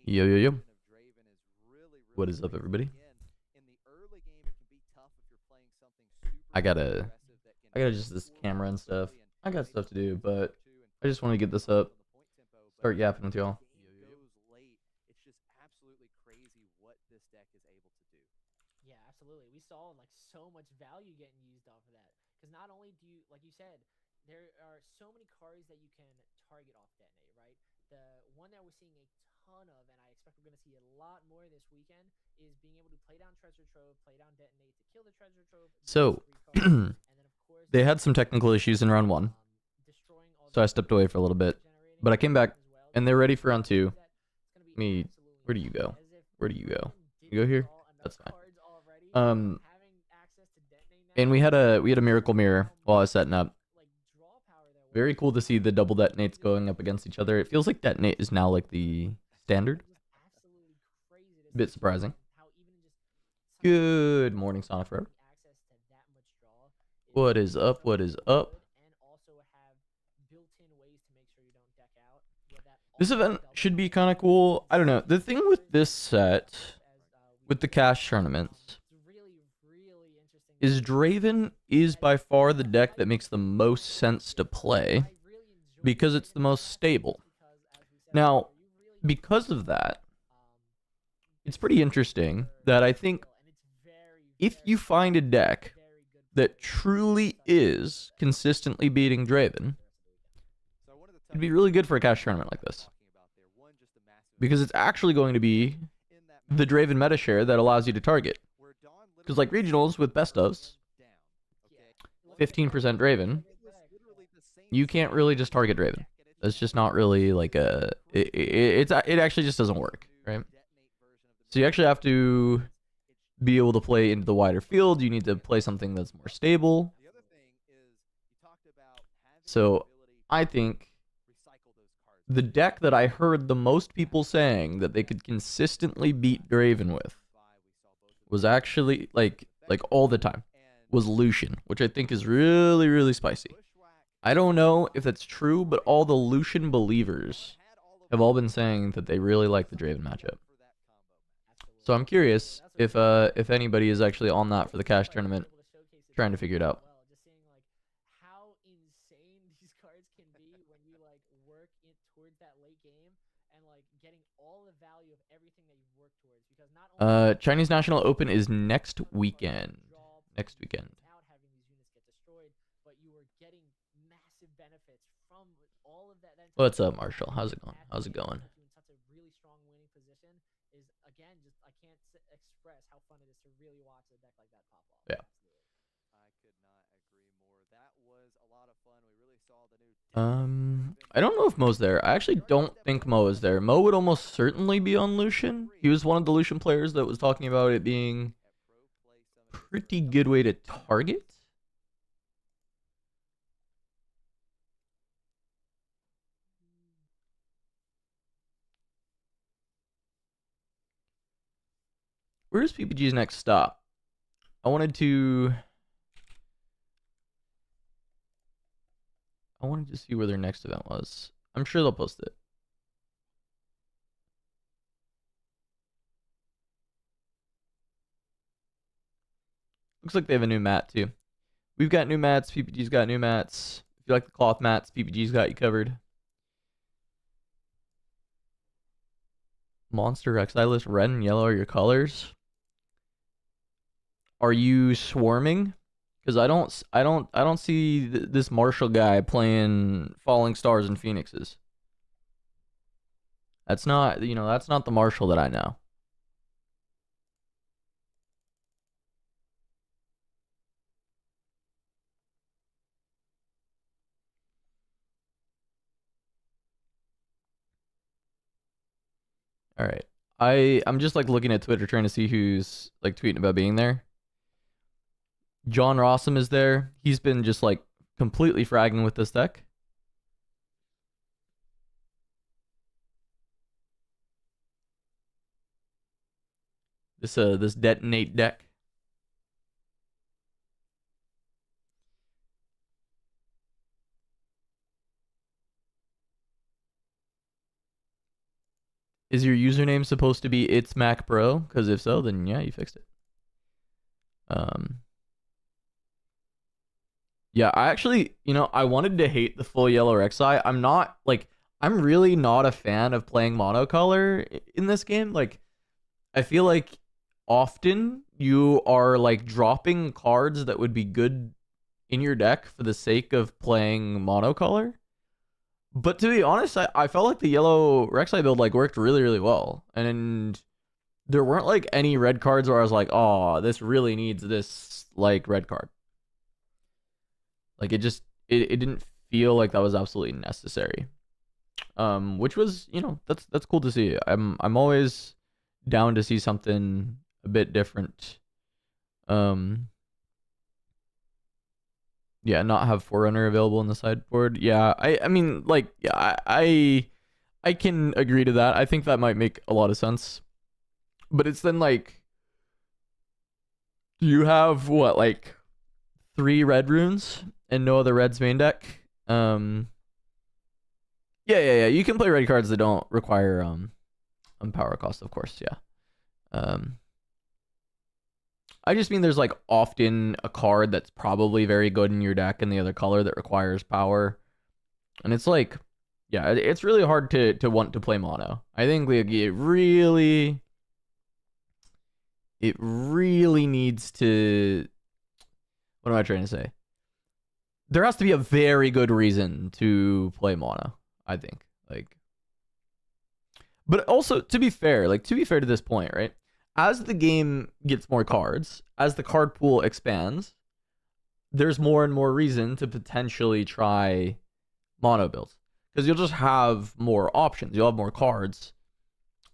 Yo, yo, yo. What is up, everybody? I gotta adjust this camera and stuff. I got stuff to do, but I just want to get this up. Start yapping with y'all. Yeah, absolutely. We saw like so much value getting used off of that. Because not only do you, like you said, there are so many cards that you can target off detonate, right? The one that we're seeing a ton of, and I expect we're going to see a lot more this weekend, is being able to play down treasure trove, play down detonate to kill the treasure trove. So, and then of course they had some technical issues in round one, so I stepped away for a little bit. But I came back, and they're ready for round two. Where do you go? Where do you go? You go here? That's fine. And we had a miracle mirror while I was setting up. Very cool to see the double detonates going up against each other. It feels like detonate is now like the standard. Bit surprising. Good morning, Sonic Forever. What is up? What is up? This event should be kind of cool. I don't know. The thing with this set, with the cash tournaments, is Draven is by far the deck that makes the most sense to play because it's the most stable. Now, because of that, it's pretty interesting that I think if you find a deck that truly is consistently beating Draven, it'd be really good for a cash tournament like this. Because it's actually going to be the Draven meta share that allows you to target. Because like regionals with best ofs, 15% Draven, you can't really just target Draven. That's just not really like a... It actually just doesn't work, right? So you actually have to be able to play into the wider field. You need to play something that's more stable. So I think the deck that I heard the most people saying that they could consistently beat Draven with was actually, like all the time, was Lucian, which I think is really, really spicy. I don't know if that's true, but all the Lucian believers have all been saying that they really like the Draven matchup. So I'm curious if anybody is actually on that for the cash tournament, trying to figure it out. Chinese National Open is next weekend. Next weekend. What's up, Marshall? How's it going? How's it going? Yeah. I don't know if Mo's there. I actually don't think Mo is there. Mo would almost certainly be on Lucian. He was one of the Lucian players that was talking about it being a pretty good way to target. Where's PPG's next stop? I wanted to see where their next event was. I'm sure they'll post it. Looks like they have a new mat too. We've got new mats. PPG's got new mats. If you like the cloth mats, PPG's got you covered. Monster Rexai list, red and yellow are your colors. Are you swarming? Because I don't see this Marshall guy playing Falling Stars and Phoenixes. That's not, that's not the Marshall that I know. All right. I'm just like looking at Twitter trying to see who's like tweeting about being there. John Rossum is there. He's been just like completely fragging with this deck. This detonate deck. Is your username supposed to be it's Mac Bro? Because if so, then yeah, you fixed it. Yeah, I actually, I wanted to hate the full yellow Rexai. I'm really not a fan of playing monocolor in this game. Like, I feel like often you are like dropping cards that would be good in your deck for the sake of playing monocolor. But to be honest, I felt like the yellow Rexai build like worked really, really well. And there weren't like any red cards where I was like, oh, this really needs this like red card. Like it didn't feel like that was absolutely necessary. Which was, that's cool to see. I'm always down to see something a bit different. Yeah, not have Forerunner available in the sideboard. Yeah, I mean, like, yeah, I can agree to that. I think that might make a lot of sense. But it's then like, do you have what, like 3 red runes and no other reds main deck? Yeah. You can play red cards that don't require power cost, of course. Yeah. I just mean there's like often a card that's probably very good in your deck in the other color that requires power. And it's like, yeah, it's really hard to want to play mono. I think like it really needs to, what am I trying to say? There has to be a very good reason to play mono, I think. Like, but also to be fair to this point, right? As the game gets more cards, as the card pool expands, there's more and more reason to potentially try mono builds. Because you'll just have more options. You'll have more cards.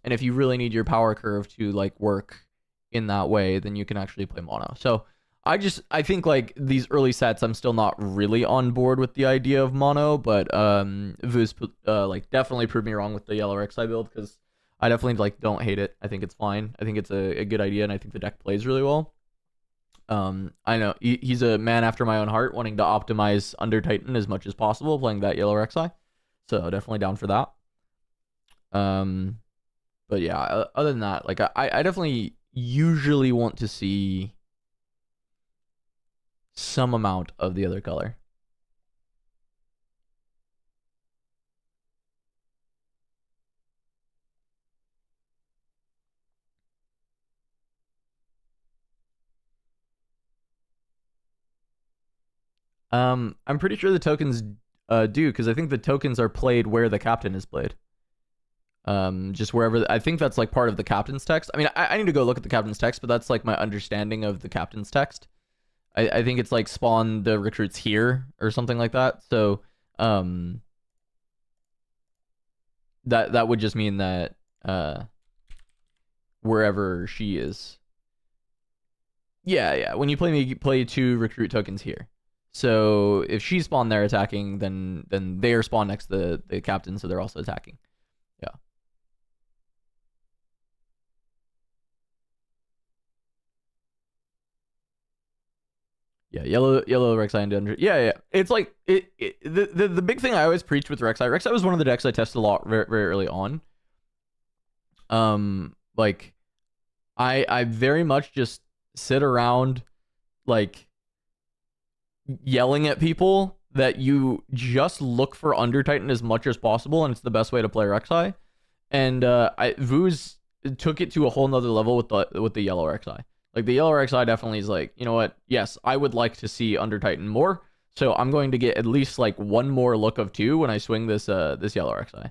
And if you really need your power curve to like work in that way, then you can actually play mono. So I think like these early sets, I'm still not really on board with the idea of mono, but Vuz like definitely proved me wrong with the yellow Rexai build, because I definitely like don't hate it. I think it's fine. I think it's a good idea, and I think the deck plays really well. I know he's a man after my own heart, wanting to optimize Under Titan as much as possible, playing that yellow Rexai. So definitely down for that. But yeah, other than that, like I definitely usually want to see some amount of the other color. I'm pretty sure the tokens do, because I think the tokens are played where the captain is played. Just wherever. I think that's like part of the captain's text. I mean, I need to go look at the captain's text, but that's like my understanding of the captain's text. I think it's like spawn the recruits here or something like that. So that would just mean that wherever she is. Yeah. When you play 2 recruit tokens here. So if she spawned there attacking, then they are spawned next to the captain, so they're also attacking. Yeah. Yeah, yellow Rexai and under. Yeah. It's like the big thing I always preach with Rexai. Rexai was one of the decks I tested a lot very, very early on. Like I very much just sit around like yelling at people that you just look for Under Titan as much as possible, and it's the best way to play Rexai. And Vuz took it to a whole nother level with the yellow Rexai. Like the yellow Rexai definitely is like, you know what? Yes, I would like to see Under Titan more, so I'm going to get at least like one more look of 2 when I swing this yellow Rexai.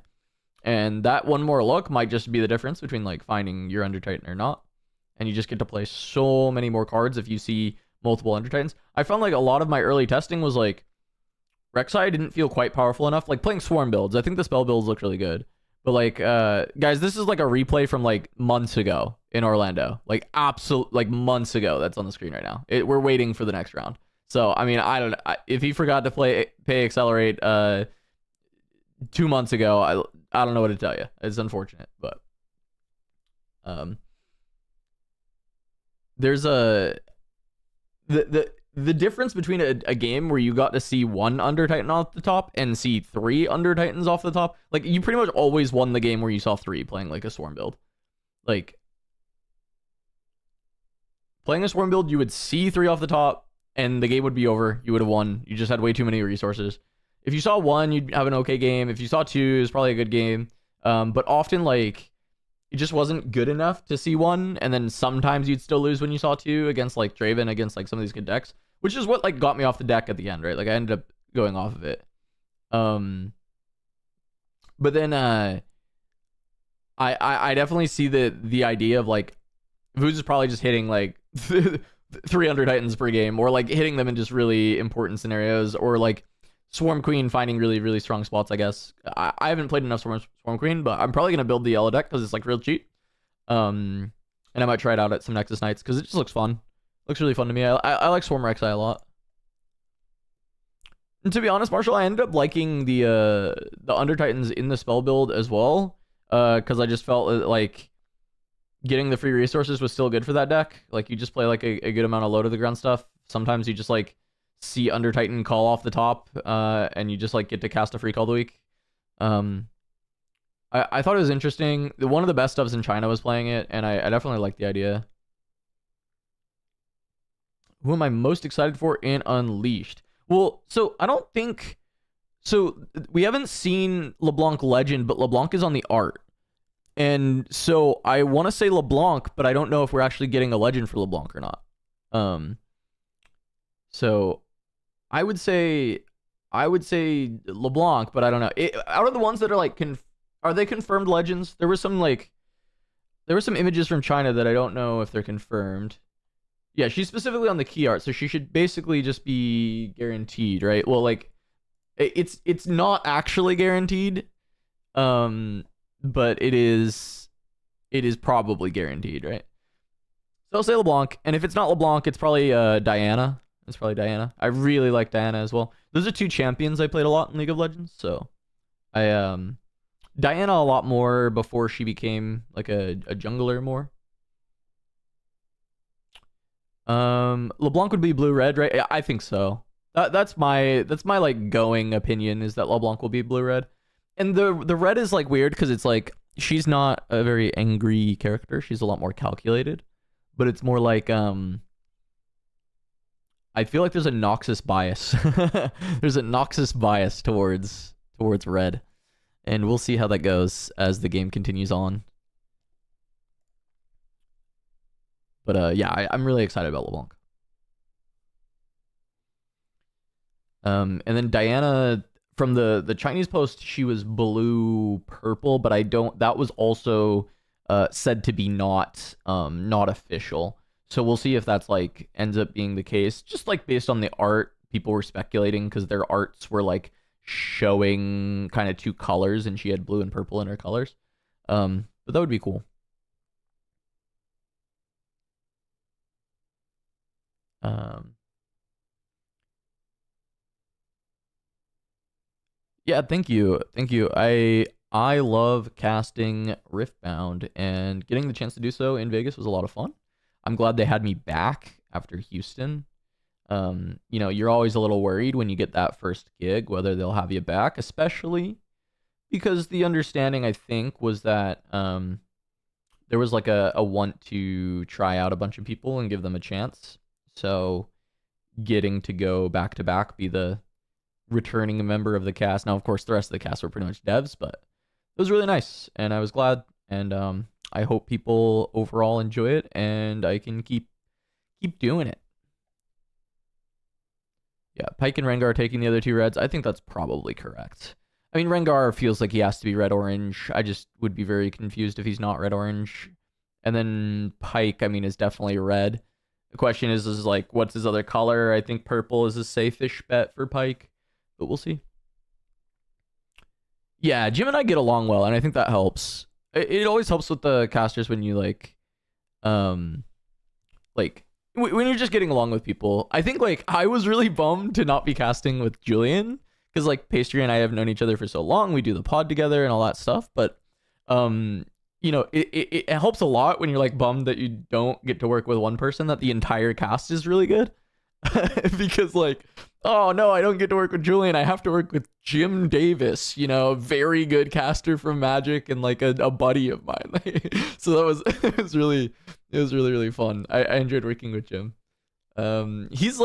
And that one more look might just be the difference between like finding your Under Titan or not. And you just get to play so many more cards if you see multiple Under Titans. I found like a lot of my early testing was like Rexai didn't feel quite powerful enough. Like playing Swarm builds, I think the spell builds look really good. But like guys, this is like a replay from like months ago in Orlando. Like absolute like months ago. That's on the screen right now. We're waiting for the next round. So I mean, I don't know if he forgot to pay Accelerate 2 months ago. I don't know what to tell you. It's unfortunate, but there's a the difference between a game where you got to see one Under Titan off the top and see 3 Under Titans off the top, like you pretty much always won the game where you saw 3 playing like a Swarm build. Like playing a Swarm build, you would see 3 off the top and the game would be over. You would have won. You just had way too many resources. If you saw 1, you'd have an okay game. If you saw 2, it was probably a good game. But often like it just wasn't good enough to see 1, and then sometimes you'd still lose when you saw 2 against like Draven, against like some of these good decks, which is what like got me off the deck at the end, right? Like I ended up going off of it. But then I definitely see the idea of like Vooz is probably just hitting like 300 Titans per game, or like hitting them in just really important scenarios, or like Swarm Queen finding really, really strong spots, I guess. I haven't played enough Swarm Queen, but I'm probably going to build the yellow deck because it's like real cheap. And I might try it out at some Nexus nights because it just looks fun. Looks really fun to me. I like Swarm Rexai a lot. And to be honest, Marshall, I ended up liking the Under Titans in the spell build as well, because I just felt like getting the free resources was still good for that deck. Like you just play like a good amount of low to the ground stuff. Sometimes you just like see Under Titan call off the top, and you just like get to cast a free call the week. I thought it was interesting. One of the best stuffs in China was playing it, and I definitely like the idea. Who am I most excited for in Unleashed? Well, so I don't think so. We haven't seen LeBlanc Legend, but LeBlanc is on the art, and so I want to say LeBlanc, but I don't know if we're actually getting a Legend for LeBlanc or not. So I would say LeBlanc, but I don't know. Out of the ones that are like are they confirmed legends? There were some images from China that I don't know if they're confirmed. Yeah, she's specifically on the key art, so she should basically just be guaranteed, right? Well, like it's not actually guaranteed, but it is probably guaranteed, right? So I'll say LeBlanc, and if it's not LeBlanc, it's probably Diana. It's probably Diana. I really like Diana as well. Those are 2 champions I played a lot in League of Legends, so I Diana a lot more before she became like a jungler more. LeBlanc would be blue-red, right? I think so. That's my like going opinion, is that LeBlanc will be blue-red. And the red is like weird because it's like she's not a very angry character. She's a lot more calculated, but it's more like I feel like there's a Noxus bias. There's a Noxus bias towards red, and we'll see how that goes as the game continues on. But yeah, I'm really excited about LeBlanc. And then Diana, from the Chinese post, she was blue purple, but that was also said to be not official. So we'll see if that's like ends up being the case. Just like based on the art, people were speculating because their arts were like showing kind of 2 colors, and she had blue and purple in her colors. But that would be cool. Yeah, thank you. I love casting Riftbound, and getting the chance to do so in Vegas was a lot of fun. I'm glad they had me back after Houston. You're always a little worried when you get that first gig whether they'll have you back, especially because the understanding, I think, was that there was like a want to try out a bunch of people and give them a chance. So getting to go back to back, be the returning member of the cast. Now, of course, the rest of the cast were pretty much devs, but it was really nice, and I was glad. And I hope people overall enjoy it, and I can keep doing it. Yeah, Pyke and Rengar taking the other 2 reds. I think that's probably correct. I mean, Rengar feels like he has to be red-orange. I just would be very confused if he's not red-orange. And then Pyke, I mean, is definitely red. The question is like, what's his other color? I think purple is a safe-ish bet for Pyke, but we'll see. Yeah, Jim and I get along well, and I think that helps. It always helps with the casters when you like when you're just getting along with people. I think like I was really bummed to not be casting with Julian, because like Pastry and I have known each other for so long. We do the pod together and all that stuff, but it helps a lot when you're like bummed that you don't get to work with one person, that the entire cast is really good. because like, oh no, I don't get to work with Julian. I have to work with Jim Davis, you know, a very good caster from Magic and like a buddy of mine. So that was it was really fun. I enjoyed working with Jim. He's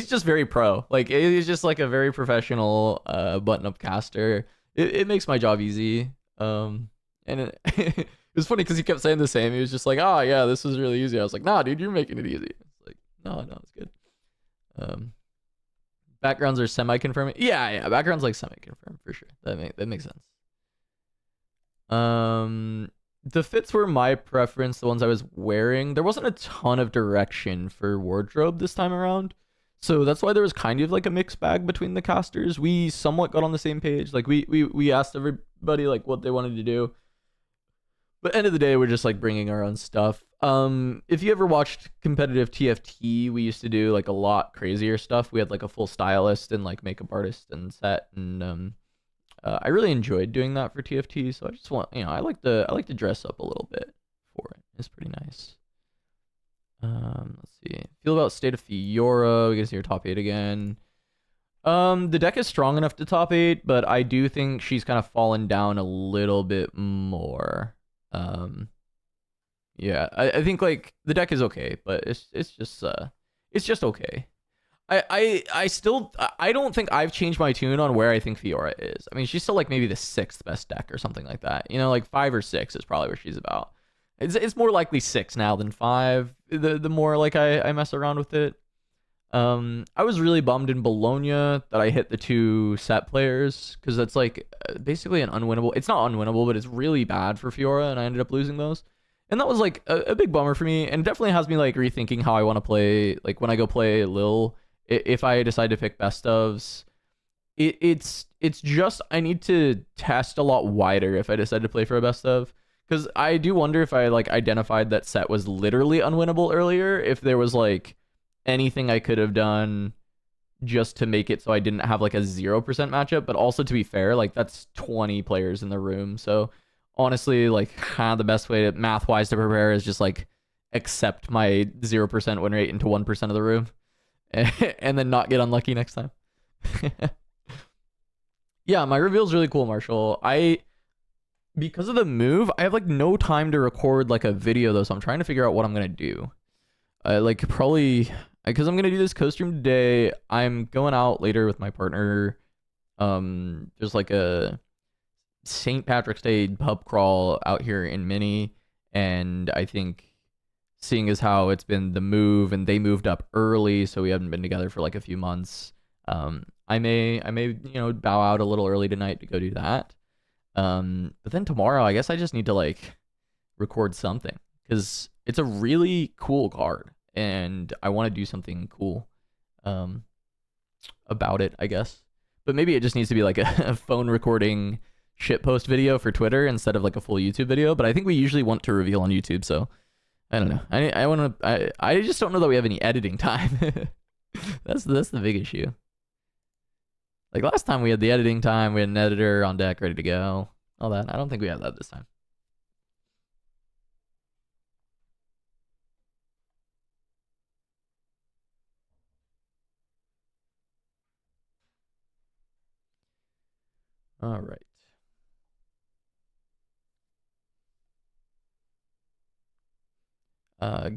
just very pro. Like he's just like a very professional button up caster. It makes my job easy. And it was funny because he kept saying the same. He was just like, oh yeah, this is really easy. I was like, nah, dude, you're making it easy. It's like, no, it's good. Backgrounds are semi-confirming. Yeah, backgrounds like semi-confirmed for sure. That makes sense. The fits were my preference, the ones I was wearing. There wasn't a ton of direction for wardrobe this time around. So that's why there was kind of like a mixed bag between the casters. We somewhat got on the same page. Like we asked everybody like what they wanted to do. But end of the day, we're just like bringing our own stuff. If you ever watched competitive TFT, we used to do like a lot crazier stuff. We had like a full stylist and like makeup artist and set, and I really enjoyed doing that for TFT. So I just want, I like to dress up a little bit for it. It's pretty nice. Let's see. Feel about state of Fiora. We can see her top 8 again. The deck is strong enough to top 8, but I do think she's kind of fallen down a little bit more. Yeah, I think like the deck is okay, but it's just okay. I don't think I've changed my tune on where I think Fiora is. I mean, she's still like maybe the 6th best deck or something like that. Like 5 or 6 is probably where she's about. It's more likely 6 now than 5. The more like I mess around with it. I was really bummed in Bologna that I hit the 2 set players, because that's like basically an unwinnable. It's not unwinnable, but it's really bad for Fiora, and I ended up losing those. And that was like a big bummer for me, and definitely has me like rethinking how I want to play. Like when I go play Lil, if I decide to pick best ofs, it's just I need to test a lot wider if I decide to play for a best of. Because I do wonder if I like identified that set was literally unwinnable earlier, if there was like anything I could have done just to make it so I didn't have like a 0% matchup. But also, to be fair, like that's 20 players in the room. So honestly, like the best way to math-wise to prepare is just like accept my 0% win rate into 1% of the room and then not get unlucky next time. Yeah, my reveal is really cool, Marshall. Because of the move, I have like no time to record like a video though, so I'm trying to figure out what I'm gonna do. Like probably because I'm gonna do this co-stream today. I'm going out later with my partner. There's like a St. Patrick's Day pub crawl out here in Mini, and I think seeing as how it's been the move and they moved up early, so we haven't been together for like a few months. I may bow out a little early tonight to go do that. But then tomorrow, I guess I just need to like record something, because it's a really cool card and I want to do something cool about it, I guess. But maybe it just needs to be like a phone recording shitpost video for Twitter instead of like a full YouTube video. But I think we usually want to reveal on YouTube, so I don't know. I just don't know that we have any editing time. That's the big issue. Like last time we had the editing time, we had an editor on deck ready to go, all that. I don't think we have that this time. All right.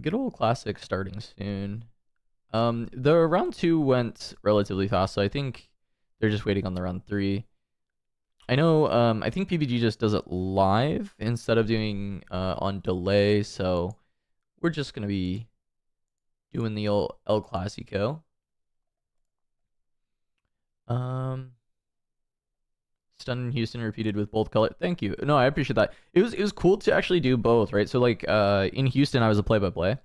Good old classic starting soon. The round 2 went relatively fast, so I think they're just waiting on the round 3. I know, I think PBG just does it live instead of doing on delay, so we're just gonna be doing the old El Clasico. Stun in Houston repeated with both color. Thank you. No, I appreciate that. It was cool to actually do both, right? So like in Houston, I was a play-by-play.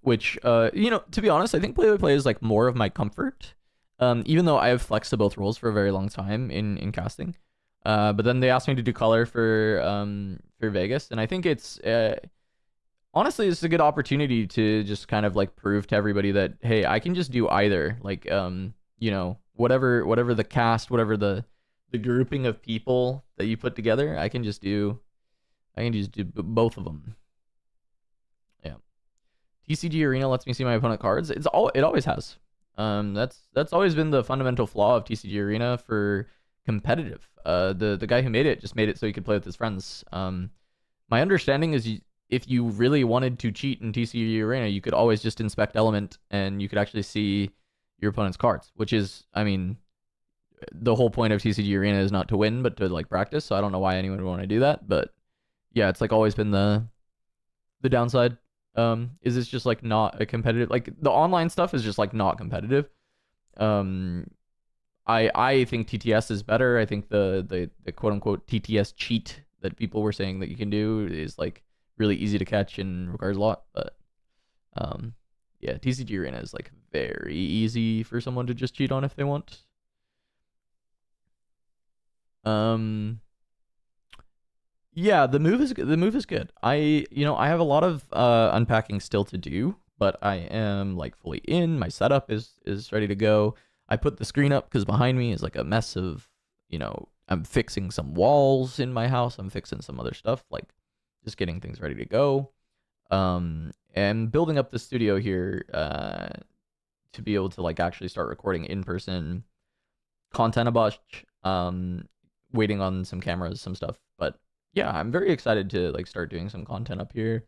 Which to be honest, I think play-by-play is like more of my comfort. Even though I have flexed to both roles for a very long time in casting. But then they asked me to do color for Vegas, and I think it's honestly it's a good opportunity to just kind of like prove to everybody that hey, I can just do either. Like whatever the cast, whatever the grouping of people that you put together, I can just do both of them. Yeah. TCG Arena lets me see my opponent cards. It always has. That's always been the fundamental flaw of TCG Arena for competitive. The guy who made it just made it so he could play with his friends. My understanding is if you really wanted to cheat in TCG Arena, you could always just inspect Element and you could actually see your opponent's cards, which is, I mean, the whole point of TCG Arena is not to win, but to like practice. So I don't know why anyone would want to do that, but yeah, it's like always been the downside. Is it's just like not a competitive, like the online stuff is just like not competitive. I think TTS is better. I think the quote unquote TTS cheat that people were saying that you can do is like really easy to catch and requires a lot, but yeah, TCG Arena is like very easy for someone to just cheat on if they want. Yeah, the move is good. I have a lot of unpacking still to do, but I am like fully in. My setup is ready to go. I put the screen up because behind me is like a mess of, I'm fixing some walls in my house. I'm fixing some other stuff, like just getting things ready to go. And building up the studio here to be able to like actually start recording in person content a bunch. Waiting on some cameras, some stuff, but yeah, I'm very excited to like start doing some content up here.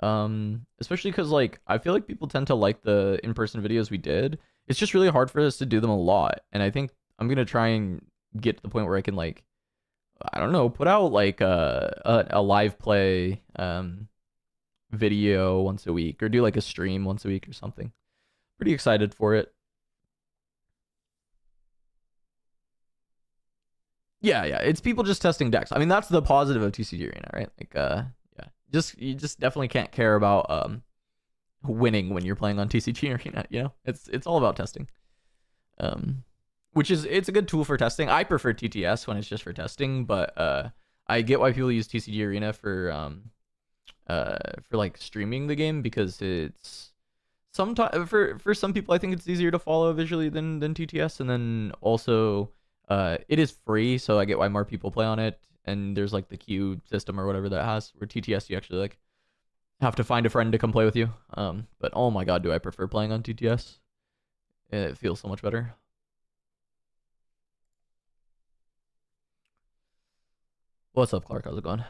Especially because like I feel like people tend to like the in-person videos we did. It's just really hard for us to do them a lot, and I think I'm gonna try and get to the point where I can like, I don't know, put out like a live play video once a week, or do like a stream once a week or something. Pretty excited for it. Yeah, it's people just testing decks. I mean, that's the positive of TCG Arena, right? Like, yeah, you just definitely can't care about winning when you're playing on TCG Arena. It's all about testing. It's a good tool for testing. I prefer TTS when it's just for testing, but I get why people use TCG Arena for like streaming the game, because it's sometimes for some people I think it's easier to follow visually than TTS, and then also. It is free, so I get why more people play on it, and there's like the queue system or whatever that has, where TTS you actually like have to find a friend to come play with you. But oh my god, do I prefer playing on TTS? It feels so much better. What's up, Clark? How's it going? It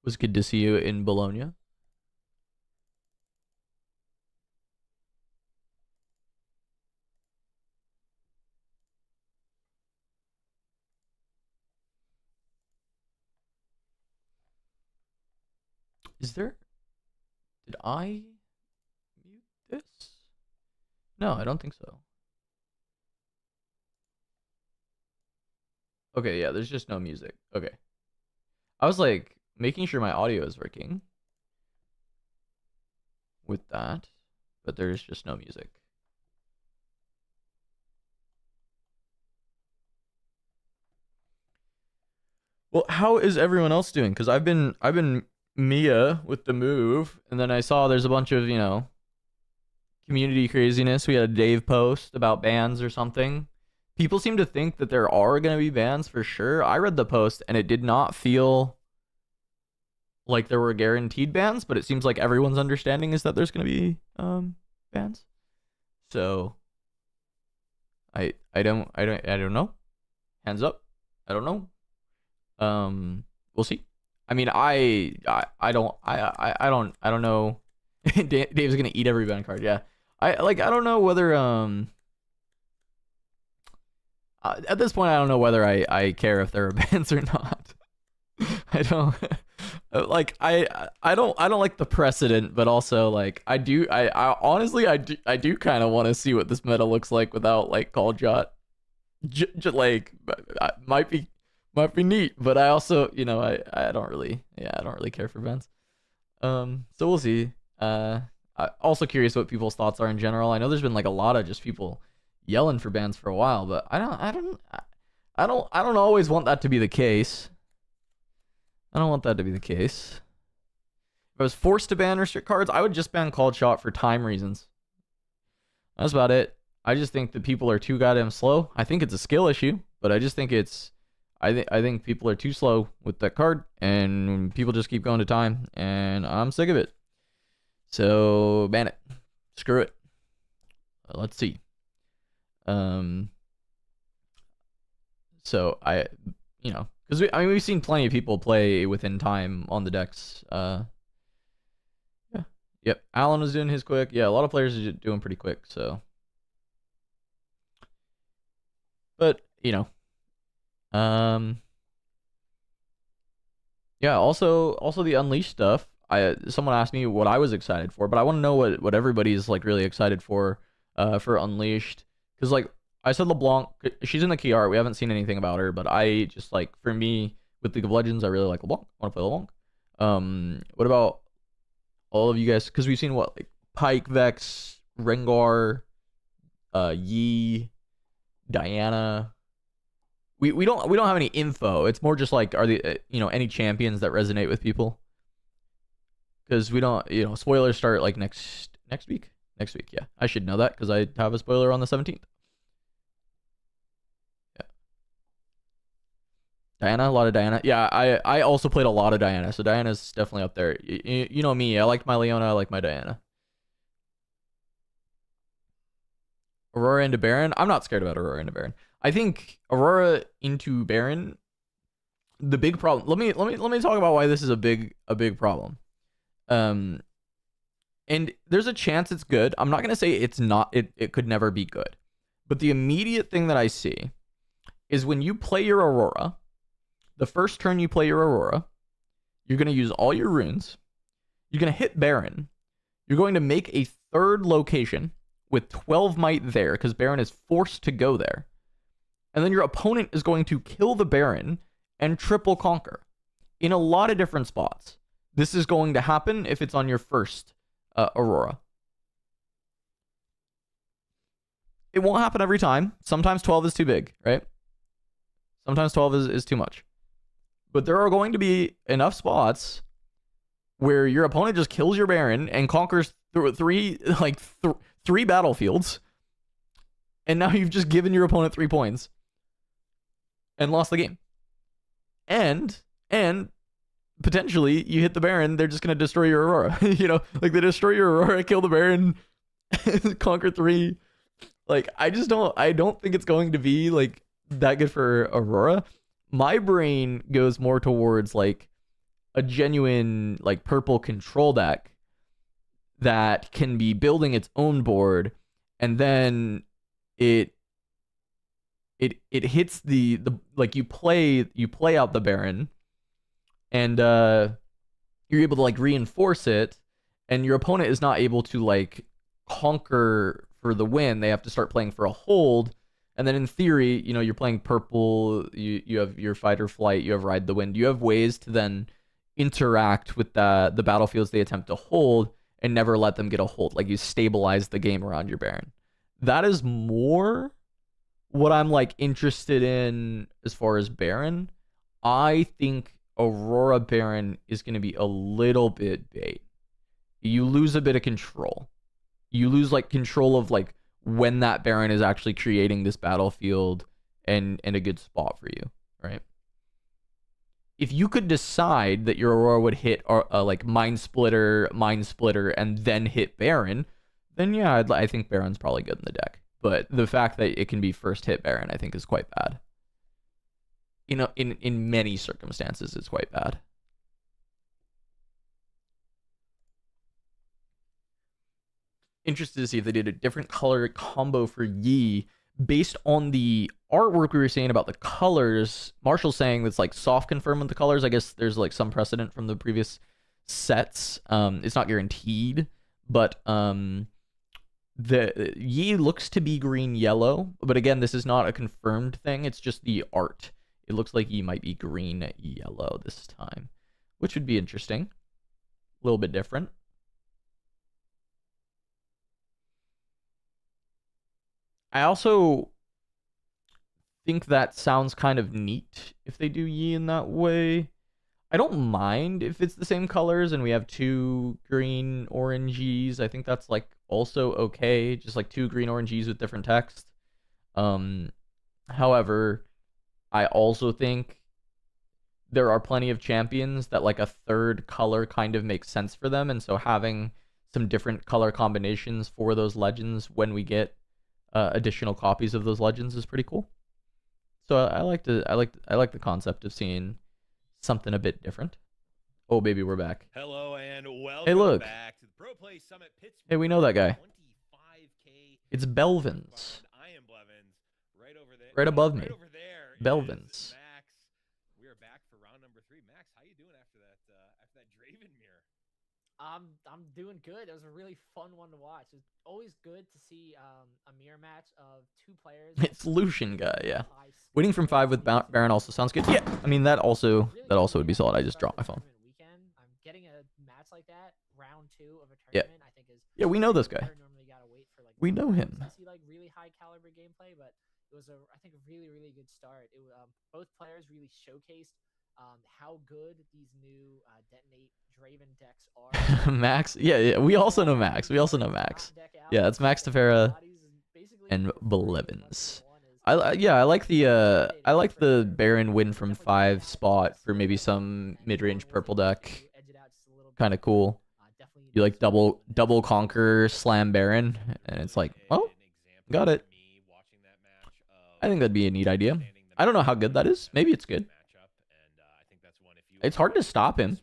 was good to see you in Bologna. Did I mute this? No, I don't think so. Okay, yeah, there's just no music. Okay. I was like making sure my audio is working with that, but there's just no music. Well, how is everyone else doing? Because I've been Mia with the move, and then I saw there's a bunch of community craziness. We had a Dave post about bans or something. People seem to think that there are going to be bans for sure. I read the post and it did not feel like there were guaranteed bans, but it seems like everyone's understanding is that there's going to be bans. So I don't know. Hands up. I don't know. We'll see. I mean, I don't know. Dave's gonna eat every ban card. Yeah, I don't know whether at this point I don't know whether I care if there are bans or not. I don't like I don't like the precedent, but also like I honestly I do kind of want to see what this meta looks like without like call jot. Like might be neat, but I also I don't really care for bans. So we'll see. I'm also curious what people's thoughts are in general. I know there's been like a lot of just people yelling for bans for a while, but I don't always want that to be the case. I don't want that to be the case. If I was forced to ban restrict cards, I would just ban called shot for time reasons. That's about it. I just think that people are too goddamn slow. I think it's a skill issue, but I just think it's I think people are too slow with that card, and people just keep going to time, and I'm sick of it. So ban it. Screw it. Let's see. So because we've seen plenty of people play within time on the decks. Yeah. Yep. Alan was doing his quick. Yeah, a lot of players are doing pretty quick. So, but yeah. Also the Unleashed stuff. Someone asked me what I was excited for, but I want to know what everybody's like really excited for Unleashed, because like I said, LeBlanc, she's in the key art. We haven't seen anything about her, but I just like, for me with League of Legends, I really like LeBlanc. I want to play LeBlanc. What about all of you guys? Because we've seen what, like Pyke, Vex, Rengar, Yi, Diana. We don't have any info. It's more just like, are the any champions that resonate with people? Because we don't, spoilers start like next week. Next week, yeah. I should know that because I have a spoiler on the 17th. Yeah. Diana, a lot of Diana. Yeah, I also played a lot of Diana, so Diana's definitely up there. You know me, I like my Leona, I like my Diana. Aurora into Baron. I'm not scared about Aurora into Baron. I think Aurora into Baron, the big problem. Let me talk about why this is a big problem. And there's a chance it's good. I'm not gonna say it's not. It could never be good. But the immediate thing that I see is when you play your Aurora, the first turn you play your Aurora, you're gonna use all your runes. You're gonna hit Baron. You're going to make a third location with 12 might there, because Baron is forced to go there. And then your opponent is going to kill the Baron and triple conquer in a lot of different spots. This is going to happen if it's on your first Aurora. It won't happen every time. Sometimes 12 is too big, right? Sometimes 12 is too much. But there are going to be enough spots where your opponent just kills your Baron and conquers three battlefields, and now you've just given your opponent 3 points and lost the game. And potentially you hit the Baron, they're just going to destroy your Aurora. Like they destroy your Aurora, kill the Baron, conquer 3. Like I don't think it's going to be like that good for Aurora. My brain goes more towards like a genuine like purple control deck that can be building its own board, and then it hits the like you play out the Baron, and you're able to like reinforce it, and your opponent is not able to like conquer for the win. They have to start playing for a hold, and then in theory, you're playing purple, you have your fight or flight, you have ride the wind, you have ways to then interact with the battlefields they attempt to hold and never let them get a hold. Like you stabilize the game around your Baron. That is more what I'm like interested in as far as Baron. I think Aurora Baron is going to be a little bit bait. You lose a bit of control. You lose like control of like when that Baron is actually creating this battlefield and a good spot for you, right? If you could decide that your Aurora would hit like Mind Splitter, and then hit Baron, then yeah, I think Baron's probably good in the deck. But the fact that it can be first hit Baron, I think, is quite bad. In many circumstances, it's quite bad. Interested to see if they did a different color combo for Yi based on the artwork we were saying about the colors. Marshall's saying that's like soft confirm with the colors. I guess there's like some precedent from the previous sets. It's not guaranteed, but the Yi looks to be green yellow, but again, this is not a confirmed thing. It's just the art. It looks like Yi might be green yellow this time, which would be interesting. A little bit different. I also think that sounds kind of neat if they do Yi in that way. I don't mind if it's the same colors and we have 2 green orange Yis. I think that's like also okay, just like 2 green orange Yis with different text. However, I also think there are plenty of champions that like a third color kind of makes sense for them, and so having some different color combinations for those legends when we get additional copies of those legends is pretty cool. So I like the concept of seeing something a bit different. Oh baby, we're back. Hello and welcome Hey, look. back to the Pro-Play Summit Pittsburgh. Hey, we know that guy. 25K. It's Belvins. I am Blevins. Right over there. Right above me. Right over there. Belvins. Max. We are back for round number 3. Max, how you doing after that Draven mirror? I'm doing good. It was a really fun one to watch. It's always good to see a mirror match of two players. It's Lucian guy, yeah. Winning from 5 with Baron also sounds good. Yeah, I mean that also would be solid. I just dropped my phone. I'm getting a match like that, round 2 of a Yeah. tournament. I think is Yeah, we know this guy. Normally gotta wait for like We know him. to see like really high caliber gameplay, but it was I think a really good start. It both players really showcased how good these new detonate Draven decks are. Max, yeah, we also know Max. Yeah, it's Max Tefera and Blevins. I like the Baron win from 5 spot for maybe some mid-range purple deck. Kind of cool. You like double conquer slam Baron, and it's like, well, got it. I think that'd be a neat idea. I don't know how good that is. Maybe it's good. It's hard to stop him,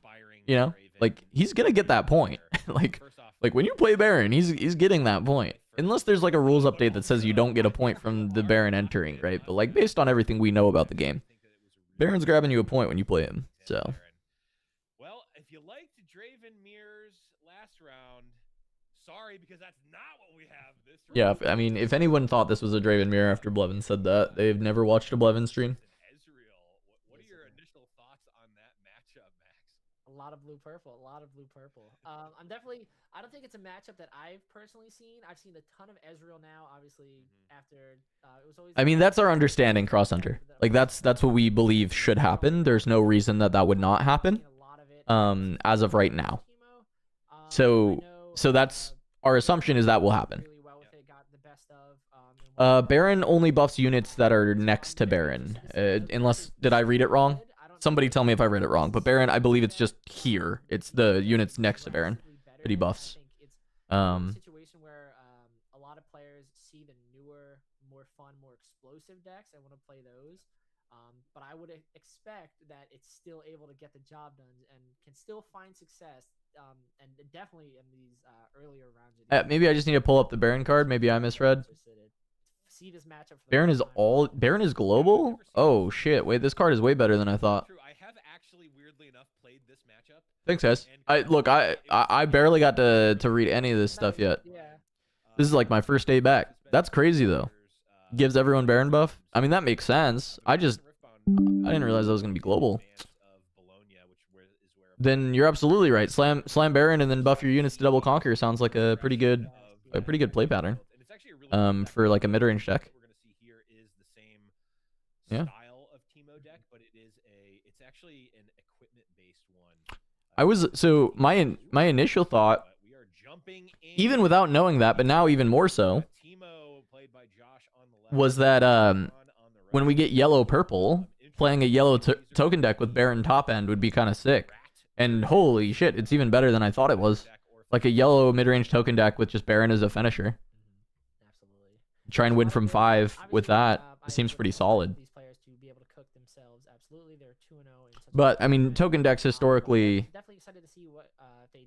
you know? Like, he's gonna get that point. like when you play Baron, he's getting that point. Unless there's like a rules update that says you don't get a point from the Baron entering, right? But like based on everything we know about the game, Baron's grabbing you a point when you play him. So. Well, if you liked Draven mirrors last round, sorry, because that's not what we have this round. Yeah, I mean, if anyone thought this was a Draven mirror after Blevin said that, they've never watched a Blevin stream. Ezreal, what are your initial thoughts on that matchup, Max? A lot of blue purple. I don't think it's a matchup that I've personally seen. I've seen a ton of Ezreal now, obviously, after it was always. I mean, that's our understanding, Cross Hunter. Like that's what we believe should happen. There's no reason that would not happen. As of right now. So that's our assumption is that will happen. Baron only buffs units that are next to Baron. Unless, did I read it wrong? Somebody tell me if I read it wrong. But Baron, I believe it's just here. It's the units next to Baron that he buffs. Situation where a lot of players see the newer, more fun, more explosive decks and want to play those. But I would expect that it's still able to get the job done and can still find success. And definitely in these earlier rounds. Maybe I just need to pull up the Baron card. Maybe I misread. See this matchup for Baron is global? Oh shit, wait, this card is way better than I thought. I have actually weirdly enough played this matchup. Thanks, guys. I barely got to read any of this stuff yet. This is like my first day back. That's crazy though. Gives everyone Baron buff? I mean, that makes sense. I didn't realize that was gonna be global. Then you're absolutely right. Slam Baron and then buff your units to double conquer sounds like a pretty good play pattern. For like a mid-range deck. What we're gonna see here is the same style of Teemo deck, but it's actually an equipment-based one. My initial thought, even without knowing that, but now even more so, was that when we get yellow purple, playing a yellow token deck with Baron top end would be kind of sick. And holy shit, it's even better than I thought it was. Like a yellow mid-range token deck with just Baron as a finisher. Try and win from 5 with that. It seems pretty solid. But I mean, token decks historically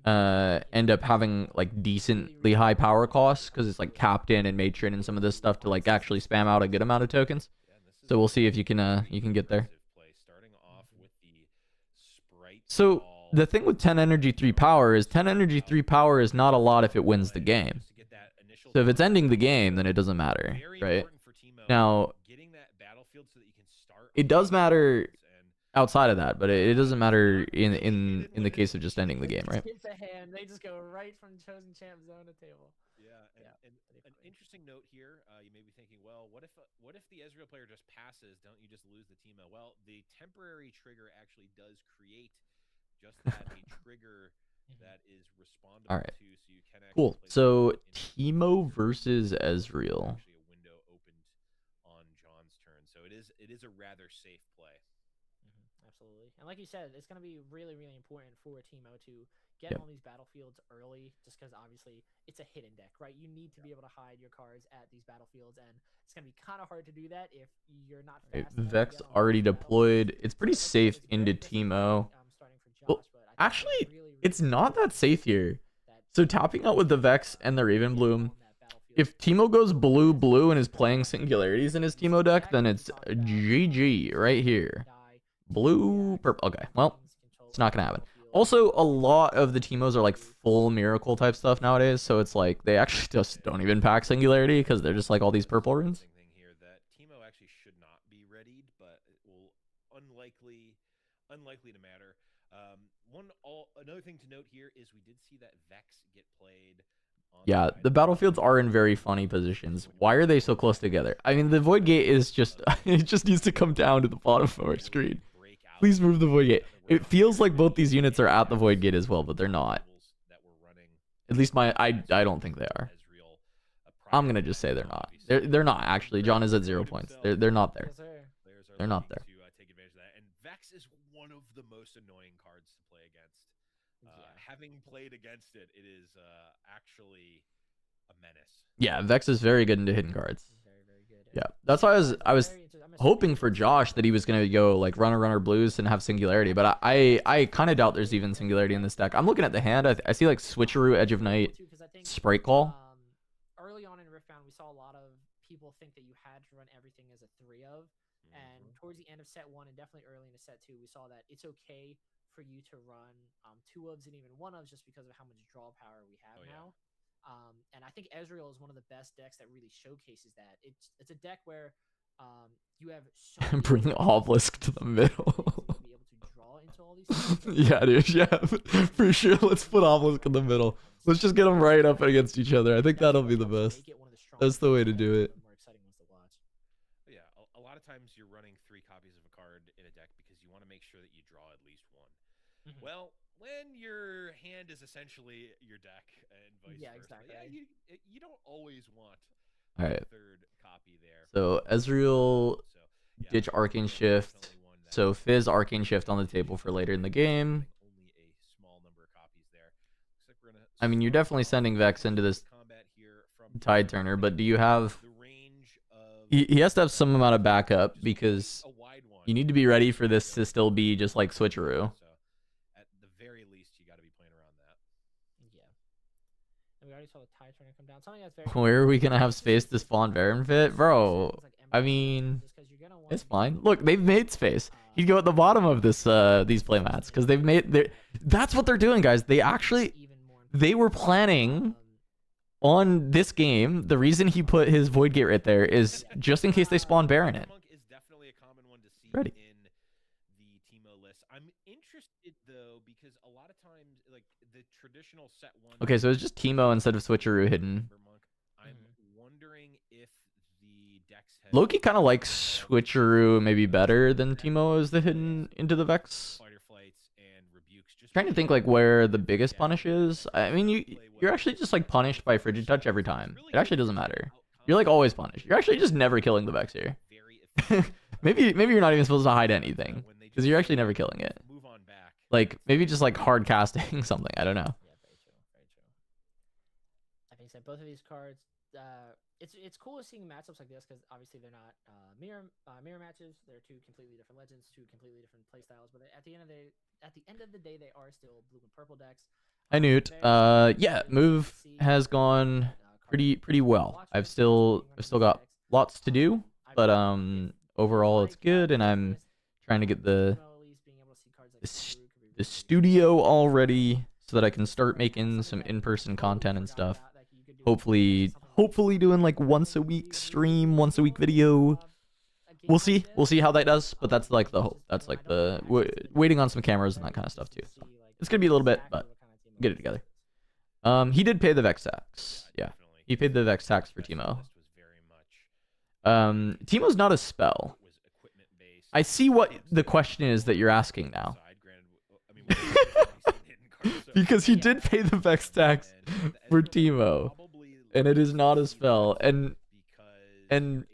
end up having like decently high power costs because it's like Captain and Matron and some of this stuff to like actually spam out a good amount of tokens. So we'll see if you can get there. So the thing with 10 energy 3 power is 10 energy 3 power is not a lot if it wins the game. So if it's ending the game, then it doesn't matter, right? Now, it does matter outside of that, but it doesn't matter in the case of just ending the game, right? Hits a hand, they just go right from chosen champ zone to table. And an interesting note here, you may be thinking, well, what if the Ezreal player just passes? Don't you just lose the Teemo? Well, the temporary trigger actually does create just that, a trigger that is respondable to, so you can actually cool. So Teemo versus Ezreal. Actually, a window opened on John's turn, so it is a rather safe play. absolutely. And like you said, it's going to be really, really important for Teemo to get Yep. on these battlefields early, just because obviously it's a hidden deck, right? You need to be able to hide your cards at these battlefields, and it's going to be kind of hard to do that if you're not Right, fast enough to Vex get on already those deployed. battlefields. It's pretty So, like you said, safe it's very into risky, Teemo. starting for Josh, Well, but I think actually, really, really it's not that safe here. that So tapping out with the Vex and the Raven Bloom, on that battlefield. if Teemo goes blue and is playing Singularities in his Teemo deck, then it's GG right here. Blue, purple. Okay, well, it's not gonna happen. Also, a lot of the Teemos are like full miracle type stuff nowadays, so it's like they actually just don't even pack Singularity because they're just like all these purple runes. Thing here that Teemo actually should not be readied, but it will unlikely to matter. Another thing to note here is we did see that Vex get played. Yeah, the battlefields are in very funny positions. Why are they so close together? I mean, the Void Gate is just it just needs to come down to the bottom of our screen. Please move the Void Gate. It feels like both these units are at the Void Gate as well, but they're not. At least I don't think they are. I'm gonna just say they're not. They're not actually. John is at 0 points. They're not there. They're not there. To take advantage of that. And Vex is one of the most annoying cards to play against. Having played against it, it is actually a menace. Yeah, Vex is very good into hidden cards. Very, very good. Yeah, that's why I was hoping for Josh that he was gonna go like runner blues and have Singularity, but I kind of doubt there's even Singularity in this deck. I'm looking at the hand. I see like Switcheroo, Edge of Night, Sprite Call. Early on in Riftbound, we saw a lot of people think that you had to run everything as a 3-of, and towards the end of set 1 and definitely early into set 2, we saw that it's okay for you to run 2-ofs and even 1-ofs just because of how much draw power we have now. And I think Ezreal is one of the best decks that really showcases that. It's a deck where you have so many Bring different Obelisk to the middle. to be able to draw into all these things. Yeah, dude. Yeah, for sure. Let's put Obelisk in the middle. Let's just get them right up against each other. I think that'll be the best. That's the way to do it. Yeah, a lot of times you're running 3 copies of a card in a deck because you want to make sure that you draw at least one. Well, when your hand is essentially your deck and vice versa, exactly. Yeah, you don't always want All right. a third copy there. So Ezreal, yeah, ditch Arcane Shift. So Fizz Arcane Shift on the table for later in the game. Only a small number of copies there. Looks like we're gonna I mean, you're definitely sending Vex into this combat here from Tide Turner, but do you have... the range of He has to have some amount of backup because a wide one. you need to be ready for this to still be just like Switcheroo. So at the very least, you got to be playing around that. Yeah. And we already saw the Tide Turner come down. Something that's very Where are we going to have space to spawn Baron Fit? Bro, I mean, it's fine. Look, they've made space. He'd go at the bottom of this these playmats because they've made... That's what they're doing, guys. They were planning on this game. The reason he put his Void Gate right there is just in case they spawn Baron it. Monk is definitely a common one to see Ready. in the Teemo list. I'm interested though because a lot of times, like the traditional set 1. Okay, so it's just Teemo instead of Switcheroo hidden. Monk, I'm wondering if the decks have Loki kind of likes Switcheroo maybe better than Teemo as the hidden into the Vex. fighter flights and rebukes. Just Trying to think like where the biggest punish is. I mean, you're actually just like punished by Frigid Touch every time. It actually doesn't matter. You're like always punished. You're actually just never killing the Vex here. maybe you're not even supposed to hide anything because you're actually never killing it. move on back. Like maybe just like hard casting something. I don't know. Yeah, very true. Very true. I think that both of these cards, it's cool seeing matchups like this because obviously they're not mirror matches. They're 2 completely different legends, 2 completely different playstyles. But at the end of the day, they are still blue and purple decks. Hi Newt. Yeah, move has gone pretty well. I've still got lots to do, but overall it's good, and I'm trying to get the studio all ready so that I can start making some in-person content and stuff. Hopefully doing like once a week stream, once a week video. We'll see how that does, but that's like the hope. That's like the waiting on some cameras and that kind of stuff too. So it's gonna be a little bit, but get it together. He did pay the Vex tax. Yeah, he paid the Vex tax for Teemo. Teemo's not a spell. I see what the question is that you're asking now. Because he did pay the Vex tax for Teemo, and it is not a spell. And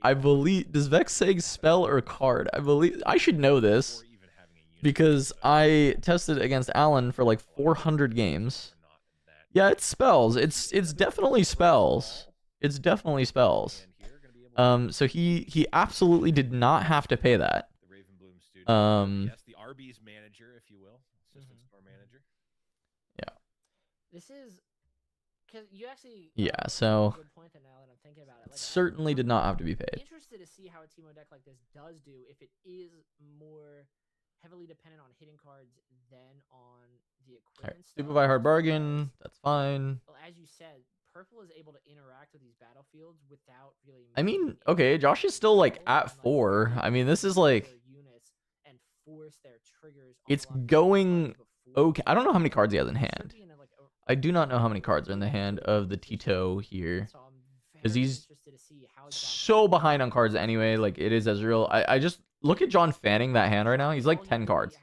I believe, does Vex say spell or card? I believe I should know this. because I tested against Alan for like 400 games. Yeah, it's spells. It's definitely spells. It's definitely spells. So he absolutely did not have to pay that. The Raven Bloom student. Yes, the RB's manager, if you will, system store manager. Yeah. This is because you actually. Yeah. So good point there, now that I'm thinking about it. Like, certainly did not have to be paid. Interested to see how a Teemo deck like this does do if it is more heavily dependent on hitting cards than on the equipment. All right, stuff. stupid by hard bargain. That's fine. Well, as you said, purple is able to interact with these battlefields without really. I mean, okay, Josh is still like at 4. I mean, this is like and force their triggers. it's going okay. I don't know how many cards he has in hand. I do not know how many cards are in the hand of the Tito here, because he's so behind on cards anyway. Like, it is Ezreal. I just look at John fanning that hand right now. He's like 10 cards.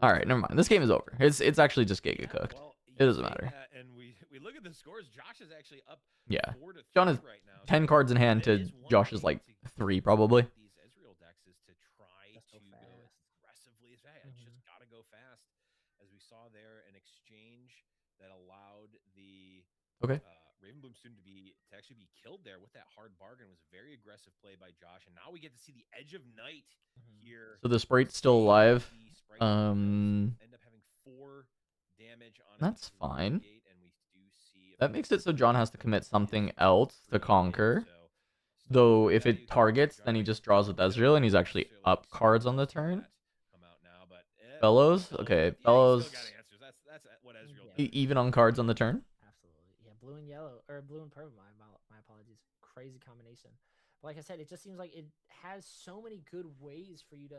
All right, never mind. This game is over. It's actually just Giga cooked. It doesn't matter. And we look at the scores. Josh is actually up. Yeah, 4-3 John is right now. 10 cards in hand to Josh's like 3 probably. These Ezreal decks is to try to go as aggressively as I just gotta go fast, as we saw there an exchange that allowed the Raven Bloom student to actually be killed there with that hard bargain. It was a very aggressive play by Josh, and now we get to see the Edge of Night here. So the Sprite's still alive. End up having 4 damage on That's fine. and we do see That makes it so John has to commit something else to conquer. Though if it targets, then he just draws with Ezreal, and he's actually up cards on the turn. Bellows? Okay, Bellows. Even on cards on the turn? Absolutely. Yeah, blue and yellow, or blue and purple, my apologies. Crazy combination. But like I said, it just seems like it has so many good ways for you to,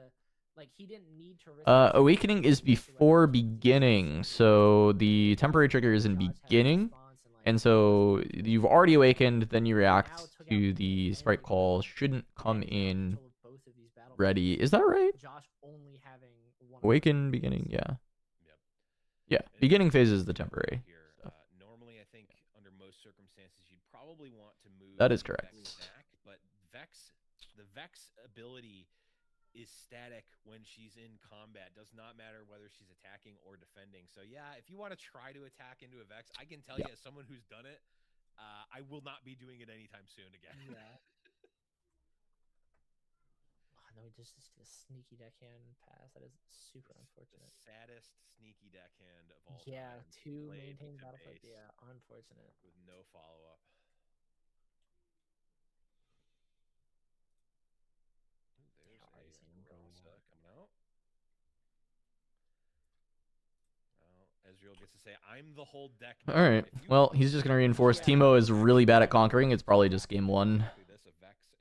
like, he didn't need to risk Awakening is before beginning, so the temporary trigger is in beginning. And so you've already awakened, then you react to the Sprite call. Shouldn't come in ready. Is that right? Awaken, beginning, yeah. Yeah, beginning phase is the temporary stuff. Normally, I think under most circumstances, you'd probably want to move. That is correct. Vex back, but the Vex ability is static when she's in combat. Does not matter whether she's attacking or defending. So yeah, if you want to try to attack into a Vex, I can tell you as someone who's done it, I will not be doing it anytime soon again. Yeah. No, we just did a sneaky deckhand pass. That is super unfortunate. The saddest sneaky deckhand of all. Yeah, time. 2 maintain battlefield. Yeah, unfortunate. With no follow up. There's a Rasa coming out. Ezreal gets to say, "I'm the whole deck." All right. Well, he's just gonna reinforce. Teemo is really bad at conquering. It's probably just game 1.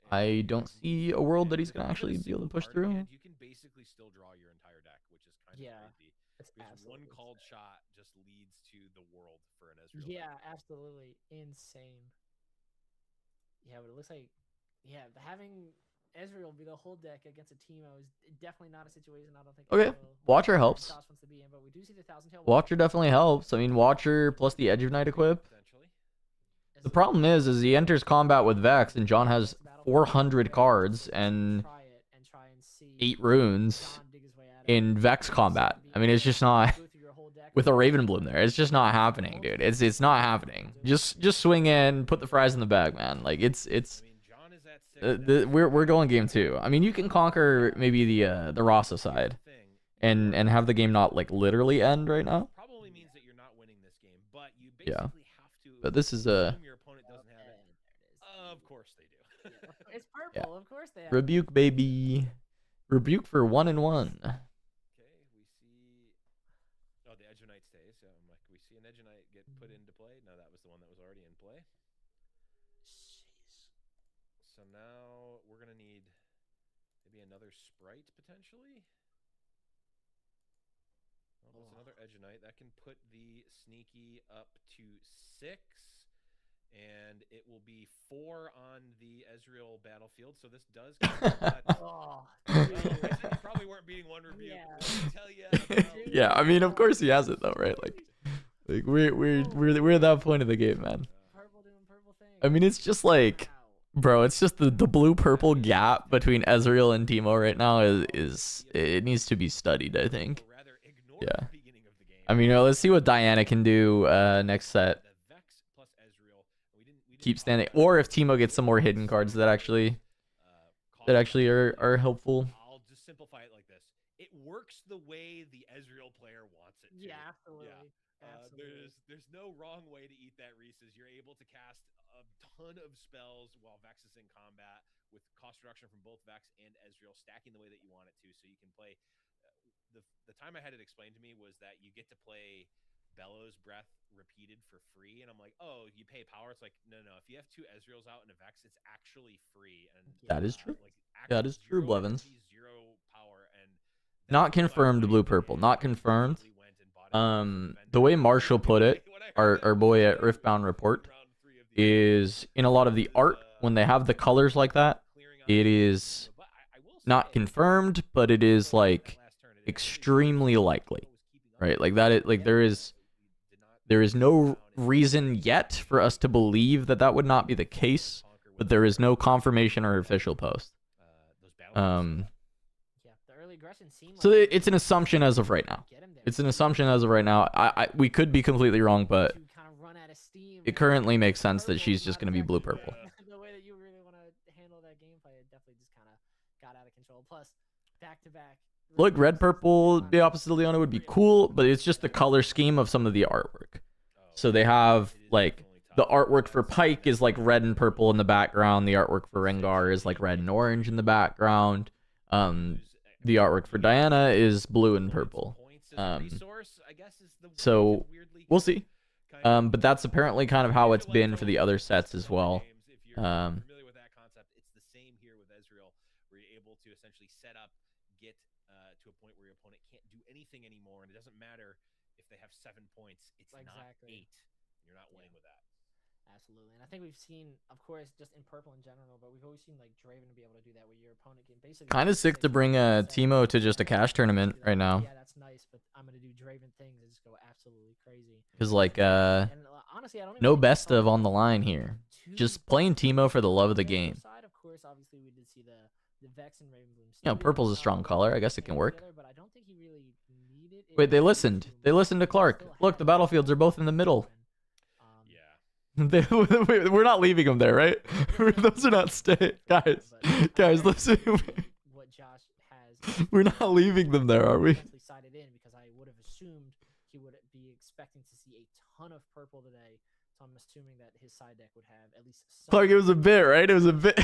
I don't see a world that he's gonna actually be able to push through. You can basically still draw your entire deck, which is kind of crazy. Because one called shot just leads to the world for an Ezreal. Yeah, absolutely insane. Yeah, but it looks like, having Ezreal be the whole deck against a Teemo is definitely not a situation I don't think. Okay, Watcher helps. Wants to be in, but we do see the Watcher definitely helps. I mean, Watcher plus the Edge of Night equip. The problem is he enters combat with Vex, and John has 400 cards and 8 runes in Vex combat. I mean, it's just not with a Raven Bloom there. It's just not happening, dude. It's not happening. Just swing in, put the fries in the bag, man. Like we're going game 2. I mean, you can conquer maybe the Rasa side and have the game not like literally end right now. Probably means that you're not winning this game, but you basically have to. But this is a. Your opponent doesn't have it. Of course they do. It's purple. Of course they have. Rebuke, baby. Rebuke for 1 and 1. Okay, we see. Oh, the Edge of Night stays. So I'm like, we see an Edge of Night get put into play. No, that was the one that was already in play. Jeez. So now we're gonna need maybe another Sprite potentially. Well, that's another Edge of Night. That can put the sneaky up to 6. And it will be 4 on the Ezreal battlefield. So this does. You probably weren't beating one review. Yeah. I tell you. Yeah, I mean, of course he has it though, right? Like we're at that point of the game, man. Purple doing purple things. I mean, it's just like Bro, it's just the blue-purple gap between Ezreal and Teemo right now is it needs to be studied, I think. Or rather, ignore Yeah. the beginning of the game. I mean, let's see what Diana can do next set. The Vex plus Ezreal. We didn't Keep talk standing. about Or it, if Teemo gets some more hidden cards that actually are helpful. I'll just simplify it like this. It works the way the Ezreal player wants it to. Yeah, absolutely. Absolutely. There's no wrong way to eat that Reese's. You're able to cast a ton of spells while Vex is in combat with cost reduction from both Vex and Ezreal, stacking the way that you want it to, so you can play. The time I had it explained to me was that you get to play Bellows Breath repeated for free, and I'm like, oh, you pay power. It's like, no. If you have 2 Ezreals out and a Vex, it's actually free. And That is true. Like, That is true, zero Blevins. energy, 0 power, and Not confirmed blue-purple. Not confirmed. The way Marshall put it, our boy at Riftbound report, is in a lot of the art, when they have the colors like that, it is not confirmed, but it is like extremely likely, right? Like that, like there is no reason yet for us to believe that would not be the case, but there is no confirmation or official post. Yeah, the early aggression seemed So like it's an assumption as of right now. get him there. It's an assumption as of right now. We could be completely wrong, but To kind of run out of steam, it man. currently makes sense that Purple she's is just not going to be exactly blue-purple. the way that you really want to handle that gameplay. It definitely just kind of got out of control. Plus, back to back. Look, red-purple, the opposite of Leona would be cool, but it's just the color scheme of some of the artwork. So they have, like, the artwork for Pyke is, like, red and purple in the background. The artwork for Rengar is, like, red and orange in the background. The artwork for Diana is blue and purple. So we'll see. But that's apparently kind of how it's been for the other sets as well. If you're familiar with that concept, it's the same here with Ezreal, where you're able to essentially set up, get to a point where your opponent can't do anything anymore, and it doesn't matter if they have 7 points. It's not 8. You're not winning with that. Absolutely. And I think we've seen, of course, just in purple in general, but we've always seen like Draven be able to do that where your opponent can basically Kind of sick to bring Teemo to just a cash tournament right now. Yeah, that's nice, but I'm going to do Draven things and just go absolutely crazy. Because, like, And honestly, I don't even no think best we of saw on the line here. too Just playing Teemo for the love of the on other game. Side, of course, obviously we did see the Vex and Ravenbloom. You know, purple's a strong color. I guess it can work. But I don't think he really needed it. Wait, they listened. They listened to Clark. Look, the battlefields are both in the middle. Yeah. We're not leaving them there, right? Those are not stay. Guys, listen. What Josh has. We're not leaving them there, are we? Essentially sided in because I would have assumed he would be expecting to see a ton of purple today. So I'm assuming that his side deck would have at least some. Clark, it was a bit, right? It was a bit.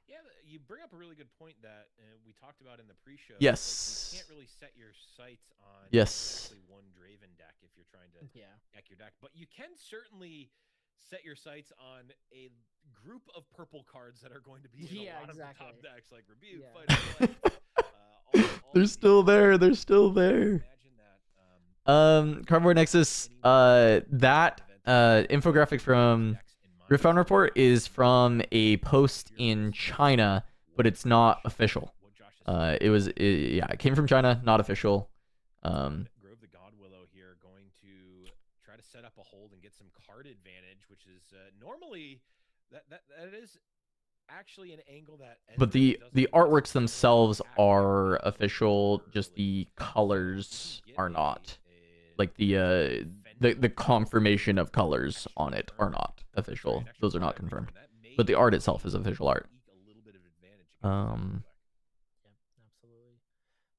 Yeah, you bring up a really good point that we talked about in the pre-show. Yes. Like, you can't really set your sights on Yes. exactly one Draven deck if you're trying to deck your deck, but you can certainly set your sights on a group of purple cards that are going to be in a lot of the top decks, like Rebuke, Fight. They're still there. They're still there. Imagine that. Cardboard Nexus. That infographic from Riftbound report is from a post in China, but it's not official. It came from China, not official. Grove the Godwillow here going to try to set up a hold and get some card advantage, which is normally that is actually an angle that. But the artworks themselves are official, just the colors are not. Like the confirmation of colors on it are not official. Those are not confirmed. But the art itself is official art. Yeah, absolutely.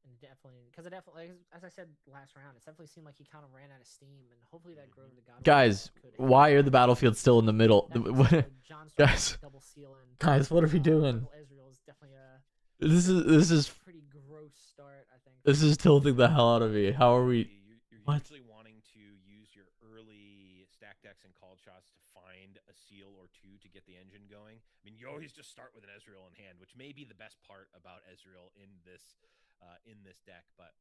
And definitely, because it definitely, as I said last round, it definitely seemed like he kind of ran out of steam, and hopefully that Grove the God. Guys, why are the battlefields still in the middle? Guys, what are we doing? This is pretty gross start, I think. This is tilting the hell out of me. How are we? You're usually wanting to use your early stack decks and called shots to find a seal or two to get the engine going. I mean, you always just start with an Ezreal in hand, which may be the best part about Ezreal in this deck. But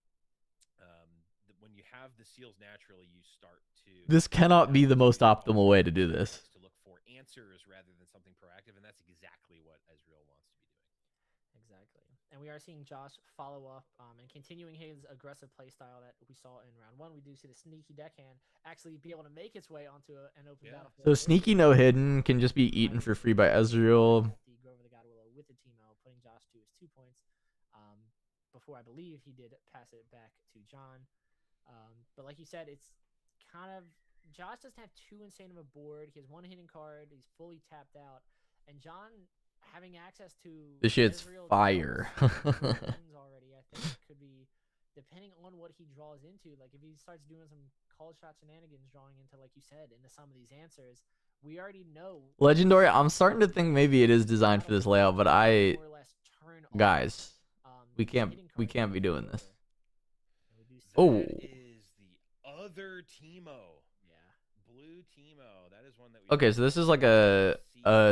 when you have the seals naturally, you start to. This cannot be the most optimal way to do this. To look for answers rather than something proactive, and that's exactly what Ezreal wants to be doing. Exactly. And we are seeing Josh follow up and continuing his aggressive play style that we saw in round 1. We do see the sneaky deckhand actually be able to make its way onto an open battlefield. So sneaky no hidden can just be eaten for free by Ezreal. The Grover the God Willow with the Teemo, putting Josh to his 2 points. Before I believe he did pass it back to John. But like you said, it's kind of Josh doesn't have too insane of a board. He has 1 hidden card. He's fully tapped out, and John having access to This shit's Ezreal fire. already, I think could be depending on what he draws into. Like if he starts doing some call shot shenanigans, drawing into like you said into some of these answers, we already know. Legendary. I'm starting to think maybe it is designed for this layout, but guys, we can't be doing this. Oh. That is the other Teemo. Blue Teemo. That is one that we Okay, so this is like a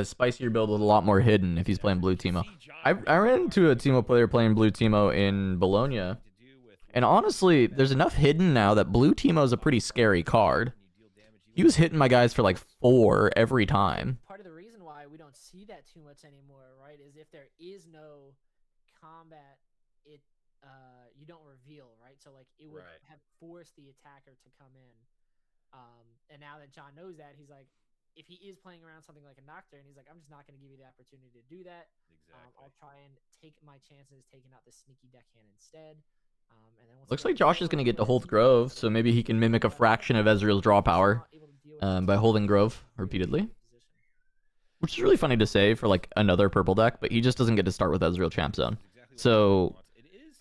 spicier build with a lot more hidden if he's playing blue Teemo. I ran into a Teemo player playing blue Teemo in Bologna, and honestly, there's enough hidden now that blue Teemo is a pretty scary card. He was hitting my guys for like 4 every time. Part of the reason why we don't see that too much anymore, right, is if there is no combat, you don't reveal, right? So like it would have forced the attacker to come in. And now that John knows that, he's like, if he is playing around something like a Nocturne, he's like, I'm just not going to give you the opportunity to do that. Exactly. I'll try and take my chances taking out the sneaky deckhand instead. And then Looks like Josh is going to get to hold Grove, so maybe he can mimic a fraction of Ezreal's draw power by holding Grove repeatedly. Which is really funny to say for like another purple deck, but he just doesn't get to start with Ezreal Champ Zone. So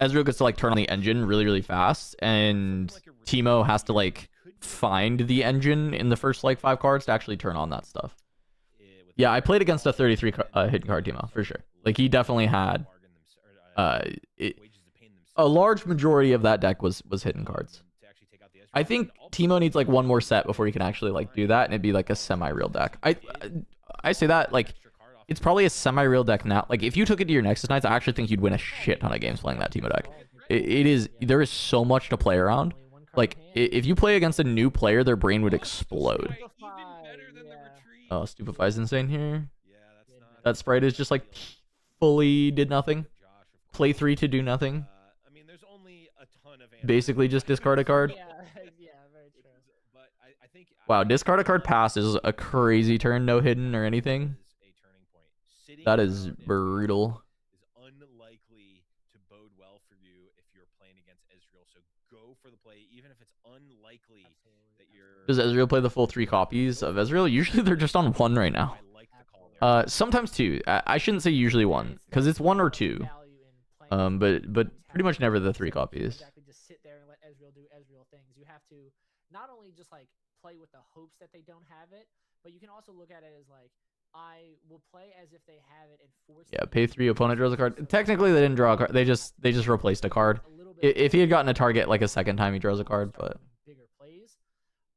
Ezreal gets to like turn on the engine really, really fast, and Teemo has to like find the engine in the first like 5 cards to actually turn on that stuff. Yeah, I played against a 33 hidden card Teemo for sure. Like he definitely had a large majority of that deck was hidden cards. I think Teemo needs like 1 more set before he can actually like do that, and it'd be like a semi-real deck. I say that like it's probably a semi-real deck now. Like if you took it to your Nexus Knights, I actually think you'd win a shit ton of games playing that Teemo deck. There is so much to play around. Like if you play against a new player, their brain would explode. Oh, Stupefy's insane here. That sprite is just like fully did nothing. Play 3 to do nothing. I mean, there's only a ton of basically just discard a card. Yeah, very true. But I think Wow, discard a card passes a crazy turn, no hidden or anything. That is brutal. Is unlikely to bode well for you if you're playing against Ezreal. So go for the play, even if it's unlikely that you're. Does Ezreal play the full 3 copies of Ezreal? Usually they're just on 1 right now. I like the call there. Sometimes 2. I shouldn't say usually 1, because it's 1 or 2. But pretty much never the 3 copies. Exactly, just sit there and let Ezreal do Ezreal things. You have to not only just like play with the hopes that they don't have it, but you can also look at it as like, I will play as if they have it and force. Yeah, pay 3, opponent draws a card. Technically, they didn't draw a card. They just replaced a card. If he had gotten a target like a second time, he draws a card. But bigger plays.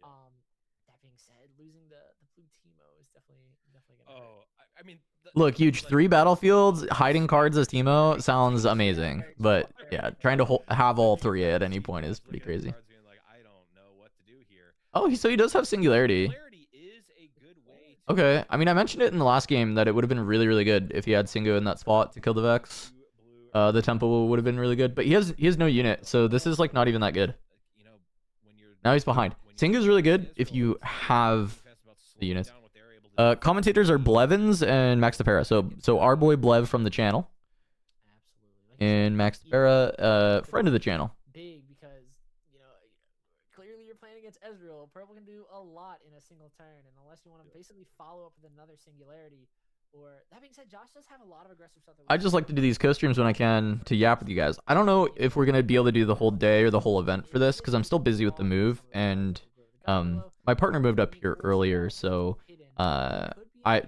That being said, losing the blue Teemo is definitely gonna. Oh, I mean. Look, huge 3 battlefields, hiding cards as Teemo sounds amazing. But yeah, trying to have all 3 at any point is pretty crazy. I don't know what to do here. Oh, so he does have Singularity. Okay, I mean, I mentioned it in the last game that it would have been really, really good if he had Singo in that spot to kill the Vex. The tempo would have been really good, but he has no unit, so this is like not even that good. Now he's behind. Singo's really good if you have the units. Commentators are Blevins and Max Tepera, so our boy Blev from the channel, and Max Tepera, friend of the channel. Big because clearly you're playing against Ezreal. Purple can do a lot in a single turn, and unless you want to basically follow up with another singularity, or that being said, Josh does have a lot of aggressive stuff. I just like to do these co-streams when I can to yap with you guys. I don't know if we're gonna be able to do the whole day or the whole event for this because I'm still busy with the move, and my partner moved up here earlier, so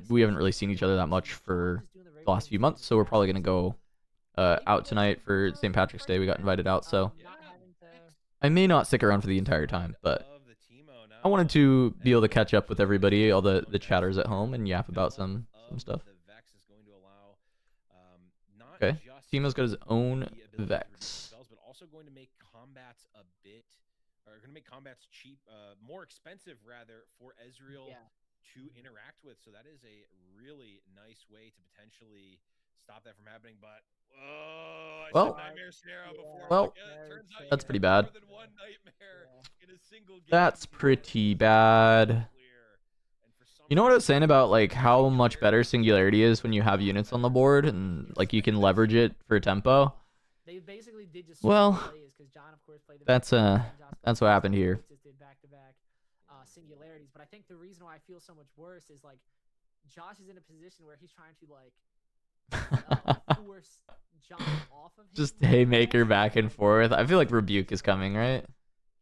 we haven't really seen each other that much for the last few months. So we're probably gonna go out tonight for St. Patrick's Day. We got invited out, so I may not stick around for the entire time, but I wanted to be able to catch up with everybody, all the chatters at home, and yap about some stuff. Okay, Teemo's got his own Vex. But also going to make combats a bit, or going to make combats cheap, more expensive rather for Ezreal to interact with. So that is a really nice way to potentially stop that from happening. But Oh, I Well- said nightmare scenario before. well, but yeah, it turns out you that's can pretty have bad. More than one nightmare in a single game. That's You can pretty always bad. clear. And for some You know what I was saying about like how much Singularity better is Singularity is when you have a lot units on the better. board and like you can leverage it for tempo? They basically did just Well, switch plays because John, of course, played the that's, back-to-back, and Josh played that's the what happened back-to-back. here. Both just did back-to-back singularities. But I think the reason why I feel so much worse is like Josh is in a position where he's trying to like force John off of him. Just haymaker back and forth. I feel like Rebuke is coming, right?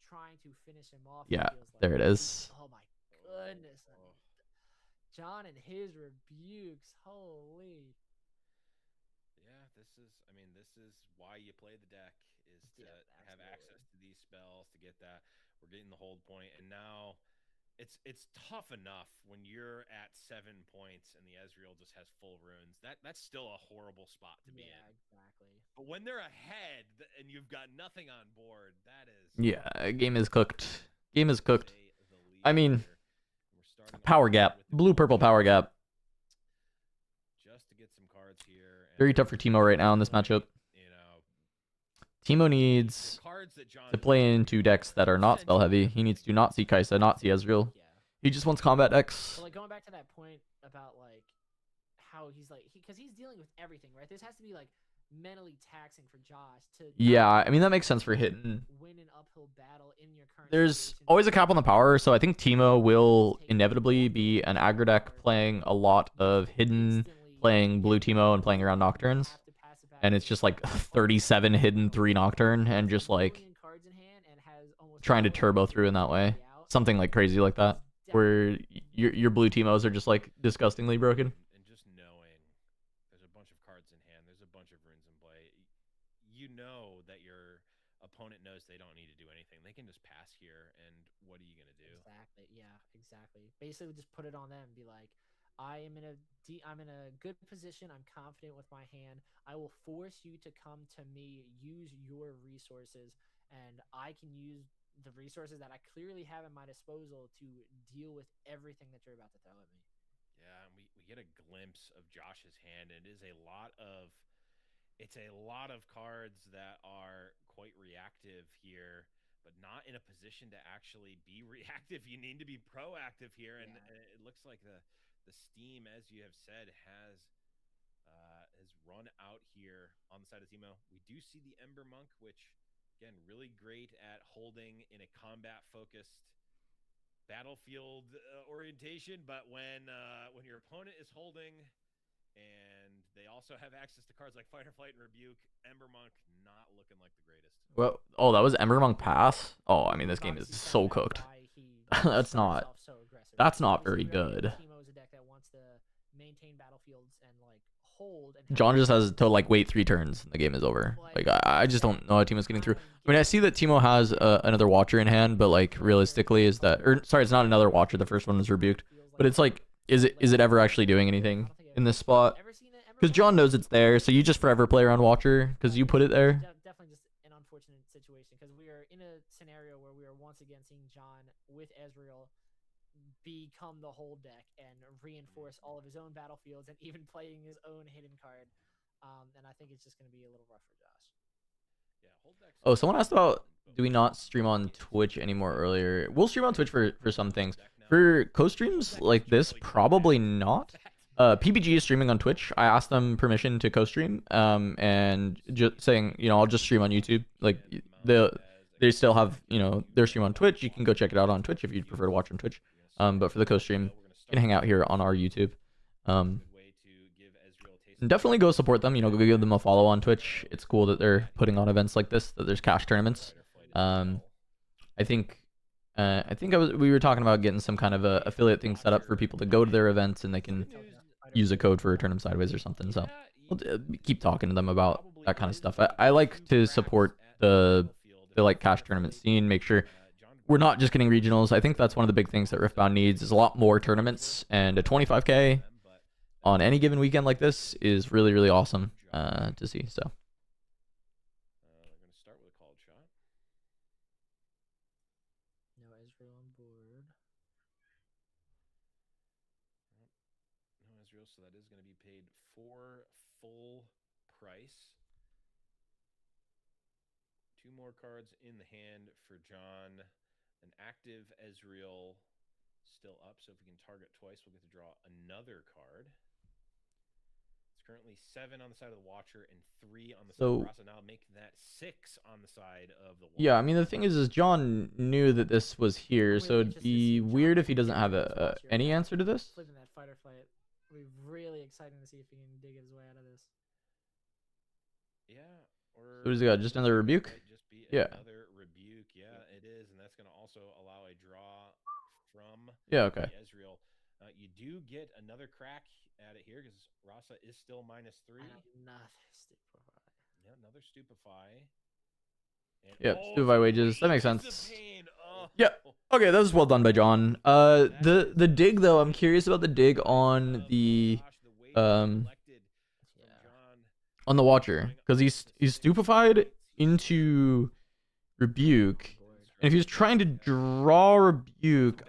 Trying to finish him off. Yeah, feels like. there it is. Oh my goodness. John and his rebukes. Holy. Yeah, this is why you play the deck, is to have access to these spells, to get that. We're getting the hold point, and now it's tough enough when you're at 7 points and the Ezreal just has full runes. That's still a horrible spot to be in. Yeah, exactly. But when they're ahead and you've got nothing on board, that is Yeah, game is cooked. Game is cooked. stay the lead I mean, here. We're starting power off gap. with the Blue-purple power gap. just to get some cards here. and Very tough for Teemo right now in this matchup. You know, Teemo the needs cards that John to play into decks that are not spell heavy. He needs to not see Kaisa, not see Ezreal. Yeah. He just wants combat decks. But like going back to that point about like how he's like because he's dealing with everything, right? This has to be like mentally taxing for Josh to Yeah, I mean that makes sense for hitting. win an uphill battle in your current There's situation. always a cap on the power, so I think Teemo will inevitably be an aggro deck playing a lot of hidden, playing blue Teemo and playing around Nocturnes. Have to pass it back And it's to just like 37 hidden 3 Nocturne and just like million cards in hand and has almost trying to no turbo ability through in that way. play out. Something like crazy like that. It's Where your blue Teemos are just like disgustingly broken. and just knowing there's a bunch of cards in hand, there's a bunch of runes in play. You know that your opponent knows they don't need to do anything. They can just pass here, and what are you gonna do? Exactly. Yeah. Exactly. Basically, just put it on them. Be like, I'm in a good position. I'm confident with my hand. I will force you to come to me. Use your resources, and I can use the resources that I clearly have at my disposal to deal with everything that you're about to throw at me. Yeah, and we get a glimpse of Josh's hand. It is a lot of cards that are quite reactive here, but not in a position to actually be reactive. You need to be proactive here, and it looks like the steam, as you have said, has run out here on the side of Teemo. We do see the Ember Monk, which again really great at holding in a combat focused battlefield orientation, but when your opponent is holding and they also have access to cards like Fight or Flight and Rebuke, Ember Monk not looking like the greatest. Well, oh, that was Ember Monk pass? Oh, I mean this game is Obviously so found out cooked. why he That's starts not off so aggressive. that's not Obviously, very we already know good. Teemo is a deck that wants to maintain battlefields and like hold. And John just has to like wait 3 turns and the game is over. Like I just don't know how Teemo's getting through. I mean I see that Teemo has another Watcher in hand, but like realistically is that, or sorry, it's not another Watcher. The first one was rebuked, but it's like is it ever actually doing anything in this spot? Because John knows it's there, so you just forever play around Watcher because you put it there. Definitely just an unfortunate situation because we are in a scenario where we are once again seeing John with Ezreal become the whole deck and reinforce all of his own battlefields and even playing his own hidden card. And I think it's just going to be a little rough for Josh. Yeah, hold decks. Oh, someone asked about do we not stream on Twitch anymore earlier. We'll stream on Twitch for some things. For co-streams like this, probably not. PBG is streaming on Twitch. I asked them permission to co-stream, and just saying, you know, I'll just stream on YouTube. Like they still have, you know, their stream on Twitch. You can go check it out on Twitch if you'd prefer to watch on Twitch. But for the co-stream, you can hang out here on our YouTube. And definitely go support them. You know, go give them a follow on Twitch. It's cool that they're putting on events like this. That there's cash tournaments. I think we were talking about getting some kind of a affiliate thing set up for people to go to their events and they can use a code for Turnup Sideways or something. So we'll keep talking to them about that kind of stuff. I like to support the like cash tournament scene. Make sure we're not just getting regionals. I think that's one of the big things that Riftbound needs is a lot more tournaments, and a 25K on any given weekend like this is really, really awesome to see. So. We're going to start with a called shot. No Ezreal on board. No Ezreal, so that is going to be paid for full price. 2 more cards in the hand for John. An active Ezreal still up, so if we can target twice, we'll get to draw another card. It's currently 7 on the side of the Watcher and 3 on the side of Rasa. Now making that 6 on the side of the Watcher. Yeah, I mean, the thing is John knew that this was here, so it'd be weird if he doesn't have any answer to this. Flipping that fight or flight. It'll be really exciting to see if he can dig his way out of this. Yeah. Or What does he got? Just another rebuke? Just be Yeah. Another rebuke. Yeah, it is, and that's going to also allow a draw from Okay. Ezreal. You do get another crack at it here because Rasa is still -3. Another stupefy. Yeah, another stupefy. And Yeah, stupefy wages. That makes wages of sense. pain. Oh. Yeah. Okay, that was well done by John. The dig though, I'm curious about the dig on the on the Watcher, because he's stupefied into rebuke, and if he was trying to draw rebuke,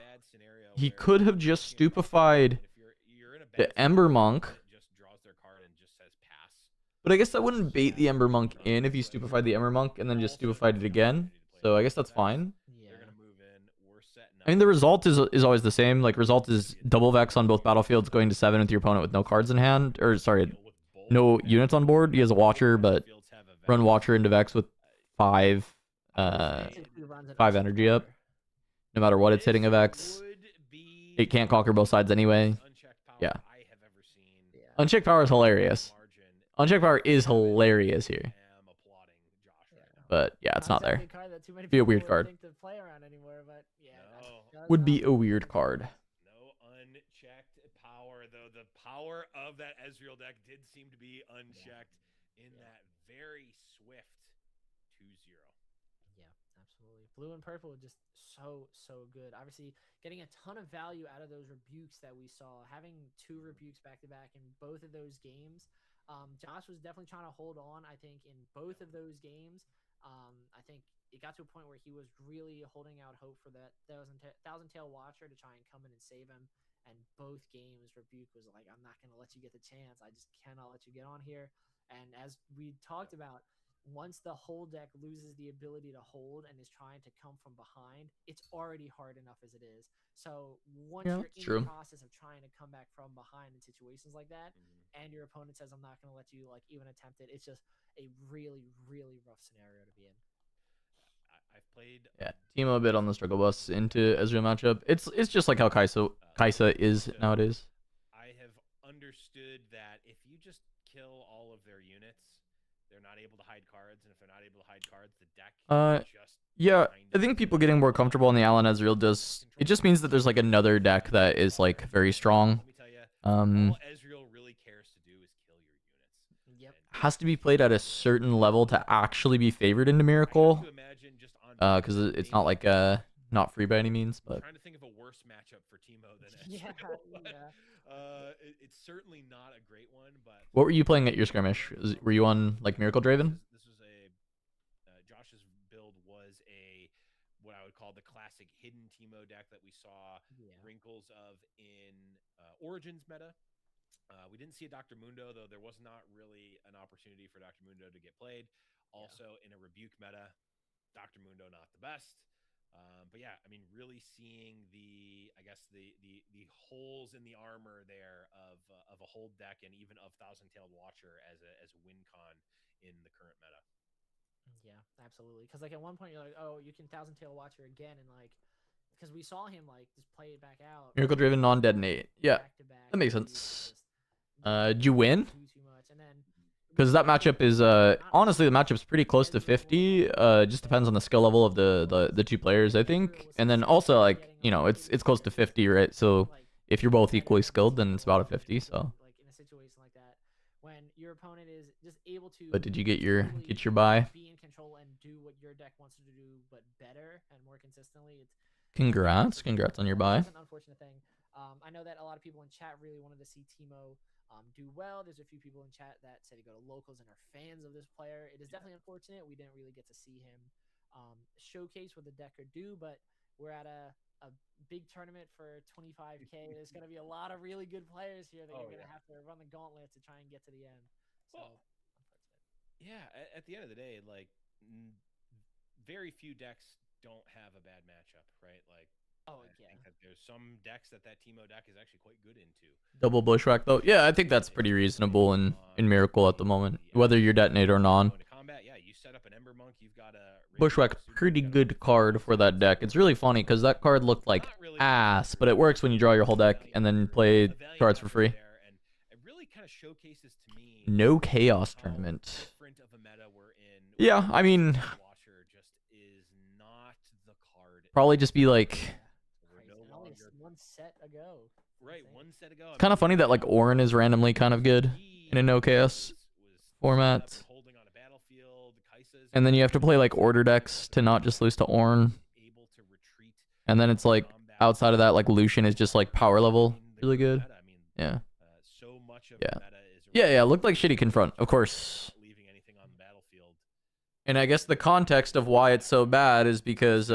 he could have just stupefied the Ember Monk. But I guess that wouldn't bait the Ember Monk in if he stupefied the Ember Monk and then just stupefied it again. So I guess that's fine. I mean, the result is always the same. Like, result is double Vex on both battlefields, going to 7 with your opponent with no cards in hand. Or, sorry, no units on board. He has a Watcher, but run Watcher into Vex with 5 energy up. No matter what it's hitting a Vex. It can't conquer both sides anyway. Yeah. Unchecked power is hilarious. Unchecked power is hilarious here. But yeah, it's not there. Be a weird card. Would be a weird card. No unchecked power, though. The power of that Ezreal deck did seem to be unchecked in that very swift 2-0. Yeah, absolutely. Blue and purple just so good. Obviously, getting a ton of value out of those rebukes that we saw. Having 2 rebukes back to back in both of those games. Josh was definitely trying to hold on, I think, in both of those games. I think it got to a point where he was really holding out hope for that Thousand Tail Watcher to try and come in and save him. And both games, Rebuke was like, I'm not going to let you get the chance. I just cannot let you get on here. And as we talked about, once the whole deck loses the ability to hold and is trying to come from behind, it's already hard enough as it is. So once you're in the process of trying to come back from behind in situations like that, and your opponent says, I'm not going to let you like even attempt it, it's just a really, really rough scenario to be in. I've played Teemo a bit on the struggle bus into Ezreal matchup. It's just like how Kai'Sa is nowadays. I have understood that if you just kill all of their units, they're not able to hide cards, and if they're not able to hide cards, the deck just yeah, I think people getting more comfortable on the Alan Ezreal it just means that there's like another deck that is like very strong. Let me tell you, all Ezreal really cares to do is kill your units. Yep. Has to be played at a certain level to actually be favored into Miracle. Because it's not like not free by any means, but I'm trying to think of a worse matchup for Teemo than Ezreal. It's certainly not a great one, but what were you playing at your skirmish? Were you on like Miracle Draven? This was Josh's build was what I would call the classic hidden Teemo deck that we saw wrinkles of in Origins meta. We didn't see a Dr. Mundo, though there was not really an opportunity for Dr. Mundo to get played. Also in a Rebuke meta, Dr. Mundo not the best. But yeah, I mean, really seeing the holes in the armor there of a hold deck and even of Thousand-Tailed Watcher as a win con in the current meta. Yeah, absolutely. Because like at one point you're like, oh, you can Thousand-Tailed Watcher again, and like because we saw him like just play it back out. Miracle Draven non-detonate. Yeah, that makes sense. Did you win? Because that matchup is honestly the matchup's pretty close to 50. Just depends on the skill level of the 2 players, I think. And then also like, you know, it's close to 50, right? So if you're both equally skilled, then it's about a 50. So. Like in a situation like that, when your opponent is just able to. But did you get your buy? Be in control and do what your deck wants you to do, but better and more consistently. It's congrats on your buy. It's an unfortunate thing. I know that a lot of people in chat really wanted to see Teemo do well. There's a few people in chat that said to go to locals and are fans of this player. It is definitely unfortunate we didn't really get to see him showcase what the deck could do, but we're at a big tournament for 25K. There's going to be a lot of really good players here that you're going to have to run the gauntlet to try and get to the end. So, yeah, at the end of the day, like very few decks don't have a bad matchup, right? Like, Oh I yeah. think that there's some decks that Teemo deck is actually quite good into. Double Bushwhack though. Yeah, I think that's pretty reasonable in Miracle at the moment, whether you're Detonate or non. Into combat, yeah, you set up an Ember Monk, you've got a Bushwhack, pretty good card for that deck. It's really funny because that card looked like ass, but it works when you draw your whole deck and then play cards for free. And it really kind of showcases to me No Chaos Tournament. Yeah, I mean, probably just be like, Only one set ago. Right, one set ago. It's kind of funny that like Orin is randomly kind of good in a no chaos format. And then you have to play like order decks to not just lose to Ornn. And then it's like outside of that, like Lucian is just like power level really good. Yeah. Yeah, looked like shitty confront, of course. And I guess the context of why it's so bad is because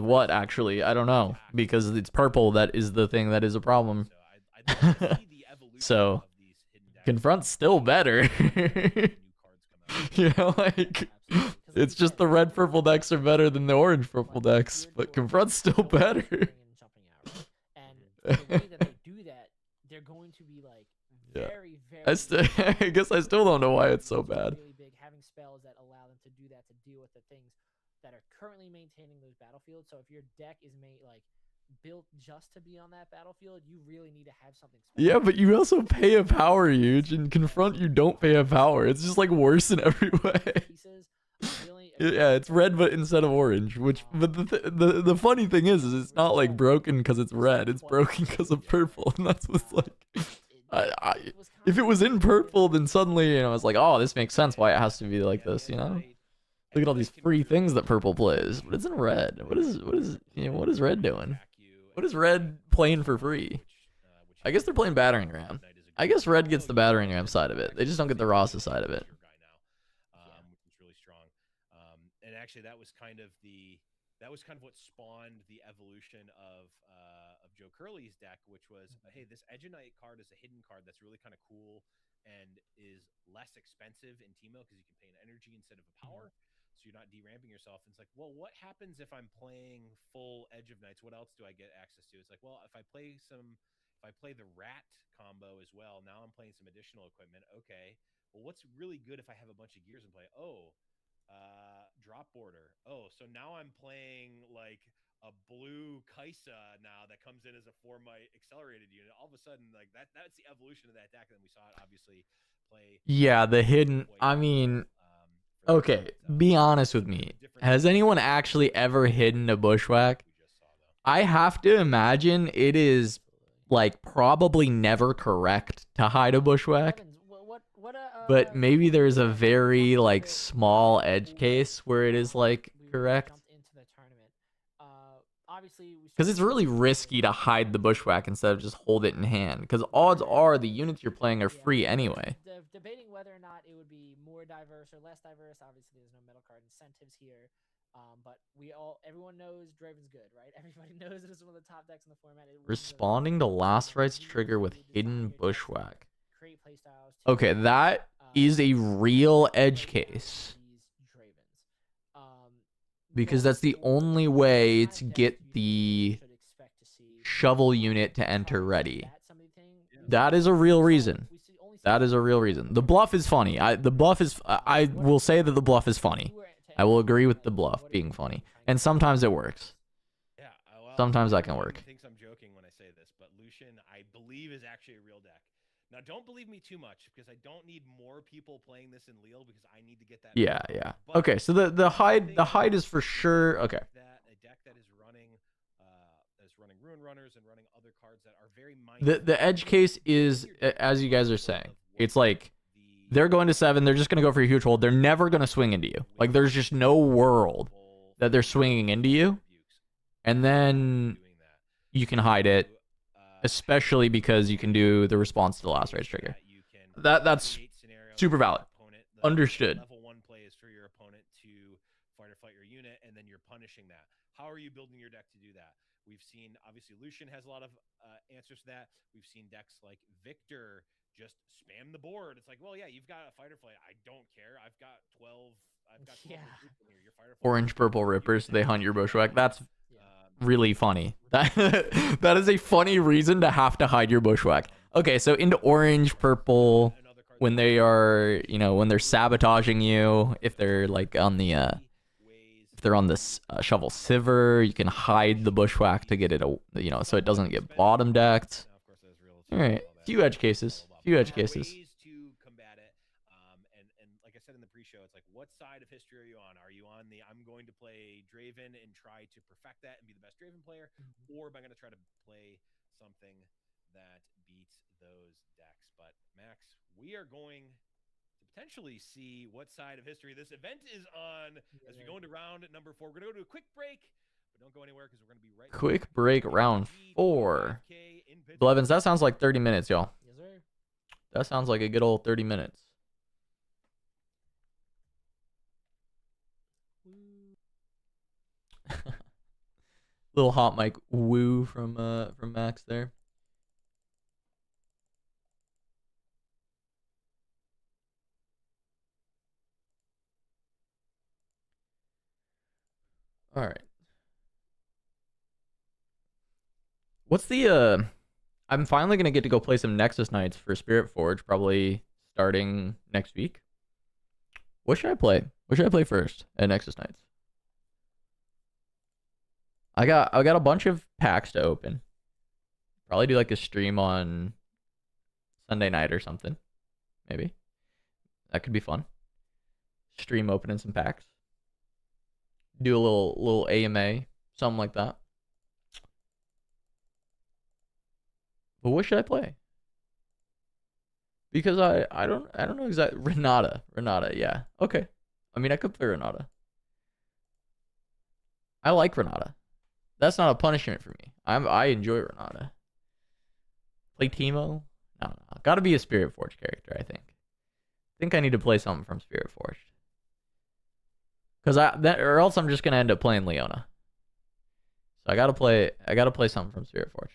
what actually? I don't know. Because it's purple that is the thing that is a problem. So confront's still better. You know, like it's just the red purple decks are better than the orange purple decks, but confront's still better. And the way that they do that, they're going to be like very, very. I guess I still don't know why it's so bad. Really big, having spells that allow them to do that, to deal with the things that are currently maintaining those battlefields. So if your deck is made like built just to be on that battlefield, you really need to have something special. Yeah, but you also pay a power huge, and confront you don't pay a power. It's just like worse in every way. Yeah, it's red but instead of orange. But the funny thing is it's not like broken because it's red. It's broken because of purple, and that's what's like. If it was in purple, then suddenly I was like, oh, this makes sense why it has to be like this. Look at all these free things that purple plays, but it's in red. What is red doing? What is red playing for free? I guess they're playing battering ram. I guess red gets the battering ram side of it. They just don't get the Rasa side of it. Which is really strong. And actually, that was kind of what spawned the evolution of Joe Curley's deck, which was, hey, this Edgenite card is a hidden card that's really kind of cool and is less expensive in Teemo because you can pay an energy instead of a power. So you're not deramping yourself. And it's like, well, what happens if I'm playing full Edge of Nights? What else do I get access to? It's like, well, if I play the rat combo as well, now I'm playing some additional equipment. Okay, well, what's really good if I have a bunch of gears and play? Drop border. So now I'm playing like a blue Kaisa now that comes in as a 4-might accelerated unit. All of a sudden, like that's the evolution of that deck. And then we saw it obviously play. Yeah, the hidden. I mean. Okay, be honest with me. Has anyone actually ever hidden a Bushwhack? I have to imagine it is like probably never correct to hide a Bushwhack. But maybe there's a very like small edge case where it is like correct. Because it's really risky to hide the Bushwhack instead of just hold it in hand. Because odds are the units you're playing are free anyway. Debating whether or not it would be more diverse or less diverse. Obviously, there's no metal card incentives here. But everyone knows Draven's good, right? Everybody knows it is one of the top decks in the format. Responding to Last Rites trigger with hidden Bushwhack. Okay, that is a real edge case. Because that's the only way to get the shovel unit to enter ready. That is a real reason. That is a real reason. The bluff is funny. I will say that the bluff is funny. I will agree with the bluff being funny. And sometimes it works. Sometimes that can work. He thinks I'm joking when I say this, but Lucian, I believe, is actually a real deck. Now, don't believe me too much because I don't need more people playing this in Leal because I need to get that. Yeah. Okay, so the hide is for sure. Okay. A deck that is running Ruin Runners and running other cards that are very mindful. The edge case is, as you guys are saying, it's like they're going to 7. They're just going to go for a huge hold. They're never going to swing into you. Like there's just no world that they're swinging into you, and then you can hide it. Especially because you can do the response to the Last Rites trigger. That's super valid. Understood. Level 1 play is for your opponent to fight or flight your unit, and then you're punishing that. How are you building your deck to do that? We've seen, obviously, Lucian has a lot of answers to that. We've seen decks like Victor just spam the board. It's like, well, yeah, you've got a fight or flight. I don't care. I've got 12 I've got Yeah. here. Your Firefly Orange purple rippers, they hunt your bushwhack. That's Yeah. really funny. That is a funny reason to have to hide your bushwhack. Okay, so into orange, purple, when they are, you know, when they're sabotaging you, if they're like on the if they're on this shovel siver, you can hide the bushwhack to get it, you know, so it doesn't get bottom decked. All right, few edge cases, few edge cases. Ways to combat it. And like I said in the pre-show, it's like, what side of history are you on? Are you on the I'm going to play Draven and try to perfect that and be the best Draven player, or am I going to try to play something that beats those decks? But Max, we are going to potentially see what side of history this event is on as we go into round number 4. We're going to go to a quick break, but don't go anywhere because we're going to be right Quick break, round 4. Blevins, that sounds like 30 minutes, y'all. Yes, sir. That sounds like a good old 30 minutes. Little hot mic woo from Max there. All right. What's the I'm finally gonna get to go play some Nexus Nights for Spirit Forge, probably starting next week. What should I play? What should I play first at Nexus Nights? I got a bunch of packs to open. Probably do like a stream on Sunday night or something. Maybe. That could be fun. Stream opening some packs. Do a little AMA, something like that. But what should I play? Because I don't know exactly. Renata, yeah. Okay. I mean, I could play Renata. I like Renata. That's not a punishment for me. I enjoy Renata. Play Teemo? No. Gotta be a Spirit Forge character, I think. I think I need to play something from Spirit Forged. Or else I'm just gonna end up playing Leona. So I gotta play something from Spirit Forged.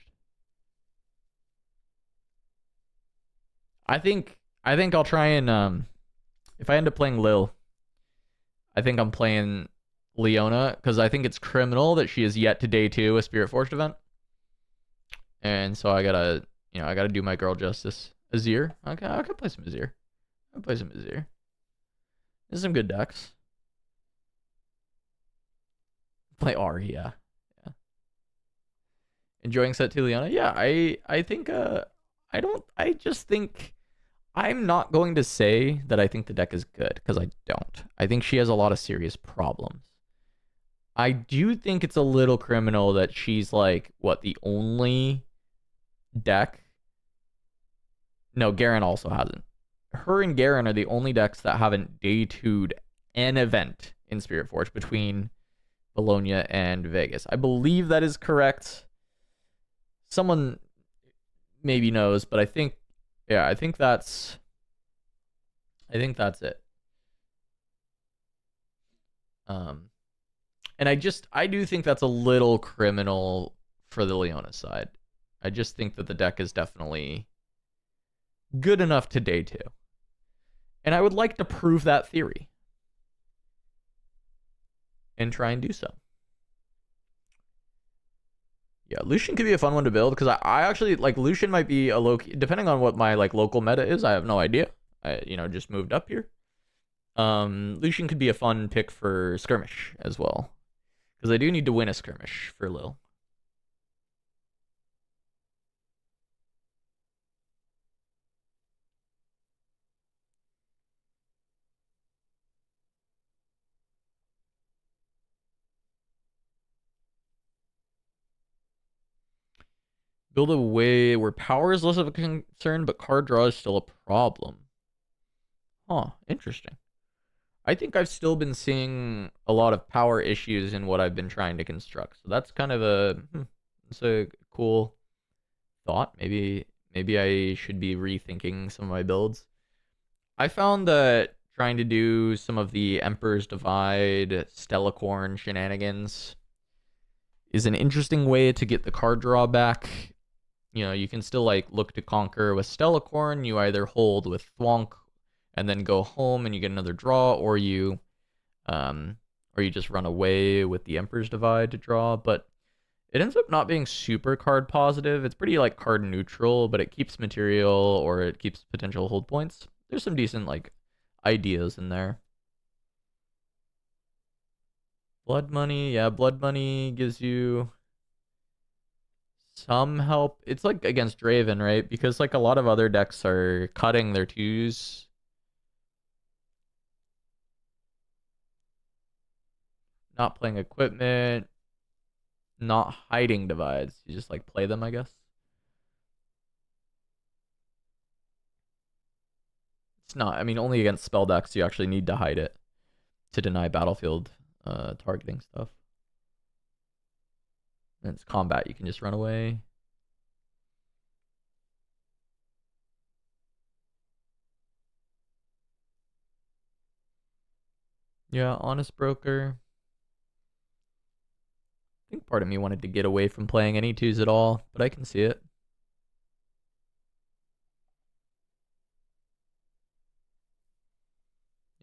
I think I'll try and if I end up playing Lil, I think I'm playing Leona, because I think it's criminal that she is yet to day 2 a Spirit Forged event. And so I gotta do my girl justice. Azir. Okay, I could play some Azir. There's some good decks. Play Ahri, yeah. Enjoying set 2 Leona? Yeah, I think I just think I'm not going to say that I think the deck is good, because I don't. I think she has a lot of serious problems. I do think it's a little criminal that she's like, what, the only deck? No, Garen also hasn't. Her and Garen are the only decks that haven't day 2'd an event in Spirit Forge between Bologna and Vegas. I believe that is correct. Someone maybe knows, but I think that's it. And I do think that's a little criminal for the Leona side. I just think that the deck is definitely good enough to day 2. And I would like to prove that theory. And try and do so. Yeah, Lucian could be a fun one to build, because I actually, like, Lucian might be a low key, depending on what my, like, local meta is, I have no idea. I, just moved up here. Lucian could be a fun pick for skirmish as well, because I do need to win a skirmish for Lil. Build a way where power is less of a concern, but card draw is still a problem. Huh, interesting. I think I've still been seeing a lot of power issues in what I've been trying to construct. So that's kind of it's a cool thought. Maybe I should be rethinking some of my builds. I found that trying to do some of the Emperor's Divide, Stellacorn shenanigans is an interesting way to get the card draw back. You can still like look to conquer with Stellacorn. You either hold with Thwonk and then go home and you get another draw, or you Or you just run away with the Emperor's Divide to draw, but it ends up not being super card positive. It's pretty like card neutral, but it keeps material or it keeps potential hold points. There's some decent like ideas in there. Blood Money, yeah, Blood Money gives you some help. It's like against Draven, right? Because like a lot of other decks are cutting their 2s. Not playing equipment, not hiding divides. You just like play them, I guess. It's not, I mean, only against spell decks you actually need to hide it to deny battlefield targeting stuff. And it's combat, you can just run away. Yeah, Honest Broker. I think part of me wanted to get away from playing any 2s at all, but I can see it.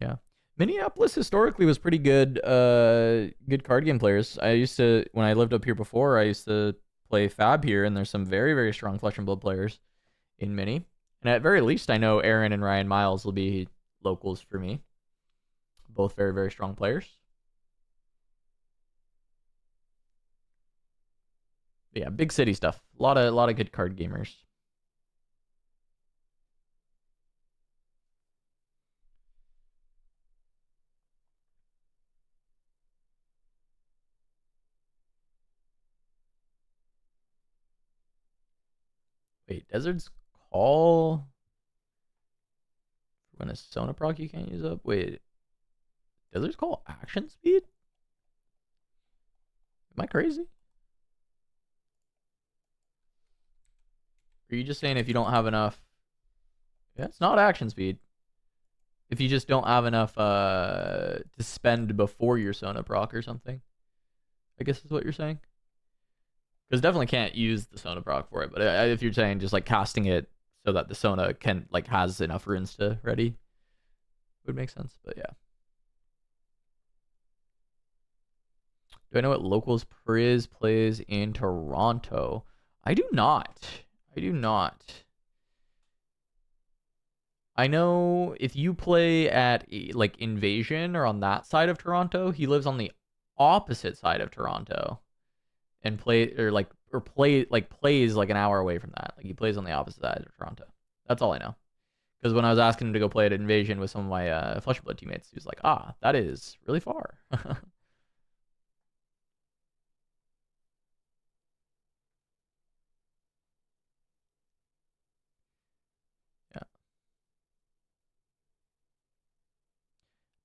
Yeah. Minneapolis historically was pretty good good card game players. I used to, when I lived up here before, I used to play Fab here, and there's some very, very strong Flesh and Blood players in Mini. And at very least, I know Aaron and Ryan Miles will be locals for me. Both very, very strong players. But yeah, big city stuff. A lot of good card gamers. Wait, Desert's Call? When a Sona proc you can't use up? Wait, Desert's Call action speed? Am I crazy? Are you just saying if you don't have enough? Yeah, it's not action speed. If you just don't have enough to spend before your Sona proc or something, I guess is what you're saying. Because definitely can't use the Sona proc for it. But if you're saying just like casting it so that the Sona can like has enough runes to ready, would make sense. But yeah. Do I know what locals Priz plays in Toronto? I do not. I do not. I know if you play at like Invasion or on that side of Toronto, he lives on the opposite side of Toronto and plays like an hour away from that. Like he plays on the opposite side of Toronto. That's all I know. Because when I was asking him to go play at Invasion with some of my Flesh and Blood teammates, he was like, "Ah, that is really far."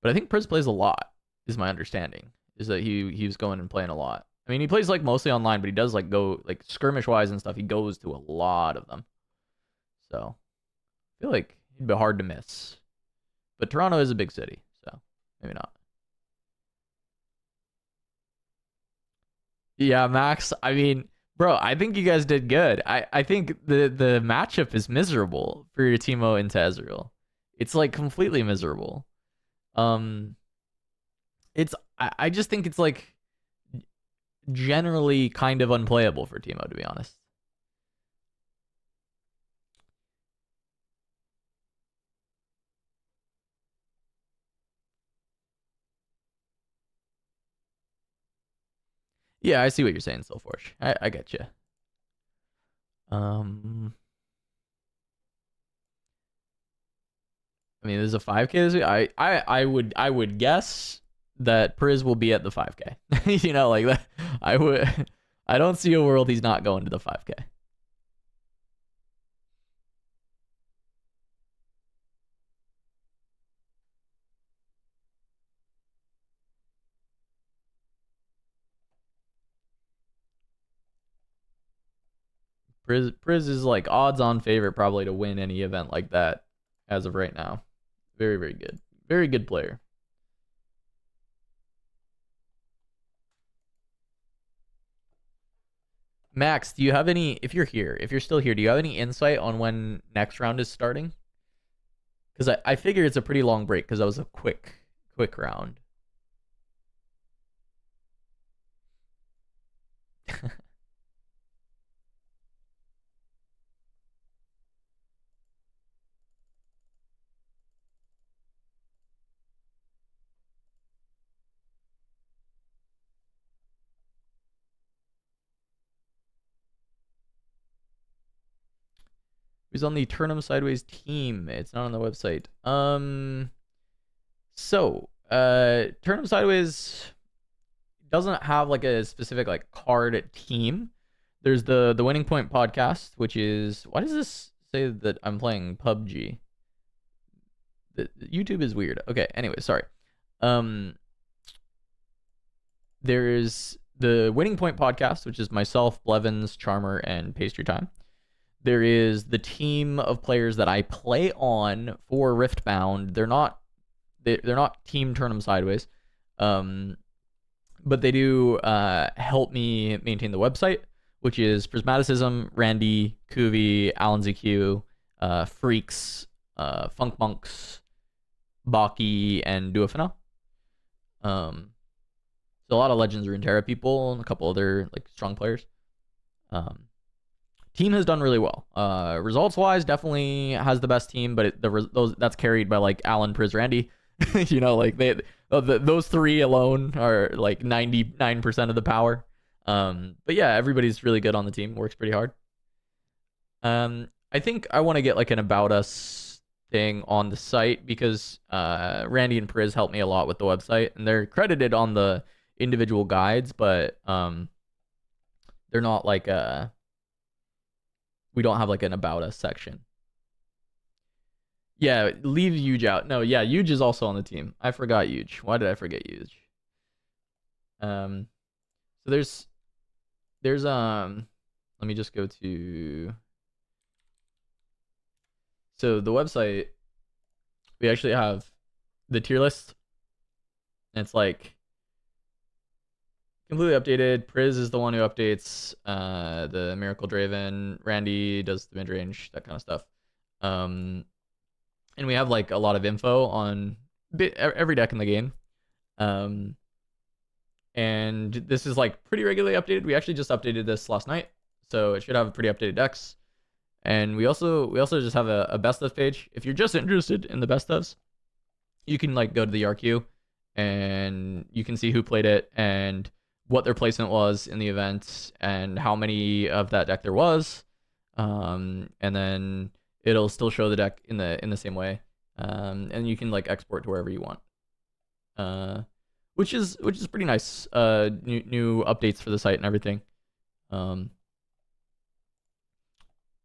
But I think Priz plays a lot, is my understanding. Is that he was going and playing a lot. I mean, he plays like mostly online, but he does like go like skirmish wise and stuff. He goes to a lot of them. So I feel like he'd be hard to miss. But Toronto is a big city, so maybe not. Yeah, Max. I mean, bro, I think you guys did good. I think the matchup is miserable for your Teemo into Ezreal. It's like completely miserable. I just think it's like generally kind of unplayable for Teemo, to be honest. Yeah, I see what you're saying, Soulforge. I get you. I mean, there's a 5K this week. I would guess that Priz will be at the 5K. You know, like that. I don't see a world he's not going to the 5K. Priz is like odds-on favorite probably to win any event like that as of right now. Very, very good. Very good player. Max, do you have any, if you're still here, do you have any insight on when next round is starting? Because I figure it's a pretty long break because that was a quick round. Who's on the Turnup Sideways team? It's not on the website. So Turnup Sideways doesn't have like a specific like card team. There's the Winning Point podcast, which is, why does this say that I'm playing PUBG? The YouTube is weird. Okay, anyway, sorry. There's the Winning Point podcast, which is myself, Blevins, Charmer, and Pastry Time. There is the team of players that I play on for Riftbound. They're not Team Turnup Sideways, but they do help me maintain the website, which is Prismaticism, Randy, Kuvi, Alan ZQ, Freaks, Funk Monks, Baki, and Duafina. So a lot of Legends Runeterra people and a couple other like strong players. Team has done really well. Results wise, definitely has the best team, but that's carried by like Alan, Priz, Randy. You know, like those three alone are like 99% of the power. But yeah, everybody's really good on the team. Works pretty hard. I think I want to get like an about us thing on the site because Randy and Priz helped me a lot with the website, and they're credited on the individual guides, but they're not like we don't have like an about us section. Yeah, leave Huge out. No, yeah, Huge is also on the team. I forgot Huge. Why did I forget Huge? So there's let me just go to, so the website, we actually have the tier list, and it's like completely updated. Priz is the one who updates the Miracle Draven. Randy does the midrange, that kind of stuff. And we have like a lot of info on every deck in the game. And this is like pretty regularly updated. We actually just updated this last night, so it should have pretty updated decks. And we also just have a best of page. If you're just interested in the best ofs, you can like go to the RQ and you can see who played it and what their placement was in the event and how many of that deck there was. And then it'll still show the deck in the same way. And you can like export to wherever you want. Which is pretty nice. New updates for the site and everything.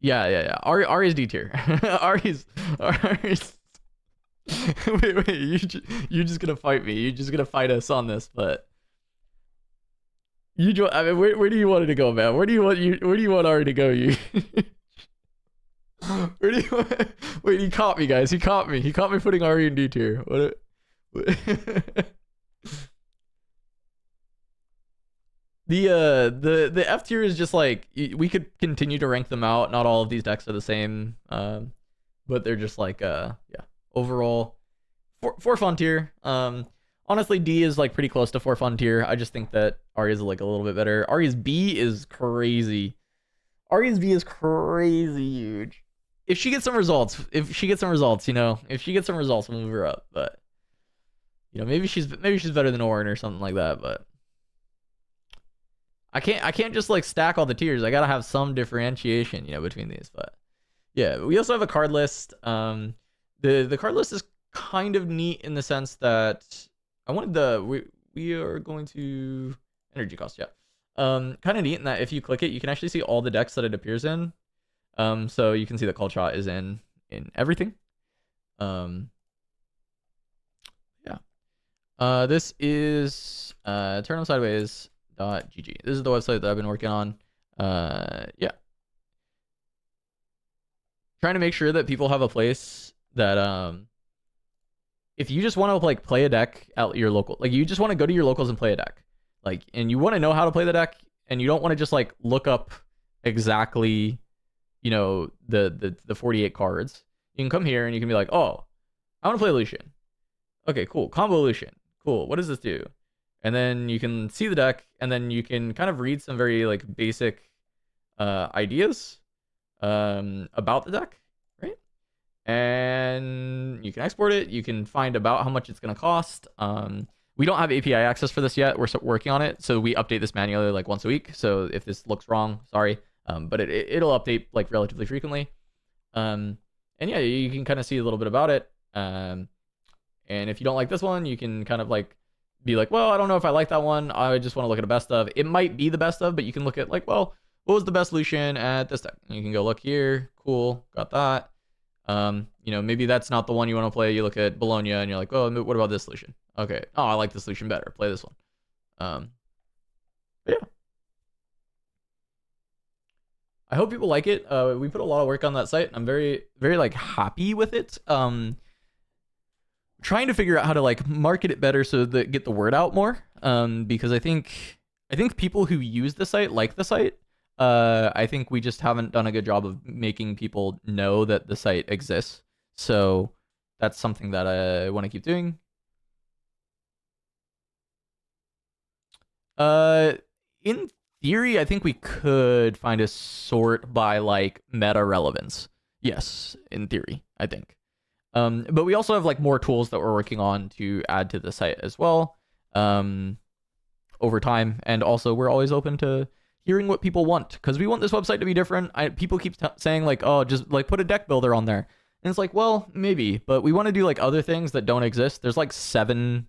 Yeah. Ari's D tier. Ari's. Wait, you're just gonna fight me. You're just gonna fight us on this, but I mean, where do you want it to go, man? Where do you want Ari to go? You. Where do you wait? He caught me, guys. He caught me putting Ari in D tier. What? The F tier is just like, we could continue to rank them out. Not all of these decks are the same, but they're just like yeah, overall for fun tier. Honestly, D is like pretty close to for fun tier. I just think that Ari is like a little bit better. Ari's B is crazy. Ari's B is crazy huge. If she gets some results, you know, we'll move her up. But you know, maybe she's better than Orin or something like that. But I can't just like stack all the tiers. I gotta have some differentiation, you know, between these. But yeah, we also have a card list. The card list is kind of neat in the sense that I wanted we are going to energy cost, yeah. Kind of neat in that if you click it, you can actually see all the decks that it appears in. So you can see that Cold Shot is in everything. Yeah. This is Turnup Sideways.gg. This is the website that I've been working on. Yeah. Trying to make sure that people have a place that if you just want to like play a deck at your local, like you just want to go to your locals and play a deck, like, and you want to know how to play the deck, and you don't want to just like look up exactly, you know, the 48 cards. You can come here and you can be like, oh, I want to play Lucian. Okay, cool. Combo Lucian. Cool. What does this do? And then you can see the deck, and then you can kind of read some very like basic ideas about the deck, right? And you can export it. You can find about how much it's going to cost. We don't have API access for this yet. We're working on it, so we update this manually like once a week. So if this looks wrong, sorry, but it'll update like relatively frequently. And yeah, you can kind of see a little bit about it. And if you don't like this one, you can kind of like be like, well, I don't know if I like that one. I just want to look at a best of. It might be the best of, but you can look at like, well, what was the best Lucian at this time? And you can go look here. Cool, got that. You know, maybe that's not the one you want to play. You look at Bologna and you're like, oh, what about this Lucian? Okay. Oh, I like this Lucian better. Play this one. But yeah. I hope people like it. We put a lot of work on that site. I'm very, very like happy with it. Trying to figure out how to like market it better so that get the word out more. Because I think people who use the site like the site. I think we just haven't done a good job of making people know that the site exists. So that's something that I want to keep doing. In theory, I think we could find a sort by like meta relevance. Yes, in theory, I think. But we also have like more tools that we're working on to add to the site as well. Over time, and also we're always open to hearing what people want, because we want this website to be different. People keep saying like, oh, just like put a deck builder on there, and it's like, well, maybe, but we want to do like other things that don't exist. There's like 7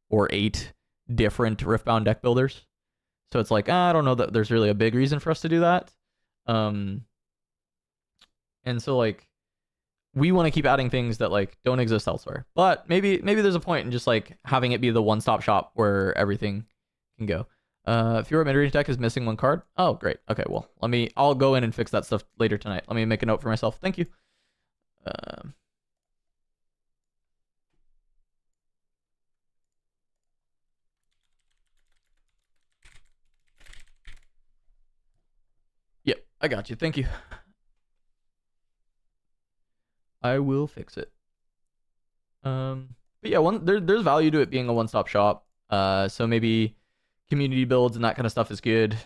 or 8 different Riftbound deck builders, so it's like, I don't know that there's really a big reason for us to do that. And so like we want to keep adding things that like don't exist elsewhere, but maybe there's a point in just like having it be the one-stop shop where everything can go. Fiora midrange deck is missing 1 card. Oh, great. Okay, well, I'll go in and fix that stuff later tonight. Let me make a note for myself. Thank you. Yep, I got you. Thank you. I will fix it. But yeah, there's value to it being a one-stop shop. So maybe community builds and that kind of stuff is good.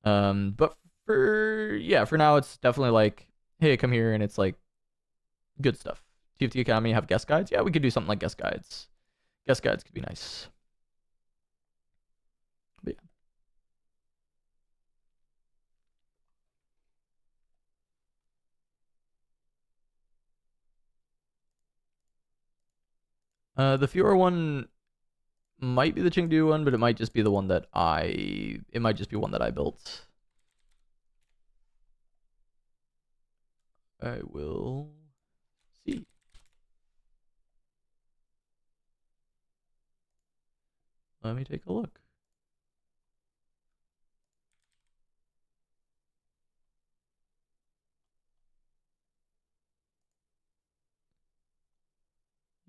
But for now, it's definitely like, hey, come here, and it's like good stuff. TFT Academy have guest guides. Yeah, we could do something like guest guides. Guest guides could be nice. But yeah. The Fiora one might be the Chengdu one, but it might just be the one that I built. I will see. Let me take a look.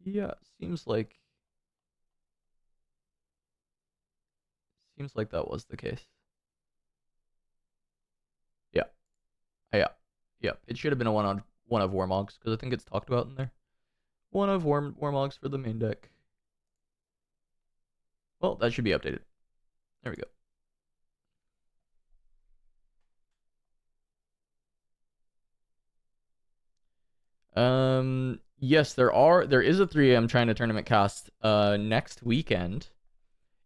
Yeah, seems like that was the case. Yeah. Yeah. It should have been a one of Warmogs, because I think it's talked about in there. One of Warmogs for the main deck. Well, that should be updated. There we go. Yes, there is a 3 AM China tournament cast next weekend.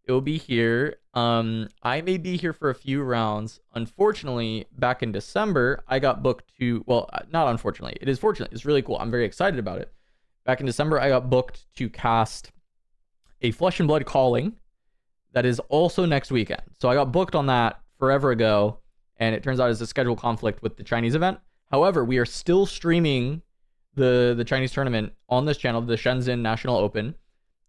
It will be here. I may be here for a few rounds. Unfortunately, back in December, I got booked to, well, not unfortunately, it is fortunate. It's really cool. I'm very excited about it. Back in December, I got booked to cast a Flesh and Blood Calling that is also next weekend. So I got booked on that forever ago, and it turns out it's a schedule conflict with the Chinese event. However, we are still streaming the Chinese tournament on this channel, the Shenzhen National Open.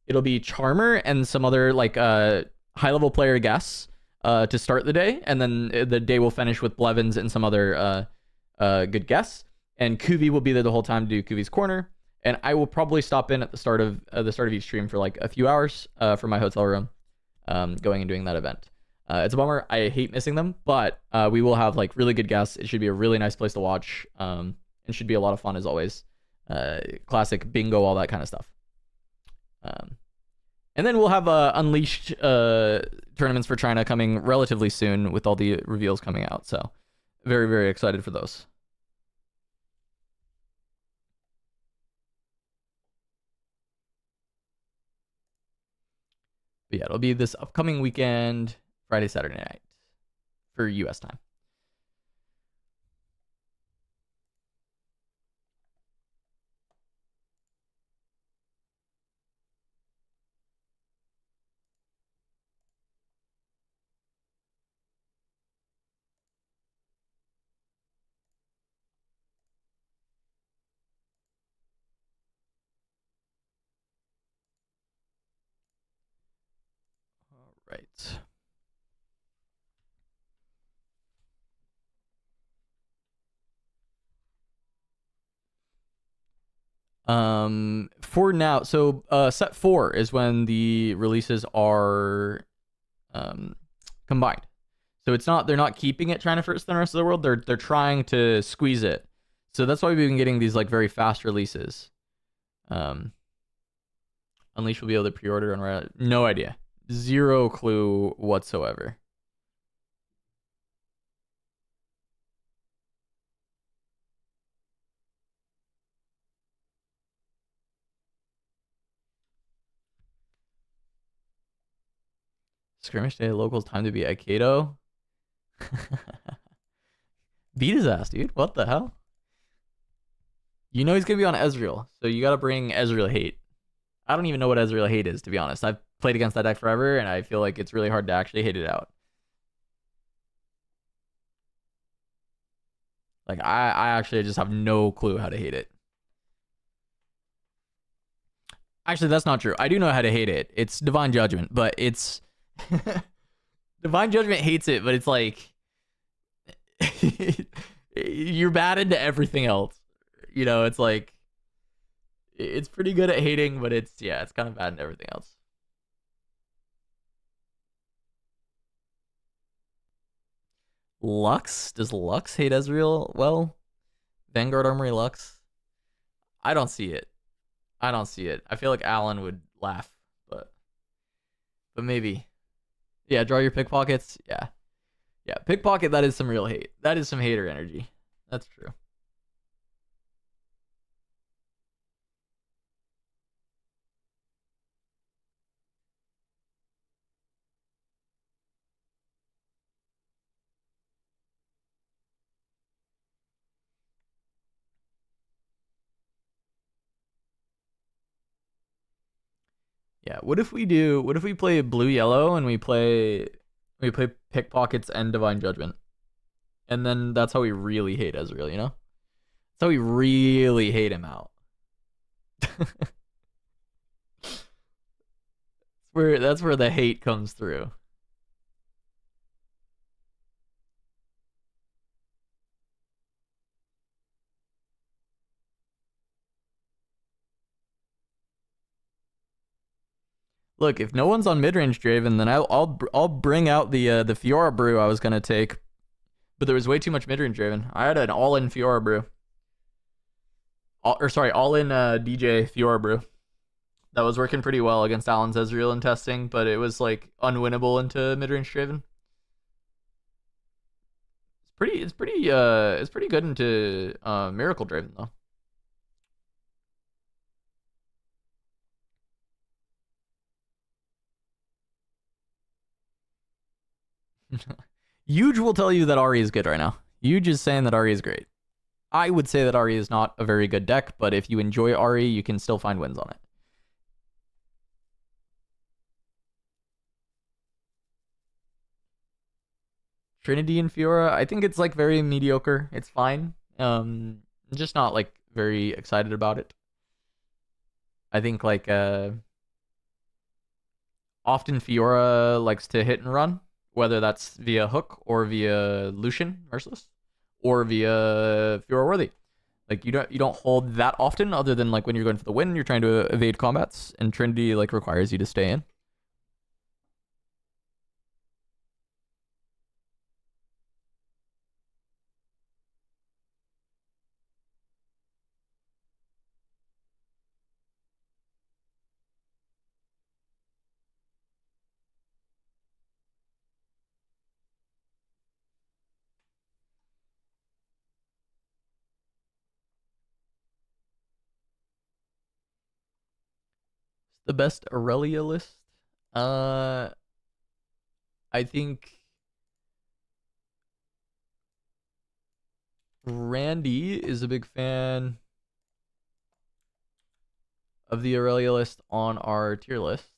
It'll be Charmer and some other like high-level player guests to start the day, and then the day will finish with Blevins and some other good guests. And Kuvi will be there the whole time to do Kuvi's Corner. And I will probably stop in at the start of each stream for like a few hours from my hotel room, going and doing that event. It's a bummer. I hate missing them, but we will have like really good guests. It should be a really nice place to watch, and should be a lot of fun as always. Classic bingo, all that kind of stuff. And then we'll have Unleashed tournaments for China coming relatively soon with all the reveals coming out. So very, very excited for those. But yeah, it'll be this upcoming weekend, Friday, Saturday night for US time. right. For now, so set 4 is when the releases are combined. So it's not, they're not keeping it China first than the rest of the world. They're trying to squeeze it. So that's why we've been getting these like very fast releases. Unleash will be able to pre-order on no idea. Zero clue whatsoever. Skirmish day locals time to be Aikido. Beat his ass, dude. What the hell? You know he's gonna be on Ezreal, so you gotta bring Ezreal hate. I don't even know what Ezreal hate is, to be honest. I've played against that deck forever, and I feel like it's really hard to actually hate it out. Like, I actually just have no clue how to hate it. Actually, that's not true. I do know how to hate it. It's Divine Judgment, but it's... Divine Judgment hates it, but it's like... You're bad into everything else. You know, it's like... It's pretty good at hating, but it's, yeah, it's kind of bad in everything else. Lux? Does Lux hate Ezreal? Well, Vanguard Armory Lux? I don't see it. I don't see it. I feel like Alan would laugh, but maybe. Yeah, draw your pickpockets. Yeah. Yeah, pickpocket, that is some real hate. That is some hater energy. That's true. Yeah, what if we play blue yellow and we play pickpockets and Divine Judgment? And then that's how we really hate Ezreal, you know? That's how we really hate him out. That's where the hate comes through. Look, if no one's on midrange Draven, then I'll bring out the Fiora brew I was gonna take, but there was way too much midrange Draven. I had an all-in Fiora brew, all-in DJ Fiora brew. That was working pretty well against Alan's Ezreal in testing, but it was like unwinnable into midrange Draven. It's pretty good into Miracle Draven though. Huge will tell you that Ahri is good right now. Huge is saying that Ahri is great. I would say that Ahri is not a very good deck, but if you enjoy Ahri, you can still find wins on it. Trinity and Fiora, I think it's like very mediocre. It's fine. Just not like very excited about it. I think like often Fiora likes to hit and run, whether that's via hook or via Lucian Merciless or via Fiora Worthy. Like you don't hold that often, other than like when you're going for the win, you're trying to evade combats, and Trinity like requires you to stay in. The best Aurelia list? I think Randy is a big fan of the Aurelia list on our tier list.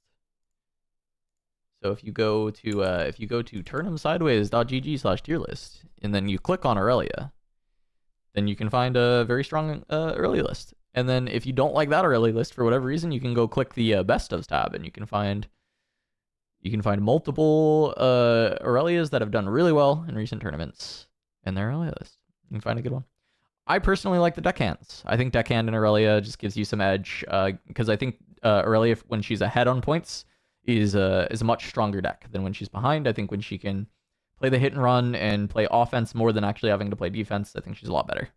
So if you go to turnumsideways.gg/tier list and then you click on Aurelia, then you can find a very strong Aurelia list. And then if you don't like that Aurelia list for whatever reason, you can go click the best ofs tab and you can find You can find multiple Aurelias that have done really well in recent tournaments in their Aurelia list. You can find a good one. I personally like the deckhands. I think deckhand and Aurelia just gives you some edge because I think Aurelia, when she's ahead on points, is a much stronger deck than when she's behind. I think when she can play the hit and run and play offense more than actually having to play defense, I think she's a lot better.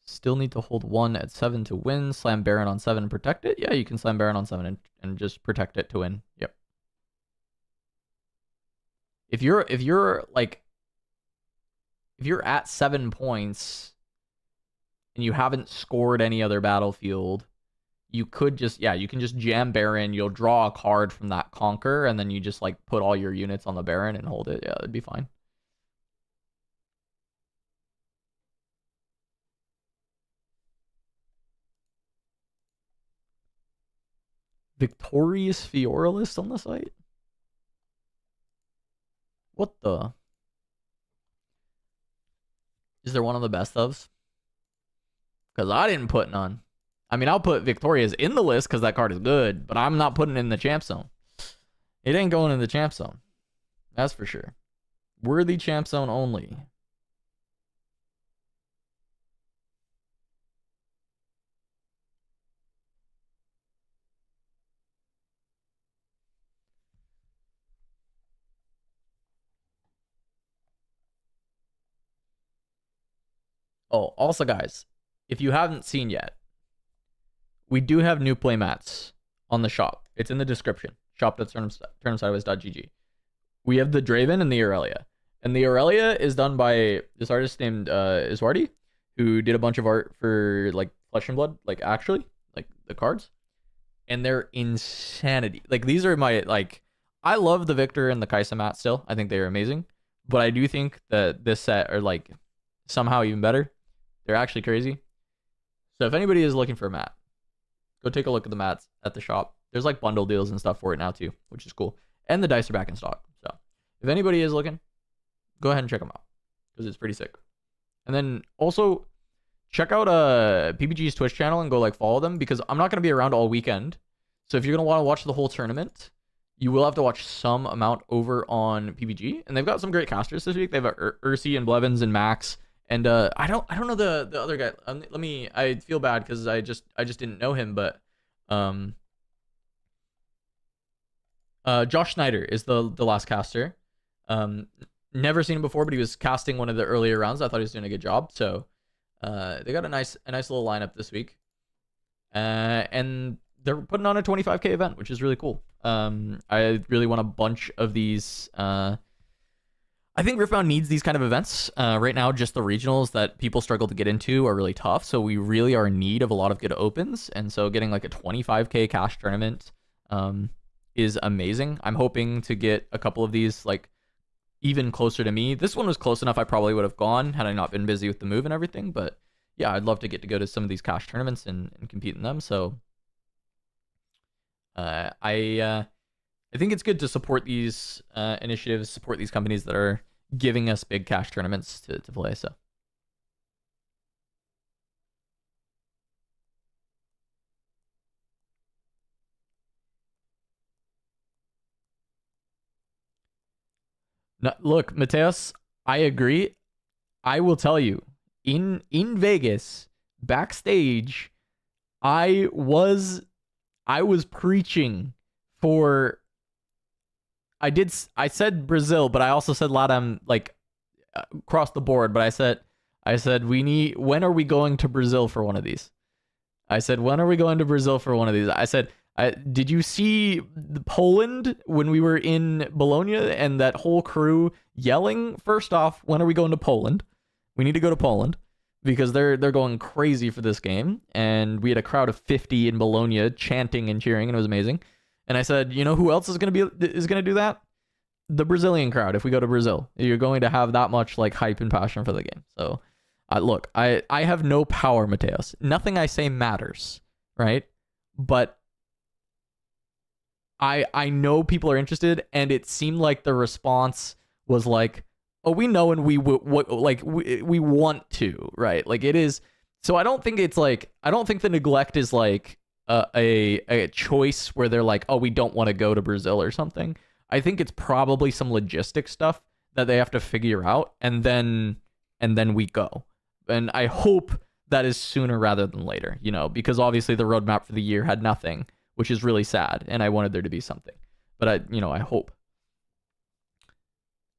Still need to hold 1 at 7 to win. Slam Baron on 7 and protect it. Yeah, you can slam Baron on 7 and just protect it to win. Yep. If you're at 7 points and you haven't scored any other battlefield, you could just, you can just jam Baron. You'll draw a card from that Conquer, and then you just like put all your units on the Baron and hold it. Yeah, it'd be fine. Victorious Fiora list on the site? What the? Is there one of the best ofs? Because I didn't put none. I mean, I'll put Victoria's in the list because that card is good, but I'm not putting it in the champ zone. It ain't going in the champ zone. That's for sure. Worthy champ zone only. Oh, also guys, if you haven't seen yet, we do have new playmats on the shop. It's in the description. Shop.turnupsideways.gg. We have the Draven and the Aurelia. And the Aurelia is done by this artist named Iswardi, who did a bunch of art for like Flesh and Blood, like actually, like the cards. And they're insanity. Like these are my, like, I love the Victor and the Kaisa mat still. I think they are amazing. But I do think that this set are like somehow even better. They're actually crazy. So if anybody is looking for a mat, go take a look at the mats at the shop. There's like bundle deals and stuff for it now too, which is cool. And the dice are back in stock. So if anybody is looking, go ahead and check them out because it's pretty sick. And then also check out PBG's Twitch channel and go like follow them because I'm not going to be around all weekend. So if you're going to want to watch the whole tournament, you will have to watch some amount over on PBG. And they've got some great casters this week. They've got Ursi and Blevins and Max. And I don't know the other guy. I feel bad because I just didn't know him, but Josh Snyder is the last caster. Never seen him before, but he was casting one of the earlier rounds. I thought he was doing a good job. So they got a nice little lineup this week. And they're putting on a 25K event, which is really cool. I really want a bunch of these. I think Riftbound needs these kind of events. Right now, just the regionals that people struggle to get into are really tough. So we really are in need of a lot of good opens. And so getting like a 25K cash tournament is amazing. I'm hoping to get a couple of these like even closer to me. This one was close enough I probably would have gone had I not been busy with the move and everything. But yeah, I'd love to get to go to some of these cash tournaments and compete in them. So I think it's good to support these initiatives, support these companies that are giving us big cash tournaments to play. So no, look, Mateus, I agree. I will tell you, in Vegas, backstage, I was preaching for. I said Brazil, but I also said LATAM like across the board. But I said when are we going to Brazil for one of these? I said, when are we going to Brazil for one of these? I said, did you see Poland when we were in Bologna and that whole crew yelling? First off, when are we going to Poland? We need to go to Poland because they're going crazy for this game. And we had a crowd of 50 in Bologna chanting and cheering, and it was amazing. And I said, you know who else is going to do that? The Brazilian crowd. If we go to Brazil, you're going to have that much like hype and passion for the game. So, look, I have no power, Mateus. Nothing I say matters, right? But I know people are interested, and it seemed like the response was like, oh, we know, and we want to, right? Like it is. So I don't think it's like, I don't think the neglect is like a choice where they're like, oh, we don't want to go to Brazil or something. I think it's probably some logistic stuff that they have to figure out, and then we go. And I hope that is sooner rather than later, you know, because obviously the roadmap for the year had nothing, which is really sad, and I wanted there to be something. But I hope.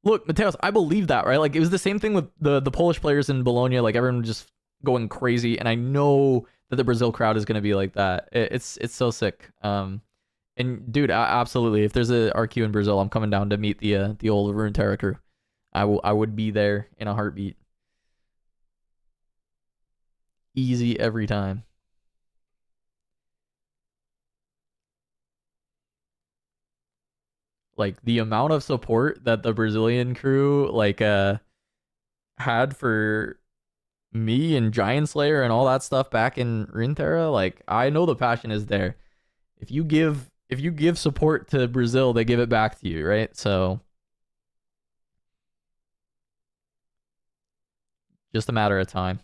Look, Mateos, I believe that, right? Like, it was the same thing with the Polish players in Bologna. Like, everyone just going crazy, and I know that the Brazil crowd is going to be like that. It's so sick. And dude, absolutely, if there's a RQ in Brazil, I'm coming down to meet the old Runeterra crew. I would be there in a heartbeat. Easy every time. Like, the amount of support that the Brazilian crew had for me and Giant Slayer and all that stuff back in Runeterra, like, I know the passion is there. If you give support to Brazil, they give it back to you, right? So just a matter of time.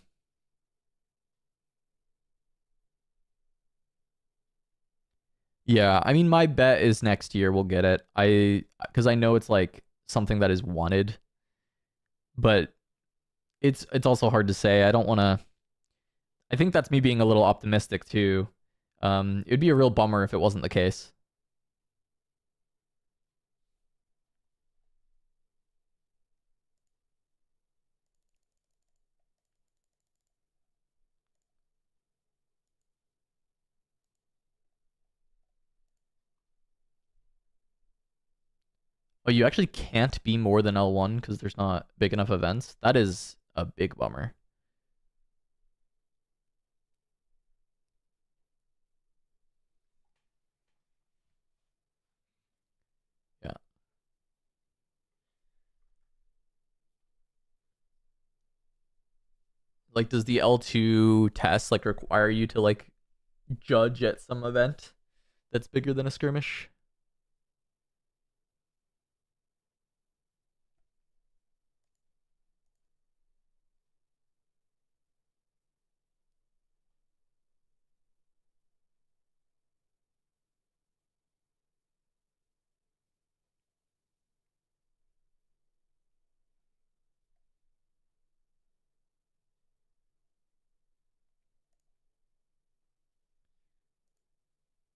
Yeah, I mean, my bet is next year we'll get it. Because I know it's like something that is wanted, but it's also hard to say. I don't want to. I think that's me being a little optimistic too. It'd be a real bummer if it wasn't the case. Oh, you actually can't be more than L1 because there's not big enough events. That is a big bummer. Yeah. Like, does the L2 test like require you to like judge at some event that's bigger than a skirmish?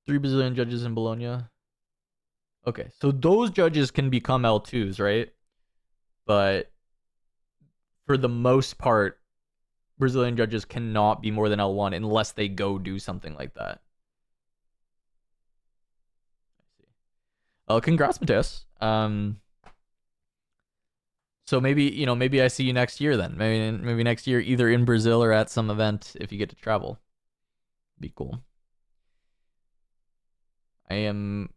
Three Brazilian judges in Bologna. Okay, so those judges can become L2s, right? But for the most part, Brazilian judges cannot be more than L1 unless they go do something like that. I see. Congrats, Mateus. So maybe I see you next year then. Maybe next year, either in Brazil or at some event if you get to travel. Be cool. I am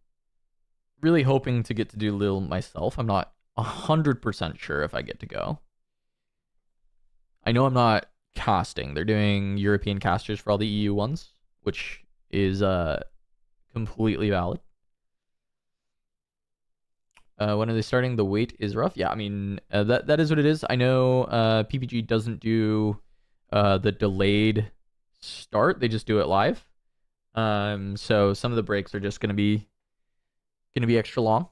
really hoping to get to do Lille myself. I'm not 100% sure if I get to go. I know I'm not casting. They're doing European casters for all the EU ones, which is completely valid. When are they starting? The wait is rough. Yeah, I mean, that is what it is. I know PPG doesn't do the delayed start. They just do it live. So some of the breaks are just gonna be extra long.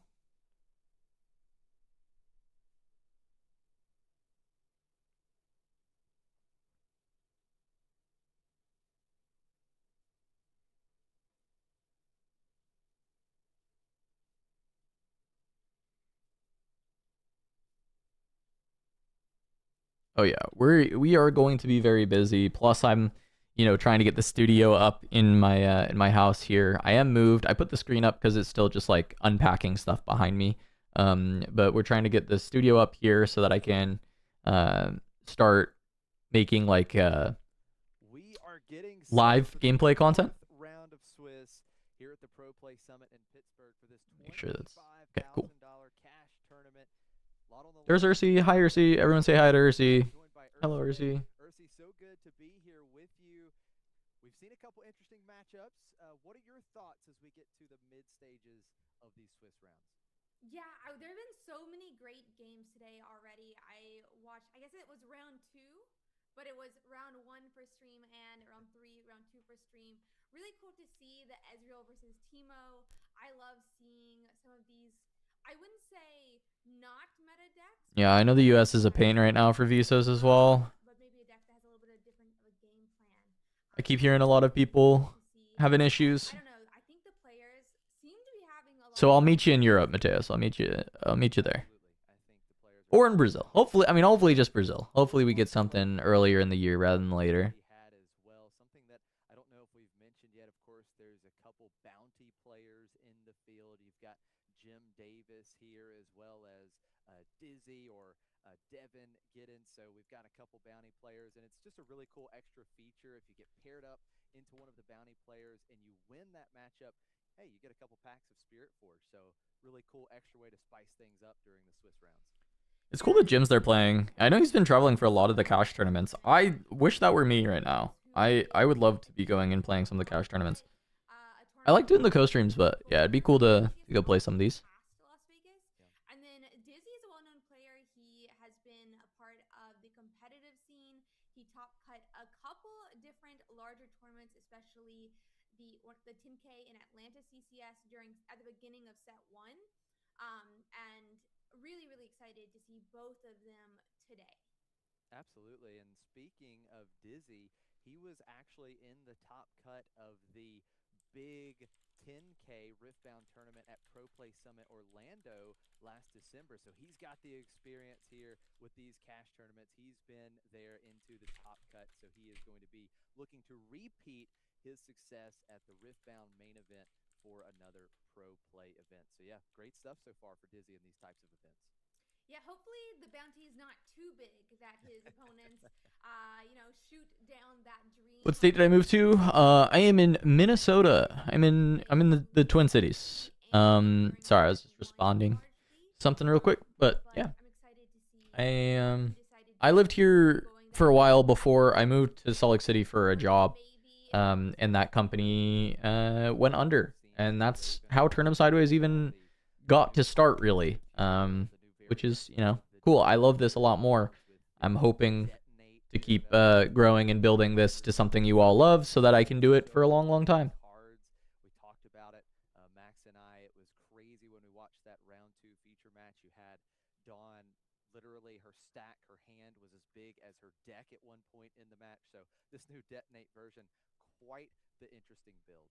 Oh yeah, we are going to be very busy. Plus, I'm, trying to get the studio up in my house here. I am moved. I put the screen up because it's still just like unpacking stuff behind me. But we're trying to get the studio up here so that I can start making like We are getting live gameplay content. Round of Swiss here at the Pro-Play Summit in Pittsburgh for this Make sure that's okay. Cool. cash tournament. There's Ursi. Hi, Ursi. Everyone say hi to Ursi. Hello, Ursi. Ursi, so good to be here with you. We've seen a couple interesting matchups. What are your thoughts as we get to the mid stages of these Swiss rounds? Yeah, there have been so many great games today already. I watched, I guess it was round 2 but it was round 1 for stream and round 3, round 2 for stream. Really cool to see the Ezreal versus Teemo. I love seeing some of these, I wouldn't say not meta decks. Yeah, I know the US is a pain right now for Visos as well. But maybe a deck that has a little bit of different of a game plan. I keep hearing a lot of people having issues. I don't know. I think the players seem to be having a lot. So I'll meet you in Europe, Mateus. I'll meet you there. Absolutely. I think the players Or in Brazil. Hopefully, I mean, hopefully just Brazil. Hopefully we get something earlier in the year rather than later. had as well. Something that I don't know if we've mentioned yet. Of course, there's a couple bounty players in the field. You've got Jim Davis here as well as Dizzy or Devin Giddens. So we've got a couple bounty players, and it's just a really cool extra feature. If you get paired up into one of the bounty players and you win that matchup, hey, you get a couple packs of Spirit Force. So really cool extra way to spice things up during the Swiss rounds. It's cool the gyms they're playing. I know he's been traveling for a lot of the cash tournaments. I wish that were me right now. I would love to be going and playing some of the cash tournaments. I like doing the co-streams, but yeah, it'd be cool to go play some of these. Las Vegas. And then Dizzy is a well-known player. He has been a part of the competitive scene. He top cut a couple different larger tournaments, especially the 10K in Atlanta CCS at the beginning of set 1. And really, really excited to see both of them today. Absolutely. And speaking of Dizzy, he was actually in the top cut of the big 10K Riftbound tournament at Pro-Play Summit Orlando last December. So he's got the experience here with these cash tournaments. He's been there into the top cut. So he is going to be looking to repeat his success at the Riftbound main event for another Pro-Play event. So yeah, great stuff so far for Dizzy in these types of events. Yeah, hopefully the bounty is not too big that his opponents, shoot down that dream. What state did I move to? I am in Minnesota. I'm in the Twin Cities. Sorry, I was just responding something real quick, but yeah. I lived here for a while before I moved to Salt Lake City for a job. And that company went under, and that's how Turnup Sideways even got to start, really. Which is, cool. I love this a lot more. I'm hoping to keep growing and building this to something you all love so that I can do it for a long, long time. We talked about it, Max and I. It was crazy when we watched that round 2 feature match. You had Dawn, literally her stack, her hand was as big as her deck at one point in the match. So this new Detonate version, quite the interesting build.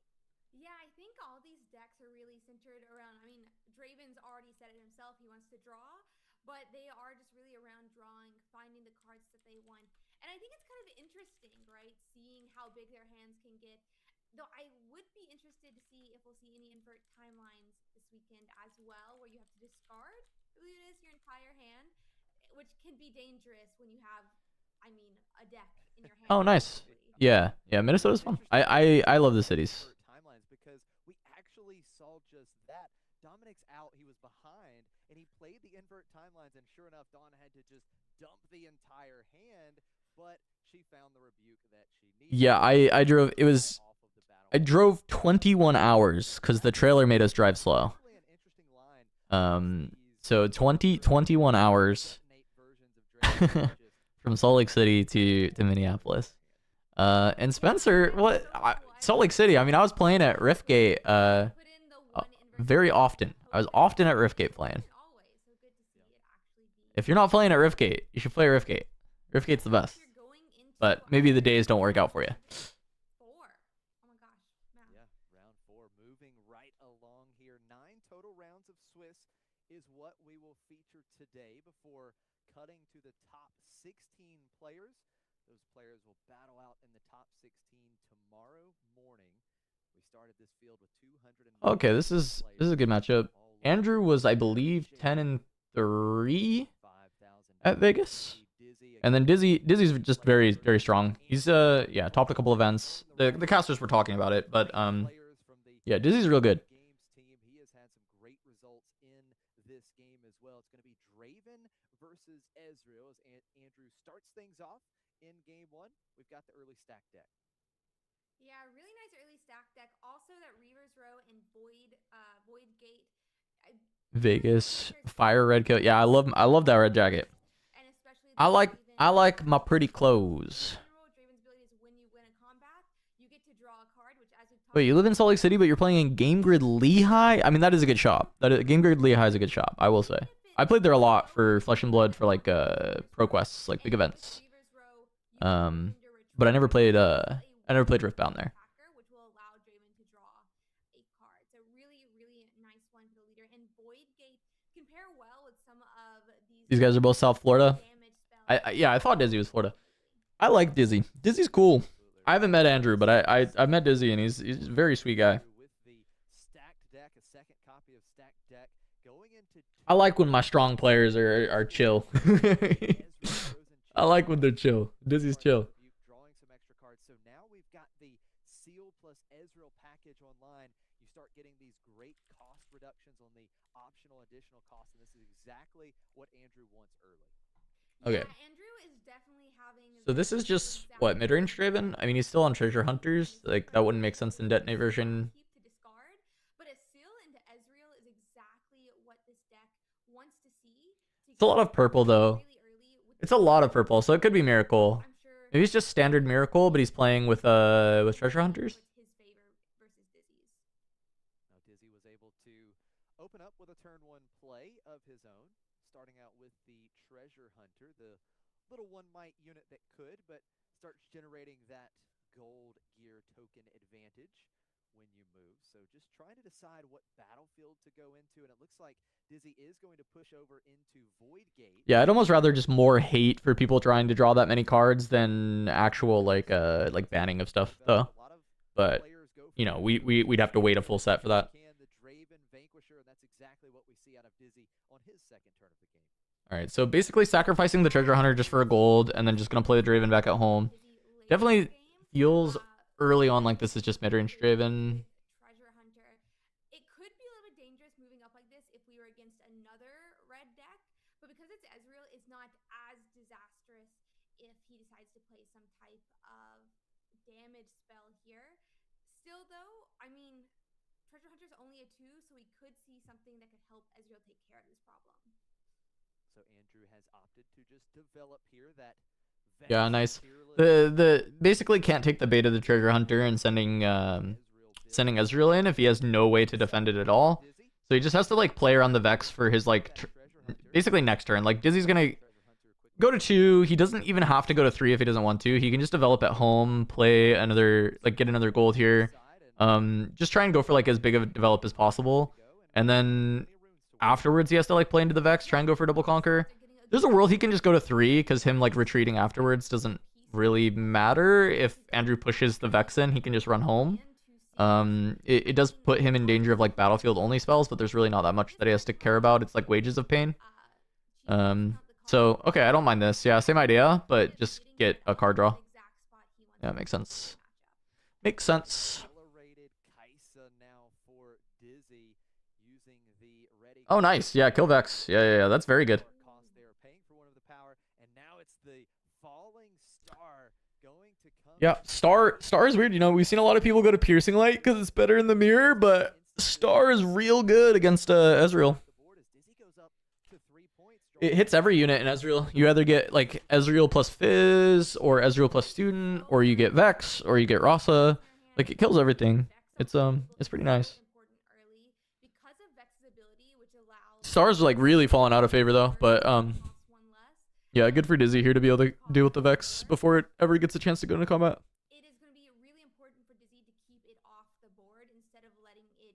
Yeah, I think all these decks are really centered around, Draven's already said it himself, he wants to draw, but they are just really around drawing, finding the cards that they want. And I think it's kind of interesting, right, seeing how big their hands can get. Though I would be interested to see if we'll see any invert timelines this weekend as well, where you have to discard, I believe it is, your entire hand, which can be dangerous when you have, a deck in your hand. Oh, nice. Yeah, Minnesota's fun. I love the cities. Timelines, because we actually saw just that. Dominic's out, he was behind, and he played the invert timelines, and sure enough, Dawn had to just dump the entire hand, but she found the rebuke that she needed. Yeah, I drove 21 hours because the trailer made us drive slow. So 21 hours from Salt Lake City to Minneapolis. And Spencer, Salt Lake City, I was playing at Riftgate very often. I was often at Riftgate playing. If you're not playing at Riftgate, you should play Riftgate. Riftgate's the best. But maybe the days don't work out for you. Yeah, round 4 moving right along here. 9 total rounds of Swiss is what we will feature today before cutting to the top 16 players. Those players will battle out in the top 16 tomorrow morning. We started this field with 200. Okay, this is a good matchup. Andrew was, I believe, 10-3 at Vegas. And then Dizzy's just very, very strong. He's topped a couple events. The casters were talking about it, but yeah, Dizzy's real good. He has had some great results in this game as well. It's going to be Draven versus Ezreal as Andrew starts things off in game 1. We've got the early stack deck. Yeah, really nice early stack deck. Also that Reaver's Row and Void Gate. Vegas Fire red coat. Yeah, I love that red jacket. I I like my pretty clothes. In general, Draven's ability is when you win a combat, you get to draw a card, which as we've talked Wait, you live in Salt Lake City, but you're playing in Game Grid Lehigh? I mean, that is a good shop. Game Grid Lehigh is a good shop, I will say. I played there a lot for Flesh and Blood for like pro quests, like big events. But I never played Riftbound there. which will allow Draven to draw a card. So really, really nice one for the leader. And Void Gate compare well with some of These guys are both South Florida. damage spells. Yeah, I thought Dizzy was Florida. I like Dizzy. Dizzy's cool. I haven't met Andrew, but I've met Dizzy, and he's a very sweet guy. I like when my strong players are chill. I like when they're chill. Dizzy's chill. Drawing some extra cards. So now we've got the Seal plus Ezreal package online. You start getting these great cost reductions on the optional additional costs, and this is exactly what Andrew wants early. Okay. Yeah, Andrew is definitely having. So this is just what, mid-range Draven? I mean, he's still on Treasure Hunters. Like that wouldn't make sense in Detonate version. To discard, but a seal into Ezreal is exactly what this deck wants to see. It's a lot of purple though. It's a lot of purple, so it could be Miracle. I'm sure Maybe it's just standard Miracle, but he's playing with Treasure Hunters. his favor versus Dizzy's. Now Dizzy was able to open up with a turn 1 play of his own, starting out with the Treasure Hunter, the little one might unit that could, but starts generating that gold gear token advantage when you move. So just trying to decide what battlefield to go into, and it looks like Dizzy is going to push over into Void Gate. Yeah, I'd almost rather just more hate for people trying to draw that many cards than actual like banning of stuff though. But you know, we'd have to wait a full set for that. The Draven Vanquisher, and that's exactly what we see out of Dizzy on his second turn of the game. All right, so basically sacrificing the Treasure Hunter just for a gold, and then just gonna play the Draven back at home. Definitely feels early on like this is just mid-range Draven. Treasure Hunter. It could be a little bit dangerous moving up like this if we were against another red deck, but because it's Ezreal, it's not as disastrous if he decides to play some type of damage spell here. Still though, I mean, Treasure Hunter's only a 2, so we could see something that could help Ezreal take care of this problem. So Andrew has opted to just develop here that. Yeah, nice. The basically can't take the bait of the Treasure Hunter and sending Ezreal in if he has no way to defend it at all. So he just has to like play around the Vex for his like basically next turn. Like Dizzy's gonna go to 2. He doesn't even have to go to 3 if he doesn't want to. He can just develop at home, play another, like get another gold here. Just try and go for like as big of a develop as possible, and then afterwards he has to like play into the Vex, try and go for double conquer. There's a world he can just go to 3 because him like retreating afterwards doesn't really matter. If Andrew pushes the Vex in, he can just run home. It does put him in danger of like battlefield only spells, but there's really not that much that he has to care about. It's like Wages of Pain. So okay, I don't mind this. Yeah, same idea, but just get a card draw. Yeah, makes sense. Makes sense. Oh, nice. Yeah, kill Vex. Yeah, that's very good. Yeah, Star is weird. You know, we've seen a lot of people go to Piercing Light because it's better in the mirror, but Star is real good against Ezreal. It hits every unit in Ezreal. You either get like Ezreal plus Fizz, or Ezreal plus Student, or you get Vex, or you get Rasa. Like it kills everything. It's pretty nice. Star's like really falling out of favor though, but yeah, good for Dizzy here to be able to deal with the Vex before it ever gets a chance to go into combat. It is going to be really important for Dizzy to keep it off the board instead of letting it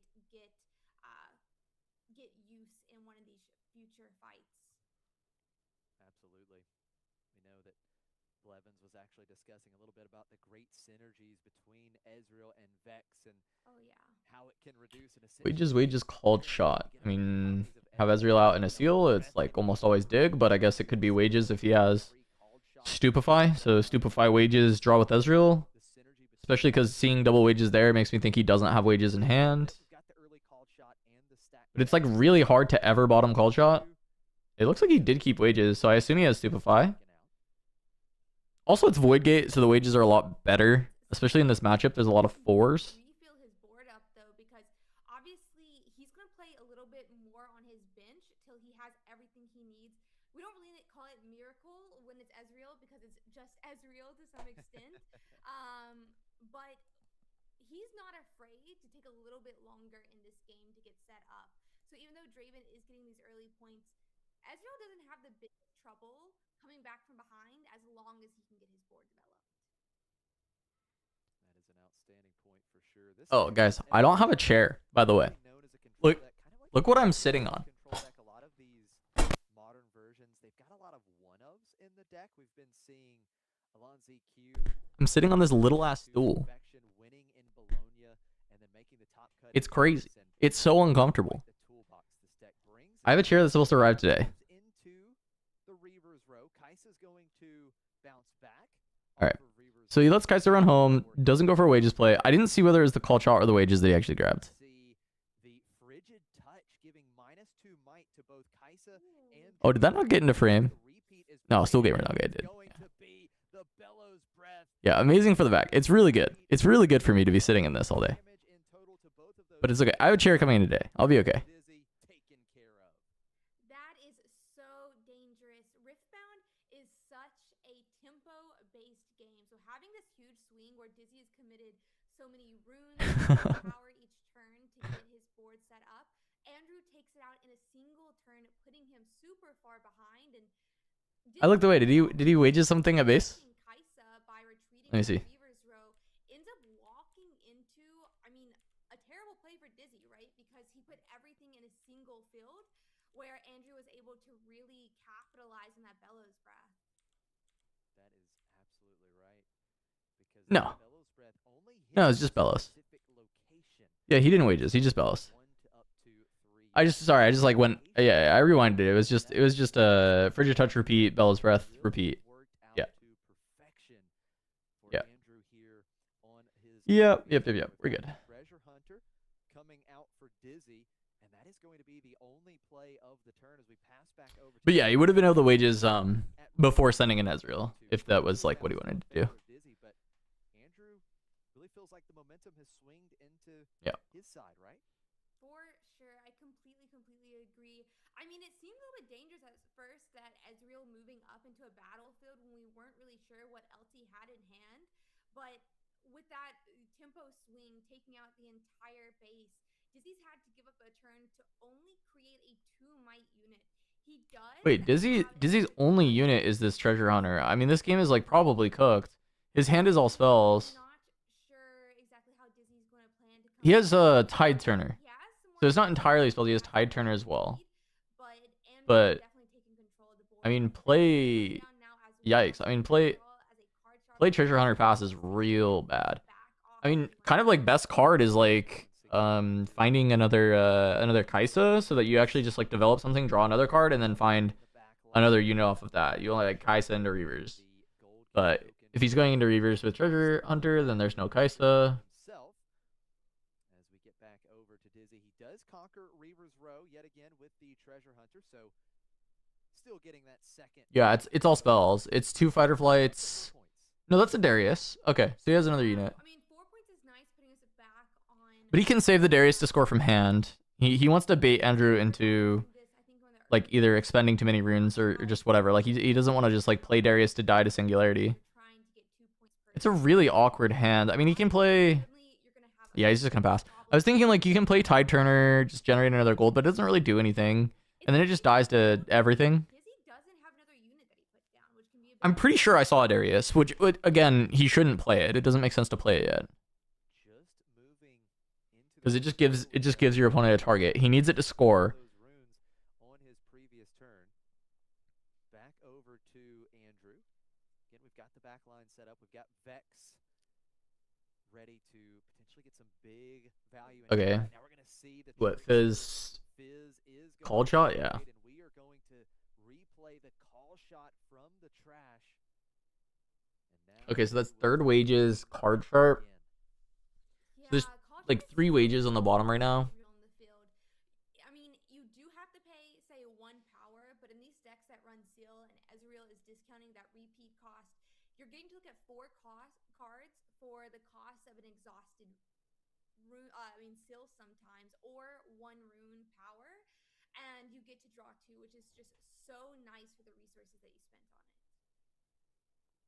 get use in one of these future fights. Absolutely. We know that Blevins was actually discussing a little bit about the great synergies between Ezreal and Vex and how it can reduce Wages called shot. I mean, have Ezreal out in a seal, it's like almost always dig, but I guess it could be Wages if he has Stupefy. So Stupefy Wages, draw with Ezreal. Especially because seeing double Wages there makes me think he doesn't have Wages in hand. But it's like really hard to ever bottom call shot. It looks like he did keep Wages, so I assume he has Stupefy. Also, it's Void Gate, so the Wages are a lot better. Especially in this matchup, there's a lot of 4s. Refill his board up though, because obviously he's going to play a little bit more on his bench till he has everything he needs. We don't really call it miracle when it's Ezreal he's not afraid to take a little bit longer in this game to get set up. So even though Draven is getting these early points, Ezreal doesn't have the biggest trouble coming back from behind as long as he can get his board developed. That is an outstanding point for sure. This Oh, guys, I don't have a chair, by the way. Look, look what I'm sitting on. A lot of these modern versions, they've got a lot of one-ofs in the deck. We've been seeing Alon ZQ. I'm sitting on this little ass stool. Winning in Bologna and then making the top cut. It's crazy. It's so uncomfortable. I have a chair that's supposed to arrive today. Into the Reavers row. Kai'Sa's going to bounce back. All right. So he lets Kai'Sa run home. Doesn't go for a wages play. I didn't see whether it was the call shot or the wages that he actually grabbed. The frigid touch giving -2 might to both Kai'Sa and Oh, did that not get into frame? No, still gamer not good. It did. Yeah, amazing for the back. It's really good. It's really good for me to be sitting in this all day. But it's okay. I have a chair coming in today. I'll be okay. That is so dangerous. Riftbound is such a tempo-based game. So having this huge swing where Dizzy is committed so many runes power each turn to get his board set up, Andrew takes it out in a single turn, putting him super far behind. And I looked away. Did he wages something at base? Let me see. Row, ends up walking into, I mean, a terrible play for Dizzy, right? Because he put everything in a single field where Andrew was able to really capitalize on that Bellows breath. That is absolutely right. Because No. Bellows breath only No, it's just Bellows. location. Yeah, he didn't wages. He just Bellows. I just like went. Yeah, I rewinded it. It was just a frigid touch repeat, Bellows breath repeat. Yeah. Yeah. Yep. We're good. Treasure Hunter coming out for Dizzy, and that is going to be the only play of the turn as we pass back over. But yeah, he would have been able to wages before sending in Ezreal if that was like what he wanted to do. Dizzy, but Andrew really feels like the momentum has swinged into his side, right? For sure, I completely agree. I mean, it seemed a little bit dangerous at first that Ezreal moving up into a battlefield when we weren't really sure what else he had in hand, but with that tempo swing taking out the entire base, Dizzy's had to give up a turn to only create a 2 might unit. He does. Wait, Dizzy's only unit is this treasure hunter. I mean, this game is like probably cooked. His hand is all spells. I'm not sure exactly how Dizzy's going to plan to come. He has a Tide Turner, so it's not entirely spells. He has Tide Turner as well. But I mean, play. Yikes! I mean, play treasure hunter pass is real bad. I mean, kind of like best card is like finding another Kai'Sa so that you actually just like develop something, draw another card, and then find another unit off of that. You only like Kai'Sa into Reavers. But if he's going into Reavers with treasure hunter, then there's no Kai'Sa. As we get back over to Dizzy, he does conquer Reavers row yet again with the treasure hunter, so still getting that second. Yeah, it's all spells. It's 2 fighter flights. No, that's a Darius. Okay, so he has another unit. I mean, 4 points is nice, putting us back on. But he can save the Darius to score from hand. He wants to bait Andrew into like either expending too many runes or just whatever. Like he doesn't want to just like play Darius to die to Singularity. It's a really awkward hand. I mean, he can play. Yeah, he's just gonna pass. I was thinking like you can play Tide Turner, just generate another gold, but it doesn't really do anything, and then it just dies to everything. I'm pretty sure I saw a Darius, which again he shouldn't play it. It doesn't make sense to play it yet. Because it just gives your opponent a target. He needs it to score. On his previous turn. Back over to Andrew. Again, we've got the back line set up. We've got Vex ready to potentially get some big value. Okay. Now we're gonna see the What Fizz is call shot? Yeah. and we are going to replay the call shot from the trash. And now Okay, so that's third wages, card sharp. There's like 3 wages on the bottom right now. I mean, you do have to pay, say, 1 power, but in these decks that run Seal and Ezreal is discounting that repeat cost, you're getting to look at 4 cards for the cost of an exhausted rune, Seal sometimes, or 1 rune power, and you get to draw 2, which is just so nice for the resources that you spent on it.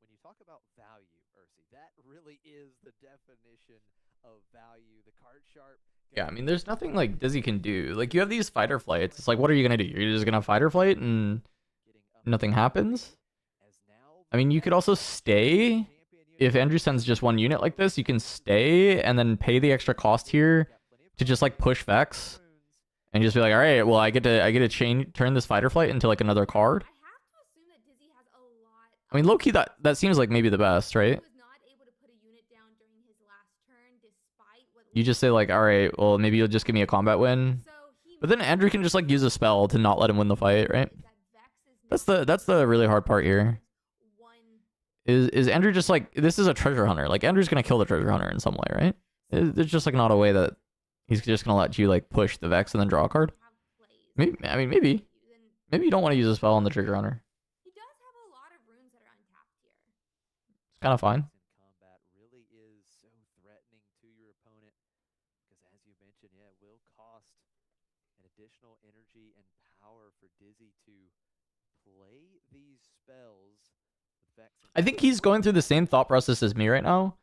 when you you talk about value, Ursi, that really is the definition of value. The card sharp. Yeah, I mean, there's nothing like Dizzy can do. Like, you have these fighter flights. It's like, what are you gonna do? You're just gonna fighter flight and nothing happens? I mean, you could also stay. If Andrew sends just one unit like this, you can stay and then pay the extra cost here to just like push Vex and just be like, all right, well, I get to turn this fighter flight into like another card. I have to assume that Dizzy has a lot. I mean, low key, that seems like maybe the best, He right? was not able to put a unit down during his last turn, despite what. You just say like, all right, well, maybe you'll just give me a combat win. So he But then Andrew can just like use a spell to not let him win the fight, right? That's the really hard part here. Is Andrew just like, this is a treasure hunter? Like, Andrew's gonna kill the treasure hunter in some way, right? There's just like not a way that he's just gonna let you like push the Vex and then draw a card. Maybe, I mean, maybe you don't want to use a spell on the trigger hunter. He does have a lot of runes that are untapped here. It's kind of fine. Combat really is so threatening to your opponent because, as you mentioned, yeah, it will cost an additional energy and power for Dizzy to play these spells. I think he's going through the same thought process as me right now,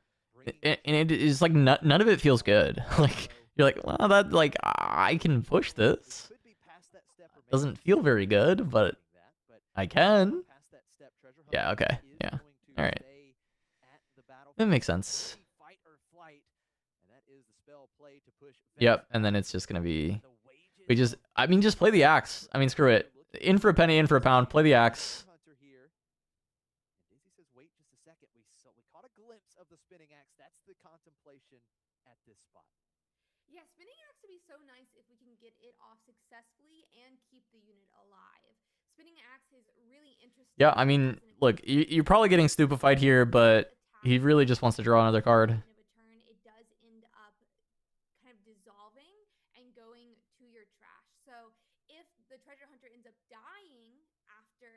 and it is like none of it feels good. Like, you're like, well, that like I can push this. Doesn't feel very good, but I can. Yeah. Okay. Yeah. All right. That makes sense. Yep. And then it's just gonna be. I mean, just play the axe. I mean, screw it. In for a penny, in for a pound. Play the axe. Of the spinning axe, that's the contemplation at this spot. Yeah, spinning axe would be so nice if we can get it off successfully and keep the unit alive. Spinning axe is really interesting. Yeah, I mean, look, you're probably getting stupefied here, but he really just wants to draw another card. It does end up kind of dissolving and going to your trash. So if the treasure hunter ends up dying after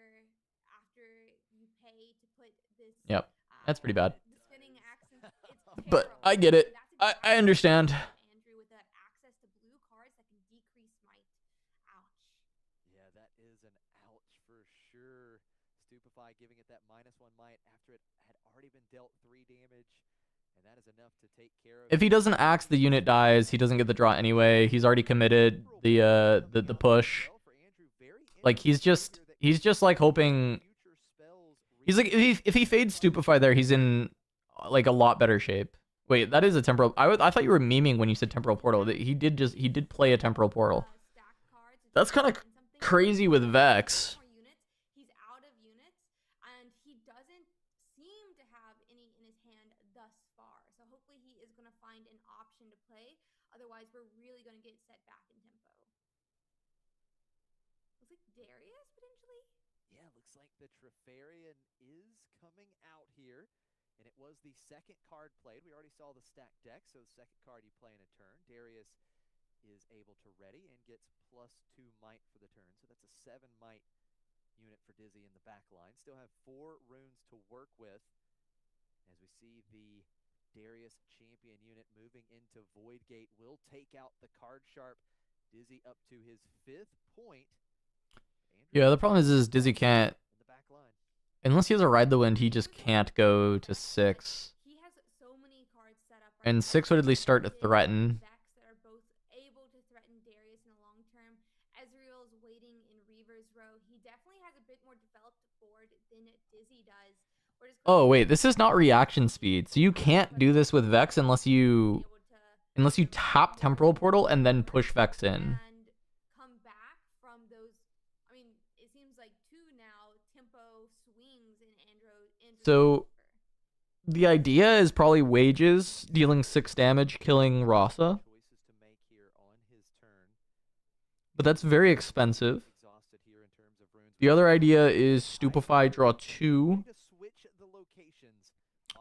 you pay to put this, yep, that's pretty bad. But I get it. I understand. Andrew with the access to blue cards that can decrease might. Ouch. Yeah, that is an ouch for sure. Stupefy giving it that -1 might after it had already been dealt 3 damage, and that is enough to take care of. If he doesn't axe, the unit dies. He doesn't get the draw anyway. He's already committed the push. Like, he's just like hoping. He's like, if he fades Stupefy there, he's in like a lot better shape. Wait, that is a temporal. I thought you were memeing when you said temporal portal. He did play a temporal portal. That's kind of crazy with Vex. He's out of units, and he doesn't seem to have any in his hand thus far. So hopefully he is going to find an option to play. Otherwise, we're really going to get set back in tempo. Looks like Darius potentially. Yeah, looks like the Trefarian is coming out here. And it was the second card played. We already saw the stacked deck, so the second card you play in a turn. Darius is able to ready and gets +2 might for the turn. So that's a 7 might unit for Dizzy in the back line. Still have 4 runes to work with as we see the Darius champion unit moving into Void Gate. Will take out the card sharp. Dizzy up to his 5th point. Yeah, the problem is Dizzy can't. In the back line. Unless he has a Ride the Wind, he just can't go to 6. He has so many cards set up. And 6 would at least start to threaten. Decks that are both able to threaten Darius in the long term. Ezreal's waiting in Reaver's row. He definitely has a bit more developed board than Dizzy does. Oh wait, this is not reaction speed, so you can't do this with Vex unless you tap Temporal Portal and then push Vex in. And come back from those. I mean, it seems like 2 now tempo swings in Andrew. So the idea is probably Wages dealing 6 damage, killing Rasa. But that's very expensive. The other idea is Stupefy, draw 2.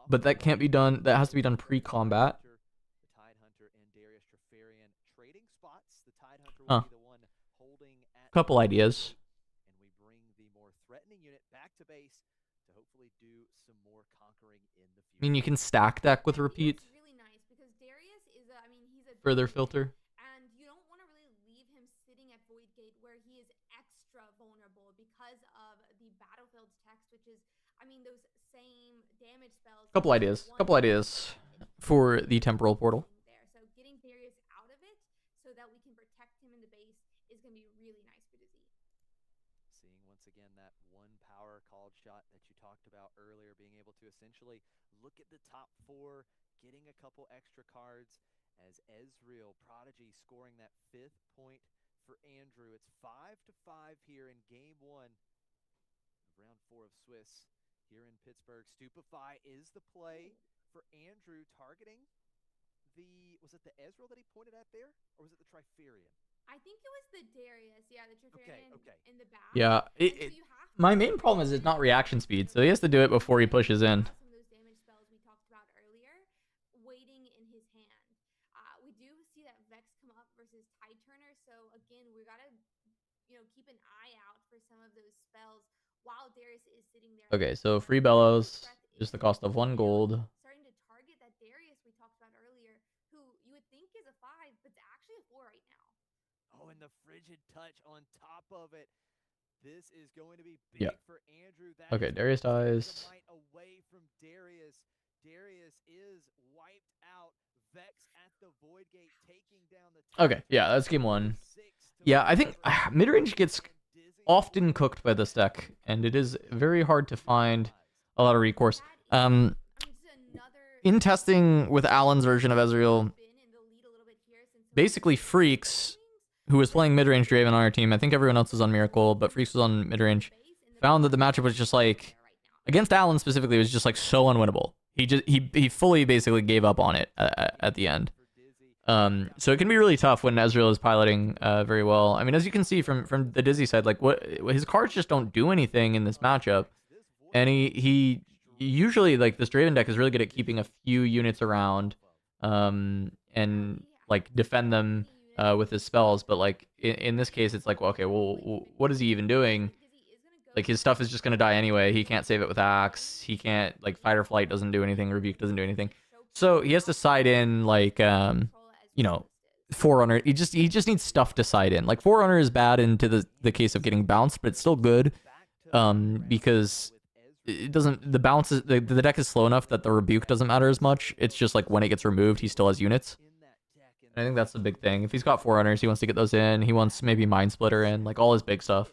But that can't be done. That has to be done pre-combat. Huh. Couple ideas. And we bring the more threatening unit back to base to hopefully do some more conquering in the future. I mean, you can stack deck with repeat. It's really nice because Darius is he's a Further filter. And you don't want to really leave him sitting at Void Gate where he is extra vulnerable because of the Battlefield's text, which is, those same Couple ideas. Couple ideas for the temporal portal. There. So getting Darius out of it so that we can protect him in the base is going to be really nice for Dizzy. Seeing once again that one power called shot that you talked about earlier, being able to essentially look at the top 4, getting a couple extra cards as Ezreal Prodigy scoring that 5th point for Andrew. It's 5-5 here in game 1 of round 4 of Swiss here in Pittsburgh. Stupefy is the play for Andrew, targeting was it the Ezreal that he pointed at there, or was it the Triferian? I think it was the Darius, yeah, the Triferian in the back. Yeah, my main problem is it's not reaction speed, so he has to do it before he pushes in. Some of those damage spells we talked about earlier, waiting in his hand. We do see that Vex come up versus Tide Turner, so again, we gotta, keep an eye out for some of those spells while Darius is sitting there. Okay, so free Bellows, just the cost of 1 gold. Starting to target that Darius we talked about earlier, who you would think is a 5, but it's actually a 4 right now. Oh, and the frigid touch on top of it. This is going to be big for Andrew. That okay, Darius dies. Away from Darius. Darius is wiped out. Vex at the Void Gate taking down the Okay, yeah, that's game 1. Yeah, I think midrange gets often cooked by this deck, and it is very hard to find a lot of recourse. In testing with Alan's version of Ezreal, basically Freaks, who was playing midrange Draven on our team, I think everyone else was on Miracle, but Freaks was on midrange, found that the matchup was just like, against Alan specifically, it was just like so unwinnable. He fully basically gave up on it at the end. So it can be really tough when Ezreal is piloting very well. I mean, as you can see from the Dizzy side, like his cards just don't do anything in this matchup, and he usually, like, this Draven deck is really good at keeping a few units around, and like defend them with his spells. But like in this case, it's like, well, okay, well, what is he even doing? Like, his stuff is just gonna die anyway. He can't save it with Axe. He can't, like, Fight or Flight doesn't do anything. Rebuke doesn't do anything. So he has to side in, like, Forerunner. He just needs stuff to side in. Like, Forerunner is bad into the case of getting bounced, but it's still good, because it doesn't. The bounce is, the deck is slow enough that the rebuke doesn't matter as much. It's just like when it gets removed, he still has units. And I think that's the big thing. If he's got Forerunners, he wants to get those in. He wants maybe Mind Splitter in, like all his big stuff.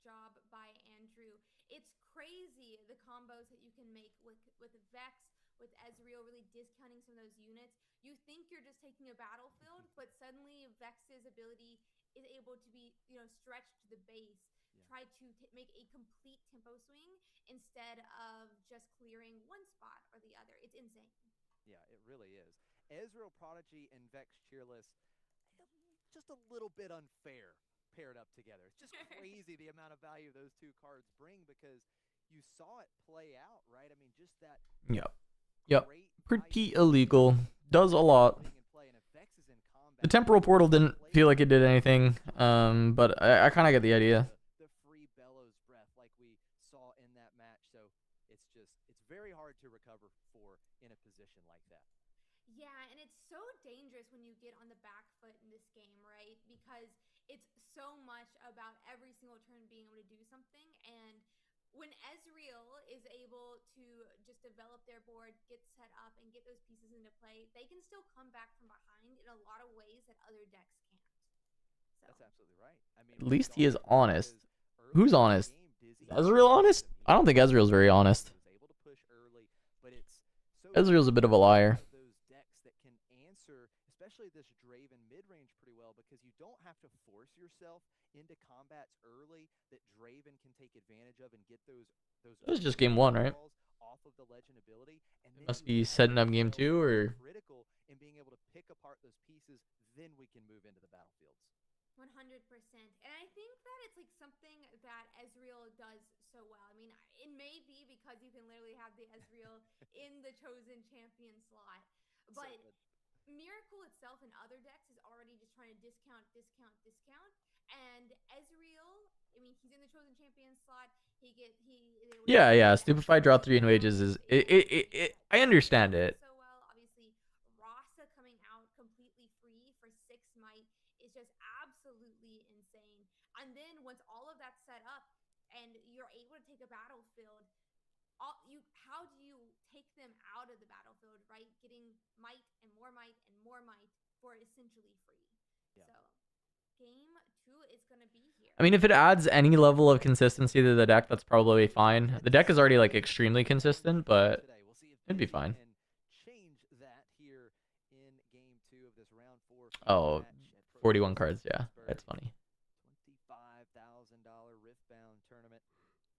Job by Andrew. It's crazy the combos that you can make with Vex, with Ezreal really discounting some of those units. You think you're just taking a battlefield, but suddenly Vex's ability is able to be, stretched to the base, try to make a complete tempo swing instead of just clearing one spot or the other. It's insane. Yeah, it really is. Ezreal Prodigy and Vex Cheerless, just a little bit unfair paired up together. It's just crazy the amount of value those two cards bring, because you saw it play out, right? I mean, just that. Yep. Pretty illegal. Does a lot. The temporal portal didn't feel like it did anything, but I kind of get the idea. The free Bellows breath like we saw in that match, so it's very hard to recover for in a position like that. Yeah, and it's so dangerous when you get on the back foot in this game, right? Because it's so much about every single turn being able to do something, and when Ezreal is able to just develop their board, get set up, and get those pieces into play, they can still come back from behind in a lot of ways that other decks can't. So. That's absolutely right. I mean, at least he is honest. Who's honest? Is Ezreal honest? I don't think Ezreal's very honest. Ezreal's a bit of a liar. Those decks that can answer, especially this Draven mid-range, pretty well, because you don't have to force yourself into combats early that Draven can take advantage of and get those. That was just game 1, right? Off of the legend ability, and it must be setting up game 2, or critical in being able to pick apart those pieces. Then we can move into the battlefields. 100%. And I think that it's like something that Ezreal does so well. I mean, it may be because you can literally have the Ezreal in the chosen champion slot, but Miracle itself and other decks is already just trying to discount. And Ezreal, I mean, he's in the chosen champion slot. Yeah. Stupefied draw 3 in wages is I understand it. So well, obviously, Rasa coming out completely free for 6 might is just absolutely insane. And then once all of that's set up, how do you take them out of the battlefield, right? Getting might and more might and more might for essentially free. Yeah. So game 2 is going to be here. I mean, if it adds any level of consistency to the deck, that's probably fine. The deck is already like extremely consistent, but it'd be fine. Change that here in game 2 of this round 4 Oh, match at 41 Pro-Play cards, Summit yeah, Pittsburgh. that's funny. $25,000 Riftbound tournament.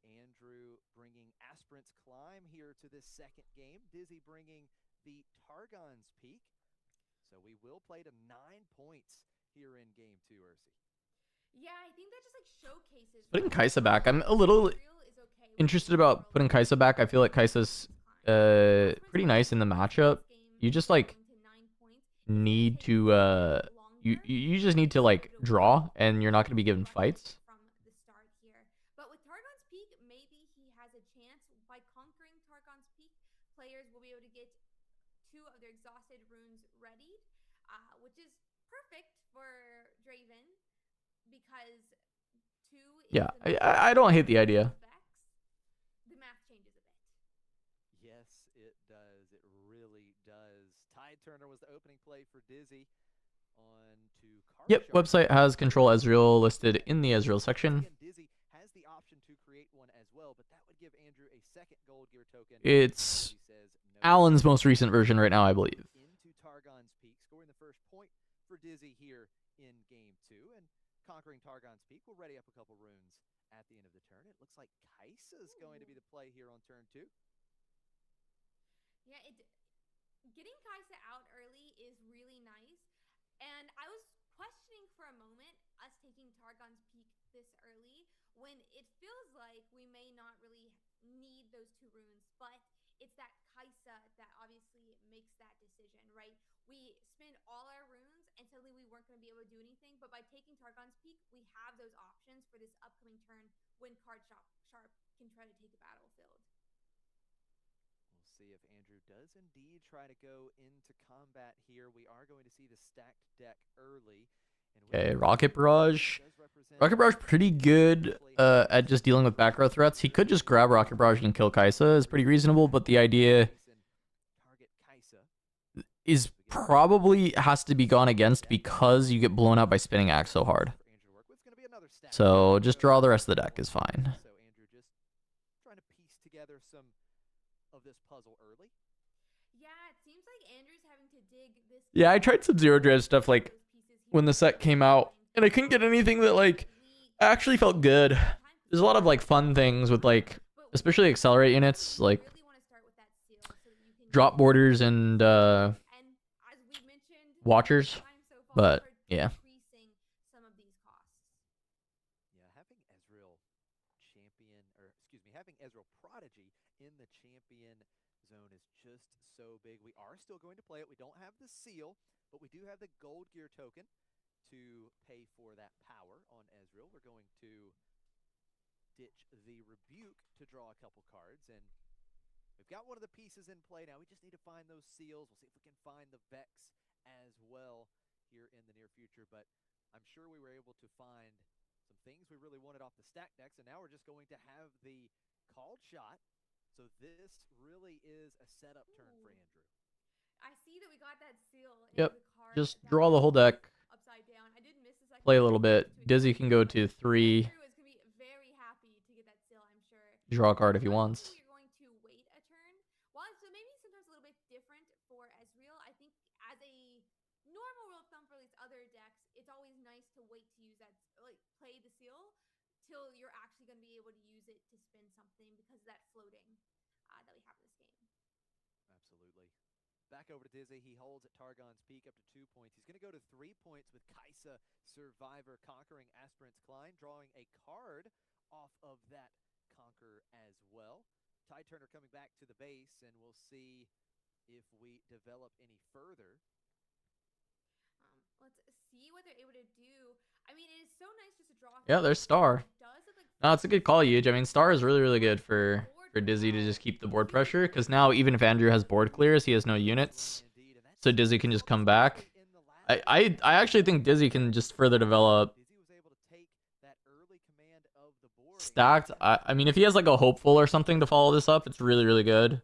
Andrew bringing Aspirant's Climb here to this second game. Dizzy bringing the Targon's Peak. So we will play to 9 points here in game 2, Ursi. Yeah, I think that just like showcases Putting right? Kaisa back, I'm a little Ezreal is okay with interested the about world putting Kaisa back. I feel like Kaisa's pretty nice in the matchup. You just like need to you just need to like draw, and you're not going to be given fights. From the start here. But with Targon's Peak, maybe he has a chance. By conquering Targon's Peak, players will be able to get 2 of their exhausted runes readied, which is perfect for Draven because 2 is Yeah, the I don't hate the idea. The math changes a bit. Yes, it does. It really does. Tide Turner was the opening play for Dizzy. On to Yep, Card website Shark. has Control Ezreal listed in the Ezreal section. Again, Dizzy has the option to create one as well, but that would give Andrew a second gold gear token. It's Dizzy says no. Allen's most recent version right now, I believe. Into Targon's Peak, scoring the first point for Dizzy here in game 2, and conquering Targon's Peak will ready up a couple runes at the end of the turn. It looks like Kaisa's going to be the play here on turn 2. Yeah, getting Kaisa out early is really nice. And I was questioning for a moment us taking Targon's Peak this early when it feels like we may not really need those 2 runes, but it's that Kaisa that obviously makes that decision, right? We spend all our runes and suddenly we weren't going to be able to do anything, but by taking Targon's Peak, we have those options for this upcoming turn when Card Sharp can try to take a battlefield. We'll see if Andrew does indeed try to go into combat here. We are going to see the stacked deck early. Okay, Rocket Barrage. Rocket Barrage pretty good at just dealing with back row threats. He could just grab Rocket Barrage and kill Kaisa. It's pretty reasonable, but the idea is probably has to be gone against because you get blown out by Spinning Axe so hard. So just draw the rest of the deck is fine. So Andrew just trying to piece together some of this puzzle early. Yeah, it seems like Andrew's having to dig this. Yeah, I tried some Zero Dredge stuff like when the set came out, and I couldn't get anything that like actually felt good. There's a lot of like fun things with like, especially accelerate units, like drop borders and watchers, but yeah. Some of these costs. Yeah, having Ezreal champion, or excuse me, having Ezreal Prodigy in the champion zone is just so big. We are still going to play it. We don't have the seal, but we do have the gold gear token to pay for that power on Ezreal. We're going to ditch the Rebuke to draw a couple cards, and we've got one of the pieces in play now. We just need to find those seals. We'll see if we can find the Vex as well here in the near future, but I'm sure we were able to find some things we really wanted off the stack decks, and now we're just going to have the called shot. So this really is a setup turn for Andrew. I see that we got that seal. Yep, The card just that draw the whole was deck, upside down. I did miss the second play a one. little bit. Dizzy can go to 3, Andrew is gonna be very happy to get that seal, I'm sure. draw a card if he I think wants. we're going to wait a turn. Well, so maybe sometimes a little bit different for Ezreal. I think as a normal rule of thumb for these other decks, it's always nice to wait to use that, like play the seal till you're actually going to be able to use it to spin something because of that floating that we have in this game. Absolutely. Back over to Dizzy. He holds at Targon's Peak up to 2 points. He's going to go to 3 points with Kaisa Survivor conquering Aspirant's Climb, drawing a card off of that conquer as well. Tide Turner coming back to the base, and we'll see if we develop any further. Let's see what they're able to do. I mean, it is so nice just to draw. Yeah, there's Star. It does look like No, it's a good call, Yuge. I mean, Star is really, really good for Dizzy to just keep the board pressure, because now even if Andrew has board clears, he has no units, so Dizzy can just come back. I actually think Dizzy can just further develop stacked, I mean, if he has like a hopeful or something to follow this up, it's really, really good.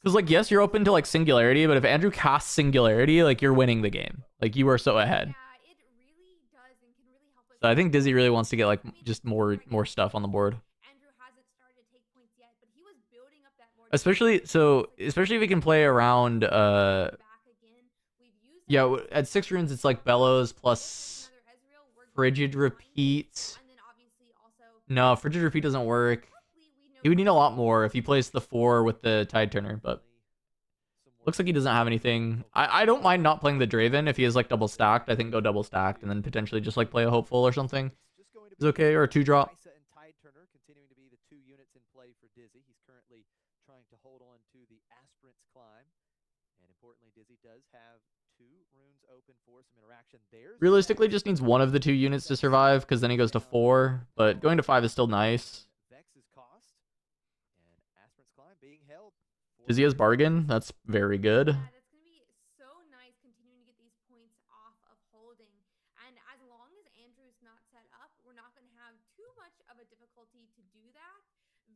Because, like, yes, you're open to like Singularity, but if Andrew casts Singularity, like, you're winning the game. Like, you are so ahead. Yeah, it really does and can really help us. So I think Dizzy really wants to get like just more stuff on the board. Andrew hasn't started to take points yet, but he was building up that board. Especially if we can play around Back again. We've used yeah, that at 6 runes it's like Bellows plus another Ezreal. We're going Frigid to find Repeat. and then obviously also No, Frigid Repeat doesn't work. hopefully we know He would need a lot more if he plays the 4 with the Tide Turner, but looks like he doesn't have anything. I don't mind not playing the Draven if he is like double stacked. I think go double stacked and then potentially just like play a hopeful or something. Is okay, or a 2-drop. Kaisa and Tide Turner continuing to be the 2 units in play for Dizzy. He's currently trying to hold on to the Aspirant's Climb. And importantly, Dizzy does have 2 runes open for some interaction. There's Realistically, just needs one of the 2 units to survive because then he goes to 4. But going to 5 is still nice. Vex's cost. And Aspirant's Climb being held. Does he has bargain? That's very good. Yeah, that's gonna be so nice continuing to get these points off of holding. And as long as Andrew's not set up, we're not gonna have too much of a difficulty to do that.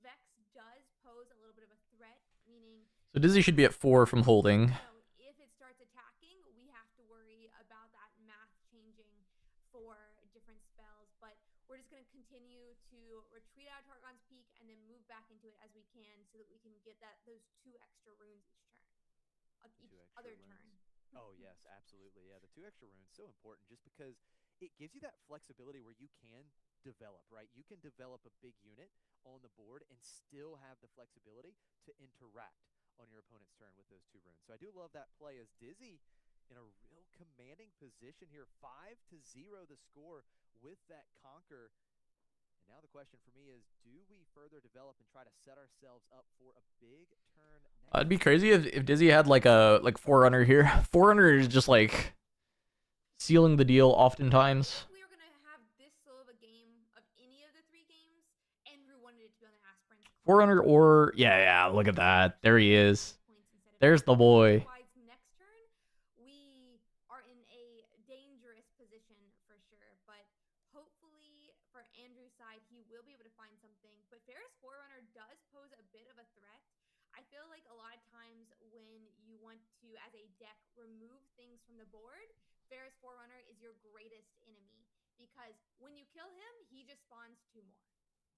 Vex does pose a little bit of a threat, meaning So Dizzy should be at 4 from holding. if it starts attacking, we have to worry about that math changing for different spells. But we're just gonna continue to retreat out of Targon's Peak and then move back into it as we can, so that we can get those 2 extra runes each turn, each 2 extra other runes. turn. Oh yes, absolutely. Yeah, the 2 extra runes so important just because it gives you that flexibility where you can develop, right? You can develop a big unit on the board and still have the flexibility to interact on your opponent's turn with those 2 runes. So I do love that play as Dizzy in a real commanding position here. 5-0 the score with that conquer. And now the question for me is, do we further develop and try to set ourselves up for a big turn next? It'd be crazy if Dizzy had like a Forerunner here. Forerunner is just like sealing the deal oftentimes. If we were gonna have this slow of a game of any of the 3 games, Andrew wanted it to be on the Aspirant's Climb. Forerunner or yeah, look at that. There he is. Points instead of There's the boy. Otherwise, next turn, we are in a dangerous position for sure. But hopefully, for Andrew's side, he will be able to find something. But Ferris Forerunner does pose a bit of a threat. I feel like a lot of times when you want to, as a deck, remove things from the board, Ferris Forerunner is your greatest enemy. Because when you kill him, he just spawns 2 more.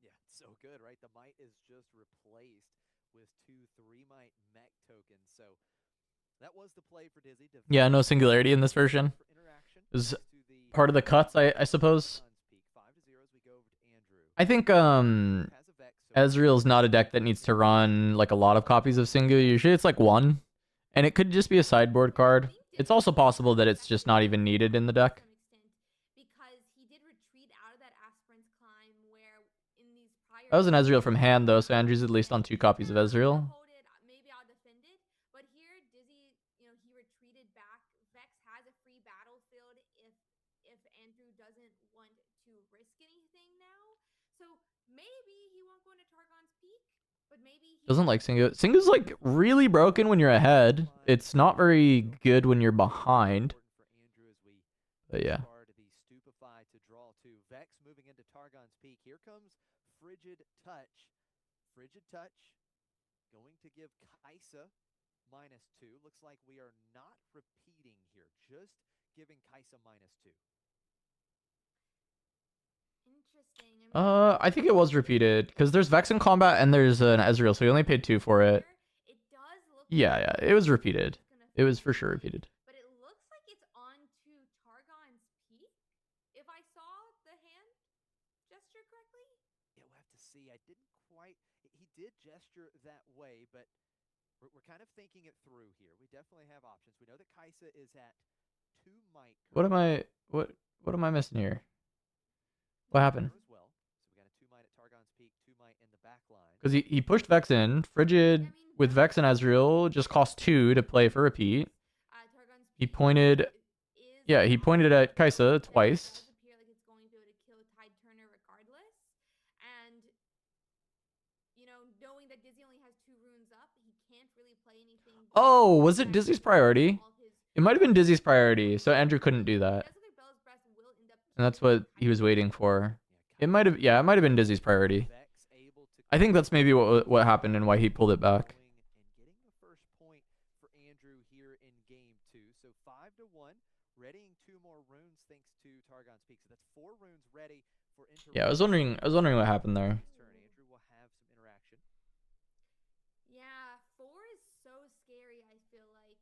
Yeah, so good, right? The might is just replaced with 2 3-might mech tokens. So that was the play for Dizzy. Yeah, no Singularity in this version. It was part of the cuts, I suppose. 5-0 as we go over to Andrew. I think Has a Vex, so Ezreal's not a deck that needs to run like a lot of copies of Singu. Usually it's like 1. And it could just be a sideboard card. It's also possible that it's just not even needed in the deck. To some extent, because he did retreat out of that Aspirant's Climb, where in these prior That was an Ezreal from hand though, so Andrew's at least on 2 copies of Ezreal. Hold it, maybe I'll defend it. But here, Dizzy, he retreated back. Vex has a free battlefield if Andrew doesn't want to risk anything now. So maybe he won't go into Targon's Peak, but maybe he Doesn't like Singu. Singu's like really broken when you're ahead. It's not very good when you're behind. important for Andrew as we But yeah. discard the Stupefy to draw 2. Vex moving into Targon's Peak. Here comes Frigid Touch. Frigid Touch going to give Kaisa -2. Looks like we are not repeating here, just giving Kaisa -2. Interesting. I think it was repeated because there's Vex in combat and there's an Ezreal, so he only paid 2 for it. It does look Yeah, like it was repeated. it's gonna It was fit for sure in, repeated. But it looks like it's on to Targon's Peak. If I saw the hand gesture correctly. Yeah, we'll have to see. I didn't quite. He did gesture that way, but we're kind of thinking it through here. We definitely have options. We know that Kaisa is at 2 might. What am I missing here? What happened? As well. So we got a 2 might at Targon's Peak, 2 might in the back line. Because he pushed Vex in. Frigid with Vex and Ezreal just cost 2 to play for repeat. Targon's He Peak pointed, is yeah, he pointed at Kaisa It twice. does appear like it's going to be able to kill Tide Turner regardless. And, knowing that Dizzy only has 2 runes up, he can't really play anything. Oh, was it Dizzy's priority? All his- It might have been Dizzy's priority, so Andrew couldn't do It that. does look like Bella's Breath will end up And that's killing what he was Tide waiting Turner. for. It might have, yeah, it might have been Dizzy's priority. Vex able to I think that's maybe what happened and why he pulled it back. and getting the first point for Andrew here in game 2. So 5-1, readying 2 more runes thanks to Targon's Peak. So that's 4 runes ready for Yeah, I was wondering what happened there. turn. Andrew will have some interaction. Yeah, 4 is so scary, I feel like,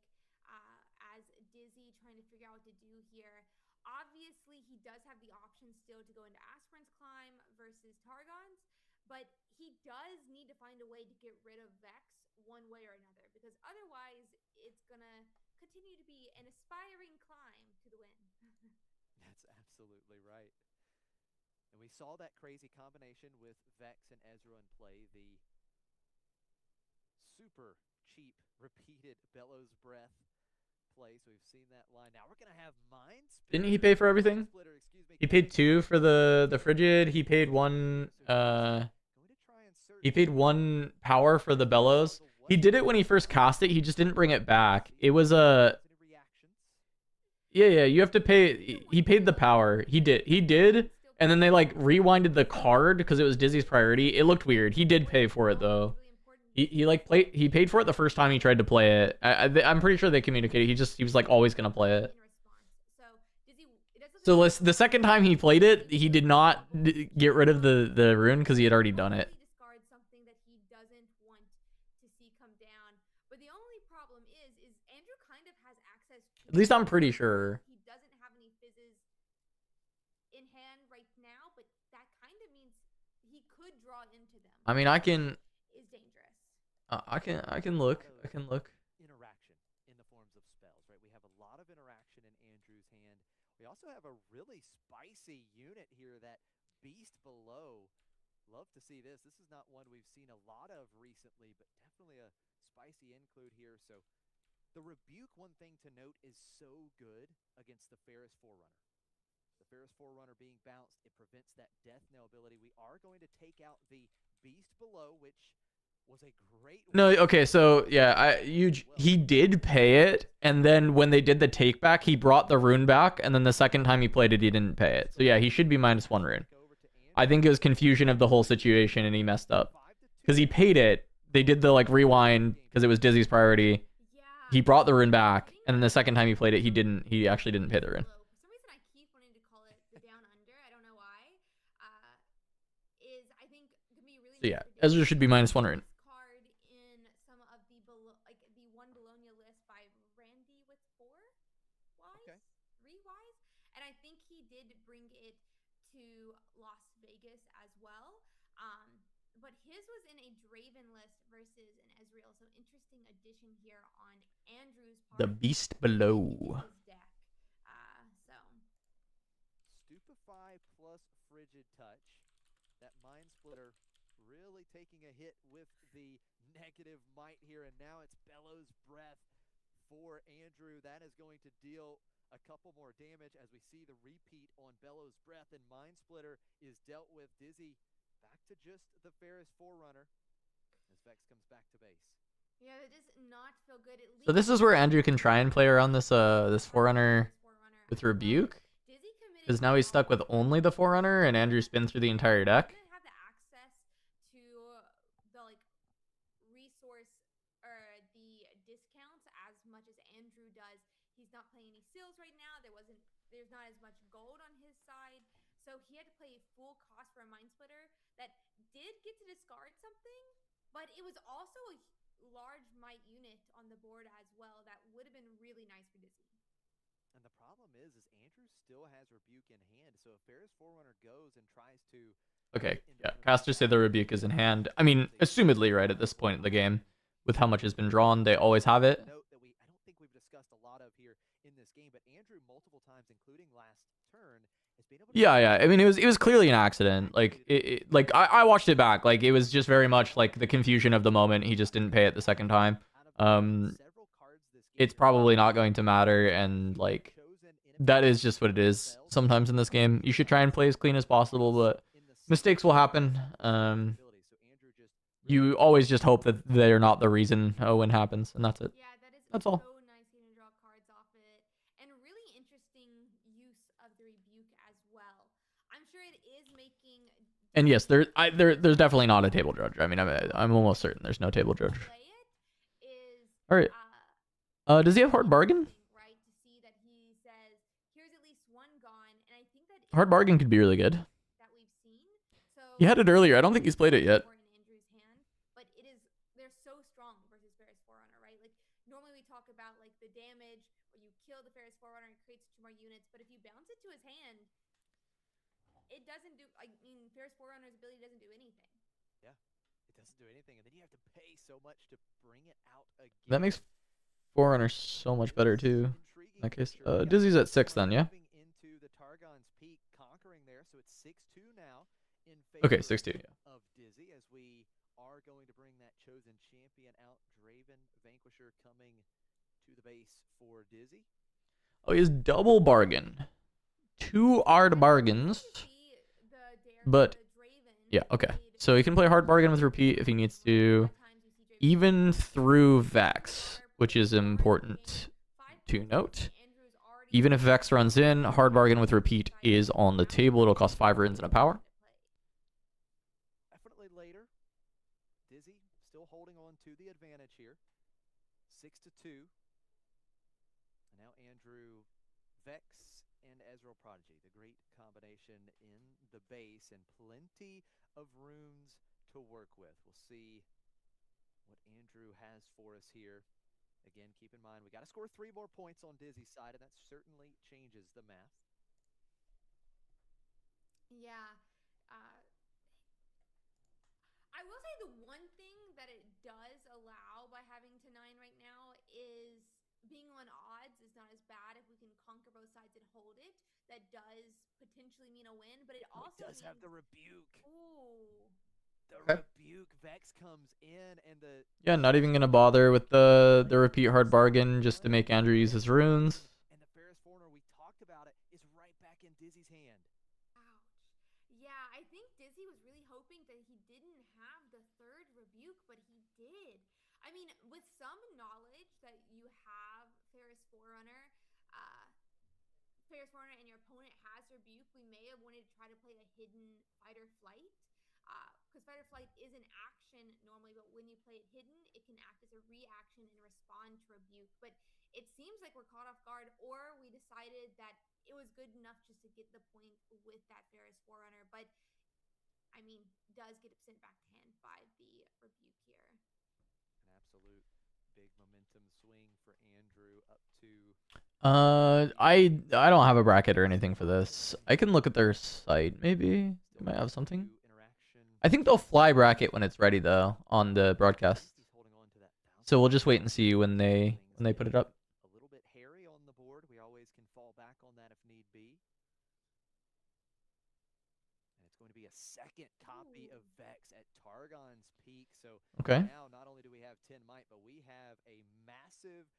as Dizzy trying to figure out what to do here. Obviously, he does have the option still to go into Aspirin's Climb versus Targon's, but he does need to find a way to get rid of Vex one way or another, because otherwise it's gonna continue to be an aspiring climb to the win. That's absolutely right. And we saw that crazy combination with Vex and Ezreal in play. The super cheap repeated Bellows Breath play. So we've seen that line. Now we're gonna have Mind Splitter. Didn't he pay for everything? He paid 2 for the frigid. He paid 1. He paid 1 power for the bellows. He did it when he first cast it. He just didn't bring it back. It was a. Yeah. You have to pay. He paid the power. He did. And then they like rewinded the card because it was Dizzy's priority. It looked weird. He did pay for it though. He paid for it the first time he tried to play it. I'm pretty sure they communicated. He was like always gonna play it. So the second time he played it, he did not get rid of the rune because he had already done it. At least I'm pretty sure. He doesn't have any fizzes in hand right now, but that kind of means he could draw into them. I mean, I can. Is dangerous. I can look. I can look. Interaction in the forms of spells, right? We have a lot of interaction in Andrew's hand. We also have a really spicy unit here, that Beast Below. Love to see this. This is not one we've seen a lot of recently, but definitely a spicy include here. So the Rebuke, one thing to note, is so good against the Ferris Forerunner. The Ferris Forerunner being bounced, it prevents that death knell ability. We are going to take out the Beast Below, which was a great. No, okay, so yeah, he did pay it, and then when they did the take back, he brought the rune back, and then the second time he played it, he didn't pay it. So yeah, he should be -1 rune. I think it was confusion of the whole situation, and he messed up because he paid it. They did the like rewind because it was Dizzy's priority. He brought the rune back, and then the second time he played it, he didn't. He actually didn't pay the rune. For some reason, I keep wanting to call it the down under. I don't know why. I think could be really. So yeah, Ezra should be -1 rune. Card in some of the the one Bologna list by Randy with 4 wise, Okay. 3 wise, and I think he did bring it to Las Vegas as well. But his was in a Draven list versus an Ezreal, so interesting addition here on Andrew's part. The Beast Below. His deck. So Stupefy plus Frigid Touch. That Mind Splitter really taking a hit with the negative might here, and now it's Bellows Breath for Andrew. That is going to deal a couple more damage as we see the repeat on Bellows Breath, and Mind Splitter is dealt with. Dizzy back to just the Ferris Forerunner as Vex comes back to base. yeah, that does not feel good. So this is where Andrew can try and play around this this Forerunner with Rebuke, because now he's stuck with only the Forerunner, and Andrew spins through the entire deck. Doesn't have the access to the resource or the discounts as much as Andrew does. He's not playing any seals right now. There's not as much gold on his side, so he had to play full cost for a Mind Splitter that did get to discard something, but it was also a large might unit on the board as well. That would have been really nice for Dizzy. And the problem is Andrew still has Rebuke in hand, so if Ferris Forerunner goes and tries to... Okay, yeah, casters say the Rebuke is in hand. I mean, assumedly right at this point in the game, with how much has been drawn, they always have it. Note that I don't think we've discussed a lot of here in this game, but Andrew multiple times, including last turn, has been able to... Yeah. I mean, it was clearly an accident. Like, I watched it back. Like, it was just very much like the confusion of the moment. He just didn't pay it the second time. It's probably not going to matter, and like, that is just what it is. Sometimes in this game, you should try and play as clean as possible, but mistakes will happen. You always just hope that they're not the reason a win happens, and that's it. Yeah, that is That's all. so nice getting to draw cards off it, and really interesting use of the Rebuke as well. I'm sure it is making And yes, there's definitely not a table judge. I mean, I'm almost certain there's no table judge. Play it is All right. Does he have hard bargain? right to see that he says here's at least one gone, and I think that Hard bargain could be really good. that we've seen. So He had it earlier. I don't think he's played it yet. in Andrew's hand, but it is they're so strong versus Ferris Forerunner, right? Like normally we talk about like the damage or you kill the Ferris Forerunner and it creates 2 more units, but if you bounce it to his hand, it doesn't do. I mean, Ferris Forerunner's ability doesn't do anything. Yeah, it doesn't do anything, and then you have to pay so much to bring it out again. That makes Forerunner so much better too. Intriguing In that case, picture. We got Dizzy's at 6 Forerunner then, yeah. moving into the Targon's Peak, conquering there, so it's 6-2 now in Okay, favor 6-2. Yeah. of Dizzy, as we are going to bring that chosen champion out. Draven Vanquisher coming to the base for Dizzy. Oh, he has double bargain. 2 hard bargains. But yeah, okay. So he can play hard bargain with repeat if he needs to, even through Vex, which is important to note. Even if Vex runs in, hard bargain with repeat is on the table. It'll cost 5 runes and a power. Definitely later. Dizzy still holding on to the advantage here. 6-2. And now Andrew, Vex, and Ezreal Prodigy. The great combination in the base and plenty of runes to work with. We'll see what Andrew has for us here. Again, keep in mind, we got to score 3 more points on Dizzy's side, and that certainly changes the math. Yeah. I will say the one thing that it does allow by having to 9 right now is being on odds is not as bad if we can conquer both sides and hold it. That does potentially mean a win, but it also does have means- the rebuke. Ooh. The Okay. rebuke. Vex comes in, and the Yeah, not even gonna bother with the repeat hard bargain just to make Andrew use his runes. and the Ferris Forerunner, we talked about it, is right back in Dizzy's hand. Ouch. Yeah, I think Dizzy was really hoping that he didn't have the 3rd rebuke, but he did. I mean, with some knowledge that you have Ferris Forerunner, and your opponent has rebuke, we may have wanted to try to play a hidden fight or flight. Because fight or flight is an action normally, but when you play it hidden, it can act as a reaction and respond to rebuke. But it seems like we're caught off guard, or we decided that it was good enough just to get the point with that Ferris Forerunner. But I mean, does get sent back to hand by the rebuke here. An absolute big momentum swing for Andrew up to I don't have a bracket or anything for this. I can look at their site, maybe. They might have something. interaction. I think they'll fly bracket when it's ready though on the broadcast. He's holding on to that bounce. So we'll just wait and see when they put it up. A little bit hairy on the board. We always can fall back on that if need be. And it's going to be a second copy of Vex at Targon's Peak. So Okay. now not only do we have 10 might, but we have a massive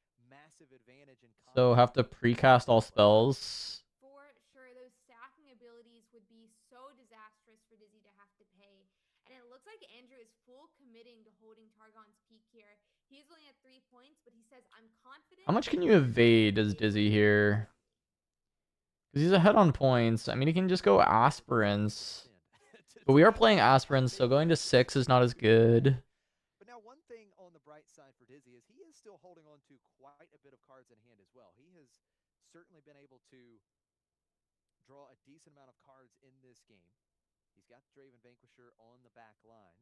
advantage in So have to precast all spells. For sure, those stacking abilities would be so disastrous for Dizzy to have to pay. And it looks like Andrew is full committing to holding Targon's Peak here. He's only at 3 points, but he says, I'm confident. How much can you evade as Dizzy here? Because he's ahead on points. I mean, he can just go aspirants. But we are playing aspirants, so going to 6 is not as good. But now one thing on the bright side for Dizzy is he is still holding on to quite a bit of cards in hand as well. He has certainly been able to draw a decent amount of cards in this game. He's got Draven Vanquisher on the back line.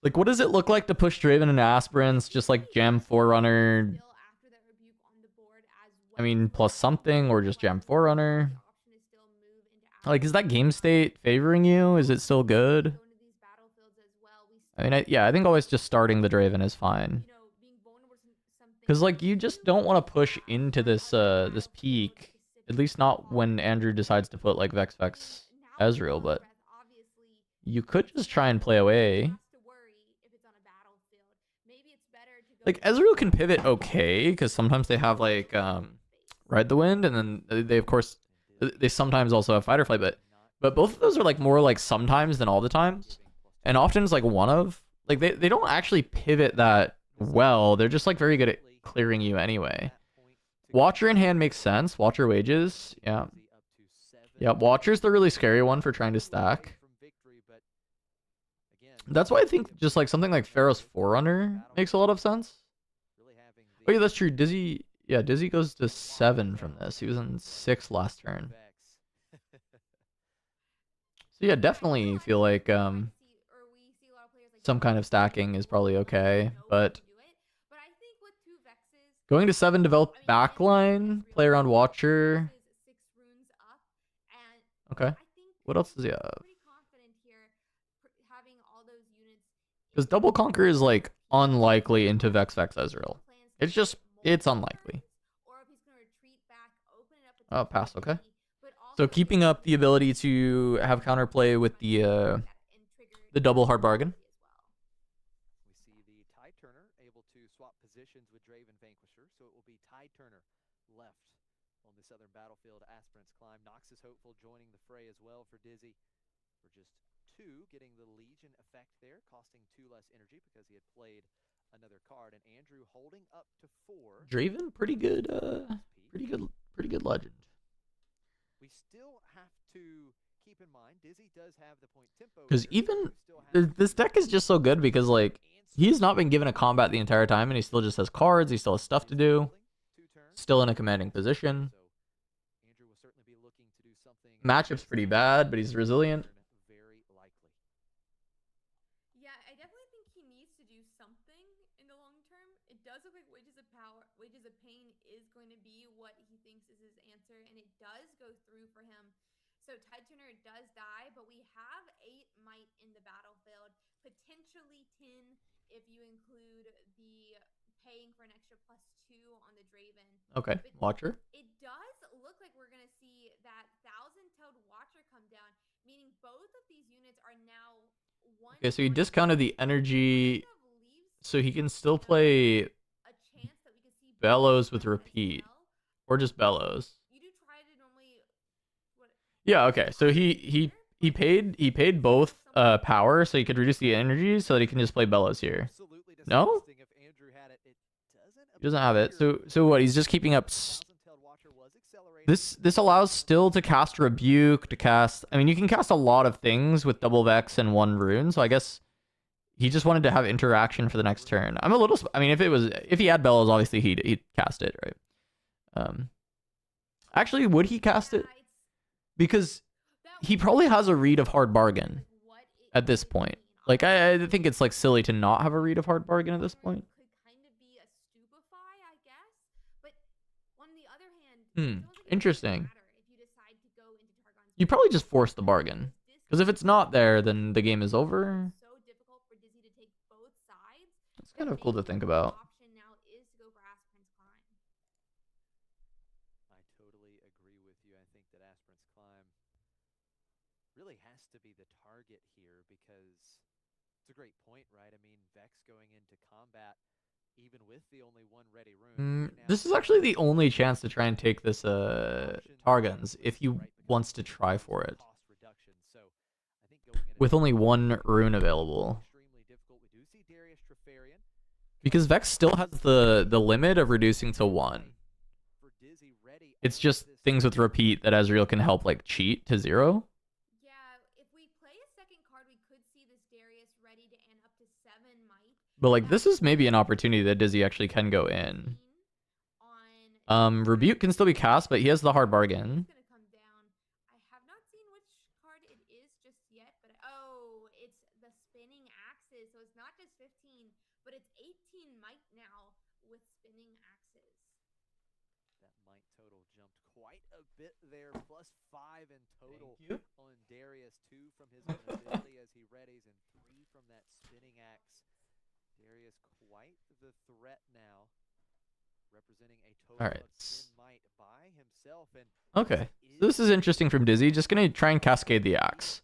Like, what does it look like to push Draven into aspirants? Just like Gem Forerunner. Still after that rebuke on the board as I well. mean, plus something, or just Gem Forerunner. The option is still move into Like, is that game state favoring you? Is it still good? go into these battlefields as well. We I mean, I think always just starting the Draven is fine. you know, being vulnerable to something. Because, like, you just don't want to push into this this peak. At least not when Andrew decides to put, like, Vex Ezreal, but you could just try and play away. Like, Ezreal can pivot okay, because sometimes they have, like, Ride the Wind, and then they, of course, they sometimes also have Fight or Flight, but both of those are, like, more, like, sometimes than all the times. And often it's, like, one of. Like, they don't actually pivot that well. They're just, like, very good at clearing you anyway. Watcher in hand makes sense. Watcher wages, yeah. Yeah, Watcher's the really scary one for trying to stack. That's why I think just like something like Pharaoh's Forerunner makes a lot of sense. Oh yeah, that's true. Dizzy, yeah, Dizzy goes to 7 from this. He was in 6 last turn. So yeah, definitely feel like some kind of stacking is probably okay, but going to 7 develop backline, play around Watcher. Okay. What else does he have? Because Double Conquer is like unlikely into Vex Ezreal. It's unlikely. Oh, pass, okay. So keeping up the ability to have counterplay with the double hard bargain. We see the Tide Turner able to swap positions with Draven Vanquisher, so it will be Tide Turner left on the southern battlefield. Aspirant's Climb. Nox is hopeful joining the fray as well for Dizzy. For just 2, getting the Legion effect there, costing 2 less energy because he had played another card. And Andrew holding up to 4. Draven, pretty good legend. We still have to keep in mind Dizzy does have the point tempo. Because even this deck is just so good because like he's not been given a combat the entire time and he still just has cards, he still has stuff to do, still in a commanding position. Matchup's pretty bad, but he's resilient. Yeah, I definitely think he needs to do something in the long term. It does look like Wages of Pain is going to be what he thinks is his answer, and it does go through for him. So Tide Turner does die, but we have 8 might in the battlefield, potentially 10 if you include the paying for an extra +2 on the Draven. Okay, But Watcher. it does look like we're going to see that 1,000-toed Watcher come down, meaning both of these units are now one. Okay, so he discounted the energy, so he can still play Bellows with repeat, or just Bellows. You do try to normally. Yeah, okay. So he paid both power so he could reduce the energy so that he can just play Bellows here. No? He doesn't have it. So what? He's just keeping up. This allows still to cast Rebuke, to cast. I mean, you can cast a lot of things with double Vex and 1 rune. So I guess he just wanted to have interaction for the next turn. I'm a little. I mean, if he had Bellows, obviously he'd cast it, right? Actually, would he cast it? Because he probably has a read of Hard Bargain at this point. Like, I think it's like silly to not have a read of Hard Bargain at this point. Interesting. You probably just force the bargain. Because if it's not there, then the game is over. That's kind of cool to think about. I totally agree with you. I think that Aspirant's Climb really has to be the target here because it's a great point, right? I mean, Vex going into combat, even with the only 1 ready rune. This is actually the only chance to try and take this Targons if he wants to try for it. With only 1 rune available. Because Vex still has the limit of reducing to 1. It's just things with repeat that Ezreal can help like cheat to 0. Yeah, if we play a second card, we could see this Darius ready to end up to 7 might. But like this is maybe an opportunity that Dizzy actually can go in. Rebuke can still be cast, but he has the Hard Bargain. I have not seen which card it is just yet, but oh, it's the spinning axes. So it's not just 15, but it's 18 might now with spinning axes. That might total jumped quite a bit there, plus 5 in total on Darius. 2 from his own ability as he readies, and 3 from that spinning axe. Darius quite the threat now, representing a total of 10 might by himself. And okay, so this is interesting from Dizzy. Just gonna try and cascade the axe.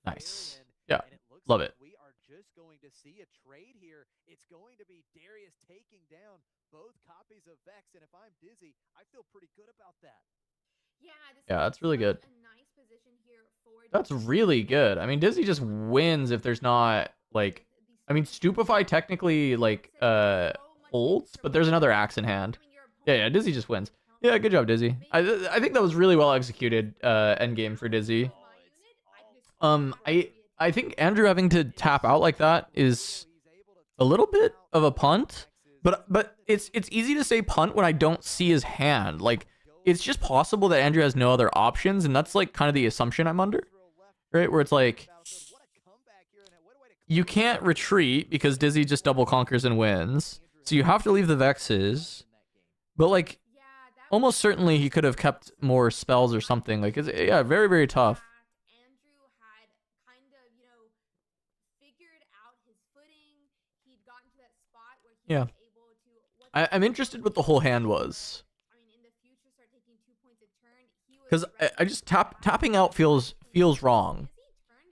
Nice. Yeah, love it. We are just going to see a trade here. It's going to be Darius taking down both copies of Vex, and if I'm Dizzy, I feel pretty good about that. Yeah, that's really good. A nice position here for That's really good. I mean, Dizzy just wins if there's not like. I mean, Stupefy technically like holds, but there's another axe in hand. Yeah, Dizzy just wins. Yeah, good job, Dizzy. I think that was really well executed endgame for Dizzy. I I think Andrew having to tap out like that is a little bit of a punt, but it's easy to say punt when I don't see his hand. Like, it's just possible that Andrew has no other options, and that's like kind of the assumption I'm under, right? Where it's like, you can't retreat because Dizzy just double conquers and wins, so you have to leave the Vexes. But like, almost certainly he could have kept more spells or something. Like, it's, yeah, very, very tough. Andrew had kind of, you know, figured out his footing. He'd gotten to that spot where he Yeah. was able to. I'm interested what the whole hand was. I mean, in the future, start taking 2 points a turn. He was Because I just tapping out feels wrong.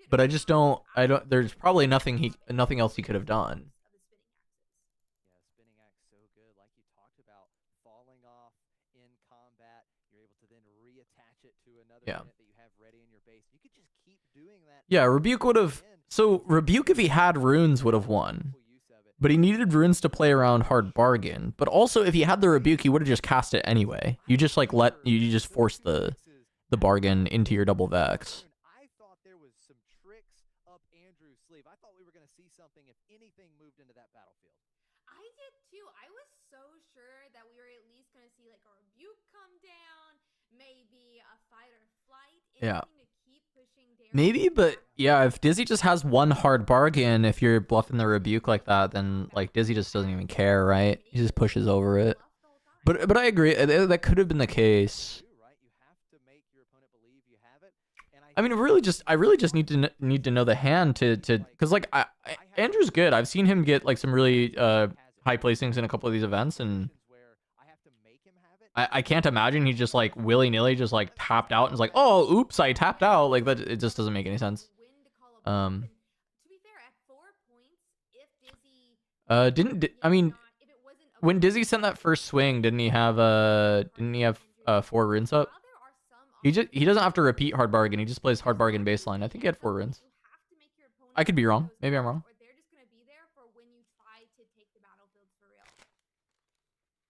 But I just don't. There's probably nothing else he could have done. Yeah, spinning axe so good. Like you talked about, falling off in combat, you're able to then reattach it to another Yeah. unit that you have ready in your base. You could just keep doing that. Yeah, Rebuke would have. So Rebuke, if he had runes, would have won. But he needed runes to play around Hard Bargain. But also, if he had the Rebuke, he would have just cast it anyway. You just like you just force the bargain into your double Vex. I thought there was some tricks up Andrew's sleeve. I thought we were going to see something if anything moved into that battlefield. I did too. I was so sure that we were at least going to see like a rebuke come down, maybe a fight or flight. Yeah. Anything to keep pushing down. Maybe, but yeah, if Dizzy just has one Hard Bargain, if you're bluffing the Rebuke like that, then like Dizzy just doesn't even care, right? He just pushes over it. But I agree, that could have been the case. I mean, I really just need to know the hand to because like Andrew's good. I've seen him get like some really high placings in a couple of these events, and I can't imagine he just like willy-nilly just like tapped out and is like, oh, oops, I tapped out. Like that, it just doesn't make any sense. To be fair, at 4 points, if Dizzy I mean, if it wasn't a when Dizzy sent that first swing, didn't he have 4 runes up? while there are some He doesn't have to repeat Hard Bargain. He just plays Hard Bargain baseline. I think he had 4 runes. you have to make your opponent I could be use wrong. those Maybe I'm cards, wrong. or they're just going to be there for when you try to take the battlefield for real.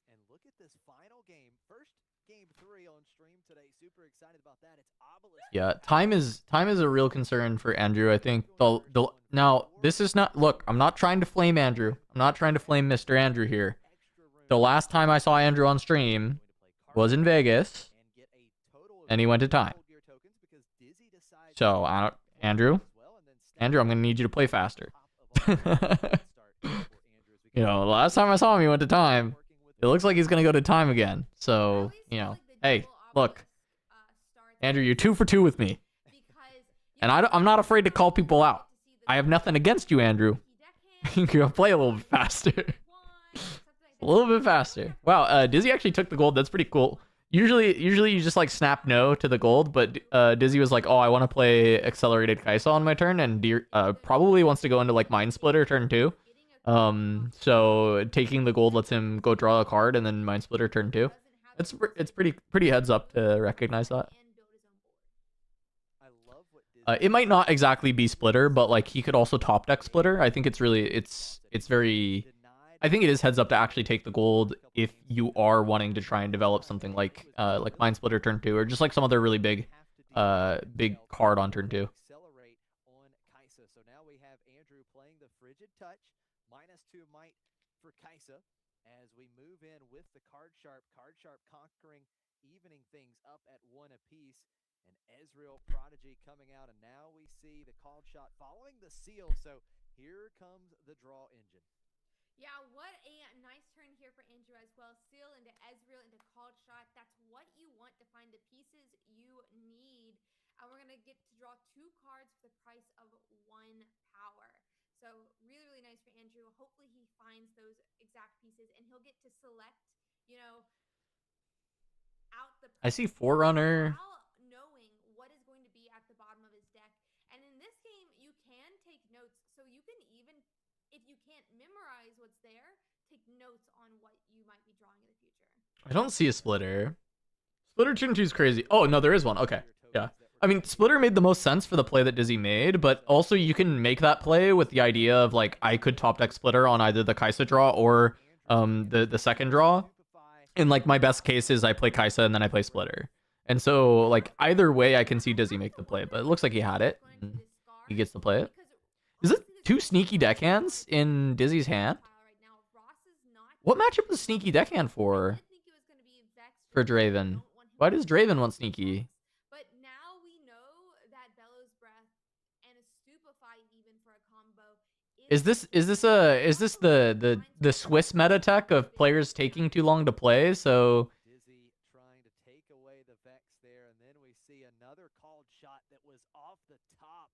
And look at this final game. First game 3 on stream today. Super excited about that. It's Obelisk. Yeah, time is a real concern for Andrew. I think now this is not. Look, I'm not trying to flame Andrew. I'm not trying to flame Mr. Andrew here. The last time I saw Andrew on stream was in Vegas, and he went to time. So Andrew, I'm gonna need you to play faster. You know, the last time I saw him, he went to time. It looks like he's gonna go to time again. So hey, look, Andrew, you're 2 for 2 with me, and I'm not afraid to call people out. I have nothing against you, Andrew. You can play a little bit faster. A little bit faster. Wow, Dizzy actually took the gold. That's pretty cool. Usually you just like snap no to the gold, but Dizzy was like, oh, I want to play accelerated Kaisa on my turn, and probably wants to go into like Mind Splitter turn 2. So taking the gold lets him go draw a card and then Mind Splitter turn 2. It's pretty heads up to recognize that. It might not exactly be Splitter, but like he could also top deck Splitter. I think it's very. I think it is heads up to actually take the gold if you are wanting to try and develop something like Mind Splitter turn 2, or just like some other really big card on turn 2. Accelerate on Kaisa. So now we have Andrew playing the Frigid Touch, -2 might for Kaisa as we move in with the Card Sharp conquering, evening things up at 1 apiece. And Ezreal Prodigy coming out, and now we see the called shot following the seal. So here comes the draw engine. Yeah, what a nice turn here for Andrew as well. Seal into Ezreal into called shot. That's what you want to find the pieces you need. And we're going to get to draw 2 cards for the price of 1 power. So really, really nice for Andrew. Hopefully he finds those exact pieces, and he'll get to select, out the I see Forerunner. while knowing what is going to be at the bottom of his deck. And in this game, you can take notes. So you can even, if you can't memorize what's there, take notes on what you might be drawing in the future. I don't see a Splitter. Splitter turn 2 is crazy. Oh, no, there is one. Okay. Yeah. I mean, Splitter made the most sense for the play that Dizzy made, but also you can make that play with the idea of, like, I could top deck Splitter on either the Kaisa draw or the second draw. And, like, my best case is I play Kaisa and then I play Splitter. And so, like, either way, I can see Dizzy make the play, but it looks like he had it. And he gets to play it. because Is it honestly, the 2 Dizzy sneaky player deckhands in Dizzy's hand? profile right now, Ross is not What doing matchup is sneaky deckhand I for? did think it was gonna be Vex For because they Draven. don't want him Why to does play Draven want Vex, sneaky? But now we know that Bellow's Breath and a Stupefy even for a combo Is this the Swiss meta tech of players taking too long to play? So Dizzy trying to take away the Vex there, and then we see another called shot that was off the top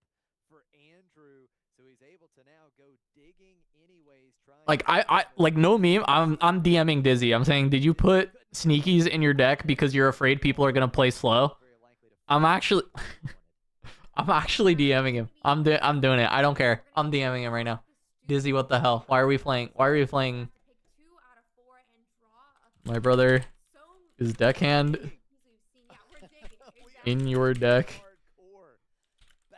for Andrew, so he's able to now go digging anyways. like I like no meme. I'm DMing Dizzy. I'm saying, did you put sneakies in your deck because you're afraid people are gonna play slow? I'm actually I'm actually DMing him. I'm doing it. I don't care. I'm DMing him right now. Dizzy, what the hell? Why are we playing? Why are we playing? My brother is deckhand in your deck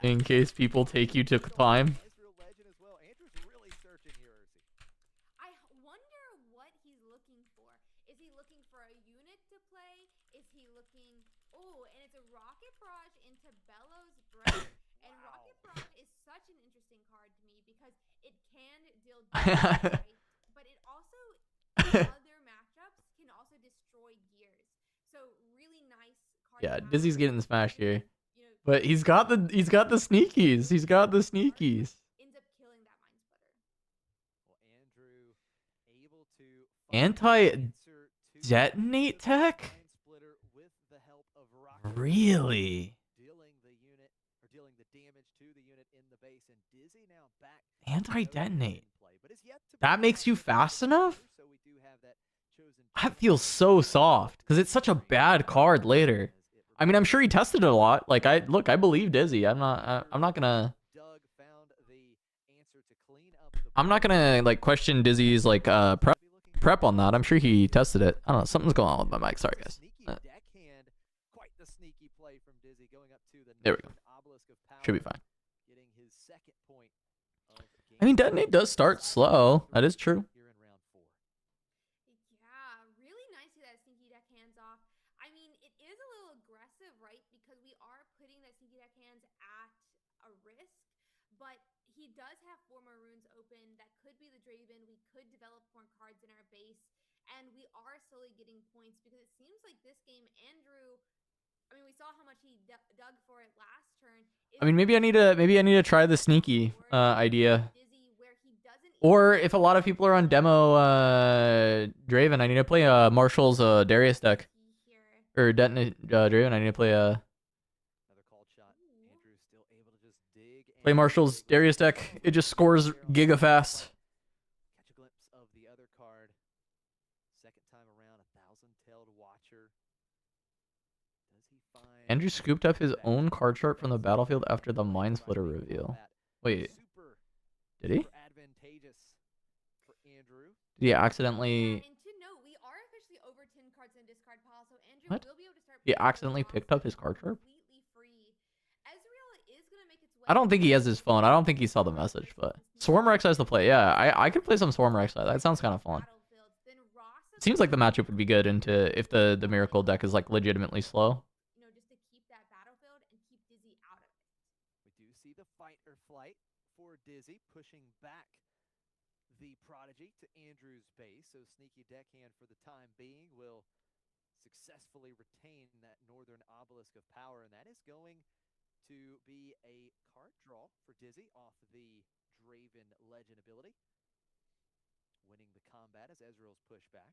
in case people take you to time. I wonder what he's looking for. Is he looking for a unit to play? Is he looking? Oh, and it's a Rocket Barrage into Bellow's Breath. And Rocket Barrage is such an interesting card to me because it can deal damage, right? But it also, in other matchups, can also destroy gears. So really nice card. Yeah, to have Dizzy's getting because smashed it, here. you know, But he's got the sneakies. He's got the sneakies. ends up killing that Mind Splitter. Well, Andrew able to find Anti- the answer to Detonate the tech? Mind Splitter with the help of Rocket Really? dealing the unit or dealing the damage to the unit in the base, and Dizzy now back to Anti-detonate. in play, but is yet to That be makes you fast enough? so we do have that chosen That feels so soft because it's such a bad card later. I mean, I'm sure he tested it a lot. Like I believe Dizzy. I'm not gonna Doug found the answer to clean up I'm not gonna like question Dizzy's like prep on that. I'm sure he tested it. I don't know. Something's going on with my mic. Sorry guys. Sneaky deckhand, quite the sneaky play from Dizzy going up to the There we go. northern obelisk of power, Should be fine. getting his second point of I mean, game. Detonate does start slow. That is true. Here in round 4. Yeah, really nicely that sneaky deck hands off. I mean, it is a little aggressive, right? Because we are putting that sneaky deck hands at a risk, but he does have 4 more runes open. That could be the Draven. We could develop more cards in our base, and we are slowly getting points because it seems like this game, Andrew. I mean, we saw how much he dug for it last turn. I mean, maybe I need to try the sneaky idea. Dizzy, where he doesn't Or even if a lot of people are on demo Draven, I need to play Marshall's Darius deck. here. Or Detonate Draven, I need to play Another called shot. Andrew's still able to just dig play and Marshall's dig Darius away. deck. It just scores giga fast. Catch a glimpse of the other card. Second time around, 1,000-tailed watcher. Does he find Andrew scooped up his Vex? own card chart from the Vex battlefield is after the right Mind behind Splitter on reveal. that. Wait, Super, did he? super advantageous for Andrew. Did he accidentally? And to note, we are officially over 10 cards in discard pile, so Andrew What? will be able to start. He playing accidentally Ross picked up his card chart? completely free. Ezreal is gonna make its way. I don't think he has his phone. I don't think he saw the message, but Swarm Rexai is the play. Yeah, I could play some Swarm Rexai. That sounds kind of fun. It seems like the matchup would be good into if the Miracle deck is like legitimately slow. You know, just to keep that battlefield and keep Dizzy out of it. We do see the fight or flight for Dizzy pushing back the Prodigy to Andrew's base. So sneaky deckhand for the time being will successfully retain that northern obelisk of power, and that is going to be a card draw for Dizzy off the Draven Legend ability. Winning the combat as Ezreal's pushed back.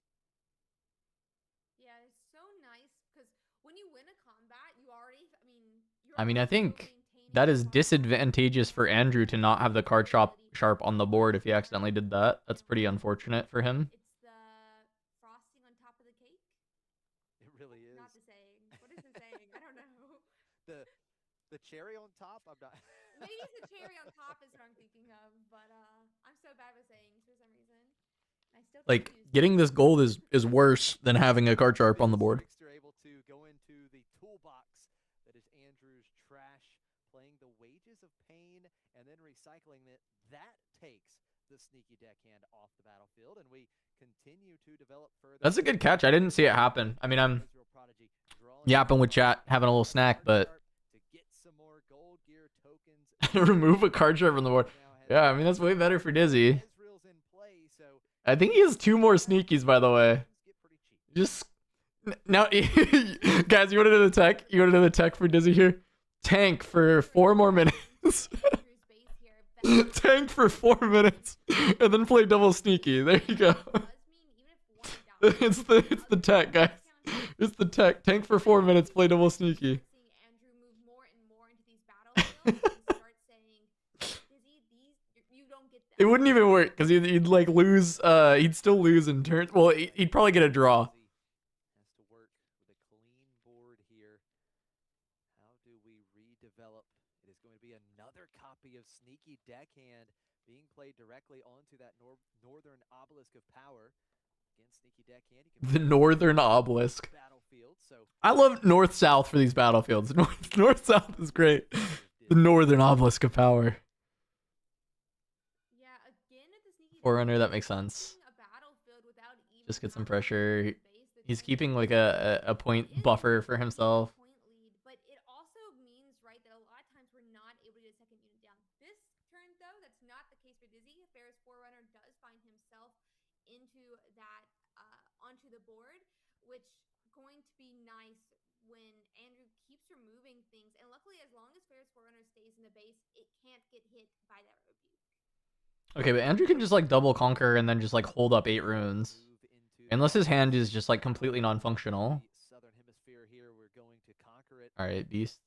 Yeah, it's so nice because when you win a combat, you already. I mean, I also think maintaining that your is card disadvantageous for ability Andrew to not have the card sharp on the board if he for accidentally did that. That's pretty unfortunate for him. It's the frosting on top of the cake. It really is. Not the saying. What is the saying? I don't know. The cherry on top. I'm not. Maybe it's the cherry on top is what I'm thinking of, but I'm so bad with sayings for some reason. I still can't Like use getting them. this gold is worse than having a card sharp on the board. Trickster able to go into the toolbox that is Andrew's trash, playing the wages of pain and then recycling it. That takes the sneaky deckhand off the battlefield, and we continue to develop further. That's a good catch. I didn't see it happen. I mean, I'm Ezreal Prodigy drawing yapping with down chat, having a little snack, card but sharp to get some more gold gear tokens Remove a card share from the board. Yeah, I mean, that's way better for Dizzy. I think he has 2 more sneakies, by the way. Just now, guys, you want to know the tech? You want to know the tech for Dizzy here? Tank for 4 more minutes. Tank for 4 minutes, and then play double sneaky. There you go. It's the tech, guys. It's the tech. Tank for 4 minutes, play double sneaky. It wouldn't even work because he'd like lose. He'd still lose in turns. Well, he'd probably get a draw. Has to work with a clean board here. How do we redevelop? It is going to be another copy of Sneaky Deckhand being played directly onto that northern obelisk of power. Again, Sneaky Deckhand. The northern obelisk. Battlefield. So I love north-south for these battlefields. North-south is great. The northern obelisk of power. Forerunner, that makes sense. Just get some pressure. He's keeping like a point buffer for himself. But it also means, right, that a lot of times we're not able to get a second unit down. This turn, though, that's not the case for Dizzy. Ferris Forerunner does find himself into that onto the board, which going to be nice when Andrew keeps removing things. And luckily, as long as Ferris Forerunner stays in the base, it can't get hit by that rebuke. Okay, but Andrew can just like double conquer and then just like hold up 8 runes. Unless his hand is just like completely non-functional. Alright, Beast.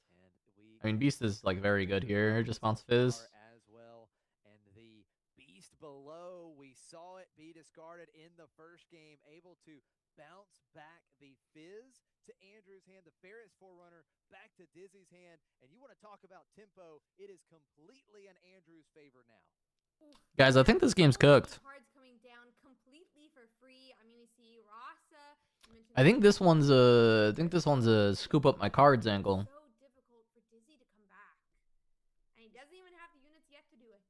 I mean, Beast is like very good here. Just bounce Fizz. As well. And the Beast below, we saw it be discarded in the first game, able to bounce back the Fizz to Andrew's hand, the Ferris Forerunner back to Dizzy's hand. And you want to talk about tempo, it is completely in Andrew's favor now. Guys, I think this game's cooked. Cards coming down completely for free. I mean, we see Rasa. I think this one's a scoop up my cards angle. So difficult for Dizzy to come back, and he doesn't even have the units yet to do it.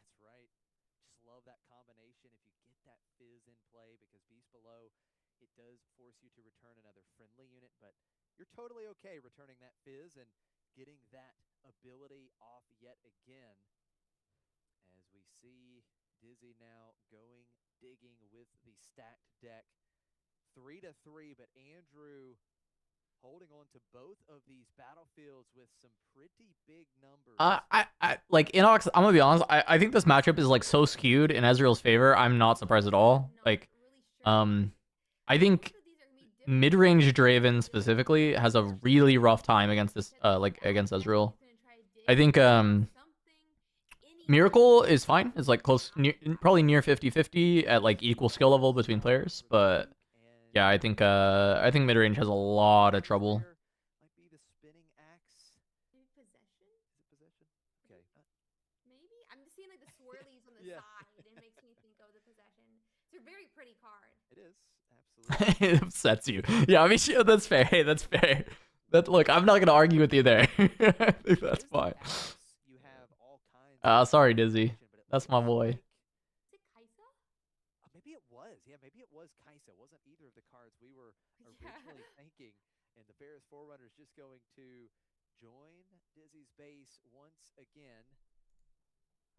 That's right. Just love that combination. If you get that Fizz in play, because Beast below, it does force you to return another friendly unit, but you're totally okay returning that Fizz and getting that ability off yet again. As we see Dizzy now digging with the stacked deck. 3-3, but Andrew holding on to both of these battlefields with some pretty big numbers. I like Inox, I'm gonna be honest, I think this matchup is like so skewed in Ezreal's favor. I'm not surprised at all. Like, I think mid-range Draven specifically has a really rough time against this against Ezreal. I think Miracle is fine. It's like probably near 50-50 at like equal skill level between players, but yeah, I think mid-range has a lot of trouble. Might be the spinning axe. Maybe possession? Is it possession? Okay. Maybe? I'm just seeing like the swirlies on the Yeah. side. It makes me think of the possession. It's a very pretty card. It is. Absolutely. It upsets you. Yeah, I mean, yeah, that's fair. Hey, that's fair. Look, I'm not gonna argue with you there. I think that's fine. You have all kinds Sorry, Dizzy. That's my boy. Is it Kaisa? Maybe it was. Yeah, maybe it was Kaisa. It wasn't either of the cards we were originally thinking. And the Ferris Forerunner is just going to join Dizzy's base once again.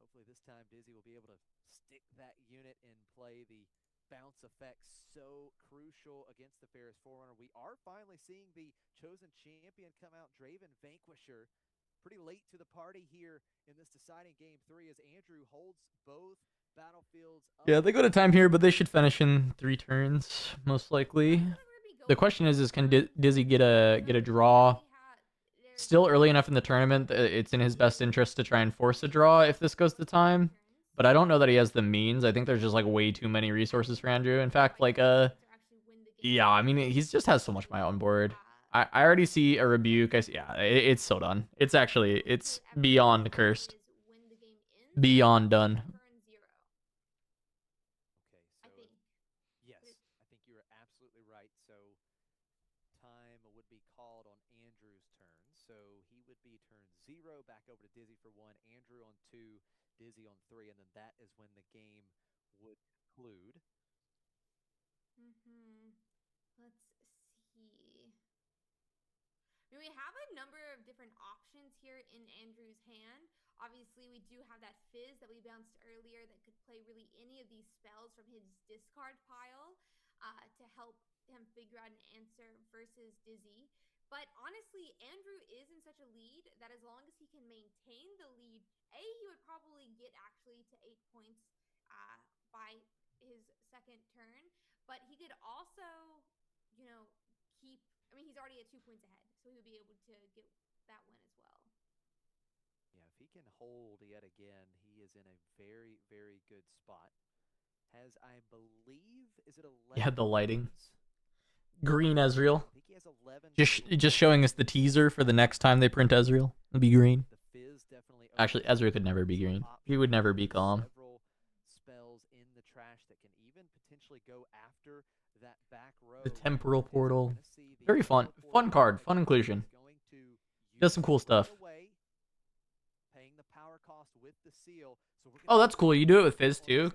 Hopefully this time Dizzy will be able to stick that unit in play. The bounce effect so crucial against the Ferris Forerunner. We are finally seeing the chosen champion come out, Draven Vanquisher. Pretty late to the party here in this deciding game 3 as Andrew holds both battlefields up. Yeah, they go to time here, but they should finish in 3 turns, most likely. The question is can Dizzy get a draw? Still early enough in the tournament, it's in his best interest to try and force a draw if this goes to time. But I don't know that he has the means. I think there's just like way too many resources for Andrew. In fact, like yeah, I mean he's just has so much Maya on board. I already see a rebuke. It's so done. It's beyond cursed. Beyond done. Okay, so yes, I think you're absolutely right. So time would be called on Andrew's turn. So he would be turn 0, back over to Dizzy for 1, Andrew on 2, Dizzy on 3, and then that is when the game would conclude. Let's see. I mean, we have a number of different options here in Andrew's hand. Obviously, we do have that Fizz that we bounced earlier that could play really any of these spells from his discard pile to help him figure out an answer versus Dizzy. But honestly, Andrew is in such a lead that as long as he can maintain the lead, he would probably get actually to 8 points by his second turn. But he could also, keep. I mean, he's already at 2 points ahead, so he would be able to get that win as well. Yeah, if he can hold yet again, he is in a very, very good spot. Has, I believe, is it 11? Yeah, the lighting. Green Ezreal. I think he has 11. Just showing us the teaser for the next time they print Ezreal. It'll be green. The Fizz definitely Actually, Ezreal could never be green. He would never be calm. Several spells in the trash that can even potentially go after that back row. The temporal portal. Very fun. Fun card. Fun inclusion. Does some cool stuff. Paying the power cost with the seal. So we're Oh, that's cool. You do it with Fizz too.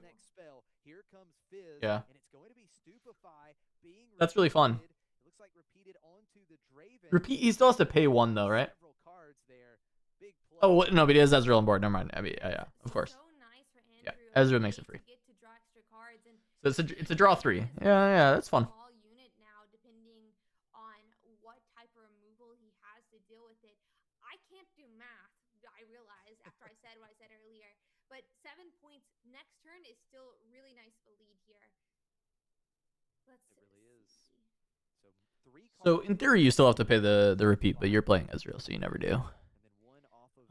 Here comes Fizz, Yeah. and it's going to be Stupefy being That's really fun. repeated. It looks like repeated onto the Draven. Repeat. He still has to pay 1 though, right? Several cards there. Big play. Oh no, but he has Ezreal on board. Never mind. I mean, yeah, of course. So nice for Andrew. Yeah, Ezreal makes it free. To get to draw extra cards and So it's a draw 3. Yeah, that's fun. small unit now, depending on what type of removal he has to deal with it. I can't do math. I realize after I said what I said earlier, but 7 points next turn is still really nice for lead here. Let's It really is. see. So 3 So cards in theory, you still have to pay the repeat, but you're playing Ezreal, so you never do. and then 1 off of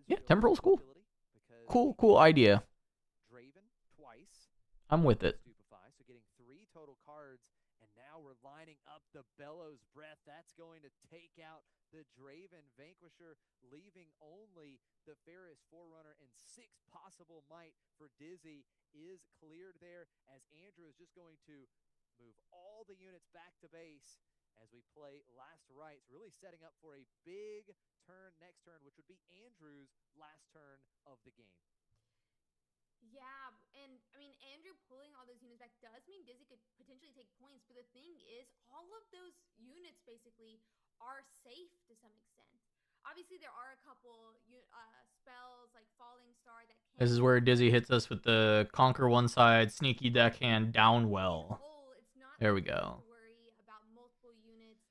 Yeah, Ezreal's Temporal's cool. ability because Cool idea. Draven twice. I'm with it. Stupefy, so getting 3 total cards, and now we're lining up the Bellows Breath. That's going to take out the Draven Vanquisher, leaving only the Ferris Forerunner, and 6 possible might for Dizzy is cleared there, as Andrew is just going to move all the units back to base as we play last rites, really setting up for a big turn next turn, which would be Andrew's last turn of the game. Yeah, and I mean, Andrew pulling all those units back does mean Dizzy could potentially take points, but the thing is, all of those units basically are safe to some extent. Obviously, there are a couple spells like Falling Star that can. This is where Dizzy hits us with the Conquer one side, Sneaky Deckhand, down well. It's not There we something go. to worry about multiple units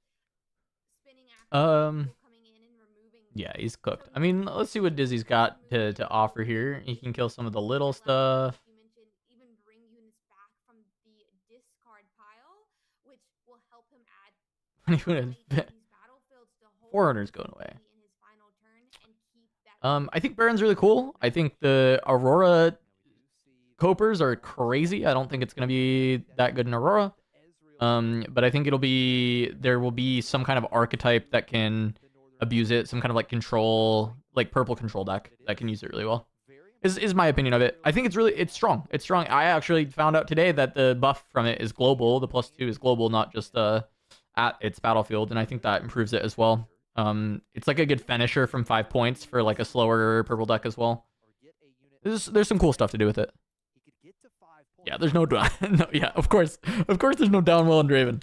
spinning after people coming in and removing. Yeah, he's cooked. I mean, let's see what Dizzy's got to offer here. He can kill some of the little stuff. You mentioned even bring units back from the discard pile, which will help him add When he went these battlefields to hold Forerunner's going away. in his final turn and keep that. I think Baron's really cool. I think the Aurora Copers are crazy. I don't think it's gonna be that good in Aurora. But I think there will be some kind of archetype that can abuse it, some kind of like control, like purple control deck that can use it really well. Is my opinion of it. I think it's strong. It's strong. I actually found out today that the buff from it is global. The +2 is global, not just at its battlefield, and I think that improves it as well. It's like a good finisher from 5 points for like a slower purple deck as well. There's some cool stuff to do with it. Yeah, there's no down. No, yeah, of course there's no down well on Draven.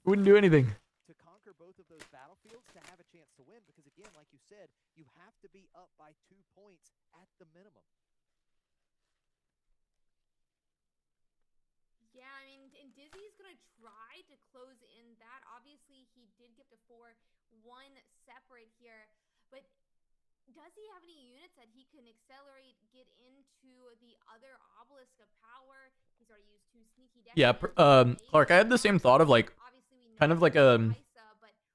Wouldn't do anything. To conquer both of those battlefields to have a chance to win, because again, like you said, you have to be up by 2 points at the minimum. Yeah, I mean, and Dizzy's gonna try to close in that. Obviously, he did get to 4-1 separate here, but does he have any units that he can accelerate, get into the other obelisk of power? He's already used 2 sneaky decks. Yeah, Clark, I had the same thought of like kind of like a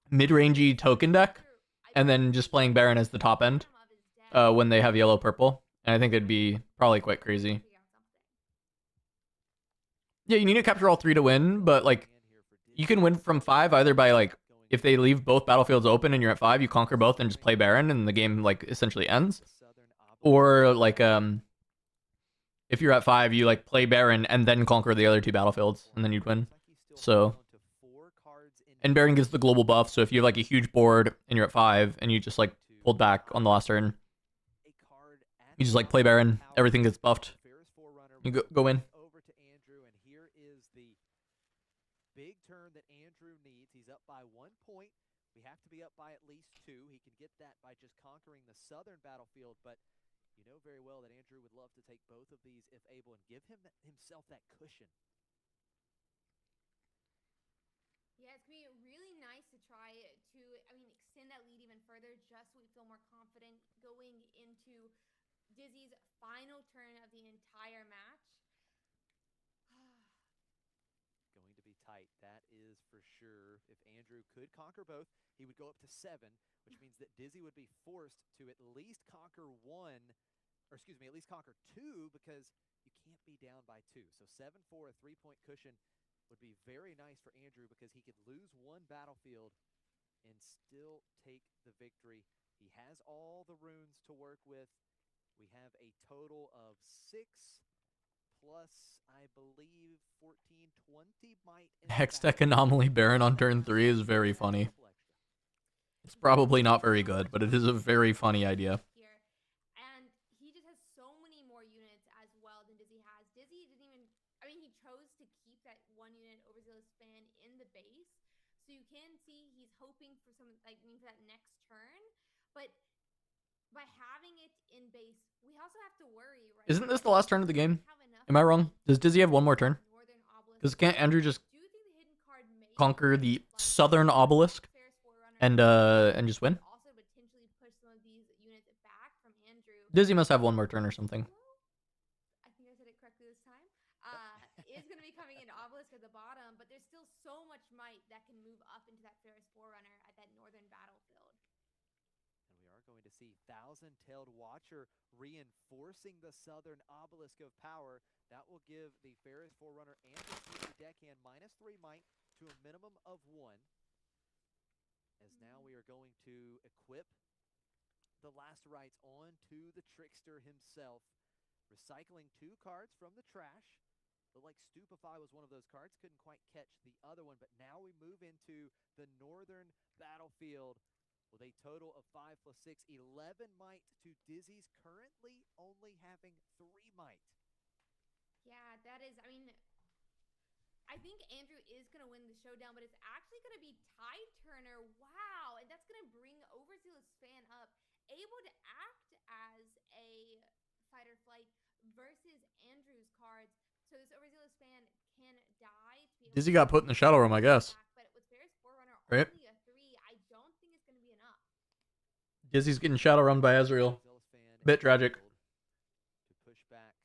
mid-rangey token deck, and then just playing Baron as the top end when they have yellow purple, and I think it'd be probably quite crazy. Yeah, you need to capture all 3 to win, but like you can win from 5 either by like if they leave both battlefields open and you're at 5, you conquer both and just play Baron and the game like essentially ends. Or like if you're at 5, you like play Baron and then conquer the other 2 battlefields and then you'd win. So and Baron gives the global buff, so if you have like a huge board and you're at 5 and you just like pulled back on the last turn, you just like play Baron, everything gets buffed. You go in. Big turn that Andrew needs. He's up by 1 point We have to be up by at least 2. He can get that by just conquering the southern battlefield, but you know very well that Andrew would love to take both of these if able and give himself that cushion. Yeah, it's going to be really nice to try to, extend that lead even further just so we feel more confident going into Dizzy's final turn of the entire match. Going to be tight, that is for sure. If Andrew could conquer both, he would go up to 7, which means that Dizzy would be forced to at least conquer 1, or excuse me, at least conquer 2, because you can't be down by 2. So 7 for a 3-point cushion would be very nice for Andrew because he could lose 1 battlefield and still take the victory. He has all the runes to work with. We have a total of 6 plus, I believe, 14, 20 might. Hextech Anomaly Baron on turn 3 is very funny. It's probably not very good, but it is a very funny idea. Here. And he just has so many more units as well than Dizzy has. Dizzy didn't even, he chose to keep that 1 unit Overzealous Fan in the base. So you can see he's hoping for some, for that next turn. But by having it in base, we also have to worry, right? Isn't this the last turn of the game? Am I wrong? Does Dizzy have 1 more turn? Because can't Andrew just conquer the southern obelisk and just win? Also potentially push some of these units back from Andrew. Dizzy must have 1 more turn or something. I think I said it correctly this time. Is going to be coming into obelisk at the bottom, but there's still so much might that can move up into that Ferris Forerunner at that northern battlefield. And we are going to see Thousand-Tailed Watcher reinforcing the southern obelisk of power. That will give the Ferris Forerunner and the CP deckhand -3 might to a minimum of 1. As now we are going to equip the last rites onto the Trickster himself. Recycling 2 cards from the trash. Looked like Stupefy was one of those cards. Couldn't quite catch the other one, but now we move into the northern battlefield with a total of 5 plus 6, 11 might to Dizzy's currently only having 3 might. Yeah, that is, I think Andrew is going to win the showdown, but it's actually going to be Tide Turner. Wow, and that's going to bring Overzealous Fan up, able to act as a fight or flight versus Andrew's cards. So this Overzealous Fan can die. Dizzy got put in the Shadow Realm, I guess. But with Ferris Forerunner right? only a 3, I don't think it's going to be enough. Dizzy's getting Shadow Realmed by Ezreal. Bit tragic. To push back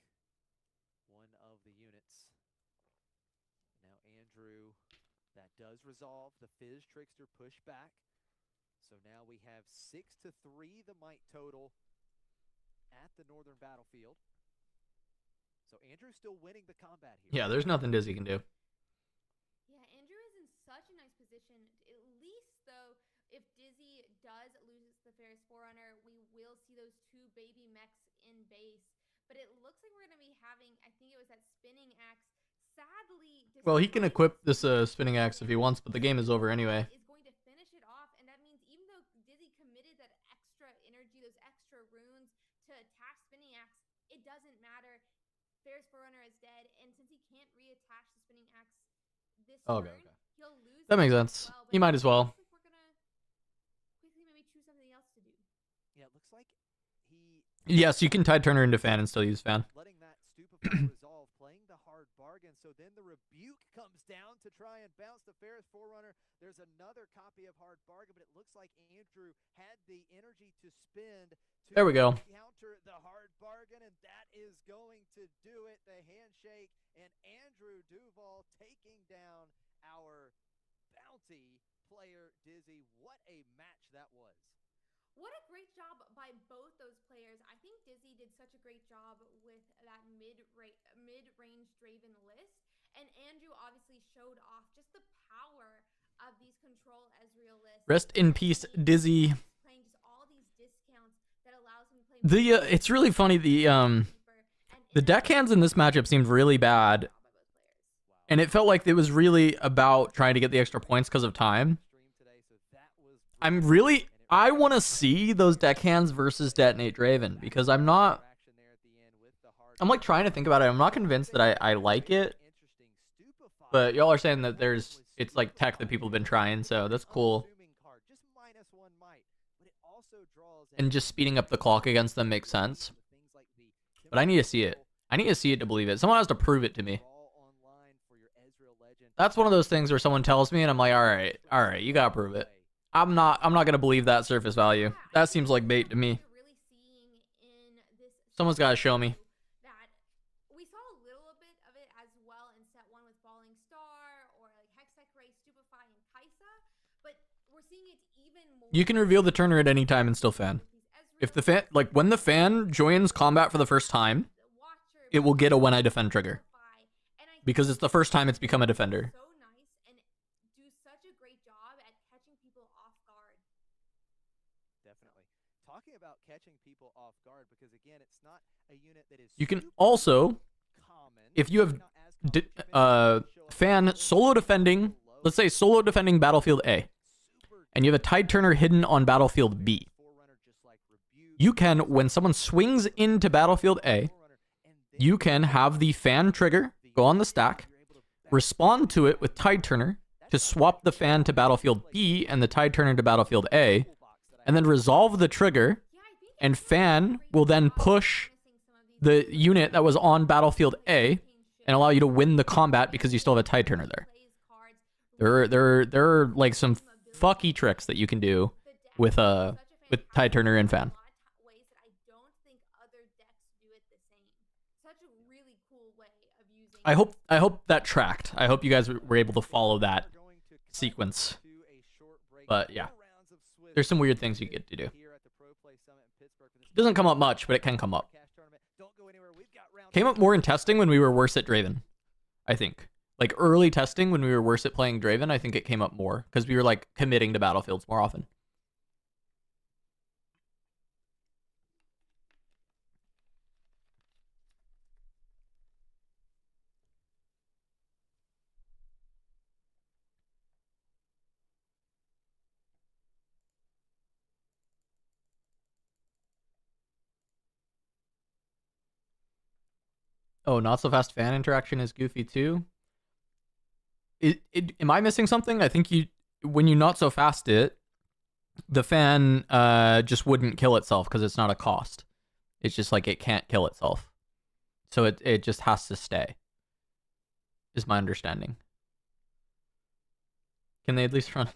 one of the units. Now Andrew, that does resolve the Fizz Trickster push back. So now we have 6 to 3 the might total at the northern battlefield. So Andrew's still winning the combat here. Yeah, there's nothing Dizzy can do. Yeah, Andrew is in such a nice position. At least, though, if Dizzy does lose the Ferris Forerunner, we will see those 2 baby mechs in base. But it looks like we're going to be having, I think it was that spinning axe. Sadly, Well, he can equip this spinning axe if he wants, but the game is over anyway. Is going to finish it off, and that means even though Dizzy committed that extra energy, those extra runes to attack spinning axe, it doesn't matter. Ferris Forerunner is dead, and since he can't reattach the spinning axe this turn, he'll lose. That makes sense. Well, He might as well. We're gonna quickly maybe choose something else to do. Yeah, it looks like he... Yes, you can Tide Turner into Fan and still use Fan. Letting that Stupefy resolve, playing the hard bargain. So then the Rebuke comes down to try and bounce the Ferris Forerunner. There's another copy of hard bargain, but it looks like Andrew had the energy to spend to There we go. counter the hard bargain, and that is going to do it. The handshake, and Andrew Duval taking down our bounty player Dizzy. What a match that was. What a great job by both those players. I think Dizzy did such a great job with that mid-range Draven list. And Andrew obviously showed off just the power of these control Ezreal lists. Rest in peace, Dizzy. Playing just all these discounts that allows him to play It's really funny, the deckhands in this matchup seemed really bad. And it felt like it was really about trying to get the extra points because of time. I want to see those deckhands versus Detonate Draven because I'm like trying to think about it. I'm not convinced that I like it. But y'all are saying that it's like tech that people have been trying, so that's cool. and just speeding up the clock against them makes sense. But I need to see it. I need to see it to believe it. Someone has to prove it to me. That's one of those things where someone tells me and I'm like, all right, you gotta prove it. I'm not gonna believe that surface value. That seems like bait to me. Someone's gotta show me. That we saw a little bit of it as well in set 1 with Falling Star or like Hextech Ray, Stupefy, and Kaisa, but we're seeing it even more. You can reveal the turner at any time and still fan. If the fan, like when the fan joins combat for the first time, it will get a when I defend trigger. Because it's the first time it's become a defender. So nice and do such a great job at catching people off guard. Definitely. Talking about catching people off guard, because again, it's not a unit that is You can super also, common. if you have not as common, fan solo defending, let's say solo defending Battlefield A, and you have a Tide Turner hidden on Battlefield B, you can, when someone swings into Battlefield A, you can have the fan trigger go on the stack, respond to it with Tide Turner to swap the fan to Battlefield B and the Tide Turner to Battlefield A, and then resolve the trigger, and fan will then push the unit that was on Battlefield A and allow you to win the combat because you still have a Tide Turner there. There are like some fucky tricks that you can do with Tide Turner and fan. I hope that tracked. I hope you guys were able to follow that sequence. But yeah, there's some weird things you get to do. It doesn't come up much, but it can come up. Came up more in testing when we were worse at Draven, I think. Like early testing when we were worse at playing Draven, I think it came up more because we were like committing to battlefields more often. Oh, not so fast fan interaction is goofy too. Am I missing something? I think when you not so fast it, the fan just wouldn't kill itself because it's not a cost. It's just like it can't kill itself. So it just has to stay. Is my understanding. Can they at least run?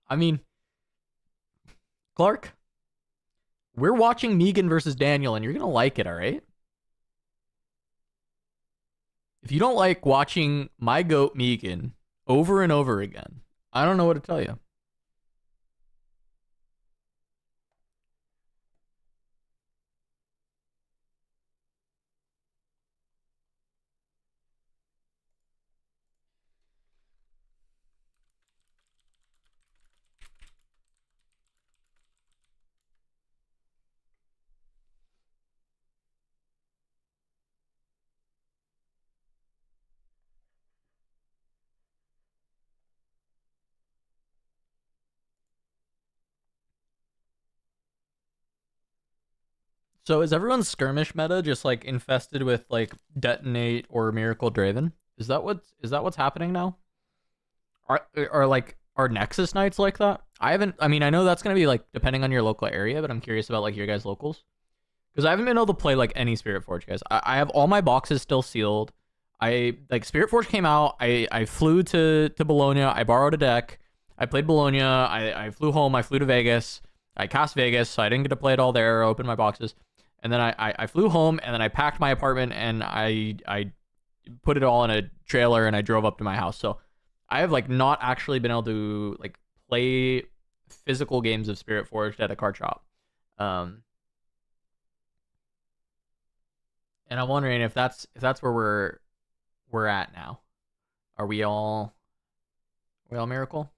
I mean, Clark, we're watching Megan versus Daniel and you're going to like it, all right? If you don't like watching my goat Megan over and over again, I don't know what to tell you. So is everyone's skirmish meta just like infested with like Detonate or Miracle Draven? Is that what's happening now? Are Nexus nights like that? I mean, I know that's gonna be like depending on your local area, but I'm curious about like your guys' locals. Because I haven't been able to play like any Spirit Forge, guys. I have all my boxes still sealed. Spirit Forge came out, I flew to Bologna, I borrowed a deck, I played Bologna, I flew home, I flew to Vegas, I cast Vegas, so I didn't get to play it all there or open my boxes. And then I flew home and then I packed my apartment and I put it all in a trailer and I drove up to my house. So I have like not actually been able to like play physical games of Spirit Forged at a card shop. And I'm wondering if that's where we're at now. Are we all Miracle?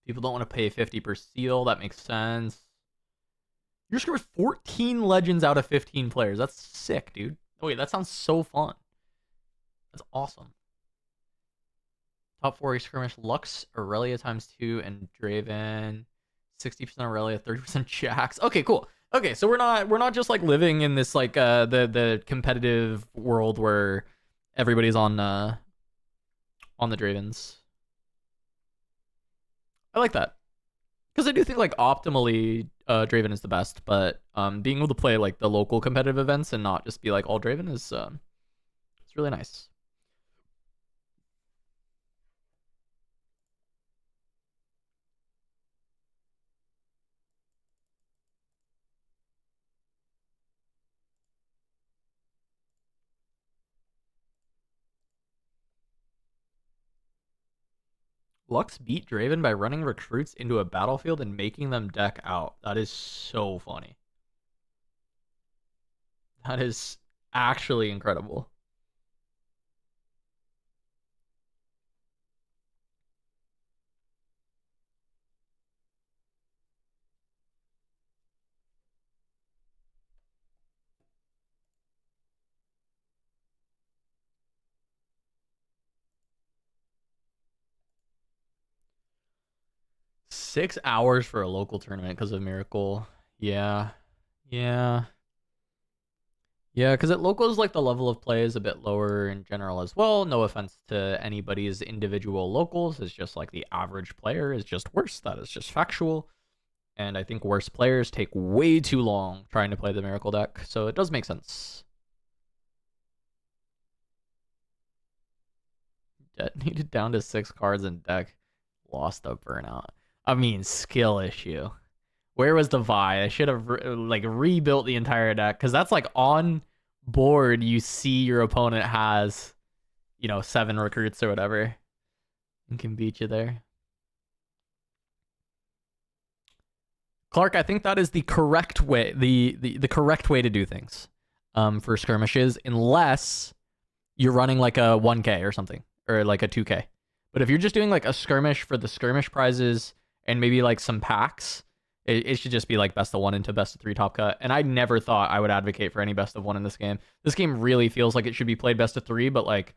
People don't want to pay 50 per seal. That makes sense. You're screwing 14 legends out of 15 players. That's sick, dude. Oh, wait, that sounds so fun. That's awesome. Top 4 skirmish Lux, Aurelia ×2, and Draven. 60% Aurelia, 30% Jax. Okay, cool. Okay, so we're not just like living in this like the competitive world where everybody's on the Dravens. I like that. Because I do think like optimally Draven is the best, but being able to play like the local competitive events and not just be like all Draven is it's really nice. Lux beat Draven by running recruits into a battlefield and making them deck out. That is so funny. That is actually incredible. Six hours for a local tournament because of Miracle. Yeah. Yeah. Yeah, because at locals, like the level of play is a bit lower in general as well. No offense to anybody's individual locals. It's just like the average player is just worse. That is just factual. And I think worse players take way too long trying to play the Miracle deck. So it does make sense. Detonated down to 6 cards in deck. Lost a burnout. I mean, skill issue. Where was the Vi? I should have like rebuilt the entire deck, because that's like on board. You see your opponent has, 7 recruits or whatever, and can beat you there. Clark, I think that is the correct way. The correct way to do things, for skirmishes, unless you're running like a 1K or something, or like a 2K. But if you're just doing like a skirmish for the skirmish prizes and maybe like some packs, it should just be like best of 1 into best of 3 top cut. And I never thought I would advocate for any best of 1 in this game. This game really feels like it should be played best of 3, but like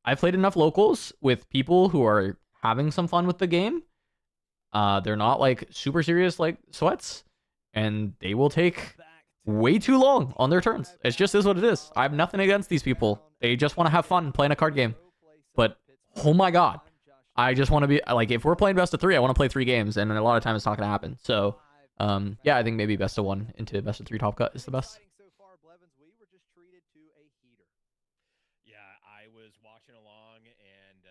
I've played enough locals with people who are having some fun with the game. They're not like super serious like sweats, and they will take way too long on their turns. It just is what it is. I have nothing against these people. They just want to have fun playing a card game. But oh my god, I just want to be like, if we're playing best of 3, I want to play 3 games, and a lot of times it's not going to happen. So yeah, I think maybe best of 1 into best of 3 top cut is the best. Yeah, I was watching along, and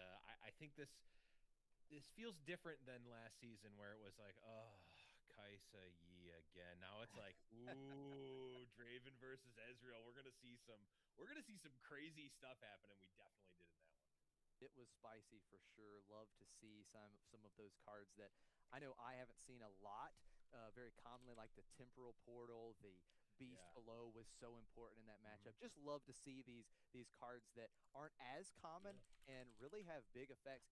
I think this feels different than last season, where it was like, oh, Kaisa Yi again. Now it's like, ooh, Draven versus Ezreal. We're gonna see some crazy stuff happen, and we definitely did in that one. It was spicy for sure. Love to see some of those cards that I know I haven't seen a lot. Very commonly, like the Temporal Portal, the Beast Below was so important in that matchup. Just love to see these cards that aren't as common and really have big effects.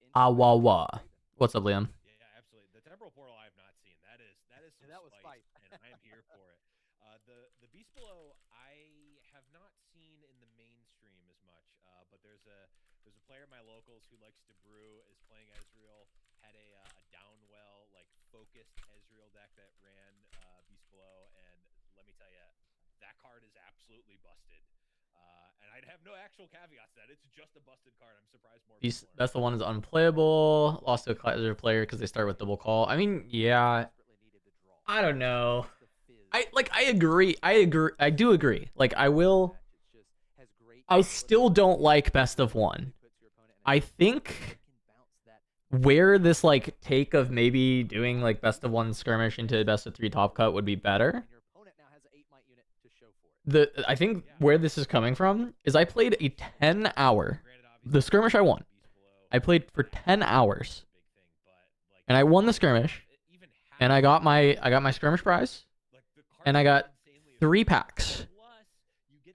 What's up, Liam? Yeah, absolutely. The Temporal Portal I have not seen. That is some that was spice, spice. and I am here for it. The Beast Below I have not seen in the mainstream as much, but there's a player in my locals who likes to brew, is playing Ezreal, had a Downwell like focused Ezreal deck that ran Beast Below, and let me tell you, that card is absolutely busted. And I'd have no actual caveats to that. It's just a busted card. I'm surprised more people are. That's the one is unplayable. Lost to a Kaiser player because they start with double call. I mean, yeah. I don't know. I agree. I do agree. Like, I still don't like best of 1. I think where this like take of maybe doing like best of 1 skirmish into best of 3 top cut would be better. I think where this is coming from is I played a 10-hour. The skirmish I won. I played for 10 hours. And I won the skirmish. And I got my skirmish prize. And I got 3 packs.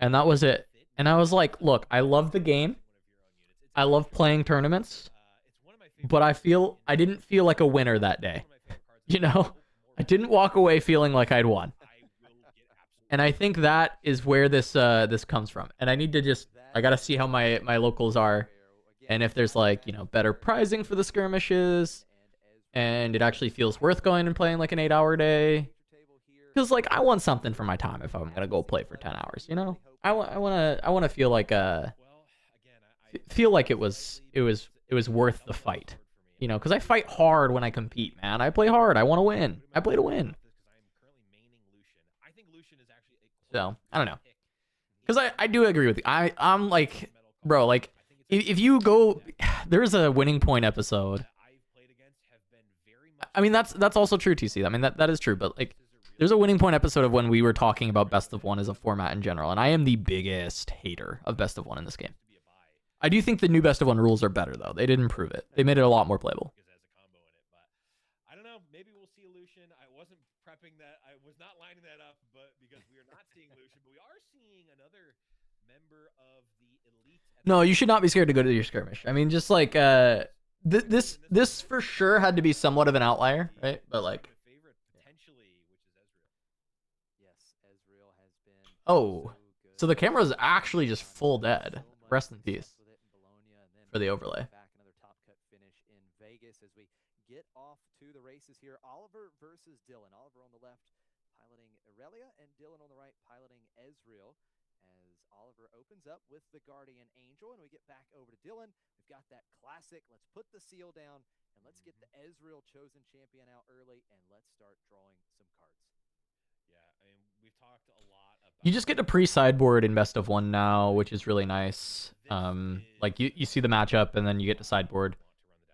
And that was it. And I was like, look, I love the game. I love playing tournaments. But I didn't feel like a winner that day. I didn't walk away feeling like I'd won. And I think that is where this comes from. And I need to I gotta see how my locals are, and if there's like, better pricing for the skirmishes, and it actually feels worth going and playing like an 8-hour day. Because like I want something for my time if I'm gonna go play for 10 hours. I want to feel like it was worth the fight. You know, because I fight hard when I compete, man. I play hard. I want to win. I play to win. I think Lucian is actually So, I don't know. Because I do agree with you. I'm like, bro, like, if you go, there's a winning point episode. I mean, that's also true, TC. I mean, that is true. But, like, there's a winning point episode of when we were talking about best of one as a format in general. And I am the biggest hater of best of one in this game. I do think the new best of one rules are better, though. They did improve it. They made it a lot more playable. I don't know. Maybe we'll see Lucian. I wasn't prepping that. I was not lining that up, but because we are not seeing Lucian, but we are seeing another member of the elite. No, you should not be scared to go to your skirmish. I mean, just like this for sure had to be somewhat of an outlier, right? But like, favorite potentially, which is Ezreal. Yes, Ezreal has been oh, so good. the camera is actually just full dead. So Rest in much peace success with it in Bologna, and then for the overlay. back another top cut finish in Vegas as we get off to the races here. Oliver versus Dylan. Oliver on the left piloting Aurelia, and Dylan on the right piloting Ezreal. As Oliver opens up with the Guardian Angel, and we get back over to Dylan. We've got that classic. Let's put the seal down, and let's get the Ezreal chosen champion out early, and let's start drawing some cards. Yeah, I mean, we've talked a lot about. You just get to pre-sideboard in best of one now, which is really nice. Like you see the matchup, and then you get to sideboard.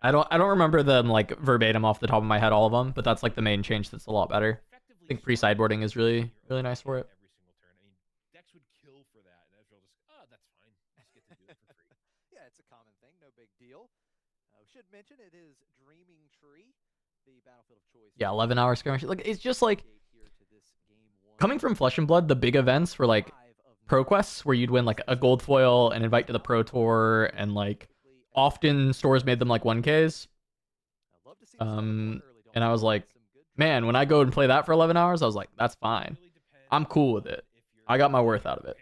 I don't remember them like verbatim off the top of my head, all of them, but that's like the main change that's a lot better. I think pre-sideboarding is really nice for it. Every single turn. I mean, Dex would kill for that, and Ezreal just, oh, that's fine. Just get to do it for free. Yeah, it's a common thing, no big deal. We should mention it is Dreaming Tree, the battlefield of choice. Yeah, 11-hour skirmish. Like it's just like Here to this game one. coming from Flesh and Blood, the big events were like pro quests where you'd win like a gold foil and invite to the pro tour, and like often stores made them like 1Ks. And I was like, man, when I go and play that for 11 hours, I was like, that's fine. I'm cool with it. I got my worth out of it.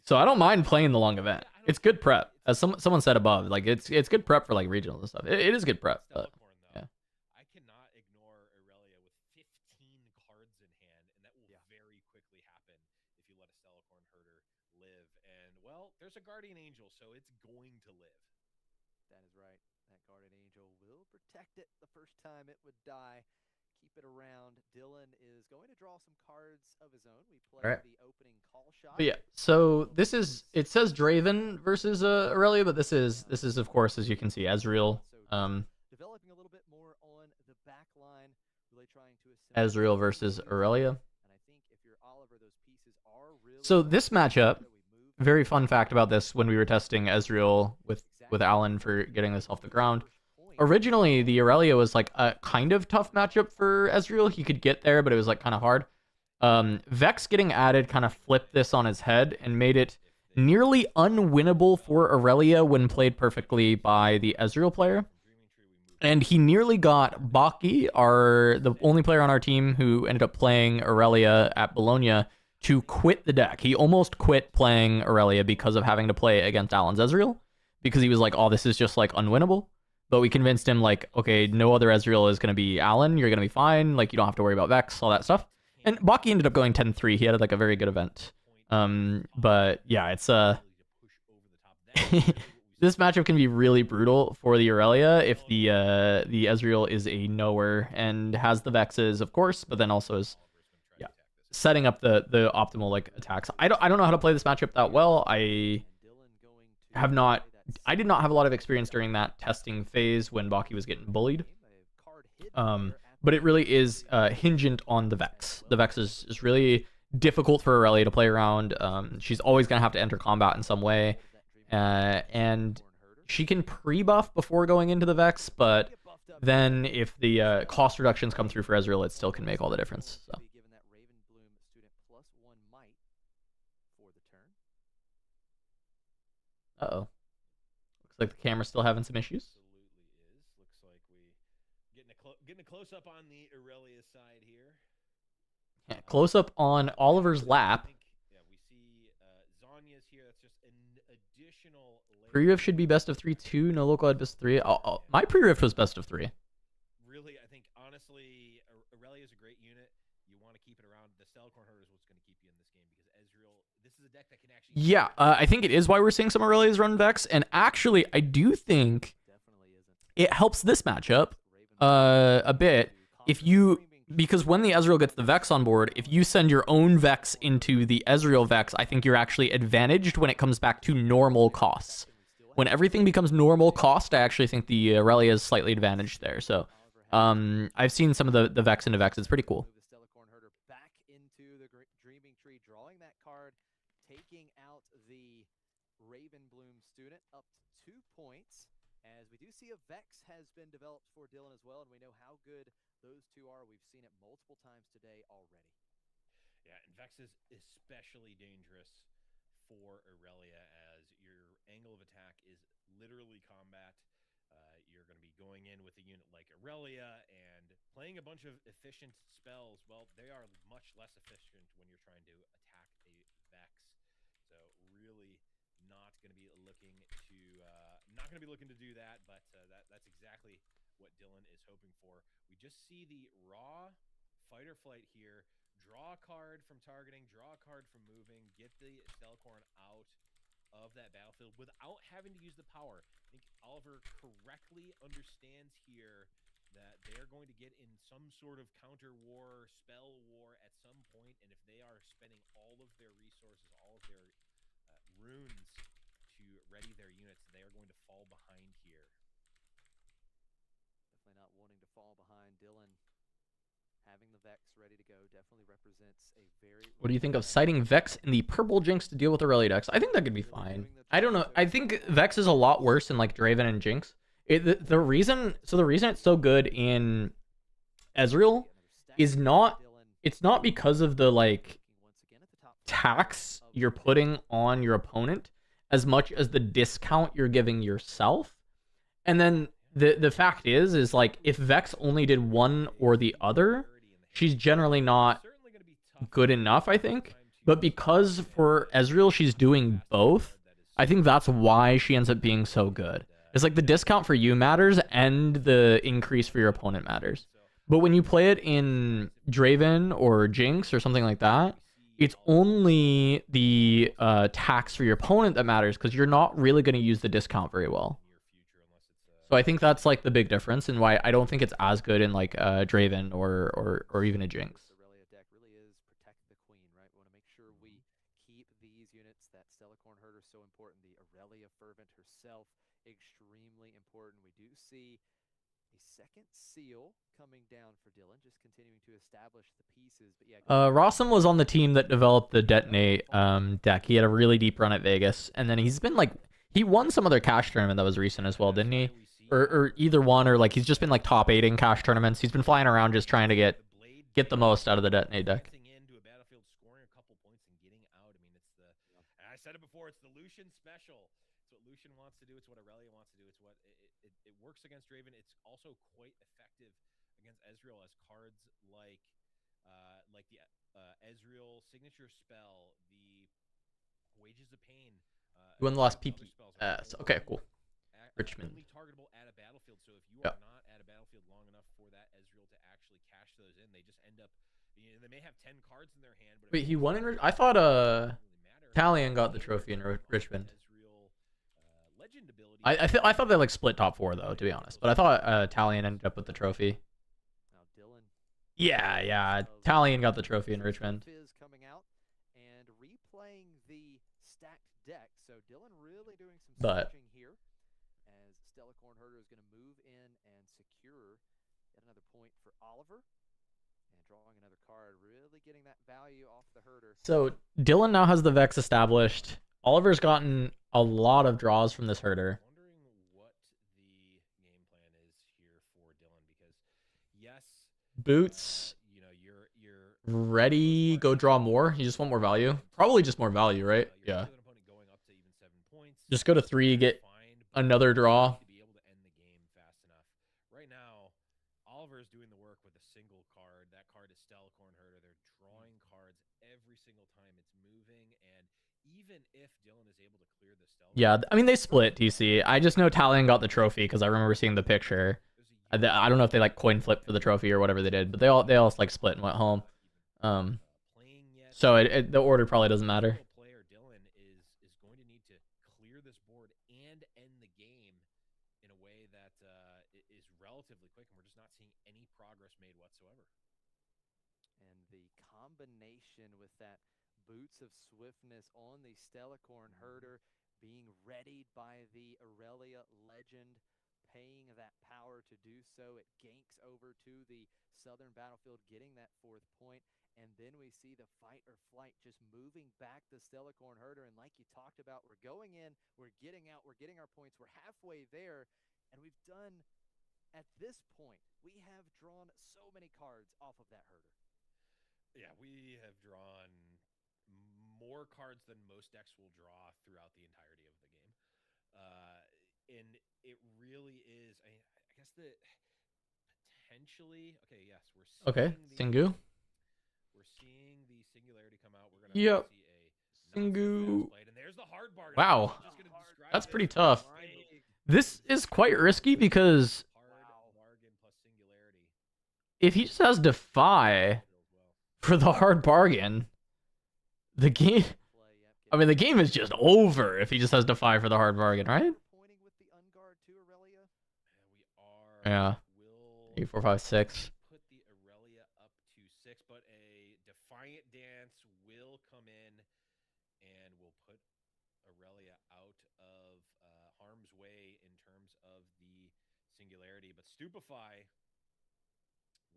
So I don't mind playing the long event. It's good prep. As someone said above, like it's good prep for like regionals and stuff. It is good prep, but yeah. I cannot ignore Aurelia with 15 cards in hand, and that will very quickly happen if you let a Stellacorn herder live. And well, there's a Guardian Angel, so it's going to live. That is right. That Guardian Angel will protect it the first time it would die. Keep it around. Dylan is going to draw some cards of his own. We play Alright. the opening call shot. But yeah, so this is, it says Draven versus Aurelia, but this is of course, as you can see, Ezreal. Developing a little bit more on the back line, really trying to assimilate Ezreal versus Aurelia. And I think if you're Oliver, those pieces are really So this matchup, so we move very fun fact about this when we were testing Ezreal with Alan for getting this off the ground. Originally, the Aurelia was like a kind of tough matchup for Ezreal. He could get there, but it was like kind of hard. Vex getting added kind of flipped this on his head and made it nearly unwinnable for Aurelia when played perfectly by the Ezreal player. And he nearly got Baki, the only player on our team who ended up playing Aurelia at Bologna, to quit the deck. He almost quit playing Aurelia because of having to play against Alan's Ezreal, because he was like, oh, this is just like unwinnable. But we convinced him like, okay, no other Ezreal is going to be Alan. You're going to be fine. Like, you don't have to worry about Vex, all that stuff. And Baki ended up going 10-3. He had like a very good event. But yeah, it's this matchup can be really brutal for the Aurelia if the Ezreal is a knower and has the Vexes, of course, but then also is setting up the optimal like attacks. I don't know how to play this matchup that well. I did not have a lot of experience during that testing phase when Baki was getting bullied. But it really is hingent on the Vex. The Vex is really difficult for Aurelia to play around. She's always going to have to enter combat in some way. And she can pre-buff before going into the Vex, but then if the cost reductions come through for Ezreal, it still can make all the difference. So. Uh-oh. Looks like the camera's still having some issues. Absolutely is. Looks like we getting a close up on the Aurelia side here. Yeah, close up on Oliver's lap. Yeah, we see Zonya's here. That's just an additional layer. Pre-riff should be best of 3 too. No local at best of 3. My pre-riff was best of 3. Really, I think honestly, Aurelia's a great unit. You want to keep it around. The Stellacorn Herder is what's going to keep you in this game, because Ezreal, this is a deck that can actually. Yeah, I think it is why we're seeing some Aurelia's run Vex, and actually, I do think it helps this matchup a bit because when the Ezreal gets the Vex on board, if you send your own Vex into the Ezreal Vex, I think you're actually advantaged when it comes back to normal costs. When everything becomes normal cost, I actually think the Aurelia is slightly advantaged there. So I've seen some of the Vex into Vex. It's pretty cool. Back into the Dreaming Tree, drawing that card, taking out the Raven Bloom student up to 2 points. As we do see a Vex has been developed for Dylan as well, and we know how good those two are. We've seen it multiple times today already. Yeah, and Vex is especially dangerous for Aurelia as your angle of attack is literally combat. You're going to be going in with a unit like Aurelia and playing a bunch of efficient spells. Well, they are much less efficient when you're trying to attack a Vex. So really not going to be looking to do that, but that's exactly what Dylan is hoping for. We just see the raw fight or flight here. Draw a card from targeting, draw a card from moving, get the Stelcorn out of that battlefield without having to use the power. I think Oliver correctly understands here that they're going to get in some sort of counter war, spell war at some point, and if they are spending all of their resources, all of their runes to ready their units, they are going to fall behind here. Definitely not wanting to fall behind. Dylan having the Vex ready to go definitely represents a very... What do you think of citing Vex in the purple Jinx to deal with Aurelia decks? I think that could be fine. I don't know. I think Vex is a lot worse in like Draven and Jinx. The reason it's so good in Ezreal is it's not because of the like tax you're putting on your opponent as much as the discount you're giving yourself. And then the fact is like if Vex only did one or the other, she's generally not good enough, I think. But because for Ezreal she's doing both, I think that's why she ends up being so good. It's like the discount for you matters and the increase for your opponent matters. But when you play it in Draven or Jinx or something like that, it's only the tax for your opponent that matters because you're not really going to use the discount very well. So I think that's like the big difference and why I don't think it's as good in like Draven or even a Jinx. The Aurelia deck really is protect the queen, right? We want to make sure we keep these units. That Stelcorn Herder so important. The Aurelia Fervent herself, extremely important. We do see a second seal coming down for Dylan, just continuing to establish the pieces. But yeah, Rossum was on the team that developed the Detonate deck. He had a really deep run at Vegas, and then he's been like he won some other cash tournament that was recent as well, didn't he? Or either one, or like he's just been like top 8 in cash tournaments. He's been flying around just trying to get the most out of the Detonate deck. Into a battlefield, scoring a couple points and getting out. I mean, it's the I said it before. It's the Lucian special. It's what Lucian wants to do. It's what Aurelia wants to do. It's what it works against Draven. It's also quite effective against Ezreal as cards like the Ezreal signature spell, the Wages of Pain. You won the last PP. Okay, cool. Richmond. Only targetable at a battlefield, so if you are not at a battlefield long enough for that Ezreal to actually cash those in, they just end up. You know, they may have 10 cards in their hand. But wait, he won in. I thought Talion got the trophy in Richmond. I thought they like split top 4 though, to be honest. But I thought Talion ended up with the trophy. now Dylan Yeah. Talion got the trophy in Richmond. Fizz coming out and replaying the stacked deck. So Dylan really doing some But searching here as Stelcorn Herder is going to move in and secure yet another point for Oliver. And drawing another card, really getting that value off the Herder. so Dylan now has the Vex established. Oliver's gotten a lot of draws from this Herder. Wondering what the game plan is here for Dylan because yes, Boots. you know, you're Ready, go draw more. You just want more value? Probably just more value, right? you're Yeah. an opponent going up to even 7 points. Just go to 3, get Fine, but another draw. to be able to end the game fast enough. Right now, Oliver is doing the work with a single card. That card is Stelcorn Herder. They're drawing cards every single time it's moving, and even if Dylan is able to clear the Stelcorn, Yeah, I mean, they split, TC. I just know Talion got the trophy because I remember seeing the picture. I don't know if they like coin flipped for the trophy or whatever they did, but they all like split and went home. playing yet. So the order probably doesn't matter. Player Dylan is going to need to clear this board and end the game in a way that is relatively quick, and we're just not seeing any progress made whatsoever. And the combination with that boots of swiftness on the Stellacorn herder being readied by the Aurelia legend, paying that power to do so. It ganks over to the southern battlefield, getting that 4th point. And then we see the fight or flight just moving back the Stellacorn herder. And like you talked about, we're going in, we're getting out, we're getting our points. We're halfway there. And we've done, at this point, we have drawn so many cards off of that herder. Yeah, we have drawn more cards than most decks will draw throughout the entirety of the game. And it really is, I guess that potentially, okay, yes, we're seeing Singu. We're seeing the Singularity come out. We're going to see a Singu. played, and there's the hard bargain. Wow. That's pretty tough. This is quite risky because Hard bargain plus Singularity. if he just has Defy for the hard bargain, the game... I mean, the game is just over if he just has Defy for the hard bargain, right? Pointing with the Unguard to Aurelia. Yeah, we are. Yeah. Will 8, 4, 5, 6. put the Aurelia up to 6, but a Defiant Dance will come in and will put Aurelia out of harm's way in terms of the Singularity. But Stupefy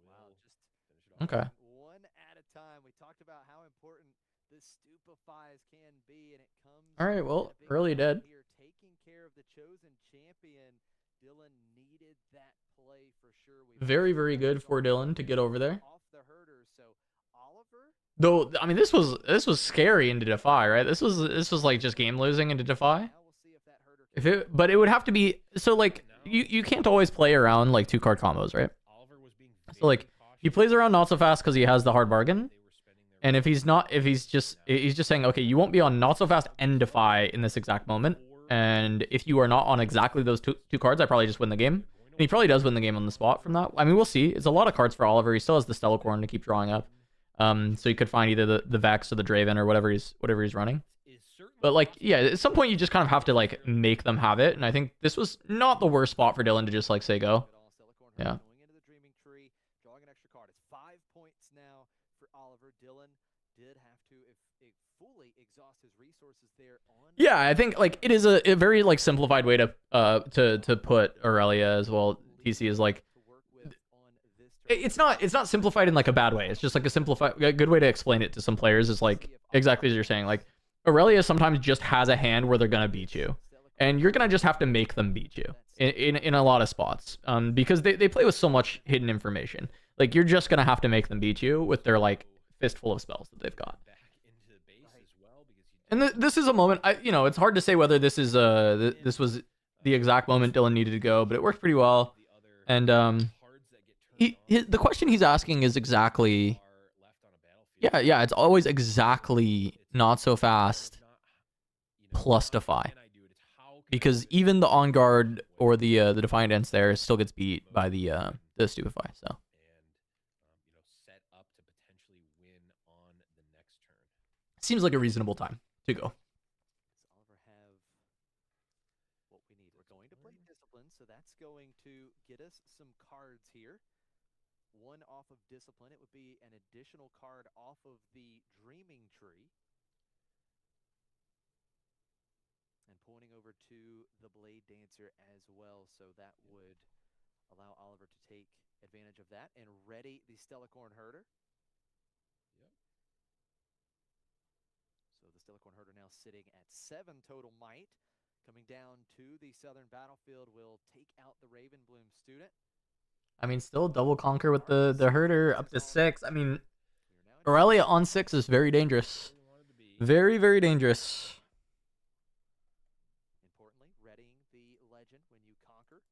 will finish it off. Okay. One at a time. We talked about how important the Stupefies can be, and it comes. All right, well, at a big early time dead. Here, taking care of the chosen champion. Dylan needed that play for sure. Very, very good for Dylan to get over there. Off the herder, so Oliver. Though, I mean, this was scary into Defy, right? This was like just game losing into Defy. Now we'll see if that herder can But it would have to be so like you can't always play around like 2-card combos, right? Oliver was being So like he plays around not so fast because he has the hard bargain. They were spending their And if he's just saying, okay, you won't be on not so fast and Defy in this exact moment. And if you are not on exactly those two cards, I probably just win the game. And he probably does win the game on the spot from that. I mean, we'll see. It's a lot of cards for Oliver. He still has the Stellacorn to keep drawing up. So you could find either the Vex or the Draven or whatever he's running. But like, yeah, at some point you just kind of have to like make them have it. And I think this was not the worst spot for Dylan to just like say go. Yeah. Going into the Dreaming Tree, drawing an extra card. It's 5 points now for Oliver. Dylan did have to fully exhaust his resources there on. Yeah, I think like it is a very like simplified way to put Aurelia as well. TC is like to work with on this turn. it's not simplified in like a bad way. It's just like a good way to explain it to some players is like exactly as you're saying. Like Aurelia sometimes just has a hand where they're gonna beat you, and you're gonna just have to make them beat you in a lot of spots. Because they play with so much hidden information. Like you're just gonna have to make them beat you with their like fistful of spells that they've got. back into the base as well because And this is a moment. It's hard to say whether this is this was the exact moment Dylan needed to go, but it worked pretty well. And the question he's asking is exactly. Yeah, it's always exactly not so fast plus Defy. Because even the On Guard or the Defiant Dance there still gets beat by the Stupefy. So set up to potentially win on the next turn. seems like a reasonable time to go. Does Oliver have what we need? We're going to play Discipline, so that's going to get us some cards here. One off of Discipline, it would be an additional card off of the Dreaming Tree. And pointing over to the Blade Dancer as well, so that would allow Oliver to take advantage of that and ready the Stellacorn Herder. Yep. So the Stellacorn Herder now sitting at 7 total might. Coming down to the southern battlefield will take out the Ravenbloom student. I mean, still double conquer with the herder up to 6. I mean, Aurelia on 6 is very dangerous. Very, very dangerous. Importantly, readying the legend when you conquer.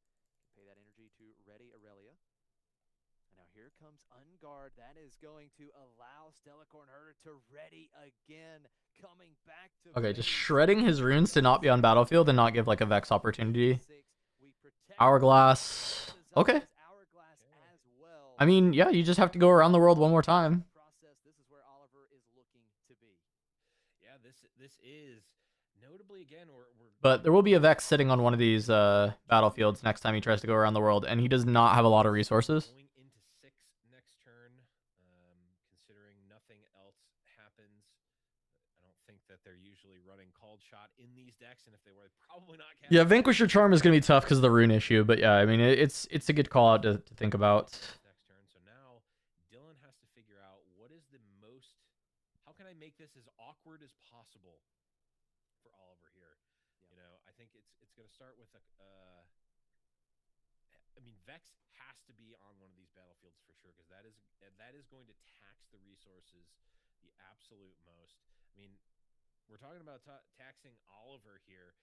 Pay that energy to ready Aurelia. And now here comes Unguard. That is going to allow Stellacorn Herder to ready again. Coming back to Okay, just shredding his runes to not be on battlefield and not give like a Vex opportunity. Hourglass. Okay. I mean, yeah, you just have to go around the world one more time. This is where Oliver is looking to be. Yeah, this is notably again we're But there will be a Vex sitting on one of these battlefields next time he tries to go around the world, and he does not have a lot of resources. Going into 6 next turn, considering nothing else happens. I don't think that they're usually running called shot in these decks, and if they were, probably not. Yeah, Vanquisher Charm is going to be tough because of the rune issue, but yeah, I mean, it's a good call out to think about. Next turn, so now Dylan has to figure out what is the most. How can I make this as awkward as possible for Oliver here? You know, I think it's going to start with a. I mean, Vex has to be on one of these battlefields for sure, because that is going to tax the resources the absolute most. I mean, we're talking about taxing Oliver here.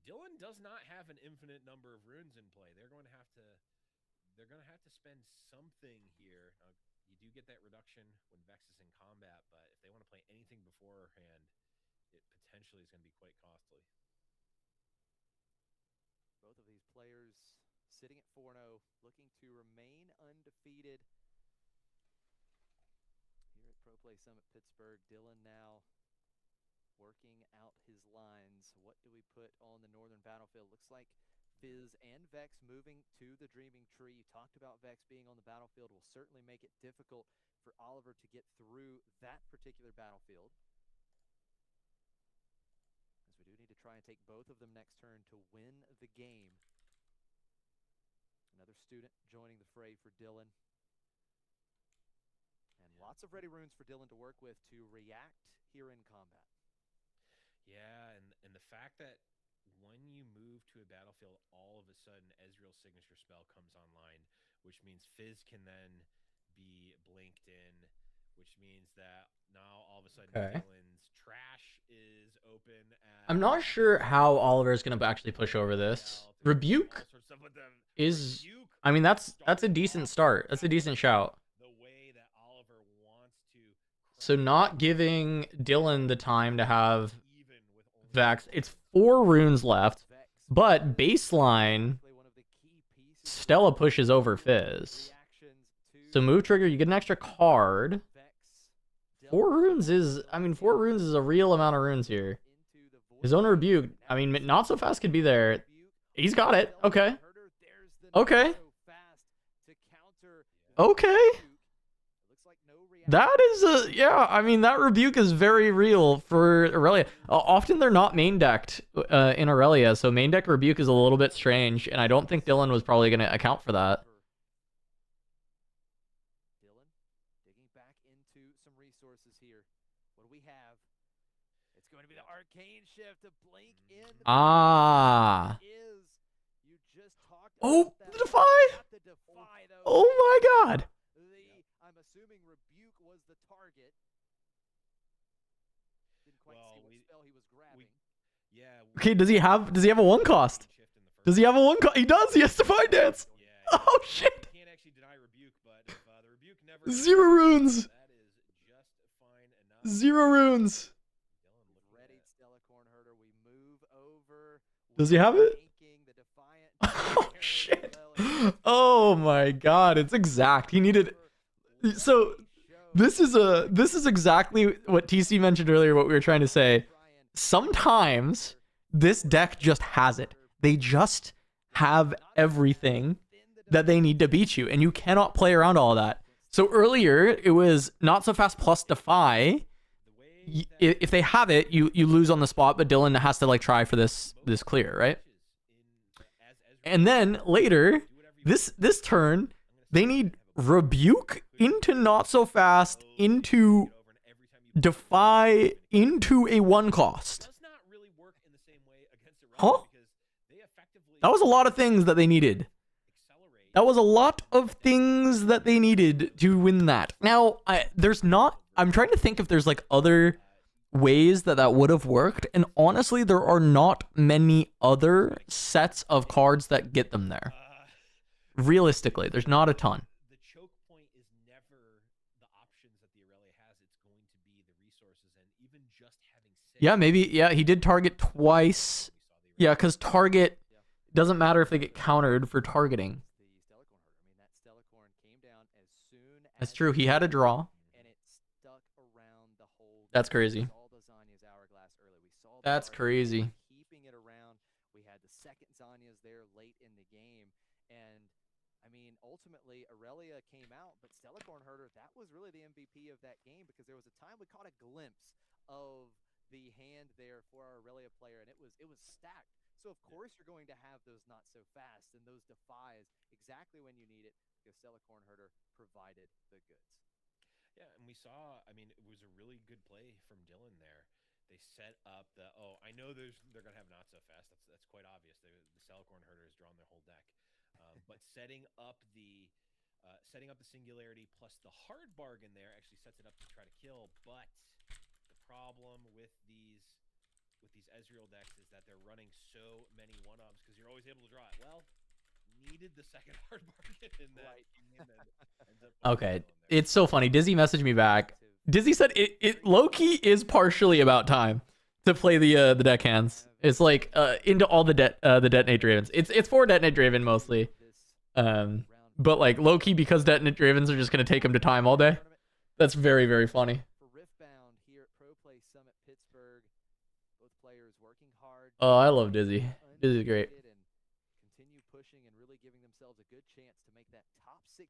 Dylan does not have an infinite number of runes in play. They're going to have to spend something here. You do get that reduction when Vex is in combat, but if they want to play anything beforehand, it potentially is going to be quite costly. Both of these players sitting at 4-0, looking to remain undefeated. Here at Pro-Play Summit Pittsburgh, Dylan now working out his lines. What do we put on the northern battlefield? Looks like Fizz and Vex moving to the Dreaming Tree. You talked about Vex being on the battlefield will certainly make it difficult for Oliver to get through that particular battlefield, as we do need to try and take both of them next turn to win the game. Another student joining the fray for Dylan. And lots of ready runes for Dylan to work with to react here in combat. Yeah, and the fact that when you move to a battlefield, all of a sudden Ezreal's signature spell comes online, which means Fizz can then be blinked in, which means that now all of a sudden Dylan's trash is open. I'm not sure how Oliver is going to actually push over this. Rebuke is, I mean, that's a decent start. That's a decent shout. The way that Oliver wants to. So not giving Dylan the time to have Vex. It's 4 runes left, but baseline Stella pushes over Fizz. So move trigger, you get an extra card. 4 runes is, I mean, 4 runes is a real amount of runes here. His own rebuke, I mean, not so fast could be there. He's got it. Okay. Okay. Okay. That is a, yeah, I mean, that rebuke is very real for Aurelia. Often they're not main decked in Aurelia, so main deck rebuke is a little bit strange, and I don't think Dylan was probably going to account for that. Dylan digging back into some resources here. What do we have? It's going to be the arcane shift to blink in. Ah. You just talked Oh, about the Defy! Oh my god! I'm assuming rebuke was the target. Didn't quite see what spell he was grabbing. Okay, does he have a 1 cost? Does he have a 1 cost? He does. He has Defy Dance. Yeah, oh shit! You can't actually deny rebuke, but if the rebuke never 0 runes. that is just fine enough. 0 runes. Ready, Stella Cornherder. We move over. Does he have it? The defiant Oh shit! Oh my god! It's exact. He needed. So this is exactly what TC mentioned earlier, what we were trying to say. Sometimes this deck just has it. They just have everything that they need to beat you, and you cannot play around all that. So earlier it was not so fast plus Defy. If they have it, you lose on the spot, but Dylan has to like try for this clear, right? And then later, this turn, they need rebuke into not so fast, into Defy, into a 1 cost. Huh? That was a lot of things that they needed. That was a lot of things that they needed to win that. Now, I'm trying to think if there's like other ways that would have worked, and honestly, there are not many other sets of cards that get them there. Realistically, there's not a ton. The choke point is never the options that the Aurelia has. It's going to be the resources, and even just having 6. Yeah, maybe. Yeah, he did target twice. Yeah, because target doesn't matter if they get countered for targeting. That's true. He had a draw. That's crazy. That's crazy. had the second Zanyas there late in the game. And I mean, ultimately, Aurelia came out, but Stellacorn Herder, that was really the MVP of that game, because there was a time we caught a glimpse of the hand there for our Aurelia player, and it was stacked. So of course you're going to have those not so fast and those defies exactly when you need it, because Stellacorn Herder provided the goods. Yeah, and we saw, I mean, it was a really good play from Dylan there. They set up the, I know they're going to have not so fast. That's quite obvious. The Stellacorn Herder has drawn their whole deck. But setting up the singularity plus the hard bargain there actually sets it up to try to kill. But the problem with these Ezreal decks is that they're running so many one-ups because you're always able to draw it. Well, needed the second hard bargain in that game and ends up Okay, it's so funny. Dizzy messaged me back. Dizzy said it low-key is partially about time to play the deck hands. It's like into all the detonate Dravens. It's for detonate Draven mostly. But like low-key, because detonate Dravens are just gonna take him to time all day. That's very, very funny. For Riftbound here at Pro-Play Summit Pittsburgh, both players working hard. Oh, I love Dizzy. Dizzy's great. And continue pushing and really giving themselves a good chance to make that top 16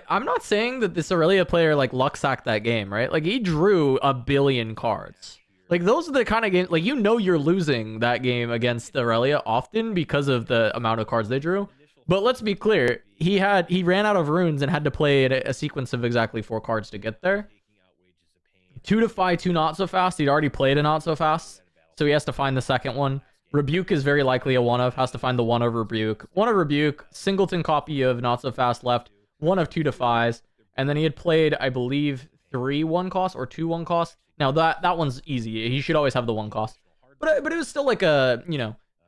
I'm not saying that this Aurelia player like luck sacked that game, right? Like he drew a billion cards. Like those are the kind of games, like you're losing that game against Aurelia often because of the amount of cards they drew. But let's be clear, he ran out of runes and had to play a sequence of exactly 4 cards to get there. 2 Defy, 2 Not So Fast. He'd already played a Not So Fast, so he has to find the second one. Rebuke is very likely a 1-of, has to find the 1 of Rebuke. 1 of Rebuke, singleton copy of Not So Fast left, 1 of 2 Defies, and then he had played, I believe, 3 1-cost or 2 1-cost. Now that one's easy. He should always have the 1-cost. But it was still like a,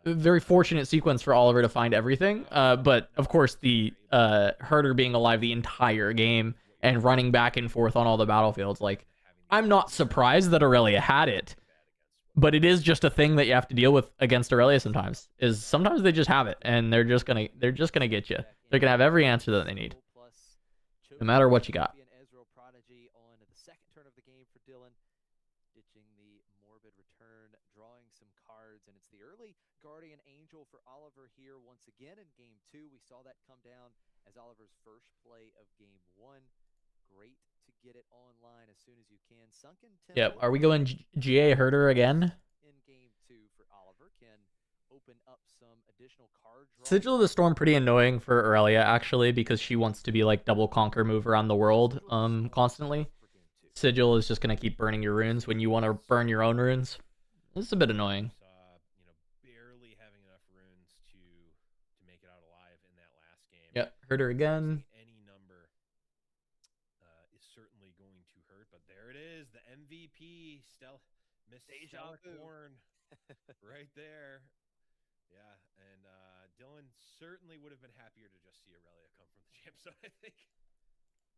very fortunate sequence for Oliver to find everything. But of course, the Herder being alive the entire game and running back and forth on all the battlefields, like, I'm not surprised that Aurelia had it. But it is just a thing that you have to deal with against Aurelia sometimes. Is sometimes they just have it, and they're just gonna get you. They're gonna have every answer that they need, no matter what you got. Ezreal Prodigy on the second turn of the game for Dylan, ditching the Morbid Return, drawing some cards, and it's the early Guardian Angel for Oliver here once again in game 2. We saw that come down as Oliver's first play of game 1. Great to get it online as soon as you can. Sunken Temple. Yep. Are we going GA Herder again? In game 2 for Oliver can open up some additional card draw. Sigil of the Storm pretty annoying for Aurelia actually, because she wants to be like double conquer, move around the world constantly. Sigil is just gonna keep burning your runes when you want to burn your own runes. This is a bit annoying. Barely having enough runes to make it out alive in that last game. Yep. Herder again. Any number is certainly going to hurt, but there it is, the MVP, Miss Stellacorn, right there. Yeah, and Dylan certainly would have been happier to just see Aurelia come from the champ zone, I think.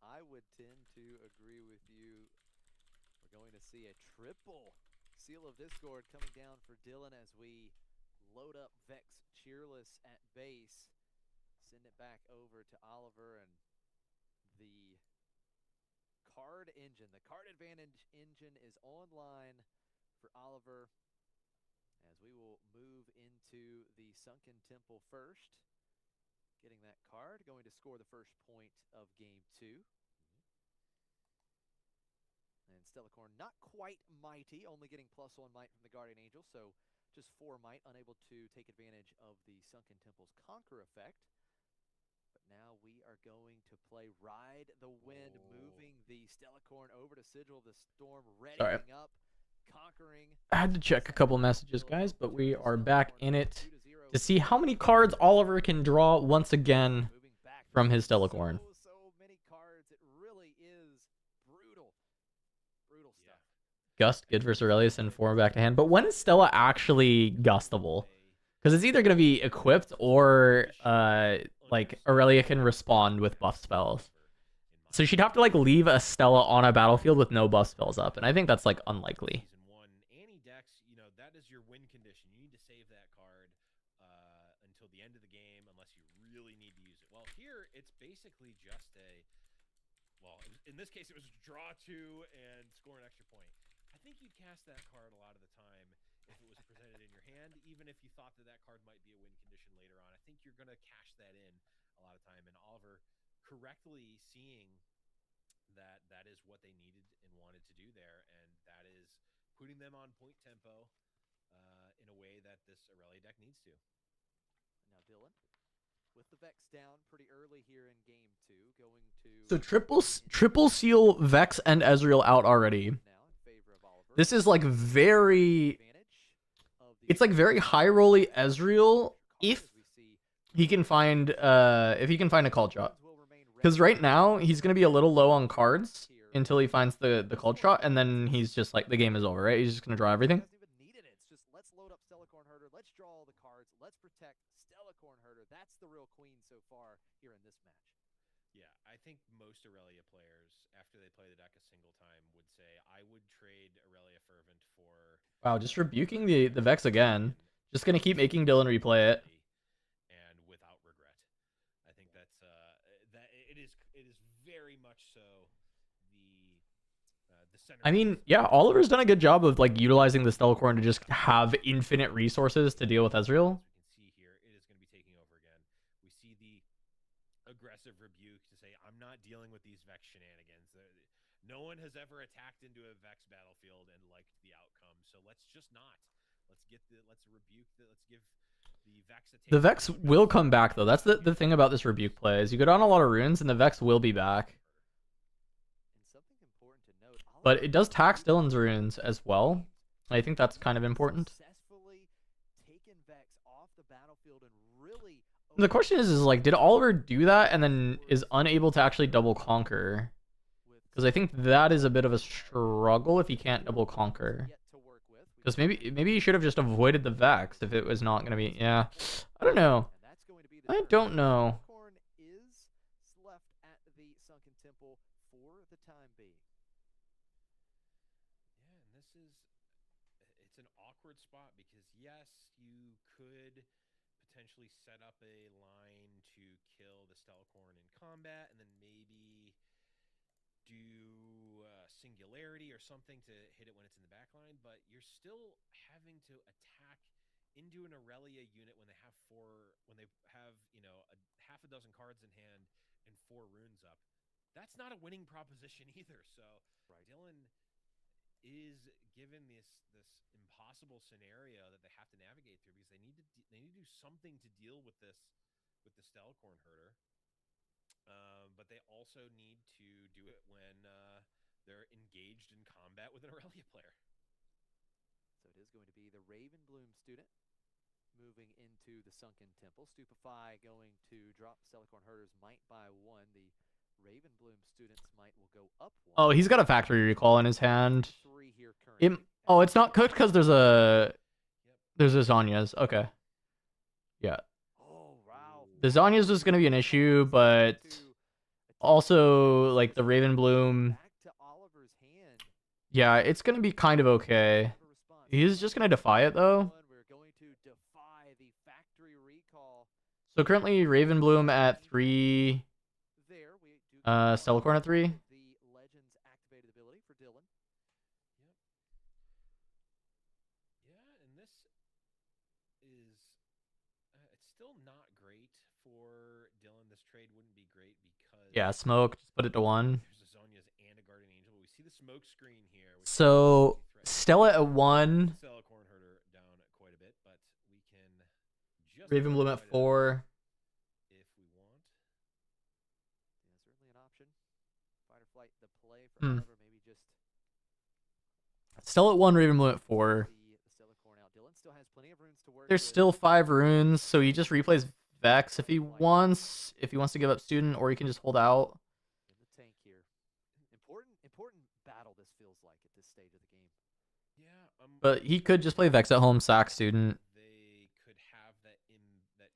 I would tend to agree with you. We're going to see a triple Seal of Discord coming down for Dylan as we load up Vex Cheerless at base. Send it back over to Oliver, and the card engine, the card advantage engine is online for Oliver as we will move into the Sunken Temple first. Getting that card, going to score the first point of game 2. And Stellacorn not quite mighty, only getting +1 might from the Guardian Angel, so just 4 might, unable to take advantage of the Sunken Temple's Conquer effect. But now we are going to play Ride the Wind, moving the Stellacorn over to Sigil of the Storm, readying up, conquering. I had to check a couple messages, guys, but we are back in it to see how many cards Oliver can draw once again from his Stellacorn. So many cards, it really is brutal. Brutal stuff. Gust, good versus Aurelius, and 4 back to hand. But when is Stella actually gustable? Because it's either going to be equipped or like Aurelia can respond with buff spells. So she'd have to like leave a Stella on a battlefield with no buff spells up, and I think that's like unlikely. Season 1, any decks, that is your win condition. You need to save that card until the end of the game, unless you really need to use it. Well, here it's basically just in this case, it was draw 2 and score an extra point. I think you'd cast that card a lot of the time if it was presented in your hand. and even if you thought that that card might be a win condition later on, I think you're going to cash that in a lot of time. And Oliver correctly seeing that that is what they needed and wanted to do there, and that is putting them on point tempo in a way that this Aurelia deck needs to. Now Dylan, with the Vex down pretty early here in game 2, going to... So triple seal Vex and Ezreal out already. now in favor of Oliver. This is like very... It's like very high rolly Ezreal if he can find a call shot. Because right now he's gonna be a little low on cards until he finds the called shot, and then he's just like, the game is over, right? He's just gonna draw everything. Hasn't even needed it. It's just let's load up Stellacorn Herder, let's draw all the cards, let's protect Stellacorn Herder. That's the real queen so far here in this match. Yeah, I think most Aurelia players, after they play the deck a single time, would say, I would trade Aurelia Fervent for... Wow, just rebuking the Vex again. Just gonna keep making Dylan replay it. And without regret. I think that's that it is very much so the center. I mean, yeah, Oliver's done a good job of like utilizing the Stellacorn to just have infinite resources to deal with Ezreal. As we can see here, it is going to be taking over again. We see the aggressive rebuke to say, I'm not dealing with these Vex shenanigans. No one has ever attacked into a Vex battlefield and liked the outcome, so let's just not. Let's rebuke let's give the Vex a taste. The Vex will come back though. That's the thing about this rebuke play is you go down a lot of runes and the Vex will be back. And something important to note, But it does tax Dylan's runes as well. I think that's kind of important. Successfully taken Vex off the battlefield and really... The question is like, did Oliver do that and then is unable to actually double conquer? Because I think that is a bit of a struggle if he can't double conquer. Because maybe he should have just avoided the Vex if it was not going to be... Yeah, I don't know. I don't know. Corn is left at the Sunken Temple for the time being. Yeah, and this is... It's an awkward spot because, yes, you could potentially set up a line to kill the Stellacorn in combat and then maybe do Singularity or something to hit it when it's in the back line, but you're still having to attack into an Aurelia unit when they have half a dozen cards in hand and 4 runes up. That's not a winning proposition either. So Dylan is given this impossible scenario that they have to navigate through because they need to do something to deal with the Stellacorn Herder. But they also need to do it when they're engaged in combat with an Aurelia player. So it is going to be the Ravenbloom student moving into the Sunken Temple. Stupefy going to drop Stellacorn Herder's might by 1. The Ravenbloom student's might will go up 1. Oh, he's got a factory recall in his hand. 3 here currently. Oh, it's not cooked because there's a Zhonya's. Okay. Yeah. Oh, wow. The Zhonya's was going to be an issue, but also like the Ravenbloom. Back to Oliver's hand. Yeah, it's going to be kind of okay. He's just going to defy it though. We're going to defy the factory recall. So currently Ravenbloom at 3, There we do Stellacorn at 3. the Legends activated ability for Dylan. Yeah, and this is it's still not great for Dylan. This trade wouldn't be great because Yeah, smoke, just put it to 1. there's a Zhonya's and a Guardian Angel. But we see the smoke screen here. Which So is Stella at 1, Stellacorn Herder down quite a bit, but we can just Ravenbloom at 4. if we want. Yeah, certainly an option. Fight or flight, the play for Oliver, maybe just Stella at 1, Ravenbloom at 4. the Stellacorn out. Dylan still has plenty of runes to work There's with. still 5 runes, so he just replays Vex if he wants. If he wants to give up Student, or he can just hold out. in the tank here. Important battle this feels like at this stage of the game. Yeah, But he could just play Vex at home, sack Student. they could have that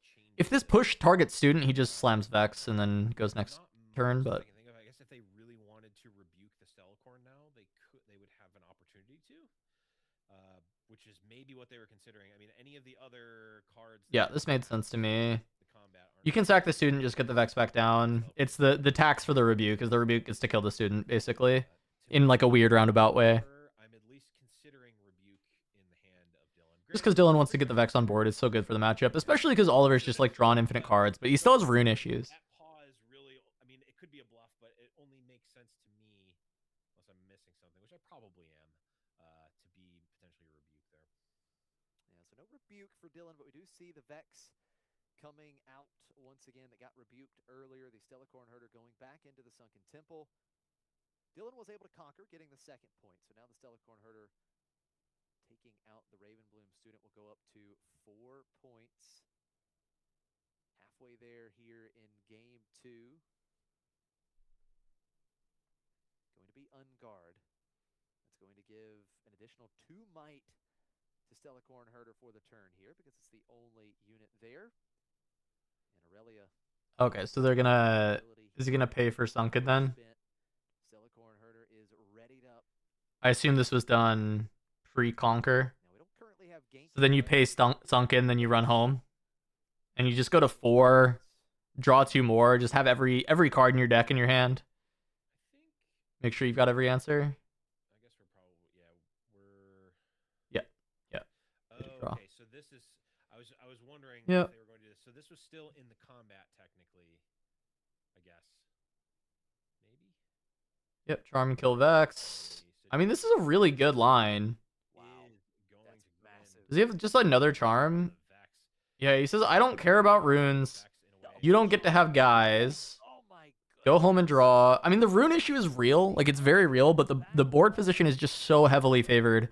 change. If this push targets Student, he just slams Vex and then goes next Not turn, much that but I can think of. I guess if they really wanted to rebuke the Stellacorn now, they would have an opportunity to, which is maybe what they were considering. I mean, any of the other cards. yeah, this made sense to me. The combat aren't You can sack the Student, just get the Vex back down. It's the tax for the rebuke, because the rebuke is to kill the Student, basically, in like a weird roundabout way. I'm at least considering rebuke in the hand of Dylan. Just because Dylan wants to get the Vex on board is so good for the matchup, especially because Oliver's just like drawn infinite cards, but he still has rune issues. That pause really, I mean, it could be a bluff, but it only makes sense to me, unless I'm missing something, which I probably am, to be potentially a rebuke there. Yeah, so no rebuke for Dylan, but we do see the Vex coming out once again that got rebuked earlier. The Stellacorn Herder going back into the Sunken Temple. Dylan was able to conquer, getting the second point. So now the Stellacorn Herder taking out the Ravenbloom student will go up to 4 points. Halfway there here in game 2. Going to be Unguard. That's going to give an additional 2 might to Stellacorn Herder for the turn here because it's the only unit there. And Aurelia. Okay, so they're gonna. Is he gonna pay for Sunken then? Stellacorn Herder is readied up. I assume this was done pre-conquer. Now we don't currently have gain. So then you pay Sunken, then you run home, and you just go to 4, draw 2 more, just have every card in your deck in your hand. I think. Make sure you've got every answer. I guess we're probably Yeah. Oh, okay, so this is. I was wondering Yeah. if they were going to do this. So this was still in the combat, technically. I guess. Maybe. Yep, Charm and Kill Vex. I mean, this is a really good line. Wow, Going that's to massive. Does he have just another charm? Vex. Yeah, he says, I don't care about runes. You don't get to have guys. Oh my god. Go home and draw. I mean, the rune issue is real. Like, it's very real, but the board position is just so heavily favored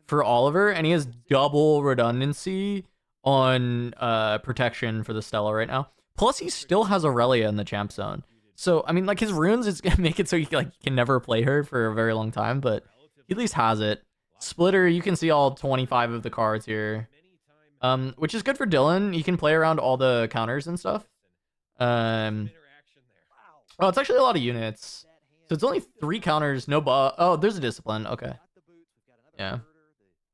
for Oliver, and he has double redundancy on protection for the Stella right now. Plus, he still has Aurelia in the champ zone. So, I mean, like, his runes is going to make it so he can never play her for a very long time, but he at least has it. Splitter, you can see all 25 of the cards here. Which is good for Dylan. He can play around all the counters and stuff. Oh, it's actually a lot of units. So it's only 3 counters, no buff. Oh, there's a discipline. Okay. Yeah.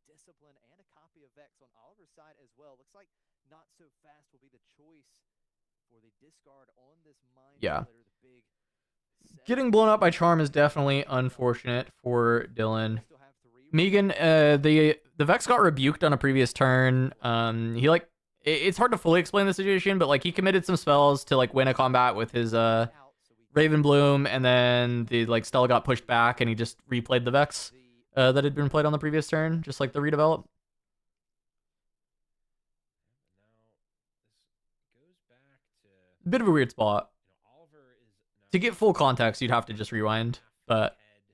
The discipline and a copy of Vex on Oliver's side as well. Looks like Not So Fast will be the choice for the discard on this Mind Yeah. Splitter, the big Getting blown up by Charm is definitely unfortunate for Dylan. Still have 3 Megan, the Vex got rebuked on a previous turn. He like it's hard to fully explain the situation, but like he committed some spells to like win a combat with his out, so we Ravenbloom, and then the like Stella got pushed back, and he just replayed the Vex that had been played on the previous turn, just like the redevelop. Now this goes back to Bit of a weird spot. Oliver is now To get full context, you'd have to just rewind, but ahead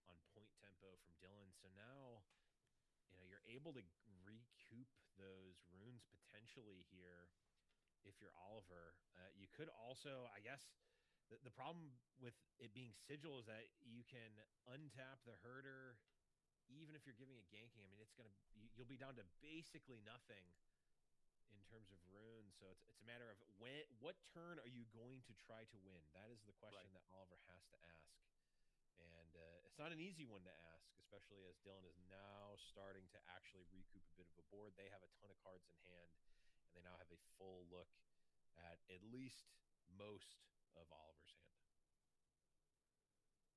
on point tempo from Dylan. So now you're able to recoup those runes potentially here if you're Oliver. You could also, I guess, the problem with it being sigil is that you can untap the herder even if you're giving it ganking. I mean, you'll be down to basically nothing in terms of runes. So it's a matter of what turn are you going to try to win? That is the question that Oliver has to ask. And it's not an easy one to ask, especially as Dylan is now starting to actually recoup a bit of a board. They have a ton of cards in hand, and they now have a full look at least most of Oliver's hand.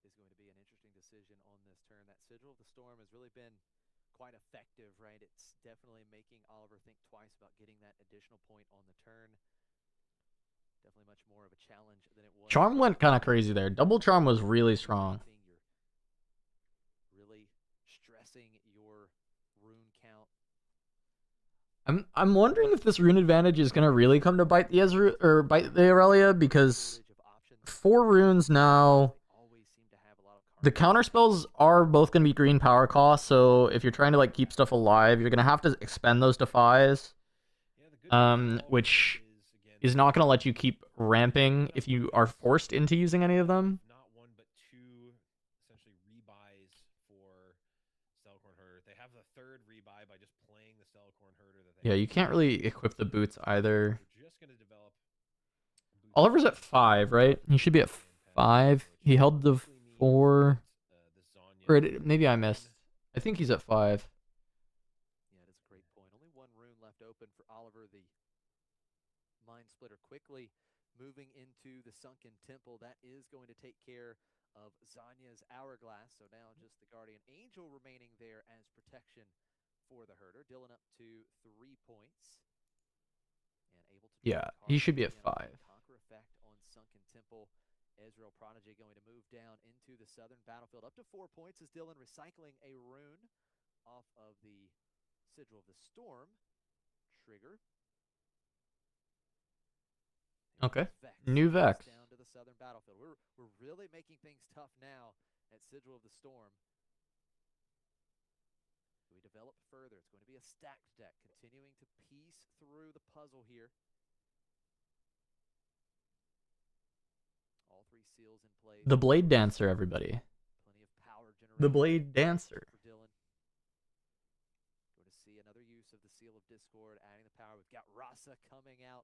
is going to be an interesting decision on this turn. That Sigil of the Storm has really been quite effective, right? It's definitely making Oliver think twice about getting that additional point on the turn. Definitely much more of a challenge than it was. Charm went kind of crazy there. Double Charm was really strong. You're really stressing your rune count. I'm wondering if this rune advantage is gonna really come to bite the Ezreal or bite the Aurelia, because Shortage of options. 4 runes now. They always seem to have a lot of The cards. counter spells are both gonna be green power cost, so if you're trying to like keep stuff alive, you're gonna have to expend those defies, Yeah, the good thing with Oliver which again, is not gonna let you keep ramping if you are forced into using any of them. not 1 but 2 essentially rebuys for Stellacorn Herder. They have the 3rd rebuy by just playing the Stellacorn Herder. That they Yeah, have you can't really equip the boots either. They're just going to develop. boots Oliver's at 5, right? He should be at 5. He held the 4, or maybe I missed. I think he's at 5. Yeah, that's a great point. Only 1 rune left open for Oliver. The Mind Splitter quickly moving into the Sunken Temple. That is going to take care of Zanya's Hourglass. So now just the Guardian Angel remaining there as protection for the herder. Dylan up to 3 points. And able to Yeah, he should be at 5. Conquer effect on Sunken Temple. Ezreal Prodigy going to move down into the southern battlefield. Up to 4 points as Dylan recycling a rune off of the Sigil of the Storm trigger. Okay. New Vex. Down to the southern battlefield. We're really making things tough now at Sigil of the Storm. We develop further. It's going to be a stacked deck, continuing to piece through the puzzle here. All 3 seals in place. The Blade Dancer, everybody. Plenty of power generation. The Blade Dancer. For Dylan. Going to see another use of the Seal of Discord, adding the power. We've got Rasa coming out.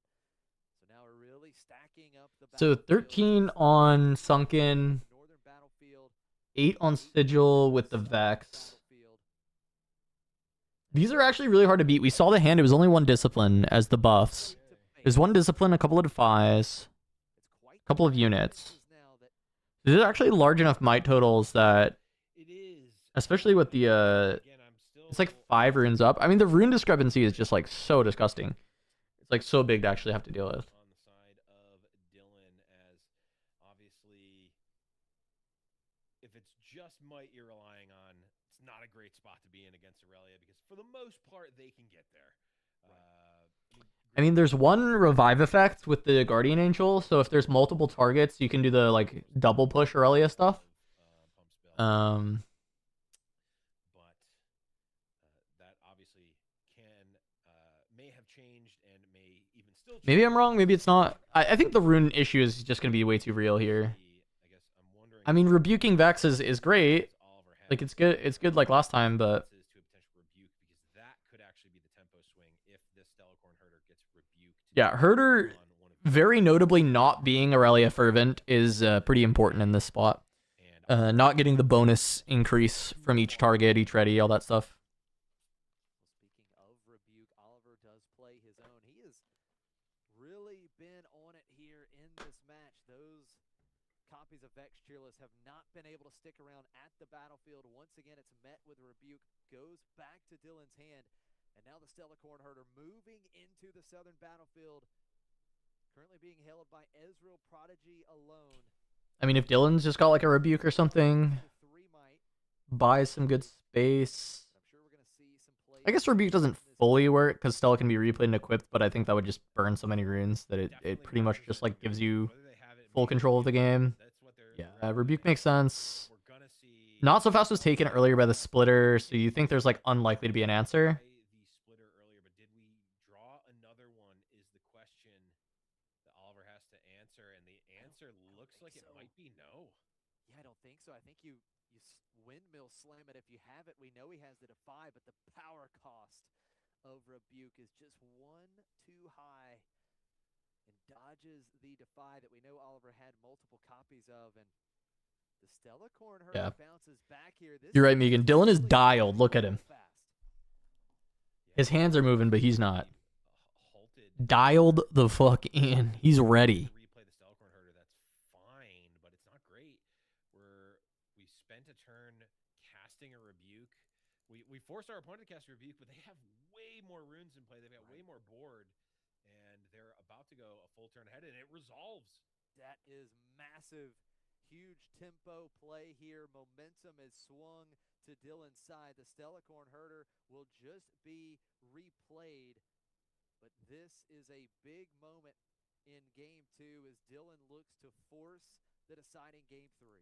So now we're really stacking up the So 13 on Sunken, northern battlefield, 8 on Sigil with the Vex. These are actually really hard to beat. We saw the hand. It was only 1 discipline as the buffs. There's 1 discipline, a couple of defies, a couple of units. These are actually large enough might totals that, especially with the, it's like 5 runes up. I mean, the rune discrepancy is just like so disgusting. It's like so big to actually have to deal with. On the side of Dylan, as obviously, if it's just might you're relying on, it's not a great spot to be in against Aurelia because for the most part they can get there. I mean, there's 1 revive effect with the Guardian Angel, so if there's multiple targets, you can do the like double push Aurelia stuff. But that obviously may have changed and may even still change. Maybe I'm wrong. Maybe it's not. I think the rune issue is just gonna be way too real here. I mean, rebuking Vex is great. Like it's good. It's good like last time, but yeah, Herder, very notably not being Aurelia Fervent is pretty important in this spot. Not getting the bonus increase from each target, each ready, all that stuff. Speaking of rebuke, Oliver does play his own. He has really been on it here in this match. Those copies of Vex Cheerless have not been able to stick around at the battlefield. Once again, it's met with a rebuke, goes back to Dylan's hand. And now the Stellacorn Herder moving into the southern battlefield. Currently being held by Ezreal Prodigy alone. I mean, if Dylan's just got like a rebuke or something, buys some good space. I guess rebuke doesn't fully work because Stella can be replayed and equipped, but I think that would just burn so many runes that it pretty much just like gives you full control of the game. Yeah, rebuke makes sense. Not so fast was taken earlier by the splitter, so you think there's like unlikely to be an answer. Looks like it might be no. Yeah, I don't think so. I think you windmill slam it if you have it. We know he has the defy, but the power cost of rebuke is just 1 too high and dodges the defy that we know Oliver had multiple copies of. And the Stellacorn Herder bounces back here. You're right, Megan. Dylan is dialed. Look at him. His hands are moving, but he's not. Dialed the fuck in. He's ready. We forced our opponent to cast a rebuke, but they have way more runes in play. They've got way more board, and they're about to go a full turn ahead, and it resolves. That is massive, huge tempo play here. Momentum is swung to Dylan's side. The Stellacorn Herder will just be replayed, but this is a big moment in Game 2 as Dylan looks to force the deciding Game 3.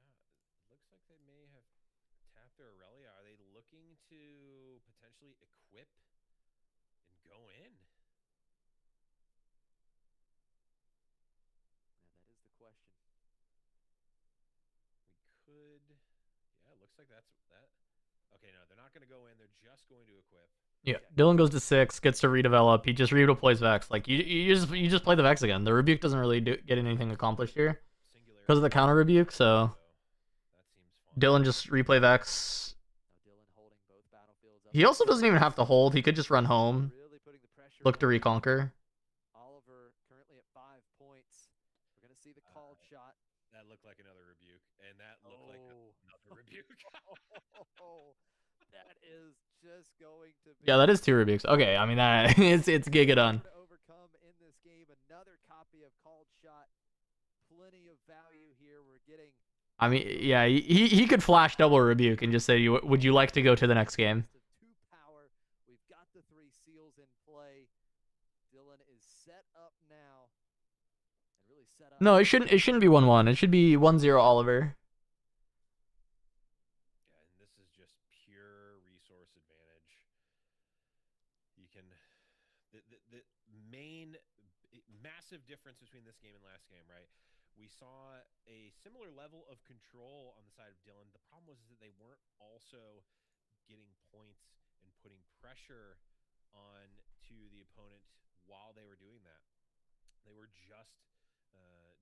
Yeah, it looks like they may have tapped their Aurelia. Are they looking to potentially equip and go in? Yeah, that is the question. We could. Yeah, it looks like that's that. Okay, no, they're not going to go in. They're just going to equip. Yeah, Dylan goes to 6, gets to redevelop. He just redeploys Vex. Like you just play the Vex again. The rebuke doesn't really get anything accomplished here because of the counter rebuke. So Dylan just replay Vex. He also doesn't even have to hold. He could just run home. Look to reconquer. Oliver currently at 5 points. We're gonna see the called shot. That looked like another rebuke, and that looked like another rebuke. is just going to be Yeah, that is 2 rebukes. Okay, I mean that it's Giga done. to overcome in this game. Another copy of Called Shot. Plenty of value here. We're getting I mean, yeah, he could flash double rebuke and just say, would you like to go to the next game? two power. We've got the 3 seals in play. Dylan is set up now. And really set up. No, it shouldn't be 1-1. It should be 1-0 Oliver. Yeah, and this is just pure resource advantage. You can the main massive difference between this game and last game, right? We saw a similar level of control on the side of Dylan. The problem was that they weren't also getting points and putting pressure on to the opponent while they were doing that. They were just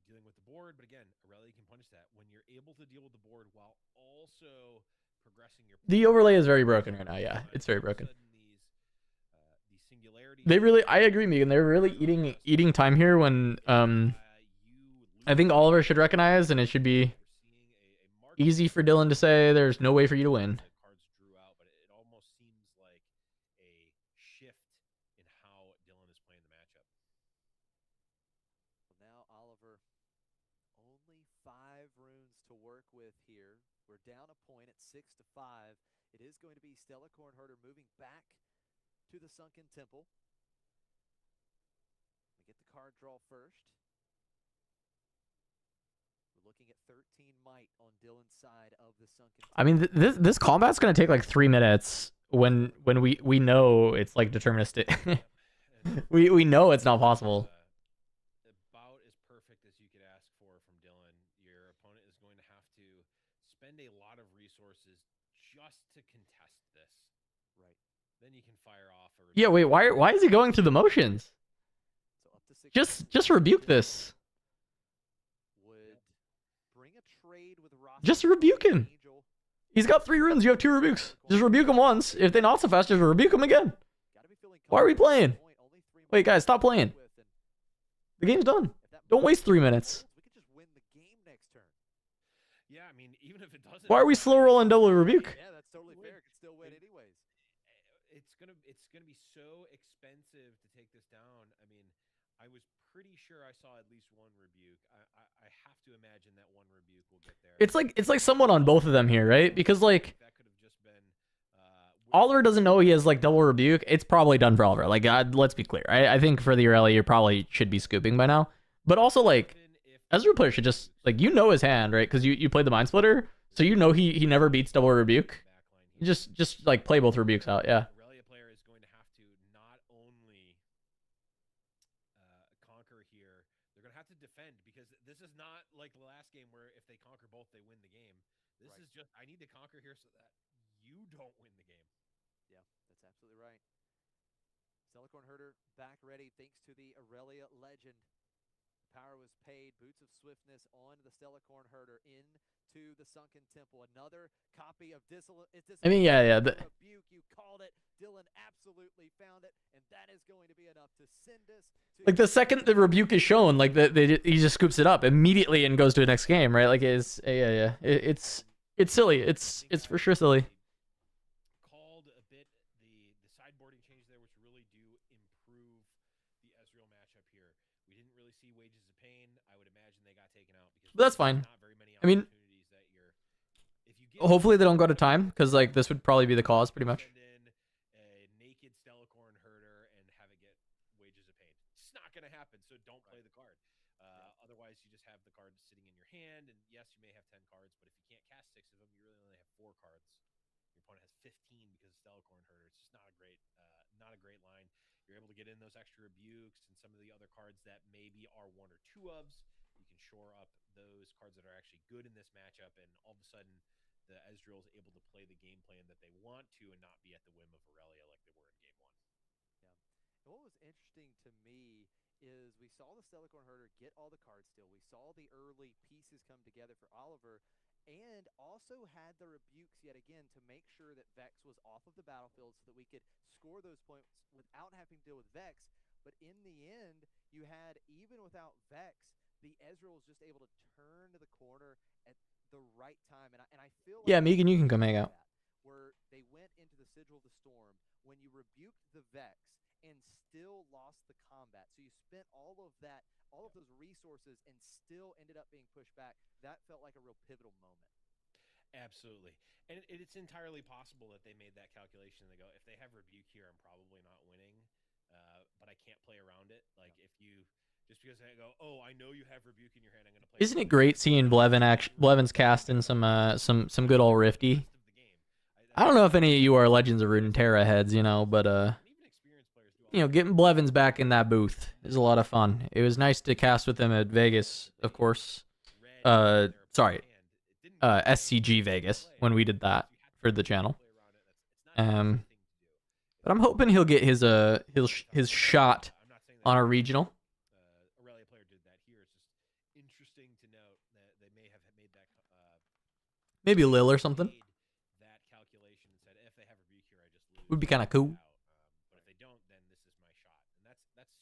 dealing with the board, but again, Aurelia can punish that. When you're able to deal with the board while also progressing your The overlay is very broken right now. Yeah, it's very broken. These singularities. They really, I agree, Megan. They're really eating time here when I think Oliver should recognize, and it should be easy for Dylan to say there's no way for you to win. Cards drew out, but it almost seems like a shift in how Dylan is playing the matchup. Well, now Oliver, only 5 runes to work with here. We're down a point at 6-5. It is going to be Stella Cornherder moving back to the Sunken Temple. We get the card draw first. Looking at 13 might on Dylan's side of the Sunken Temple. I mean, this combat's gonna take like 3 minutes when we know it's like deterministic. we know it's not possible. About as perfect as you could ask for from Dylan. Your opponent is going to have to spend a lot of resources just to contest this. Right. Then you can fire off. Yeah, wait, why is he going through the motions? So up to 6 Just rebuke this. would bring a trade with Ross. Just rebuke him. Angel. He's got 3 runes. You have 2 rebukes. Just rebuke him once. If they not so fast, just rebuke him again. Gotta be feeling Why are we playing? confident at this point. Only 3 Wait, guys, might stop playing. with, and The game's done. if that Don't waste 3 minutes. we could just win the game next turn. Yeah, I mean, even if it doesn't. Why are we slow rolling double rebuke? Yeah, that's totally fair. Could still win anyways. It's gonna be so expensive to take this down. I mean, I was pretty sure I saw at least 1 rebuke. I have to imagine that 1 rebuke will get there. It's like someone on both of them here, right? Because like that could have just been. Oliver doesn't know he has like double rebuke. It's probably done for Oliver. Like, let's be clear. I think for the Aurelia, you probably should be scooping by now. But also like Ezreal player should just like his hand, right? Because you played the Mind Splitter, so you know he never beats double rebuke. Just like play both rebukes out, yeah. Aurelia player is going to have to not only conquer here, they're going to have to defend, because this is not like the last game where if they conquer both, they win the game. This is just, I need to conquer here so that you don't win the game. Yeah, that's absolutely right. Stella Herder back ready thanks to the Aurelia legend. Power was paid. Boots of Swiftness on the Stella Herder into the Sunken Temple. Another copy of I mean, yeah. Rebuke. You called it. Dylan absolutely found it, and that is going to be enough to send us to Like the second the rebuke is shown, like he just scoops it up immediately and goes to the next game, right? Like it's silly. It's for sure silly. Called a bit the sideboarding change there, which really do improve the Ezreal matchup here. We didn't really see Wages of Pain. I would imagine they got taken out because But that's fine. not very many I mean, opportunities that you're. If you get Hopefully they don't go to time, because like this would probably be the cause, pretty much. send in a naked Stellacorn herder and have it get Wages of Pain. It's just not going to happen. So don't play the card. Otherwise, you just have the card sitting in your hand, and yes, you may have 10 cards, but if you can't cast 6 of them, you really only have 4 cards. Your opponent has 15 because of Stellacorn herder. It's just not a great line. You're able to get in those extra rebukes and some of the other cards that maybe are 1 or 2 ofs. You can shore up those cards that are actually good in this matchup, and all of a sudden, the Ezreal is able to play the game plan that they want to and not be at the whim of Aurelia like they were in game 1. And what was interesting to me is we saw the Stellacorn Herder get all the cards still. We saw the early pieces come together for Oliver, and also had the rebukes yet again to make sure that Vex was off of the battlefield so that we could score those points without having to deal with Vex. But in the end, you had, even without Vex, the Ezreal was just able to turn to the corner at the right time. And I feel like Yeah, Megan, you can come hang out. where they went into the Sigil of the Storm when you rebuked the Vex and still lost the combat. So you spent all of those resources and still ended up being pushed back. That felt like a real pivotal moment. Absolutely. And it's entirely possible that they made that calculation. They go, if they have Rebuke here, I'm probably not winning, but I can't play around it. Like, if you, just because I go, oh, I know you have Rebuke in your hand, I'm going to play. Isn't it great seeing Blevin's casting some good old Rifty? I don't know if any of you are Legends of Runeterra heads, you know, but you know, getting Blevins back in that booth is a lot of fun. It was nice to cast with him at Vegas, of course. SCG Vegas when we did that for the channel. But I'm hoping he'll get his shot on a regional. Aurelia player did that here. It's just interesting to note that they may have made that Maybe Lil or something. that calculation and said, if they have Rebuke here, I just lose. Would be kind of cool. But if they don't, then this is my shot. And that's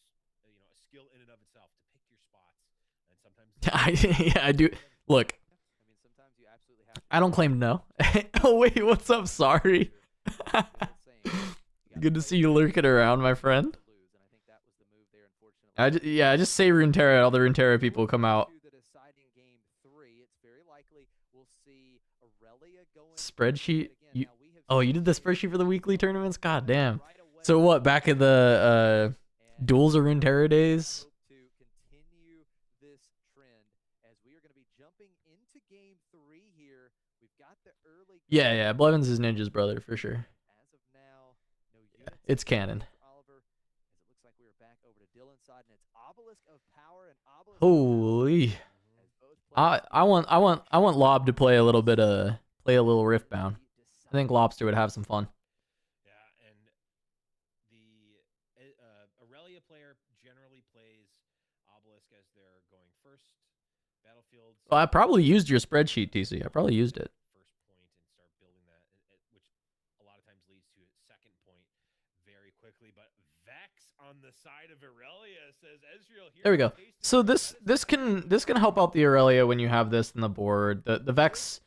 you know, a skill in and of itself to pick your spots. And sometimes I do. Look, I don't claim no. Oh wait, what's up? Sorry. Good to see you lurking around, my friend. I just say Runeterra. All the Runeterra people come out. Spreadsheet. You did the spreadsheet for the weekly tournaments. God damn. So what? Back in the duels of Runeterra days. Yeah, Blevins is Ninja's brother for sure. Yeah, it's canon. Holy! I want Lob to play a little Riftbound. I think Lobster would have some fun. Yeah, and the Aurelia player generally plays Obelisk as they're going first. Battlefields. Well, I probably used your spreadsheet, TC. I probably used it. Quickly, but Vex on the side of Aurelia says Ezreal here. There we go. So this can help out the Aurelia when you have this in the board. The Vex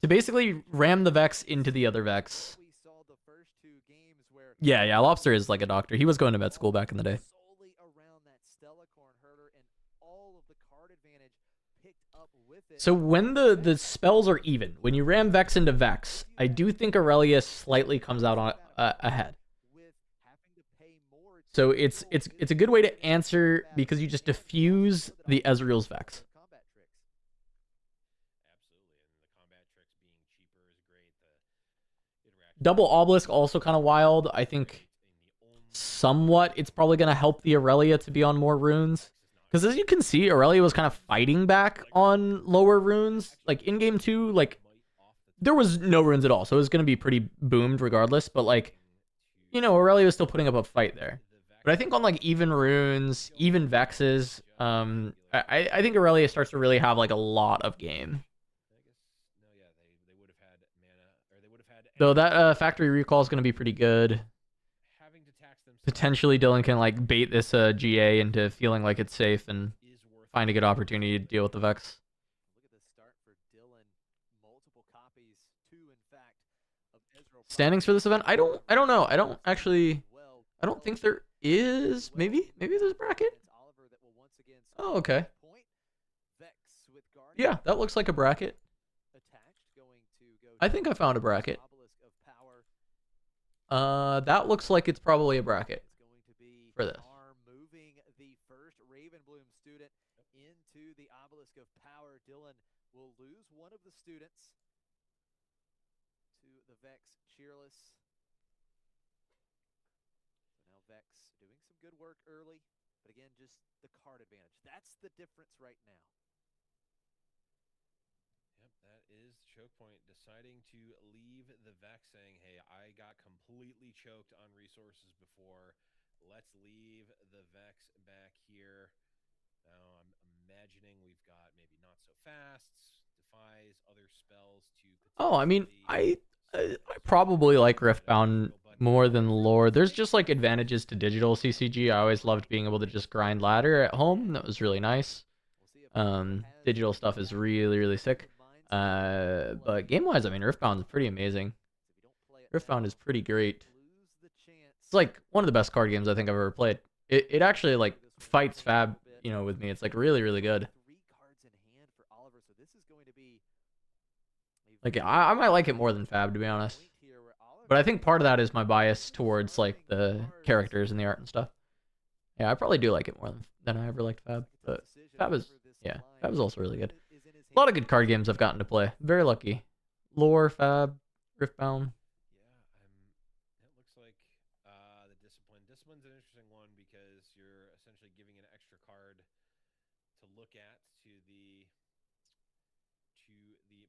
to basically ram the Vex into the other Vex. Yeah, Lobster is like a doctor. He was going to vet school back in the day. So when the spells are even, when you ram Vex into Vex, I do think Aurelia slightly comes out on ahead. So it's a good way to answer because you just diffuse the Ezreal's Vex. Double Obelisk also kind of wild. I think somewhat it's probably going to help the Aurelia to be on more runes. Because as you can see, Aurelia was kind of fighting back on lower runes. Like in game 2, like there was no runes at all. So it was going to be pretty boomed regardless. But like, you know, Aurelia was still putting up a fight there. But I think on like even runes, even Vexes, I think Aurelia starts to really have like a lot of game. Though that factory recall is going to be pretty good. Potentially Dylan can like bait this GA into feeling like it's safe and find a good opportunity to deal with the Vex. Standings for this event? I don't know. I don't think there is. Maybe there's a bracket. Oh, okay. Yeah, that looks like a bracket. I think I found a bracket. That looks like it's probably a bracket for this. Moving the first Ravenbloom student into the Obelisk of Power. Dylan will lose one of the students to the Vex Cheerless. So now Vex doing some good work early, but again, just the card advantage. That's the difference right now. Yep, that is choke point. Deciding to leave the Vex, saying, hey, I got completely choked on resources before. Let's leave the Vex back here. Now I'm imagining we've got maybe not so fasts, defies, other spells to... Oh, I mean, I probably like Riftbound more than lore. There's just like advantages to digital CCG. I always loved being able to just grind ladder at home. That was really nice. Digital stuff is really, really sick. But game-wise, I mean, Riftbound is pretty amazing. Riftbound is pretty great. lose the chance. It's like one of the best card games I think I've ever played. It actually like fights Fab, you know, with me. It's like really, really good. 3 cards in hand for Oliver, so this is going to be a Like very I might like it more than Fab, to be honest. point here where But I Oliver think part of that is my bias towards like the characters and the art and stuff. Yeah, I probably do like it more than I ever liked Fab. But Fab is, yeah, Fab is also really good. A lot of good card games I've gotten to play. Very lucky. Lore, Fab, Riftbound. Yeah, it looks like the discipline. Discipline's an interesting one because you're essentially giving an extra card to look at to the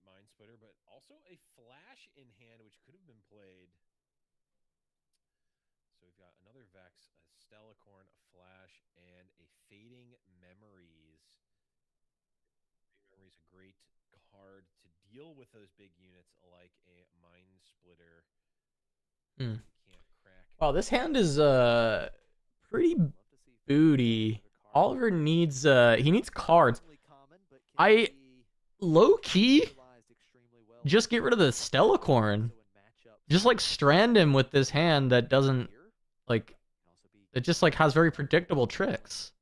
Mind Splitter, but also a flash in hand, which could have been played. So we've got another Vex, a Stellacorn, a flash, and a Fading Memories. Fading Memories, a great card to deal with those big units like a Mind Splitter. Hmm. Can't crack. Wow, this hand is pretty booty. Oliver needs he needs cards. I low key just get rid of the Stellacorn. Just like strand him with this hand that doesn't like it just like has very predictable tricks.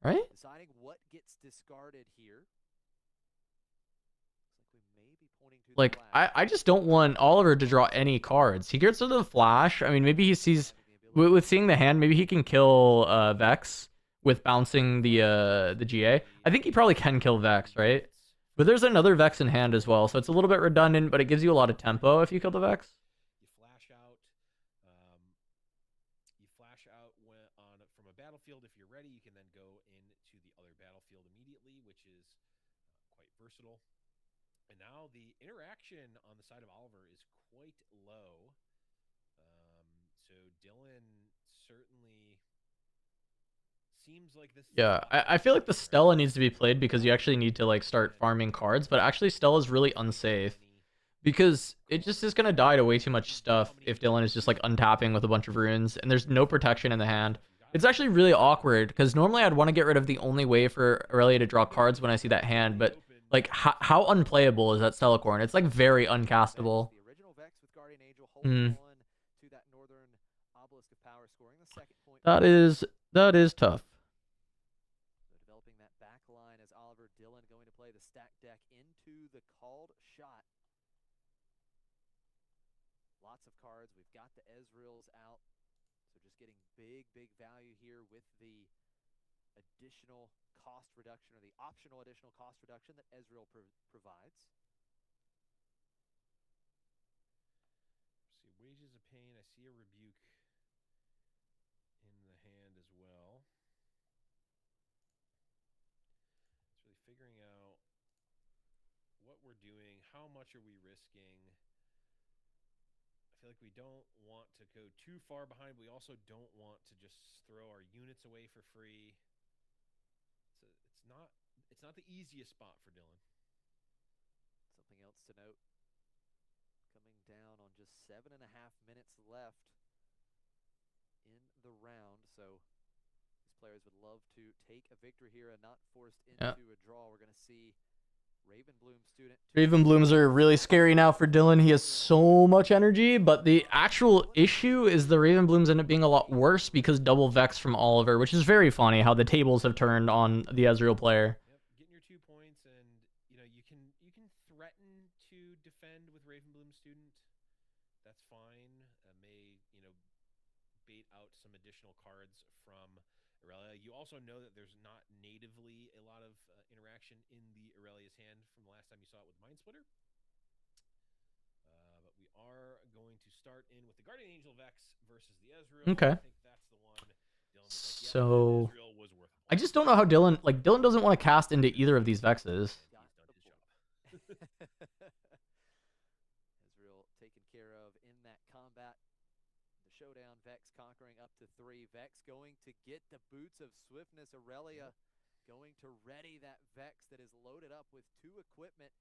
Right? Deciding what gets discarded here. Like I just don't want Oliver to draw any cards. He gets rid of the flash. I mean, maybe he sees with seeing the hand, maybe he can kill Vex with bouncing the GA. I think he probably can kill Vex, right? But there's another Vex in hand as well, so it's a little bit redundant, but it gives you a lot of tempo if you kill the Vex. You flash out. From a battlefield. If you're ready, you can then go into the other battlefield immediately, which is quite versatile. And now the interaction on the side of Oliver is quite low. So Dylan certainly seems like this. Yeah, I feel like the Stella needs to be played because you actually need to like start farming cards, but actually Stella's really unsafe because it just is gonna die to way too much stuff if Dylan is just like untapping with a bunch of runes and there's no protection in the hand. It's actually really awkward because normally I'd want to get rid of the only way for Aurelia to draw cards when I see that hand, but like how unplayable is that Stellacorn? It's like very uncastable. The original Vex with Guardian Angel holding on to that northern obelisk of power, scoring the second point. That is tough. So developing that back line as Oliver Dylan going to play the stack deck into the called shot. Lots of cards. We've got the Ezreals out. So just getting big value here with the additional cost reduction or the optional additional cost reduction that Ezreal provides. See Wages of Pain. I see a Rebuke in the hand as well. It's really figuring out what we're doing. How much are we risking? I feel like we don't want to go too far behind. We also don't want to just throw our units away for free. It's not the easiest spot for Dylan. Something else to note, coming down on just 7.5 minutes left in the round, so these players would love to take a victory here and not forced into a draw. We're going to see Ravenbloom student. Ravenblooms are really scary now for Dylan. He has so much energy, but the actual issue is the Ravenblooms end up being a lot worse because double Vex from Oliver, which is very funny how the tables have turned on the Ezreal player. Yep, getting your 2 points, and you can threaten to defend with Ravenbloom student. That's fine. May bait out some additional cards from Aurelia. You also know that there's not natively a lot of interaction in the Aurelia's hand from the last time you saw it with Mind Splitter. But we are going to start in with the Guardian Angel Vex versus the Ezreal. Okay. I think that's the one. Dylan's like, So Ezreal was worth it. I just don't know how Dylan doesn't want to cast into either of these Vexes. He's done his job. Ezreal taken care of in that combat. The showdown, Vex conquering up to 3. Vex going to get the boots of swiftness. Aurelia going to ready that Vex that is loaded up with 2 equipment.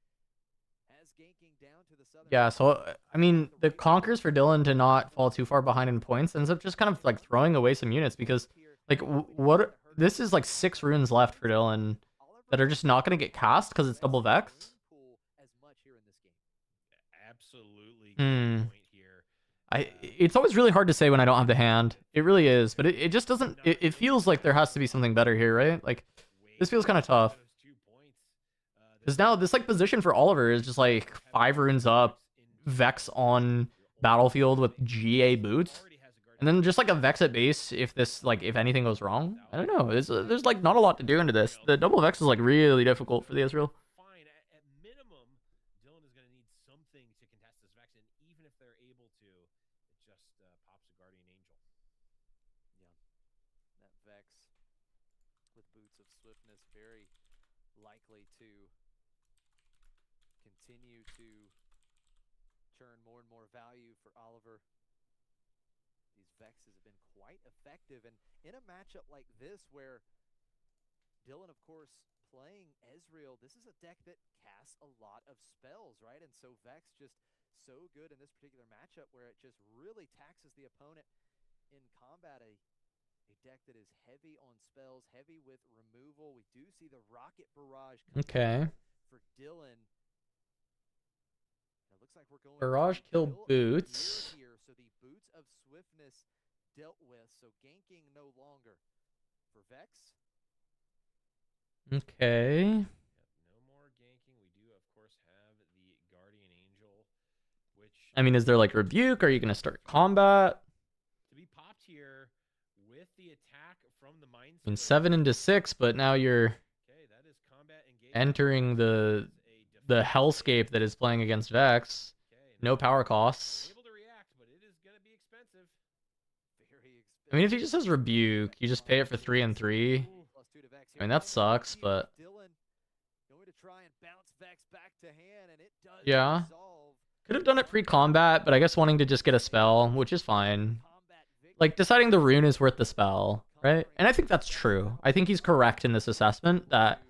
As ganking down to the southern. Yeah, so I mean, the conquers for Dylan to not fall too far behind in points ends up just kind of like throwing away some units because like what this is like 6 runes left for Dylan that are just not going to get cast because it's double Vex. Absolutely good point here. It's always really hard to say when I don't have the hand. It really is, but it just doesn't. It feels like there has to be something better here, right? Like this feels kind of tough. Because now this like position for Oliver is just like 5 runes up, Vex on battlefield with GA boots, and then just like a Vex at base if this like if anything goes wrong. I don't know. There's like not a lot to do into this. The double Vex is like really difficult for the Ezreal. Fine. At minimum, Dylan is going to need something to contest this Vex, and even if they're able to, it just pops a Guardian Angel. Yeah, that Vex with boots of swiftness very likely to continue to churn more and more value for Oliver. These Vexes have been quite effective, and in a matchup like this where Dylan, of course, playing Ezreal, this is a deck that casts a lot of spells, right? And so Vex just so good in this particular matchup where it just really taxes the opponent in combat. A deck that is heavy on spells, heavy with removal. We do see the Rocket Barrage for Dylan. It looks like we're going Barrage kill boots. Here, so the boots of swiftness dealt with, so ganking no longer for Vex. Okay. No more ganking. We do, of course, have the Guardian Angel, which I mean, is there like rebuke? Are you gonna start combat? to be popped here with the attack from the Mind I mean, Splitter. 7 into 6, but now you're Okay, that is combat engagement. entering the hellscape that is playing against Vex. No power costs. Able to react, but it is going to be expensive. Very expensive. I mean, if he just has rebuke, you just pay it for 3 and 3. +2 to Vex. I mean, that sucks, but Dylan going to try and bounce Vex back to hand, and it does yeah. resolve. Could have done it pre-combat, but I guess wanting to just get a spell, which is fine. Like, deciding the rune is worth the spell, right? And I think that's true. I think he's correct in this assessment that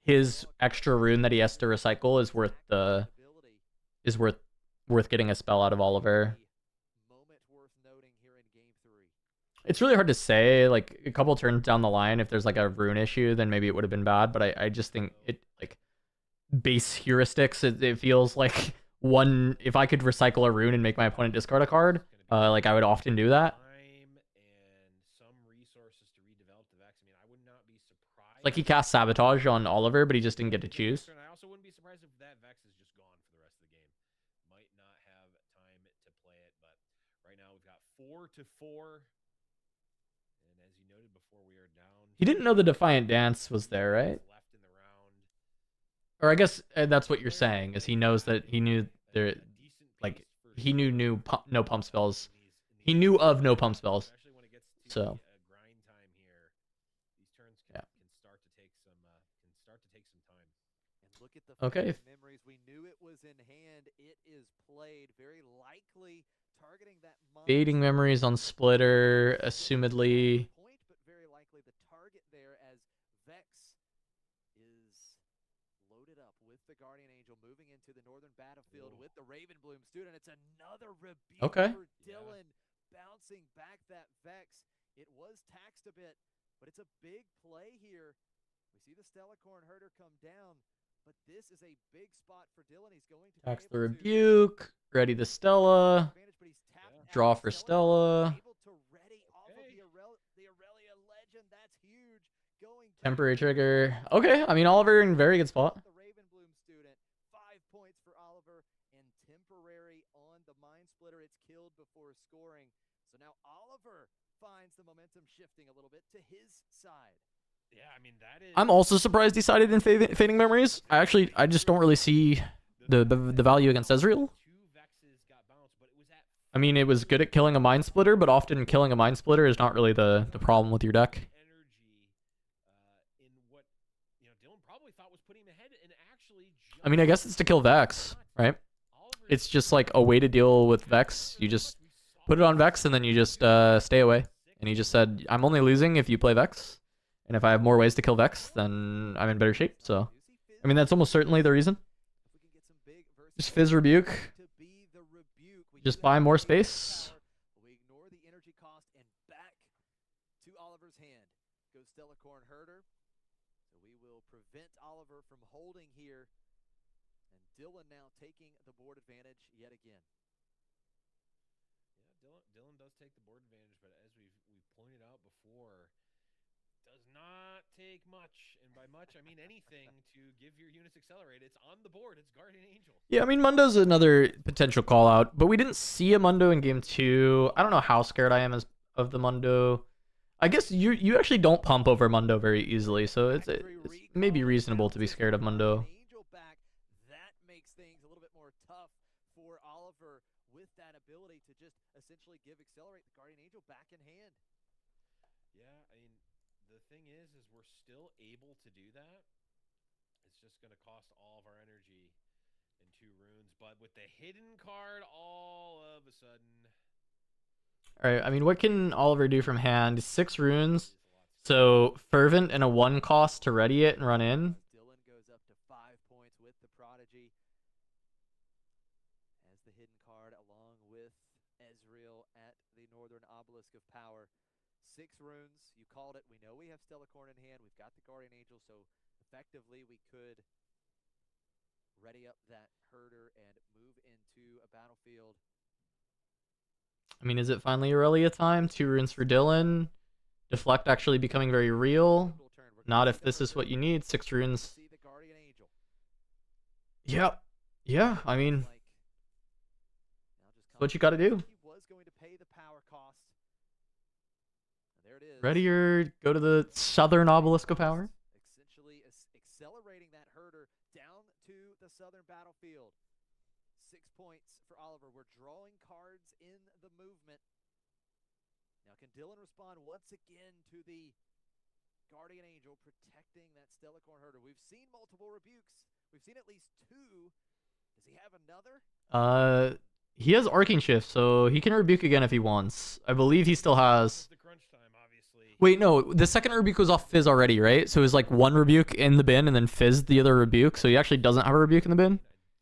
his extra rune that he has to recycle is worth the worth getting a spell out of Oliver. It's really hard to say. Like a couple turns down the line, if there's like a rune issue, then maybe it would have been bad. But I just think it like base heuristics. It feels like one. If I could recycle a rune and make my opponent discard a card, like I would often do that. Time and some resources to redevelop the Vex. I mean, I would not be surprised. Like he cast Sabotage on Oliver, but he just didn't get to choose. And I also wouldn't be surprised if that Vex is just gone for the rest of the game. Might not have time to play it, but right now we've got 4 to 4. And as you noted before, we are down. He didn't know the Defiant Dance was there, right? Left in the round. Or I guess that's what you're saying, is he knows that he knew there, like he knew no pump spells. He knew of no pump spells. Especially when it gets to So grind time here, these turns yeah. can start to take some time. And look at the Okay. memories. We knew it was in hand. It is played very likely, targeting that Fading Memories on Splitter, assumedly. point, but very likely the target there as Vex is loaded up with the Guardian Angel moving into the northern battlefield with the Ravenbloom student. It's another rebuke Okay. for Dylan, bouncing back that Vex. It was taxed a bit, but it's a big play here. We see the Stellacorn herder come down, but this is a big spot for Dylan. He's going to be Tax the able to rebuke. Ready the Stella. advantage, but he's tapped out Draw the for Stella, Stella. able to ready off of the Aurelia Legend. That's huge. Going Temporary trigger. Okay, I mean Oliver in very good spot. the Ravenbloom student, 5 points for Oliver, and temporary on the Mind Splitter. It's killed before scoring. So now Oliver finds the momentum shifting a little bit to his side. Yeah, I mean that is. I'm also surprised he sided in Fading Memories. I just don't really see the value against Ezreal. 2 Vexes got bounced, but it was at I mean, it was good at killing a Mind Splitter, but often killing a Mind Splitter is not really the problem with your deck. energy in what Dylan probably thought was putting him ahead, and actually. I mean, I guess it's to kill Vex, right? It's just like a way to deal with Vex. You just put it on Vex, and then you just stay away. And he just said, I'm only losing if you play Vex. And if I have more ways to kill Vex, then I'm in better shape. So, I mean, that's almost certainly the reason. Just Fizz Rebuke. Just buy more space. We ignore the energy cost and back to Oliver's hand goes Stellacorn herder. So we will prevent Oliver from holding here. And Dylan now taking the board advantage yet again. Dylan does take the board advantage, but as we've pointed out before, does not take much, and by much I mean anything, to give your units accelerate. It's on the board. It's Guardian Angel. Yeah, I mean, Mundo's another potential call out, but we didn't see a Mundo in game 2. I don't know how scared I am of the Mundo. I guess you actually don't pump over Mundo very easily, so it's maybe reasonable to be scared of Mundo. Angel back. That makes things a little bit more tough for Oliver with that ability to just essentially accelerate the Guardian Angel back in hand. Yeah, I mean, the thing is we're still able to do that. It's just going to cost all of our energy in 2 runes, but with the hidden card, all of a sudden. Alright, I mean, what can Oliver do from hand? 6 runes, so Fervent and a 1 cost to ready it and run in. Dylan goes up to 5 points with the Prodigy. As the hidden card along with Ezreal at the Northern Obelisk of Power. 6 runes, you called it. We know we have Stellacorn in hand. We've got the Guardian Angel, so effectively we could ready up that herder and move into a battlefield. I mean, is it finally Aurelia time? 2 runes for Dylan. Deflect actually becoming very real. Not if this is what you need. 6 runes. Yeah. Yeah, I mean, what you gotta do. Ready or go to the Southern Obelisk of Power? Essentially accelerating that herder down to the southern battlefield. 6 points for Oliver. We're drawing cards in the movement. Now can Dylan respond once again to the Guardian Angel protecting that Stellacorn herder? We've seen multiple rebukes. We've seen at least 2. Does he have another? He has Arcing Shift, so he can rebuke again if he wants. I believe he still has. The crunch time, obviously. Wait, no, the second rebuke was off Fizz already, right? So it was like 1 rebuke in the bin and then Fizz the other rebuke, so he actually doesn't have a rebuke in the bin.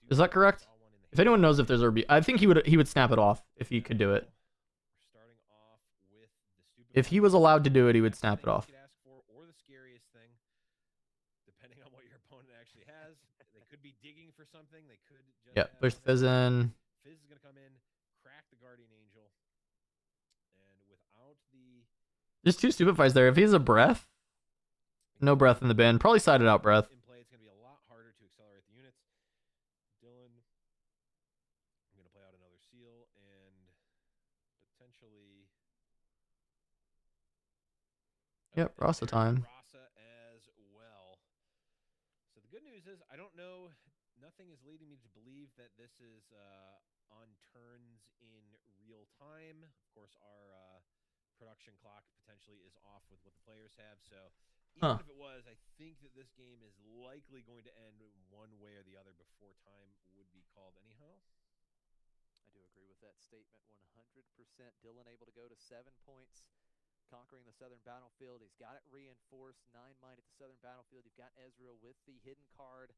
Is that correct? If anyone knows if there's a rebuke, I think he would snap it off if he could do it. If he was allowed to do it, he would snap it off. Or the scariest thing, depending on what your opponent actually has, they could be digging for something. They could just Yeah, push Fizz in. Fizz is gonna come in, crack the Guardian Angel, and without the There's 2 stupefies there. If he has a breath, no breath in the bin. Probably sided out breath. in play, it's gonna be a lot harder to accelerate the units. Dylan, I'm gonna play out another seal and potentially. Yep, Rasa time. Rasa as well. So the good news is I don't know. Nothing is leading me to believe that this is on turns in real time. Of course, our production clock potentially is off with what the players have. So even if it was, I think that this game is likely going to end one way or the other before time would be called anyhow. I do agree with that statement 100%. Dylan able to go to 7 points, conquering the southern battlefield. He's got it reinforced. 9 mine at the southern battlefield. You've got Ezreal with the hidden card.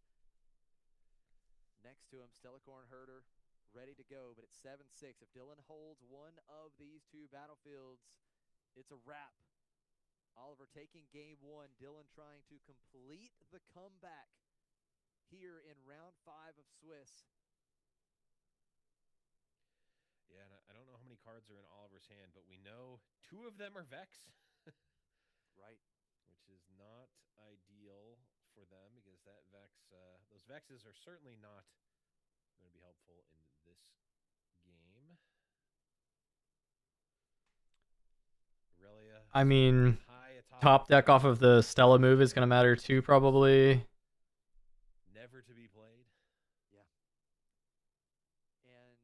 Next to him, Stellacorn herder, ready to go, but it's 7-6. If Dylan holds one of these 2 battlefields, it's a wrap. Oliver taking game 1. Dylan trying to complete the comeback here in round 5 of Swiss. Yeah, and I don't know how many cards are in Oliver's hand, but we know 2 of them are Vex. Right. Which is not ideal for them because that Vex, those Vexes are certainly not going to be helpful in this game. Aurelia. I mean, top deck off of the Stella move is going to matter too, probably. Never to be played. Yeah. And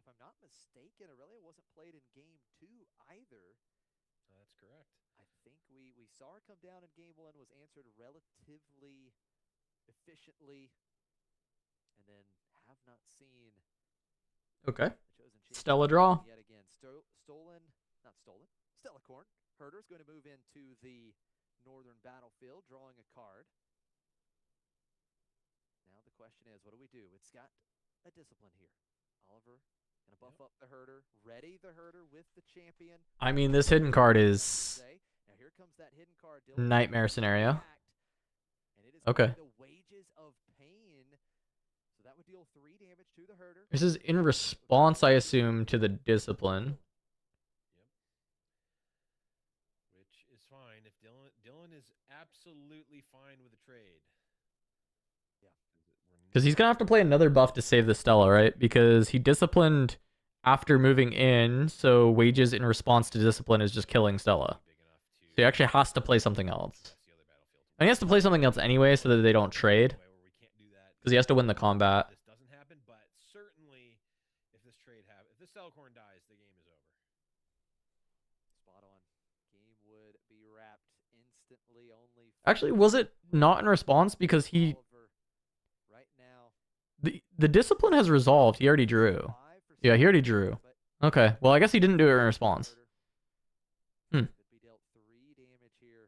if I'm not mistaken, Aurelia wasn't played in game 2 either. That's correct. I think we saw her come down in game 1, was answered relatively efficiently, and then have not seen Okay. the chosen Stella draw. yet again. Stellacorn herder's going to move into the northern battlefield, drawing a card. Now the question is, what do we do? It's got a discipline here. Oliver gonna buff up the herder, ready the herder with the champion. I mean, this hidden card is Now here comes that hidden card. Dylan nightmare scenario. and it is Okay. the wages of pain. So that would deal 3 damage to the herder. This is in response, I assume, to the discipline. Which is fine if Dylan is absolutely fine with the trade. Because he's going to have to play another buff to save the Stella, right? Because he disciplined after moving in, so wages in response to discipline is just killing Stella. So he actually has to play something else. And he has to play something else anyway so that they don't trade. Because he has to win the combat. This doesn't happen, but certainly if this trade happens, if this Celicorn dies, the game is over. Spot on. Game would be wrapped instantly. Only Actually, was it not in response? Because he... Oliver right now. The discipline has resolved. He already drew. Yeah, he already drew. Okay, well, I guess he didn't do it in response. Could be dealt 3 damage here.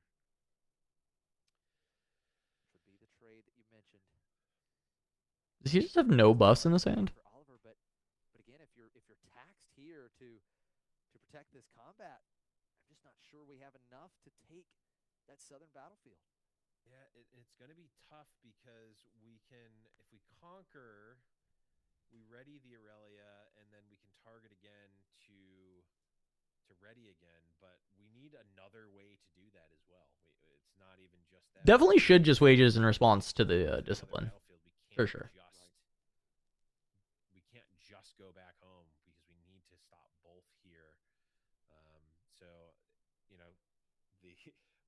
Could be the trade that you mentioned. Does he just have no buffs in his hand? For Oliver, but again, if you're taxed here to protect this combat, I'm just not sure we have enough to take that southern battlefield. Yeah, it's going to be tough because we can, if we conquer, we ready the Aurelia, and then we can target again to ready again. But we need another way to do that as well. It's not even just that. Definitely should just wages in response to the discipline. We For can't sure. We can't just go back home because we need to stop both here. So, you know,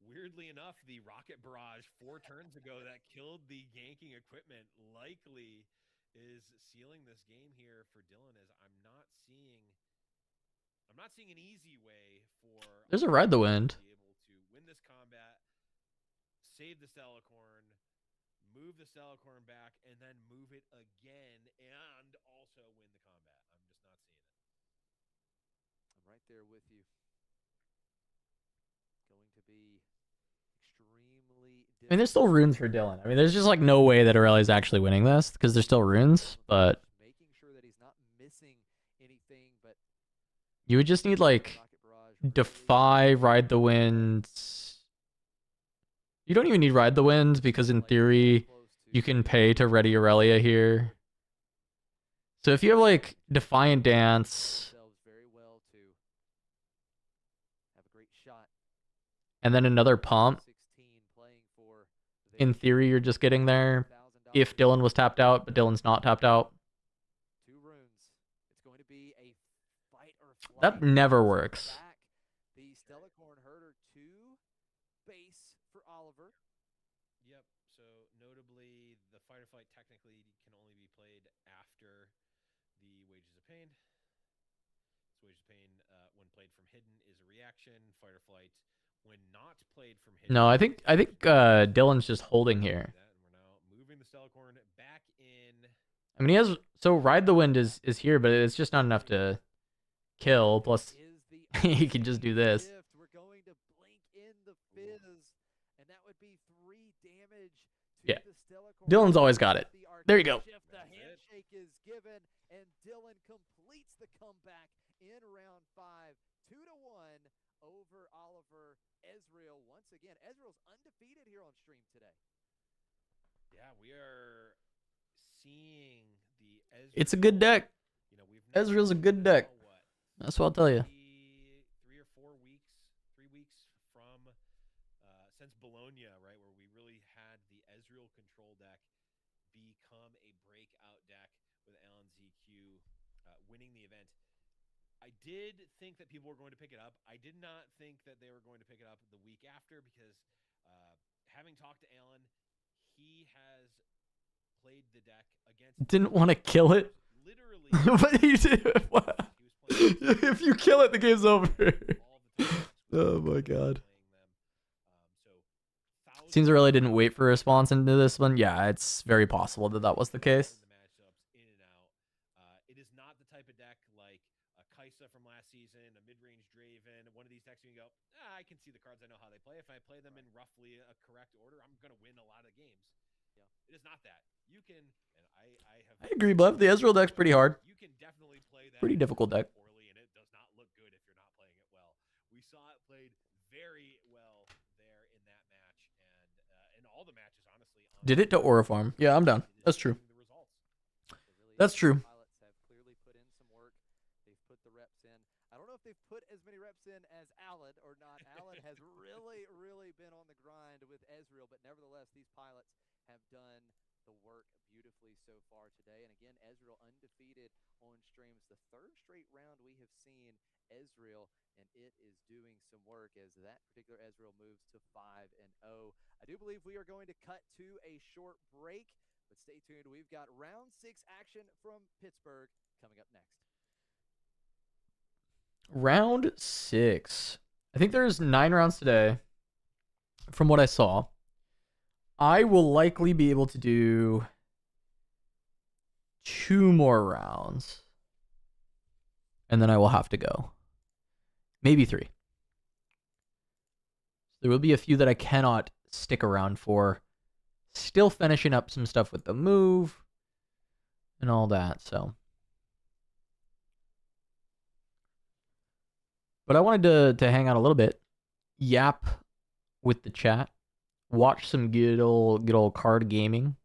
weirdly enough, the rocket barrage 4 turns ago that killed the ganking equipment likely is sealing this game here for Dylan, as I'm not seeing an easy way for There's a ride the wind. to be able to win this combat, save the Celicorn, move the Celicorn back, and then move it again, and also win the combat. I'm just not seeing it. I'm right there with you. Going to be extremely I mean, there's still runes for Dylan. I mean, there's just like no way that Aurelia's actually winning this because there's still runes, but making sure that he's not missing anything, but you would just need like rocket barrage Defy, Ride the Winds. You don't even need Ride the Winds because in theory you can pay to ready Aurelia here. So if you have like Defiant Dance themselves very well to have a great shot. and then another pump, 16 playing for the in theory you're just getting there if Dylan was tapped out, but Dylan's not tapped out. 2 runes. It's going to be a fight or flight. That never works. Back. The Stellacorn Herder 2 base for Oliver. Yep. So notably, the fight or flight technically can only be played after the Wages of Pain. So Wages of Pain, when played from hidden, is a reaction. Fight or flight, when not played from hidden. No, I think Dylan's just holding here. And we're now moving the Celicorn back in. I mean, he has so Ride the Wind is here, but it's just not enough to kill. Plus, Is the he can just do this. shift. We're going to blink in the fizz, and that would be 3 damage to Yeah. the Stellacorn. Dylan's always got it. The There you go. shift, the That's it. handshake is given, and Dylan completes the comeback in round 5, 2-1 over Oliver. Ezreal once again. Ezreal's undefeated here on stream today. Yeah, we are seeing the Ezreal. It's a good deck. You know, we've now Ezreal's a good deck. what, That's what I'll tell you. 3 or 4 weeks, 3 weeks from since Bologna, right, where we really had the Ezreal control deck become a breakout deck with Alan ZQ winning the event. I did think that people were going to pick it up. I did not think that they were going to pick it up the week after because having talked to Alan, he has played the deck against. Didn't want to kill it. Literally. But he did. What? He was playing If you kill it, the game's over. all the time. Oh my God. Playing them. So Seems really didn't wait for a response into this one. Yeah, it's very possible that that was the case. The matchups in and out. It is not the type of deck like a Kaisa from last season, a mid-range Draven. One of these decks you can go, I can see the cards. I know how they play. If I play them in roughly a correct order, I'm going to win a lot of games. Yeah. It is not that. You can, and I have. I agree, Blev. The Ezreal deck's pretty hard. You can definitely play that. Pretty difficult deck. Poorly, and it does not look good if you're not playing it well. We saw it played very well there in that match, and in all the matches, honestly. Did it to Aura Farm. Yeah, I'm down. That's true. The results. So really That's true. pilots or not. Alan has really, really been on the grind with Ezreal, but nevertheless, these pilots have done the work beautifully so far today. And again, Ezreal undefeated on streams. The third straight round we have seen Ezreal, and it is doing some work as that particular Ezreal moves to 5-0. I do believe we are going to cut to a short break, but stay tuned. We've got round 6 action from Pittsburgh coming up next. Round 6. I think there's 9 rounds today, from what I saw. I will likely be able to do 2 more rounds, and then I will have to go. Maybe 3. There will be a few that I cannot stick around for. Still finishing up some stuff with the move and all that, so. But I wanted to hang out a little bit, yap with the chat, watch some good old card gaming.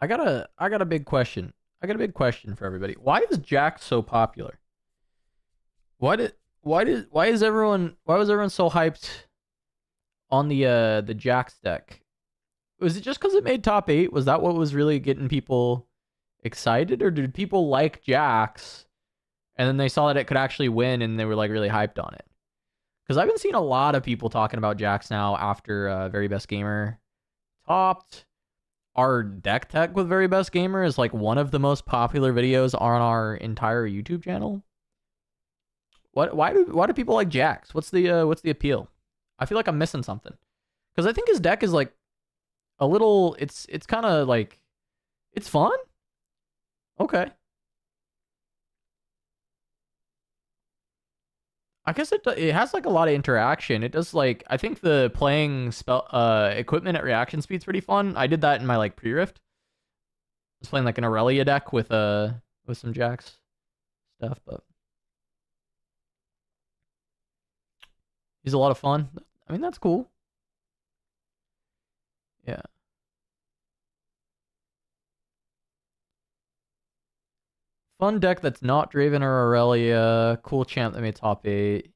I got a big question. I got a big question for everybody. Why is Jack so popular? Why was everyone so hyped on the Jax deck? Was it just because it made top 8? Was that what was really getting people excited, or did people like Jax and then they saw that it could actually win and they were like really hyped on it? Because I've been seeing a lot of people talking about Jax now after Very Best Gamer topped. Our deck tech with Very Best Gamer is like one of the most popular videos on our entire YouTube channel. Why do people like Jax? What's the appeal? I feel like I'm missing something. Because I think his deck is like a little, it's kind of like, it's fun. Okay. I guess it has like a lot of interaction. It does like, I think the playing spell equipment at reaction speed's pretty fun. I did that in my like pre-rift. I was playing like an Aurelia deck with some Jax stuff, but he's a lot of fun. I mean, that's cool. Yeah. Fun deck that's not Draven or Aurelia. Cool champ that made top 8.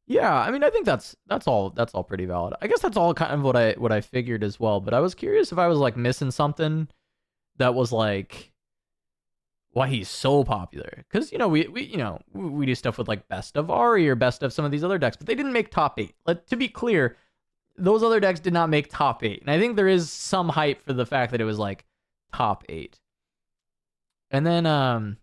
Yeah, I mean, I think that's all pretty valid. I guess that's all kind of what I figured as well. But I was curious if I was like missing something that was like why he's so popular. Because we do stuff with like best of Ari or best of some of these other decks, but they didn't make top 8. To be clear, those other decks did not make top 8, and I think there is some hype for the fact that it was like top 8. And then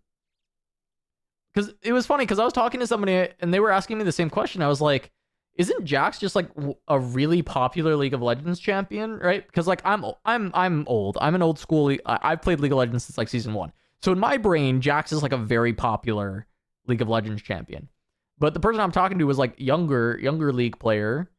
because it was funny because I was talking to somebody and they were asking me the same question. I was like, isn't Jax just like a really popular League of Legends champion, right? Because like I'm old. I'm an old school. I've played League of Legends since like season 1. So in my brain, Jax is like a very popular League of Legends champion. But the person I'm talking to was like younger League player,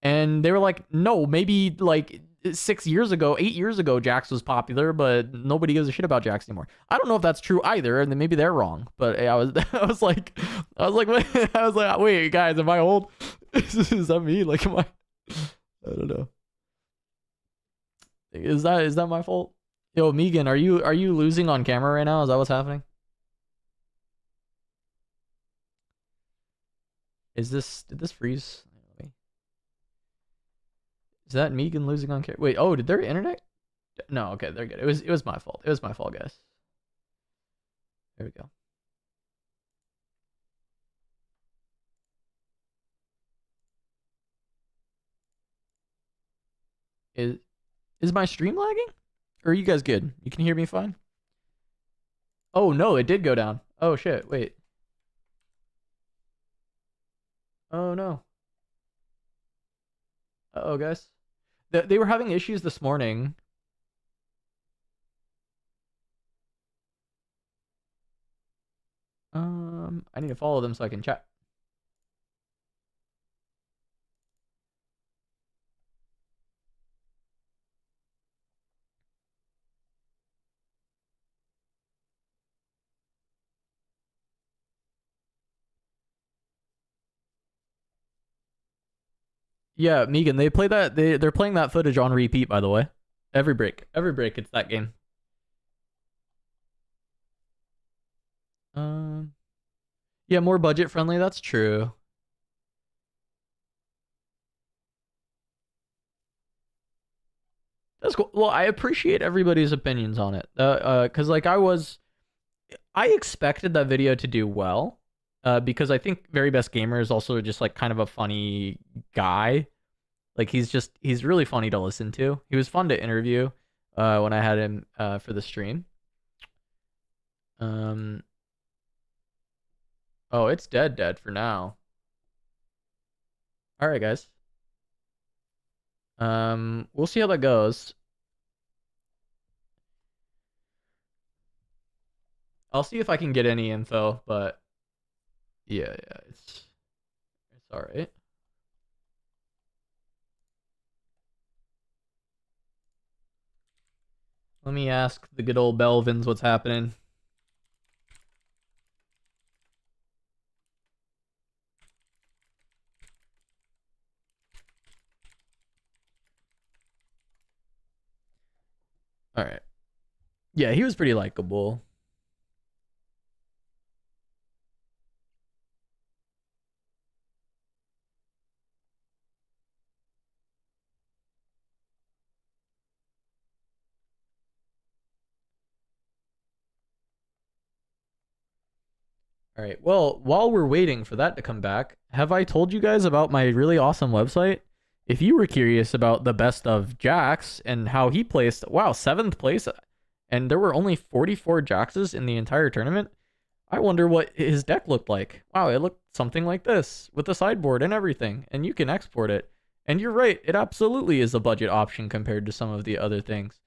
and they were like, no, maybe like 8 years ago, Jax was popular, but nobody gives a shit about Jax anymore. I don't know if that's true either, and then maybe they're wrong. But I was like, wait, guys, am I old? Is that me? Like, am I don't know. Is that my fault? Yo, Megan, are you losing on camera right now? Is that what's happening? Did this freeze? Is that Megan losing on camera? Wait, oh, did their internet? No, okay, they're good. It was my fault. It was my fault, guys. There we go. Is my stream lagging? Or are you guys good? You can hear me fine? Oh, no, it did go down. Oh, shit, wait. Oh, no. Uh-oh, guys. They were having issues this morning. I need to follow them so I can chat. Yeah, Megan, they play that. They're playing that footage on repeat, by the way. Every break, it's that game. Yeah, more budget friendly. That's true. That's cool. Well, I appreciate everybody's opinions on it. Cause like I expected that video to do well. Because I think Very Best Gamer is also just like kind of a funny guy. Like he's really funny to listen to. He was fun to interview when I had him for the stream. Oh, it's dead for now. All right, guys. We'll see how that goes. I'll see if I can get any info, but yeah, it's all right. Let me ask the good old Belvins what's happening. All right. Yeah, he was pretty likable. All right. Well, while we're waiting for that to come back, have I told you guys about my really awesome website? If you were curious about the best of Jax and how he placed, wow, 7th place, and there were only 44 Jaxes in the entire tournament, I wonder what his deck looked like. Wow, it looked something like this, with the sideboard and everything, and you can export it. And you're right, it absolutely is a budget option compared to some of the other things.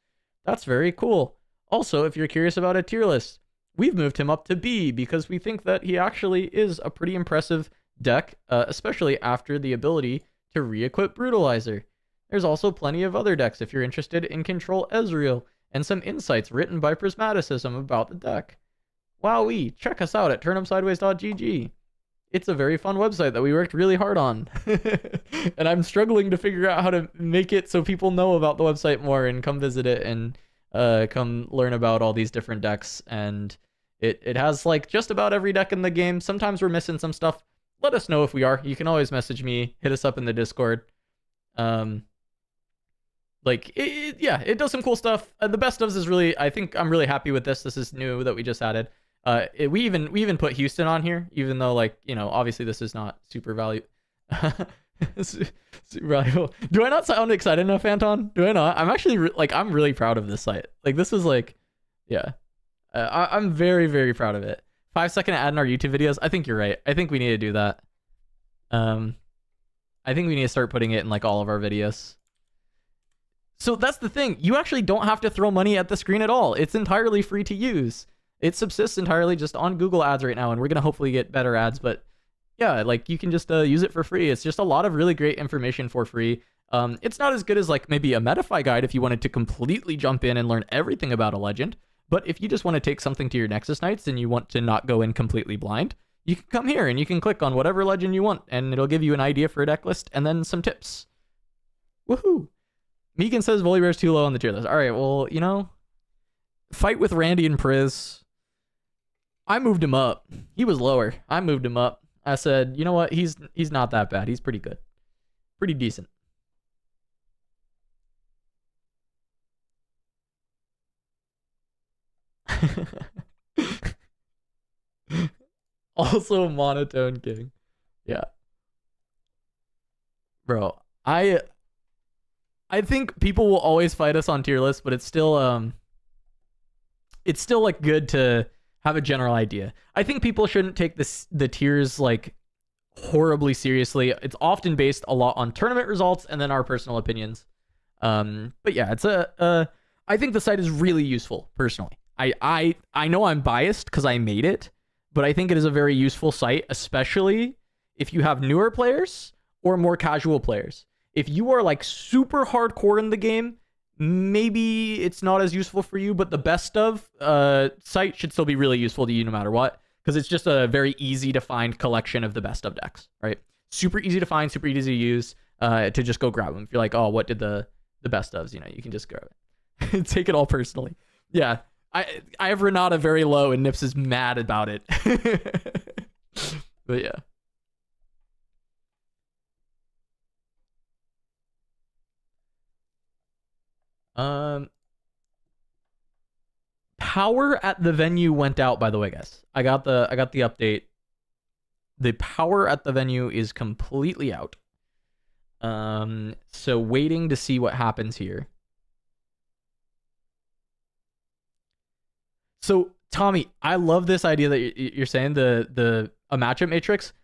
That's very cool. Also, if you're curious about a tier list, we've moved him up to B because we think that he actually is a pretty impressive deck, especially after the ability to re-equip Brutalizer. There's also plenty of other decks if you're interested in Control Ezreal, and some insights written by Prismaticism about the deck. Wowee, check us out at turnupsideways.gg. It's a very fun website that we worked really hard on. And I'm struggling to figure out how to make it so people know about the website more and come visit it and come learn about all these different decks. And it has like just about every deck in the game. Sometimes we're missing some stuff. Let us know if we are. You can always message me, hit us up in the Discord. Like it does some cool stuff. The best ofs is really, I think I'm really happy with this. This is new that we just added. We even put Houston on here, even though, like, you know, obviously this is not super valuable. Super valuable. Do I not sound excited enough, Anton? Do I not? I'm actually I'm really proud of this site. Like, this was like, yeah, I'm very, very proud of it. 5-second ad in our YouTube videos. I think you're right. I think we need to do that. I think we need to start putting it in like all of our videos. So that's the thing. You actually don't have to throw money at the screen at all. It's entirely free to use. It subsists entirely just on Google ads right now, and we're going to hopefully get better ads, but yeah, like you can just use it for free. It's just a lot of really great information for free. It's not as good as like maybe a Metafy guide if you wanted to completely jump in and learn everything about a legend, but if you just want to take something to your Nexus Knights and you want to not go in completely blind, you can come here and you can click on whatever legend you want, and it'll give you an idea for a deck list and then some tips. Woohoo! Megan says Volibear's too low on the tier list. All right, well, you know, fight with Randy and Priz. I moved him up. He was lower. I moved him up. I said, you know what? He's not that bad. He's pretty good. Pretty decent. Also Monotone King. Yeah. Bro, I think people will always fight us on tier lists, but it's still like good to have a general idea. I think people shouldn't take the tiers like horribly seriously. It's often based a lot on tournament results and then our personal opinions. But yeah, it's I think the site is really useful personally. I know I'm biased because I made it, but I think it is a very useful site, especially if you have newer players or more casual players. If you are like super hardcore in the game, maybe it's not as useful for you, but the best of site should still be really useful to you no matter what, because it's just a very easy to find collection of the best of decks, right? Super easy to find, super easy to use, to just go grab them. If you're like, oh, what did the best ofs, you know, you can just grab it. Take it all personally. Yeah, I have Renata very low, and Nips is mad about it. But yeah. Power at the venue went out, by the way, guys. I got the update. The power at the venue is completely out. So waiting to see what happens here. So Tommy, I love this idea that you're saying, a matchup matrix.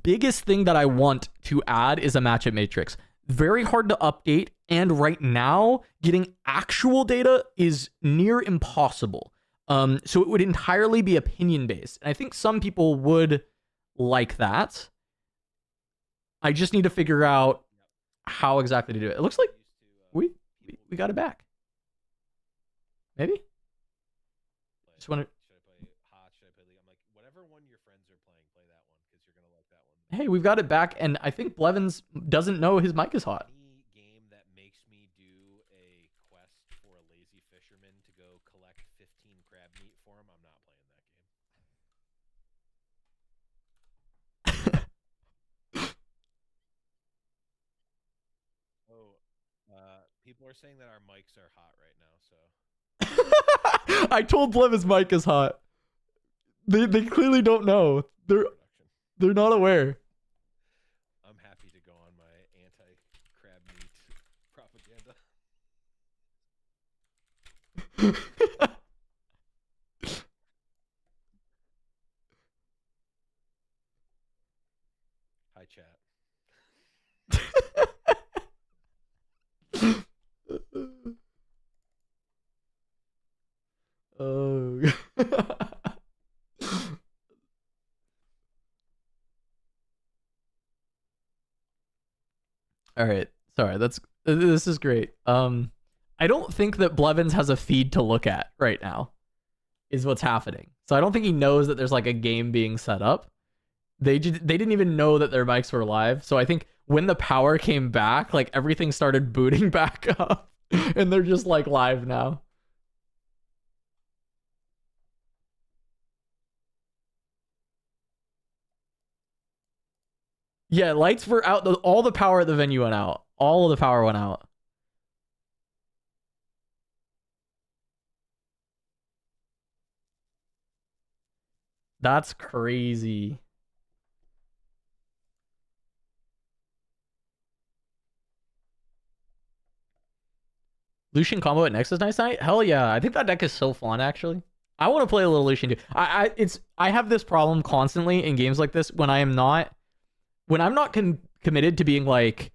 Biggest thing that I want to add is a matchup matrix. Very hard to update, and right now getting actual data is near impossible. So it would entirely be opinion based, and I think some people would like that. I just need to figure out how exactly to do it. It looks like we got it back. Maybe. Just want to. Should I play hot? Should I play league? I'm like, whatever one your friends are playing, play that one because you're gonna like that one. Hey, we've got it back, and I think Blevins doesn't know his mic is hot. Any game that makes me do a quest for a lazy fisherman to go collect 15 crab meat for him, I'm not playing that game. People are saying that our mics are hot right now, so. I told Blev his mic is hot. They clearly don't know. They're not aware. I'm happy to go on my anti-crab meat propaganda. Hi, chat. Oh. All right. Sorry. This is great. I don't think that Blevins has a feed to look at right now, is what's happening. So I don't think he knows that there's like a game being set up. They didn't even know that their mics were live. So I think when the power came back, like everything started booting back up, and they're just like live now. Yeah, lights were out. All the power at the venue went out. All of the power went out. That's crazy. Lucian combo at Nexus Nice Night? Hell yeah. I think that deck is so fun, actually. I want to play a little Lucian too. I have this problem constantly in games like this when I'm not committed to being like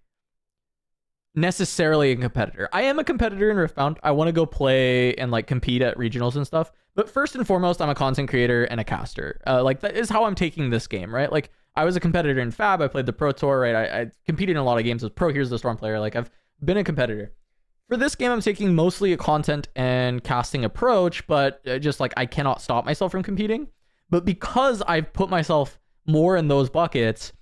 necessarily a competitor. I am a competitor in Riftbound. I want to go play and like compete at regionals and stuff. But first and foremost, I'm a content creator and a caster. Like that is how I'm taking this game, right? Like I was a competitor in Fab. I played the Pro Tour, right? I competed in a lot of games with Pro Heroes the Storm player. Like I've been a competitor. For this game, I'm taking mostly a content and casting approach, but just like I cannot stop myself from competing. But because I've put myself more in those buckets,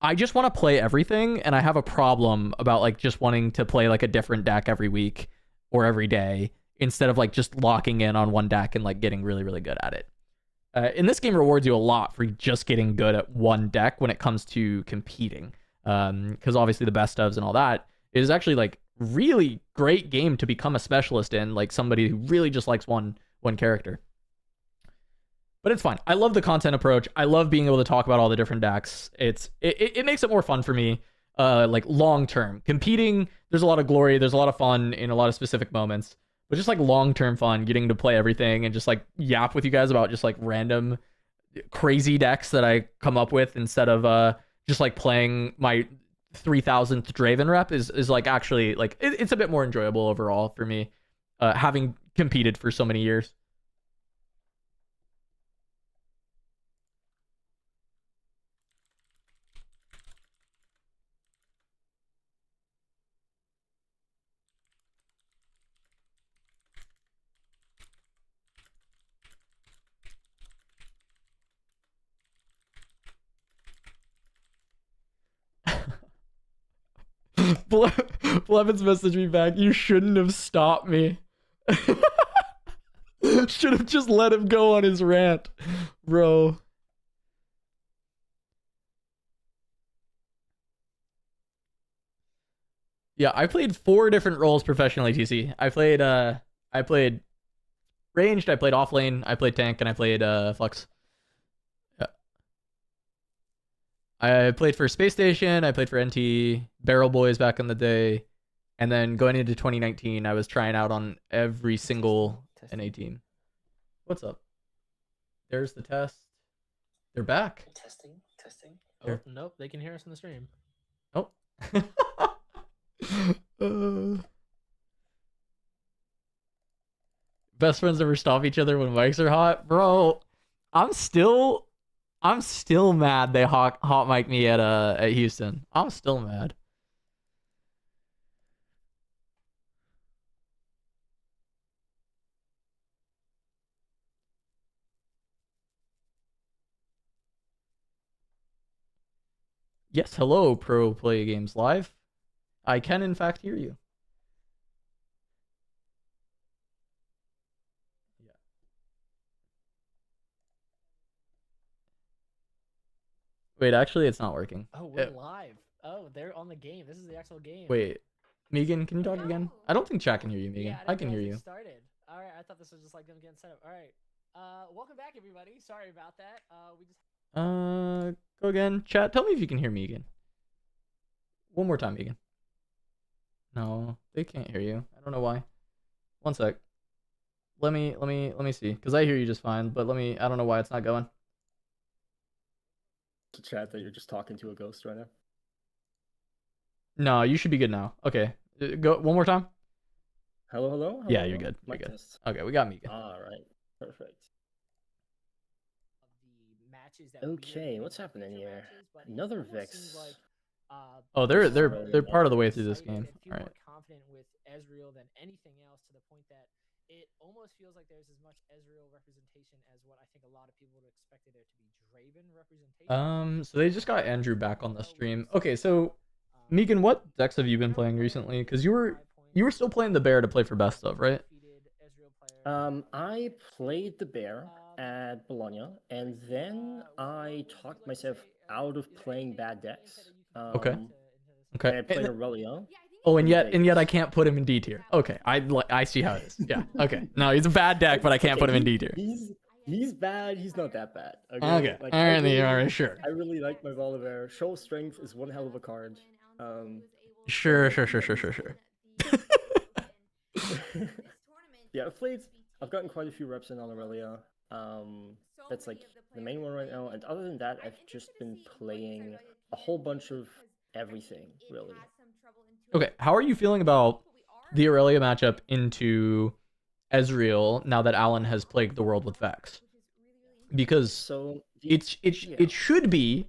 I just want to play everything, and I have a problem about like just wanting to play like a different deck every week or every day instead of like just locking in on one deck and like getting really, really good at it. And this game rewards you a lot for just getting good at one deck when it comes to competing. Because obviously the best ofs and all that is actually like really great game to become a specialist in, like somebody who really just likes one character. But it's fine. I love the content approach. I love being able to talk about all the different decks. It makes it more fun for me, like long term. Competing, there's a lot of glory, there's a lot of fun in a lot of specific moments. But just like long term fun, getting to play everything and just like yap with you guys about just like random crazy decks that I come up with instead of just like playing my 3000th Draven rep is like actually like it's a bit more enjoyable overall for me, having competed for so many years. Blevins messaged me back. You shouldn't have stopped me. Should have just let him go on his rant, bro. Yeah, I played 4 different roles professionally, TC. I played ranged, I played offlane, I played tank, and I played flex. Yeah. I played for Space Station, I played for NT, Barrel Boys back in the day, and then going into 2019, I was trying out on every single NA team. What's up? There's the test. They're back. Testing. Oh, Here. nope, they can hear us on the stream. Oh. Best friends never stop each other when mics are hot, bro. I'm still mad they hot mic me at Houston. I'm still mad. Yes, hello, Pro Play Games Live. I can in fact hear you. Yeah. Wait, actually, it's not working. Oh, we're live. Oh, they're on the game. This is the actual game. Wait, Megan, can you talk again? I don't think chat can hear you, Megan. Yeah, I can hear realize you. it started. All right, I thought this was just like them getting set up. All right. Welcome back, everybody. Sorry about that. We just. Go again. Chat, tell me if you can hear me again. One more time, Megan. No, they can't hear you. I don't know why. One sec. Let me see, because I hear you just fine, but I don't know why it's not going. To chat that you're just talking to a ghost right now. No, you should be good now. Okay. Go one more time. Hello? Yeah, you're good. You're Mic good. test. Okay, we got Megan. All right. Perfect. The matches that we are Okay, doing, what's like happening feature here? matches, but it Another almost Vex. seems like, Oh, they're part of the way through this excited game. and feel All right. more confident with Ezreal than anything else, to the point that it almost feels like there's as much Ezreal representation as what I think a lot of people would have expected there to be Draven representation. So they just got Andrew back on the stream. Okay, so Megan, what decks have you been playing recently? Because you were still playing the bear to play for best of, right? I played the bear at Bologna, and then I talked myself out of playing bad decks. Okay. And Okay. I played Aurelia. Oh, and yet I can't put him in D tier. Okay, I see how it is. Yeah. Okay. No, he's a bad deck, but I can't put him in D tier. He's bad. He's not that bad. Okay. Like, All right, sure. I really like my Volibear. Show Strength is one hell of a card. Sure. Yeah, I've gotten quite a few reps in on Aurelia. That's like the main one right now. And other than that, I've just been playing a whole bunch of everything, really. Okay, how are you feeling about the Aurelia matchup into Ezreal now that Alan has plagued the world with Vex? Because So it should be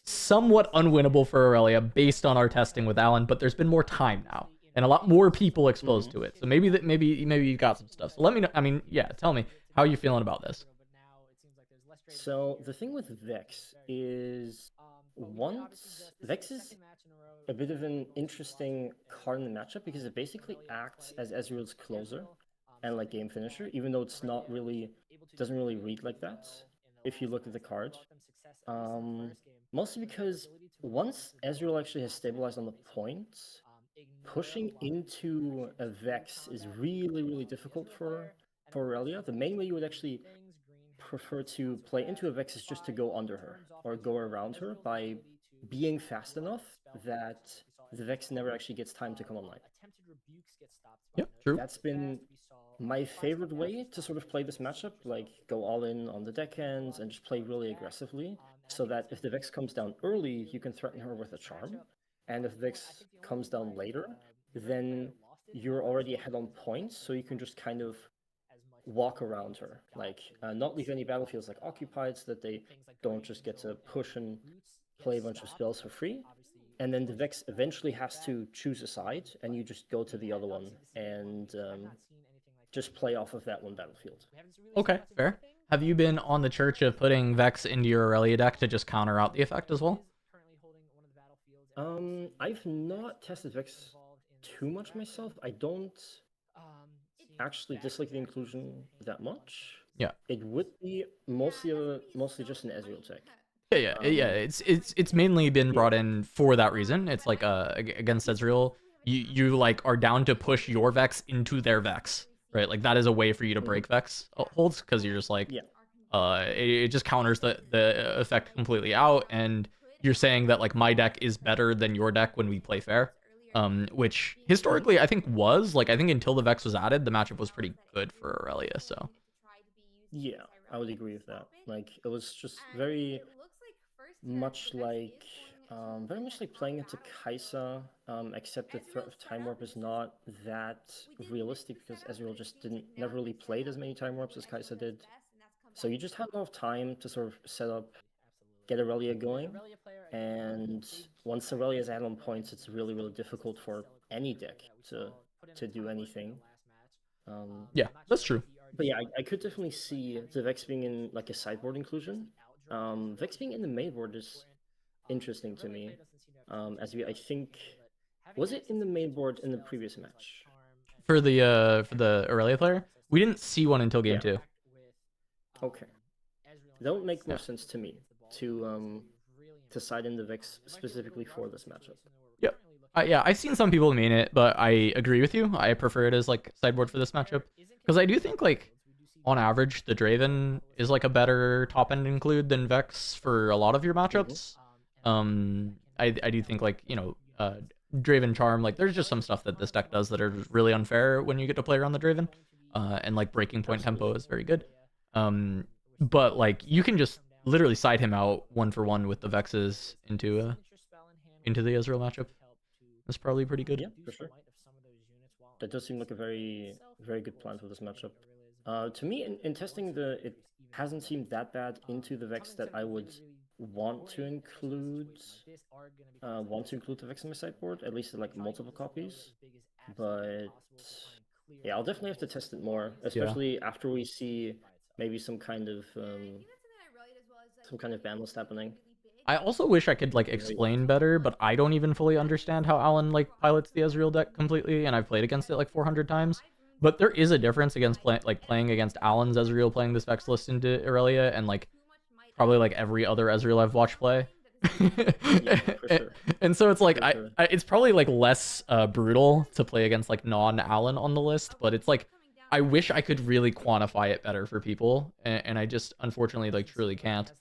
somewhat unwinnable for Aurelia based on our testing with Alan, but there's been more time now and a lot more people exposed to it. So maybe you got some stuff. So let me know. I mean, yeah, tell me how you feeling about this. So the thing with Vex is Vex is a bit of an interesting card in the matchup because it basically acts as Ezreal's closer and like game finisher, even though it's not really doesn't really read like that if you look at the card. Mostly because once Ezreal actually has stabilized on the point, pushing into a Vex is really difficult for Aurelia. The main way you would actually prefer to play into a Vex is just to go under her or go around her by being fast enough that the Vex never actually gets time to come online. Yep, true. That's been my favorite way to sort of play this matchup, like go all in on the deckhands and just play really aggressively, so that if the Vex comes down early, you can threaten her with a charm, and if Vex comes down later, then you're already ahead on points, so you can just kind of walk around her, like not leave any battlefields like occupied, so that they don't just get to push and play a bunch of spells for free. And then the Vex eventually has to choose a side, and you just go to the other one and just play off of that one battlefield. Okay, fair. Have you been on the church of putting Vex into your Aurelia deck to just counter out the effect as well? I've not tested Vex too much myself. I don't actually dislike the inclusion that much. Yeah. It would be mostly just an Ezreal tech. Yeah. It's mainly been brought in for that reason. It's like against Ezreal, you like are down to push your Vex into their Vex, right? Like that is a way for you to break Vex holds, because you're just like, it just counters the effect completely out, and you're saying that like my deck is better than your deck when we play fair. Which historically I think until the Vex was added, the matchup was pretty good for Aurelia. So yeah, I would agree with that. Like it was just very much like playing into Kai'Sa, except the threat of Time Warp is not that realistic because Ezreal just never really played as many Time Warps as Kai'Sa did. So you just have enough time to sort of set up, get Aurelia going, and once Aurelia is at on points, it's really, really difficult for any deck to do anything. Yeah, that's true. But yeah, I could definitely see the Vex being in like a sideboard inclusion. Vex being in the main board is interesting to me. I think, was it in the main board in the previous match? For the Aurelia player, we didn't see one until game 2. Okay, that would make more sense to me to side in the Vex specifically for this matchup. Yep. Yeah, I've seen some people main it, but I agree with you. I prefer it as like sideboard for this matchup, because I do think like on average the Draven is like a better top end include than Vex for a lot of your matchups. I do think like, you know, Draven Charm, like there's just some stuff that this deck does that are really unfair when you get to play around the Draven, and like breaking point tempo is very good. But like you can just literally side him out 1-for-1 with the Vexes into the Ezreal matchup. That's probably pretty good. Yeah, for sure. That does seem like a very, very good plan for this matchup. To me, in testing it hasn't seemed that bad into the Vex that I would want to include the Vex in my sideboard, at least in like multiple copies. But yeah, I'll definitely have to test it more, especially after we see maybe some kind of ban list happening. I also wish I could like explain better, but I don't even fully understand how Alan like pilots the Ezreal deck completely, and I've played against it like 400 times. But there is a difference against playing against Alan's Ezreal playing this Vex list into Aurelia, and like probably like every other Ezreal I've watched play. And so it's like it's probably like less brutal to play against like non-Alan on the list, but it's like I wish I could really quantify it better for people, and I just unfortunately like truly can't.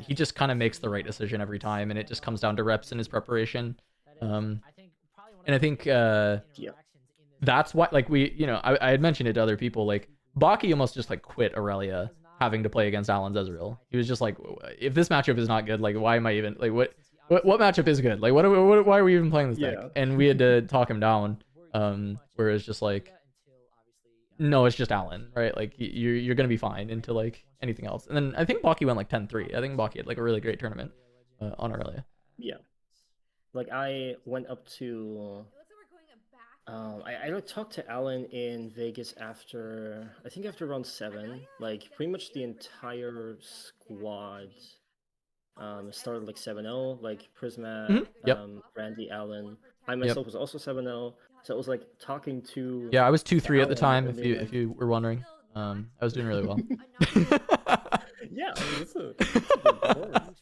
He just kind of makes the right decision every time, and it just comes down to reps in his preparation. And I think that's why, like I had mentioned it to other people, like Baki almost just like quit Aurelia having to play against Alan's Ezreal. He was just like, if this matchup is not good, like why am I even like what matchup is good? Like why are we even playing this deck? And we had to talk him down. Where it's just like, no, it's just Alan, right? Like you're gonna be fine into like anything else. And then I think Baki went like 10-3. I think Baki had like a really great tournament on Aurelia. Yeah, like I went up to I like talked to Alan in Vegas after round 7. Like pretty much the entire squad started like 7-0, like Prisma, Randy, Alan. I myself was also 7-0. So it was like talking to... Yeah, I was 2-3 at the time, if you were wondering. I was doing really well. Yeah, I mean, it's a good performance.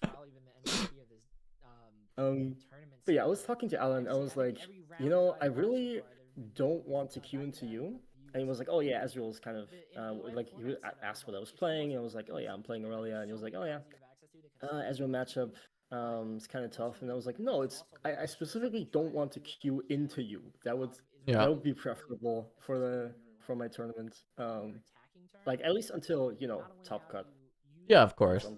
But yeah, I was talking to Alan. I was like, I really don't want to queue into you. And he was like, oh yeah, Ezreal is kind of... like, he asked what I was playing, and I was like, oh yeah, I'm playing Aurelia. And he was like, oh yeah, Ezreal matchup. It's kind of tough, and I was like, no, I specifically don't want to queue into you. That would be preferable for my tournament. Like at least until top cut. Yeah, of course.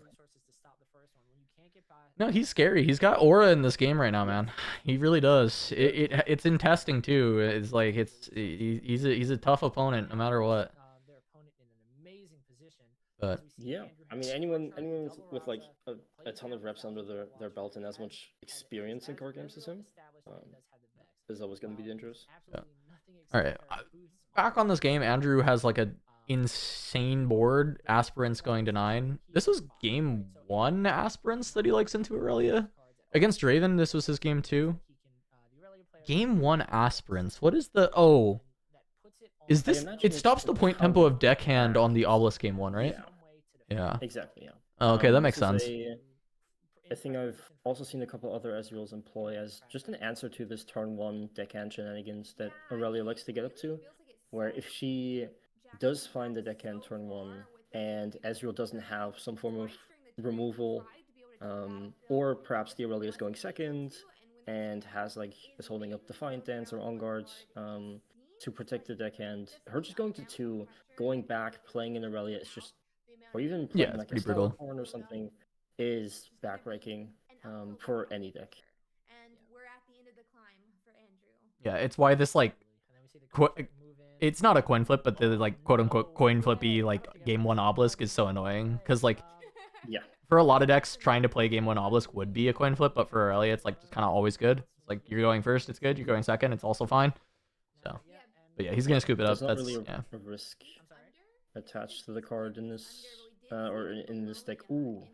No, he's scary. He's got aura in this game right now, man. He really does. It's in testing too. It's like he's a tough opponent no matter what. But yeah, I mean anyone with like a ton of reps under their belt and as much experience in card games as him is always going to be dangerous. Yeah. All right, back on this game, Andrew has like a insane board. Aspirants going to 9. This was game 1 aspirants that he likes into Aurelia. Against Draven, this was his game 2. Game 1 aspirants. What is the... Oh. Is this... It stops the point tempo of deckhand on the Obelisk game 1, right? Yeah. Exactly, yeah. Oh, okay, that makes this is sense. a thing I've also seen a couple other Ezreals employ as just an answer to this turn 1 deckhand shenanigans that Aurelia likes to get up to, where if she does find the deckhand turn 1 and Ezreal doesn't have some form of removal, or perhaps the Aurelia is going second and has is holding up Defiant Dance or On Guard to protect the deckhand, her just going to 2, going back, playing an Aurelia is just, or even playing it's like a pretty brutal. Horn or something, is backbreaking for any deck. And we're at the end of the climb for Andrew. Yeah, it's why this it's not a coin flip, but the quote unquote coin flippy game 1 Obelisk is so annoying because yeah, for a lot of decks trying to play game 1 Obelisk would be a coin flip, but for Aurelia it's just kind of always good. It's you're going first, it's good. You're going second, it's also fine. So, but yeah, he's gonna scoop it up. There's not That's really a risk attached to the card in this or in this deck. Ooh,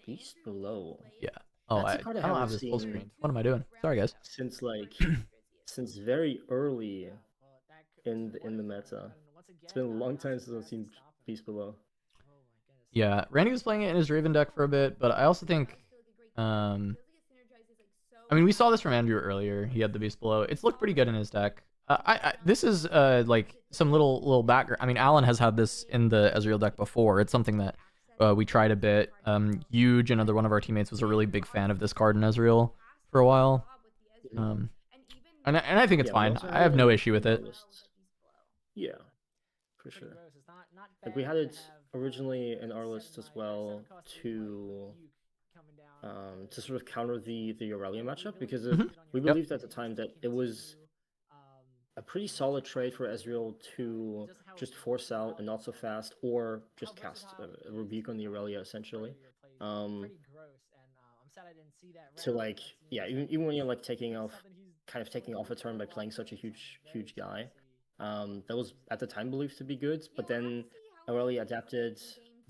Beast Below. Yeah. Oh, I don't have this full screen. What am I doing? Sorry, guys. Since since very early in the meta, it's been a long time since I've seen Beast Below. Yeah, Randy was playing it in his Draven deck for a bit, but I also think, I mean, we saw this from Andrew earlier. He had the Beast Below. It's looked pretty good in his deck. This is some little background. I mean, Alan has had this in the Ezreal deck before. It's something that we tried a bit. Huge, another one of our teammates, was a really big fan of this card in Ezreal for a while. And I think it's fine. I have no issue with it. Yeah, for sure. We had it originally in our list as well to sort of counter the Aurelia matchup, because we believed at the time that it was a pretty solid trade for Ezreal to just force out a not so fast or just cast a rebuke on the Aurelia essentially. To even when you're taking off a turn by playing such a huge guy, that was at the time believed to be good, but then Aurelia adapted,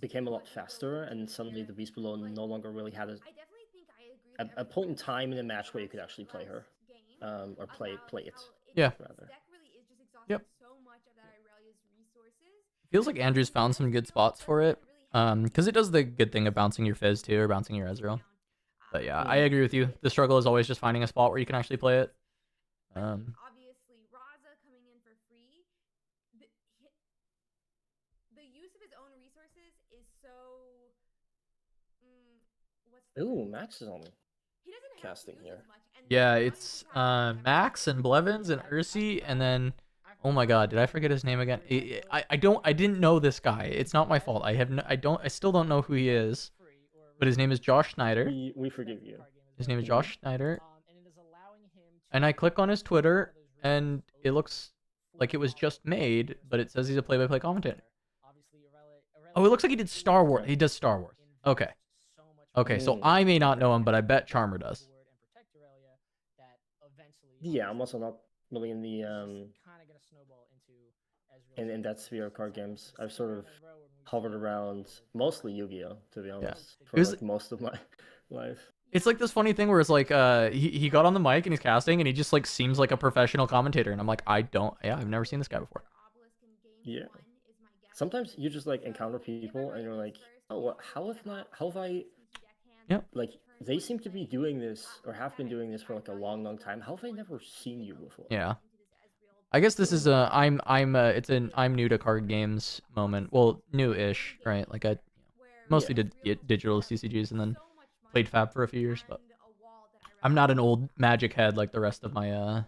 became a lot faster, and suddenly the Beast Below no longer really had a point in time in a match where you could actually play her, or play it. Yeah. Rather. Yep. Feels like Andrew's found some good spots for it, because it does the good thing of bouncing your Fizz too, or bouncing your Ezreal. But yeah, I agree with you. The struggle is always just finding a spot where you can actually play it. Obviously, Raza coming in for free. The use of his own resources is so. Ooh, Max is on He doesn't have casting to use here. as much, and Yeah, the it's one guy- Max and Blevins and Ursi, and then oh my god, did I forget his name again? I didn't know this guy. It's not my fault. I still don't know who he is. But his name is Josh Schneider. We forgive you. His name is Josh Schneider. And I click on his Twitter, and it looks like it was just made, but it says he's a play-by-play commentator. Oh, it looks like he did Star Wars. He does Star Wars. Okay. Okay, so I may not know him, but I bet Charmer does. Yeah, I'm also not really in the in that sphere of card games. I've sort of hovered around mostly Yu-Gi-Oh, to be honest, for most of my life. It's like this funny thing where it's he got on the mic and he's casting and he just seems like a professional commentator, and I'm like, I've never seen this guy before. Yeah. Sometimes you just encounter people and you're like, oh, how have I Yep. They seem to be doing this or have been doing this for a long time. How have I never seen you before? Yeah. I guess this is it's an I'm new to card games moment. Well, new-ish, right? I mostly did digital CCGs and then played Fab for a few years, but I'm not an old Magic head like the rest of my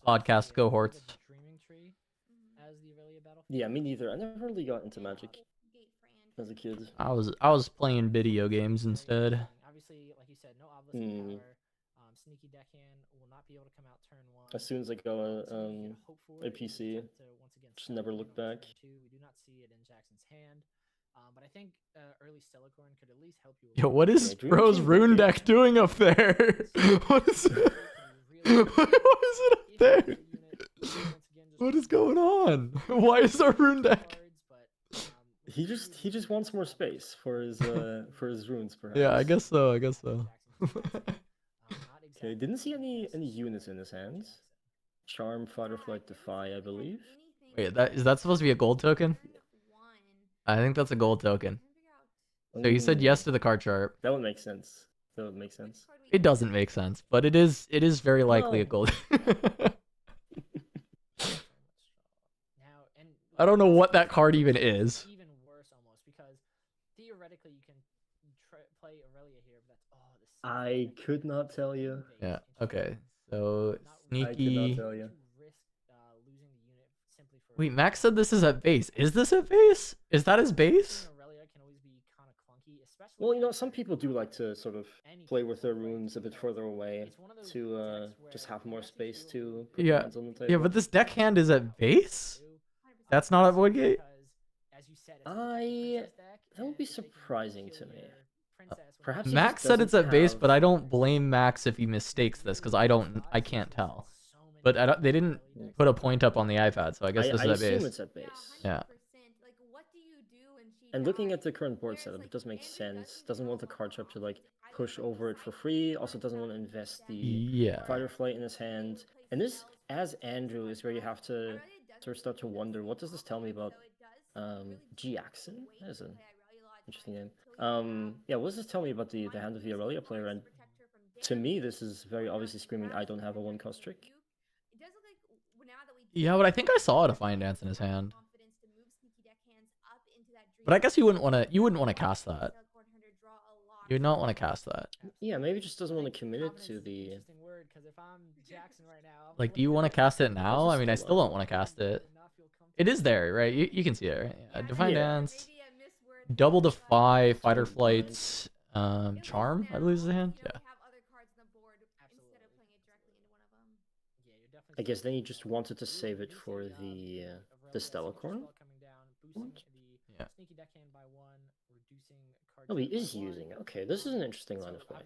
podcast cohorts. Yeah, me neither. I never really got into Magic as a kid. I was playing video games instead. Obviously, like you said, no Obelisk power. Sneaky deckhand will not be able to come out turn 1. As soon as I got a PC, just never looked back. We do not see it in Jackson's hand. But I think early Stellacorn could at least help you. Yo, what is Bro's rune deck doing up there? What is it? What is it up there? What is going on? Why is our rune deck? He just wants more space for his runes, perhaps. Yeah, I guess so. Okay, didn't see any units in his hands. Charm, Fighter Flight, Defy, I believe. Wait, is that supposed to be a gold token? I think that's a gold token. So you said yes to the card sharp. That would make sense. That would make sense. It doesn't make sense, but it is very likely a gold. I don't know what that card even is. Even worse almost because theoretically you can play Aurelia here, but that's I could not tell you. Yeah. Okay. So I could sneaky. not tell you. Wait, Max said this is at base. Is this at base? Is that his base? Well, you know, some people do like to sort of play with their runes a bit further away to just have more space to put Yeah. lands on the table. Yeah, but this deckhand is at base? That's not at Void Gate? That would be surprising to me. Perhaps he Max just said it's doesn't at base, have- but I don't blame Max if he mistakes this because I can't tell. But they didn't put a point up on the iPad, so I guess this I is at assume base. it's at base. Yeah. And looking at the current board setup, it does make sense. Doesn't want the card sharp to like push over it for free. Also doesn't want to invest the Yeah. Fighter Flight in his hand. And this, as Andrew, is where you have to sort of start to wonder, what does this tell me about G-Axon? That is an interesting name. Yeah, what does this tell me about the hand of the Aurelia player? And to me, this is very obviously screaming, I don't have a one-cost trick. Yeah, but I think I saw a Defiant Dance in his hand. But I guess you wouldn't want to cast that. You would not want to cast that. Yeah, maybe just doesn't want to commit it to the... Like, do you want to cast it now? I mean, I still don't want to cast it. It is there, right? You can see it, right? Yeah, Defiant Dance, Double Defy, Fighter Flights, Charm, I believe is the hand. Yeah. I guess then you just wanted to save it for the Stellacorn? Yeah. Oh, he is using it. Okay, this is an interesting line of play.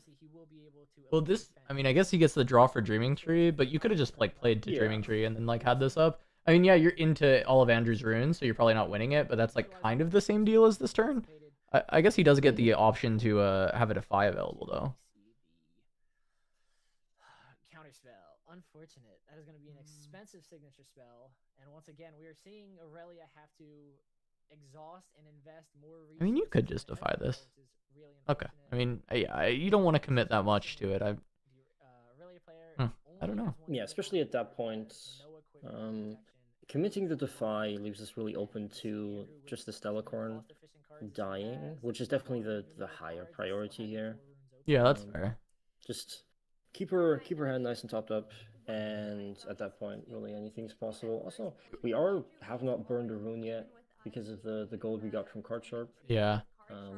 Well, this, I mean, I guess he gets the draw for Dreaming Tree, but you could have just like played to Yeah. Dreaming Tree and then like had this up. I mean, yeah, you're into all of Andrew's runes, so you're probably not winning it, but that's like kind of the same deal as this turn. I guess he does get the option to have a Defy available though. Counterspell. Unfortunate. That is going to be an expensive signature spell. And once again, we are seeing Aurelia have to exhaust and invest more resources. I mean, you could just Defy this. Okay. I mean, you don't want to commit that much to it. I don't know. Yeah, especially at that point, committing the Defy leaves us really open to just the Stellacorn dying, which is definitely the higher priority here. Yeah, that's fair. Just keep her hand nice and topped up, and at that point, really anything's possible. Also, we have not burned a rune yet because of the gold we got from Card Sharp. Yeah.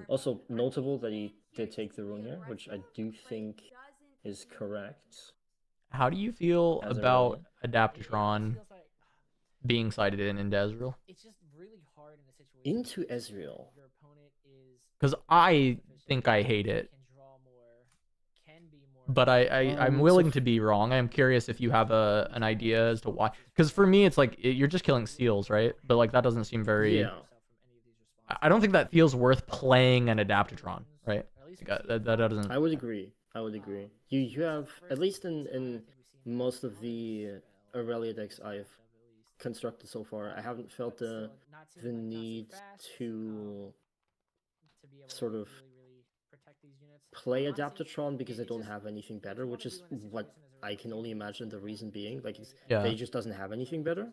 Also notable that he did take the rune here, which I do think is correct. How do you feel As about Aurelia. Adaptatron being sided into Ezreal? It's just really hard in a situation Into Ezreal. your opponent is Because I think I hate it, can draw more, can be more. but I'm willing to be wrong. I'm curious if you have an idea as to why. Because for me, it's like you're just killing steals, right? But like that doesn't seem very. Yeah. I don't think that feels worth playing an Adaptatron, right? Like, that doesn't. I would agree. You have, at least in most of the Aurelia decks I've constructed so far, I haven't felt the need to sort of play Adaptatron because I don't have anything better, which is what I can only imagine the reason being. Like, Yeah. they just doesn't have anything better.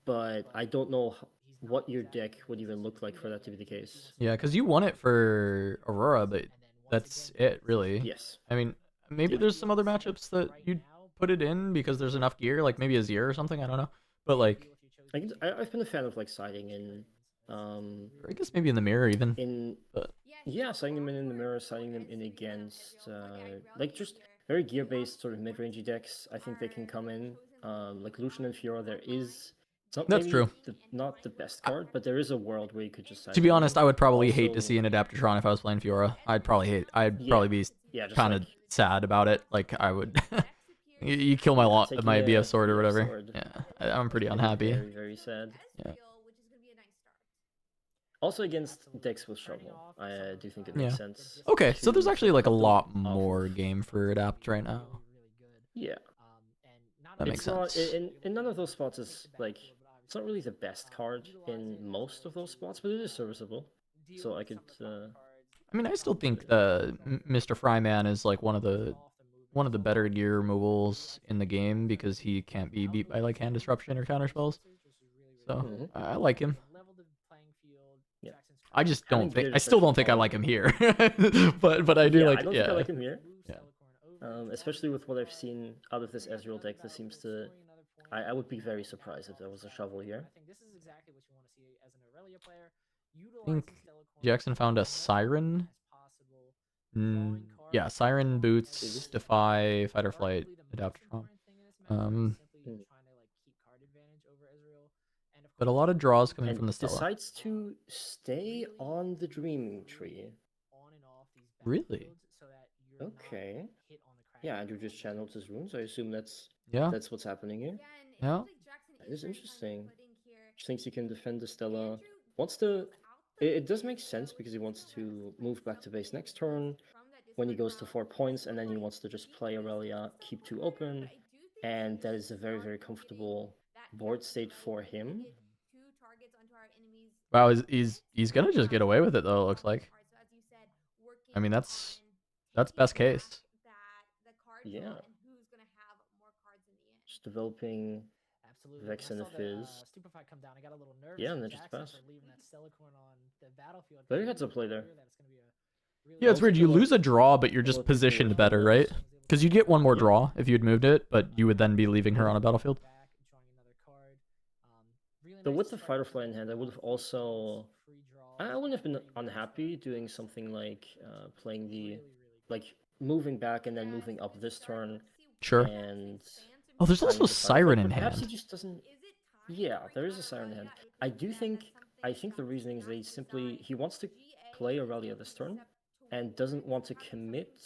But I don't know what your deck would even look like for that to be the case. Yeah, because you won it for Aurora, but that's it, really. Yes. I mean, maybe there's some other matchups that you'd put it in because there's enough gear, like maybe Azir or something. I don't know, but like, I've been a fan of like siding in, I guess maybe in the mirror even. But yeah, siding them in the mirror, siding them in against like just very gear-based sort of mid-rangey decks. I think they can come in. Like Lucian and Fiora, there is. It's not That's maybe true. Not the best card, but there is a world where you could just. To be honest, I would probably hate to Also- see an Adaptatron if I was playing Fiora. I'd probably be Yeah, just kind of like, sad about it. Like I would. You kill my taking my a BF sword or BF whatever. sword. Yeah, I'm pretty it'd be unhappy. Very, very sad. Yeah. Also against decks with shovel, I do think it makes Yeah. sense. Okay, so there's to actually like a cut them lot off more of- game for Adapt right now. Yeah. And not That only makes It's not sense. in none of those spots is like it's not really the best card in most of those spots, but it is serviceable. So I could I mean, I still think the Mr. Fryman is like one of the better gear removals in the game because he can't be beat by like hand disruption or counter spells. So I like him. Yeah. I just Having don't think. gear I still especially don't think I on- like him here. but I do Yeah, like. I don't Yeah. think I like him here. Yeah. Especially with what I've seen out of this Ezreal deck, that seems to. I would be very surprised if there was a shovel here. I think this is exactly what you want to see as an Aurelia player. I think Jackson found a Siren. Yeah, Siren boots, Defy, Fight or Flight, Adapt Strong. But a lot of draws coming And from the Stella. decides to stay on the Dream Tree. Really? Okay. Yeah, Andrew just channeled his runes. I assume that's Yeah. that's what's happening here. Yeah. That is interesting. Thinks he can defend the Stella. Wants to. It does make sense because he wants to move back to base next turn when he goes to 4 points, and then he wants to just play Aurelia, keep 2 open, and that is a very, very comfortable board state for him. Wow, he's gonna just get away with it though. It looks like. I mean, that's best case. Yeah. Just developing Vex and a Fizz. Yeah, and then just pass. Very heads up play there. Yeah, it's weird. You lose a draw, but you're just positioned better, right? Because you'd get one more draw if you'd moved it, but you would then be leaving her on a battlefield. So with the Fight or Flight in hand, I would have also. I wouldn't have been unhappy doing something like playing the. Like moving back and then moving up this turn. Sure. And. Oh, there's also Siren in Perhaps he hand. just doesn't. Yeah, there is a Siren in hand. I think the reasoning is that he wants to play Aurelia this turn and doesn't want to commit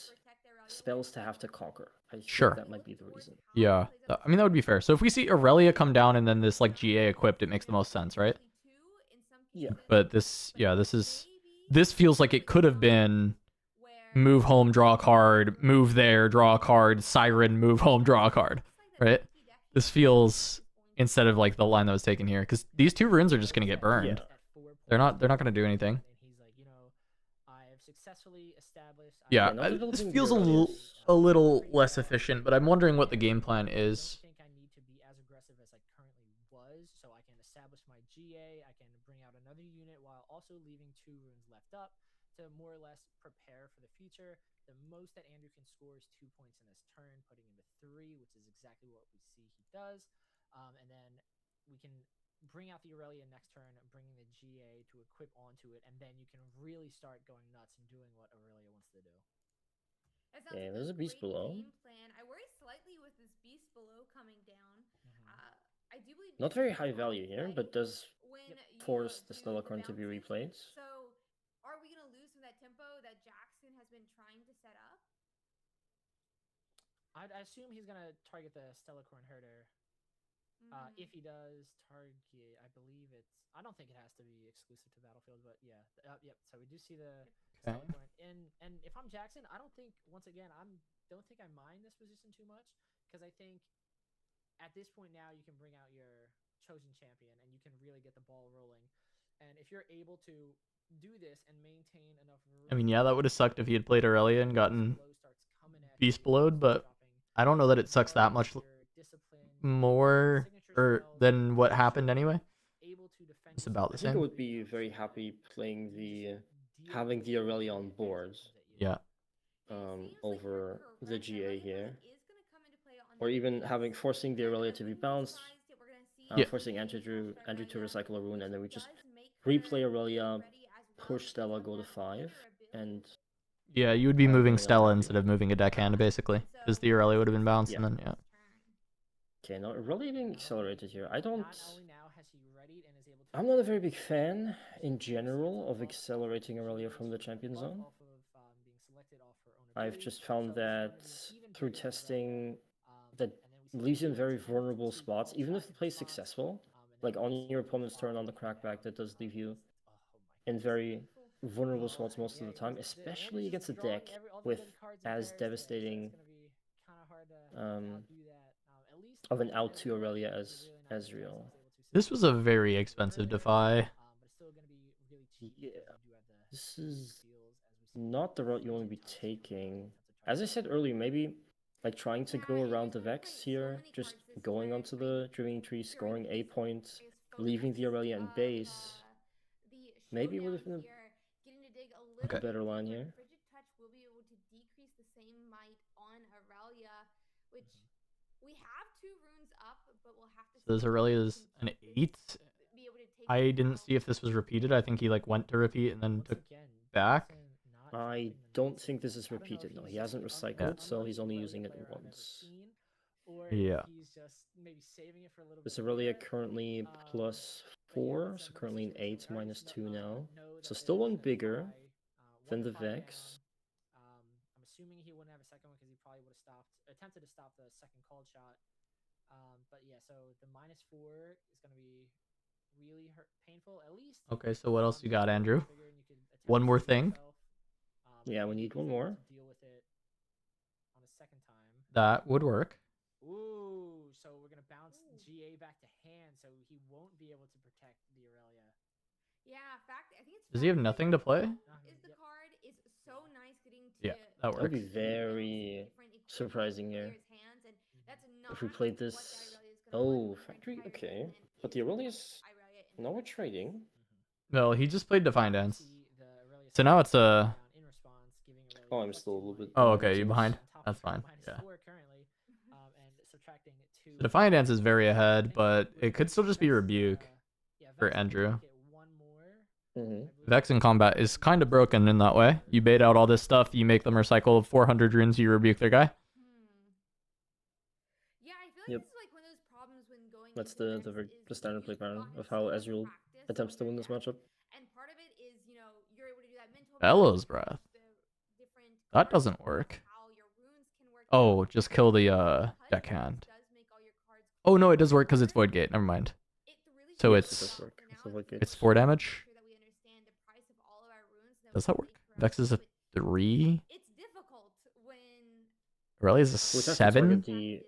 spells to have to conquer. I think that might be the reason. Yeah, I mean that would be fair. So if we see Aurelia come down and then this like GA equipped, it makes the most sense, right? Yeah. But this feels like it could have been move home, draw a card, move there, draw a card, Siren, move home, draw a card, right? This feels instead of like the line that was taken here, because these 2 runes are just gonna get burned. Yeah. They're not gonna do anything. Yeah, this feels a little less efficient, but I'm wondering what the game plan is. I think I need to be as aggressive as I currently was, so I can establish my GA, I can bring out another unit while also leaving 2 runes left up to more or less prepare for the future. The most that Andrew can score is 2 points in his turn, putting him to 3, which is exactly what we see he does. And then we can bring out the Aurelia next turn, bringing the GA to equip onto it, and then you can really start going nuts and doing what Aurelia wants to do. Yeah, there's a beast below. I worry slightly with this beast below coming down. I do believe not very high value here, but does force the Stellacorn to be replayed. So, are we gonna lose from that tempo that Jackson has been trying to set up? I assume he's gonna target the Stellacorn herder. If he does target, I believe it's. I don't think it has to be exclusive to Battlefield, but yeah, yep. So we do see the Stellacorn, and if I'm Jackson, I don't think once again don't think I mind this position too much, because I think at this point now you can bring out your chosen champion and you can really get the ball rolling, and if you're able to do this and maintain enough. I mean, yeah, that would have sucked if he had played Aurelia and gotten beast blowed, but I don't know that it sucks that much more than what happened anyway. It's about the I think I same. would be very happy playing having the Aurelia on board. Yeah. Over the GA here, or even forcing the Aurelia to be bounced, forcing Andrew to recycle a rune, and then we just replay Aurelia, push Stella, go to 5, and yeah, you would be moving Stella instead of moving a deckhand basically, because the Aurelia would have been bounced, and then Okay, now Aurelia being accelerated here. I'm not a very big fan in general of accelerating Aurelia from the champion zone. I've just found that through testing that leaves you in very vulnerable spots, even if the play is successful. Like on your opponent's turn on the crackback, that does leave you in very vulnerable spots most of the time, especially against a deck with as devastating of an out to Aurelia as Ezreal. This was a very expensive defy. Yeah, this is not the route you want to be taking. As I said earlier, maybe like trying to go around the Vex here, just going onto the Draven tree, scoring a point, leaving the Aurelia in base. Maybe would have been a better line here. Frigid Touch will be able to decrease the same might on Aurelia, which we have 2 runes up, but we'll have to. So this Aurelia is an 8. I didn't see if this was repeated. I think he like went to repeat and then took back. I don't think this is repeated. No, he hasn't recycled, so he's only using it once. Yeah. This Aurelia currently +4, so currently an 8 -2 now. So still one bigger than the Vex. I'm assuming he wouldn't have a second one because he probably would have attempted to stop the second called shot. But yeah, so the -4 is going to be really painful, at least. Okay, so what else you got, Andrew? One more thing. Yeah, we need one more. Deal with it on a second time. That would work. Ooh, so we're gonna bounce GA back to hand, so he won't be able to protect the Aurelia. Yeah, fact. I think it's. Does he have nothing to play? Is the card is so nice getting to. Yeah, that That would works. be very surprising here. If we played this. Oh, factory? Okay. But the Aurelia's. Now we're trading. No, he just played Divine Dance. So now it's a. Oh, I'm still a little bit. Oh, okay, you behind? That's fine. Yeah. The Defiant Dance is very ahead, but it could still just be Rebuke for Andrew. Vex in combat is kind of broken in that way. You bait out all this stuff, you make them recycle 400 runes, you rebuke their guy. Yeah, I feel like Yep. this is like one of those problems when going. That's into the standard play pattern of how Ezreal attempts to win this matchup. And part of it is, you're able to do that mental. Bellows Breath. That doesn't work. Oh, just kill the deckhand. Oh no, it does work because it's Void Gate. Never mind. So Yes, it does work. It's a Void Gate. it's 4 damage. Does that work? Vex is a 3. It's difficult when. Aurelia is a We just have to 7. target the.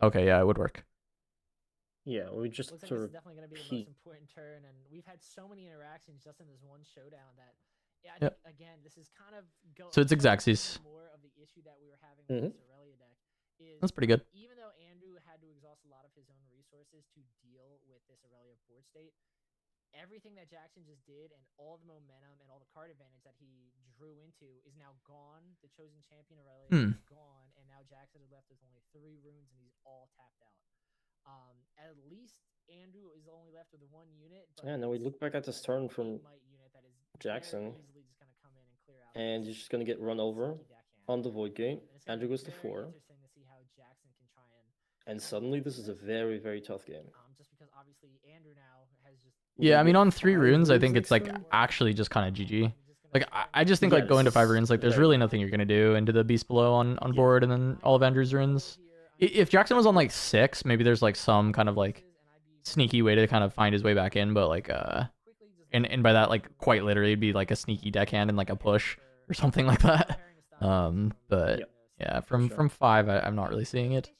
Okay, yeah, it would work. Yeah, we just Looks like sort this of is definitely going to be the peek. most important turn, and we've had so many interactions just in this one showdown that, yeah, I Yep. think, again, this is kind of So it's Xaxes. more of the issue that we were having with this Aurelia deck. Is That's pretty good. even though Andrew had to exhaust a lot of his own resources to deal with this Aurelia board state, everything that Jackson just did and all the momentum and all the card advantage that he drew into is now gone. The chosen champion Aurelia is gone, and now Jackson is left with only 3 runes, and he's all tapped out. At least Andrew is only left with 1 unit. But Yeah, now we look back at this turn from might unit that is Jackson, very easily just gonna come in and clear out and this he's just gonna get run over on the Void Gate. and it's gonna Andrew be goes to very 4, interesting to see how Jackson can try and suddenly this is a very, very tough game. just because obviously Andrew now has just Yeah, I mean, on 3 5 runes, I runes think it's next like turn? actually just kind of GG. Like, just gonna I just think like going to 5 Yes, runes, like there's very really good. nothing you're gonna do into the beast below on board, and then all of Andrew's runes. If Jackson was on like 6, maybe there's like some kind of like sneaky way to kind of find his way back in, but like and by that like quite literally it'd be like a sneaky deckhand and like a push or something like that. But Yep. yeah, sure. from 5, I'm not really seeing it.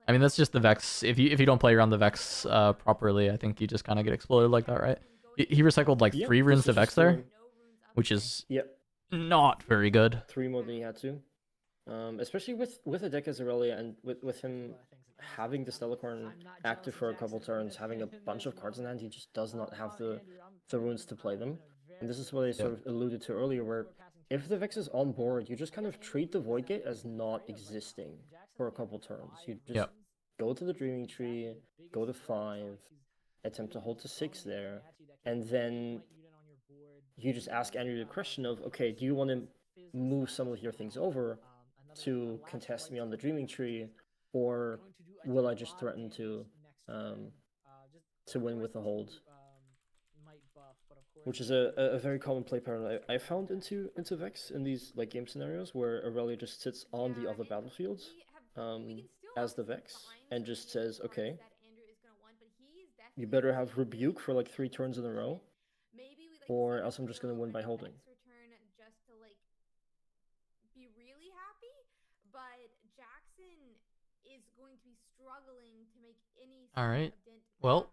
I mean, that's just the Vex. If you don't play around the Vex properly, I think you just kind of get exploded like that, right? He recycled like Yep, 3 runes this to is Vex just there, doing which is Yep, not very good. 3 more than he had to. Especially with a deck as Aurelia and with him having the Stellacorn active for a couple turns, having a bunch of cards in hand, he just does not have the runes to play them. And this is what I sort of alluded to earlier, where if the Vex is on board, you just kind of treat the Void Gate as not existing for a couple turns. You just Yep. go to the Dreaming Tree, go to 5, attempt to hold to 6 there, and then you just ask Andrew the question of, okay, do you want to move some of your things over to contest me on the Dreaming Tree, or will I just threaten to win with the hold? Which is a very common play pattern I found into Vex in these like game scenarios where Aurelia just sits on the other battlefields as the Vex and just says, okay, you better have Rebuke for like 3 turns in a row, or else I'm just gonna win by holding. struggling to make any All sort right. of dent Well, back.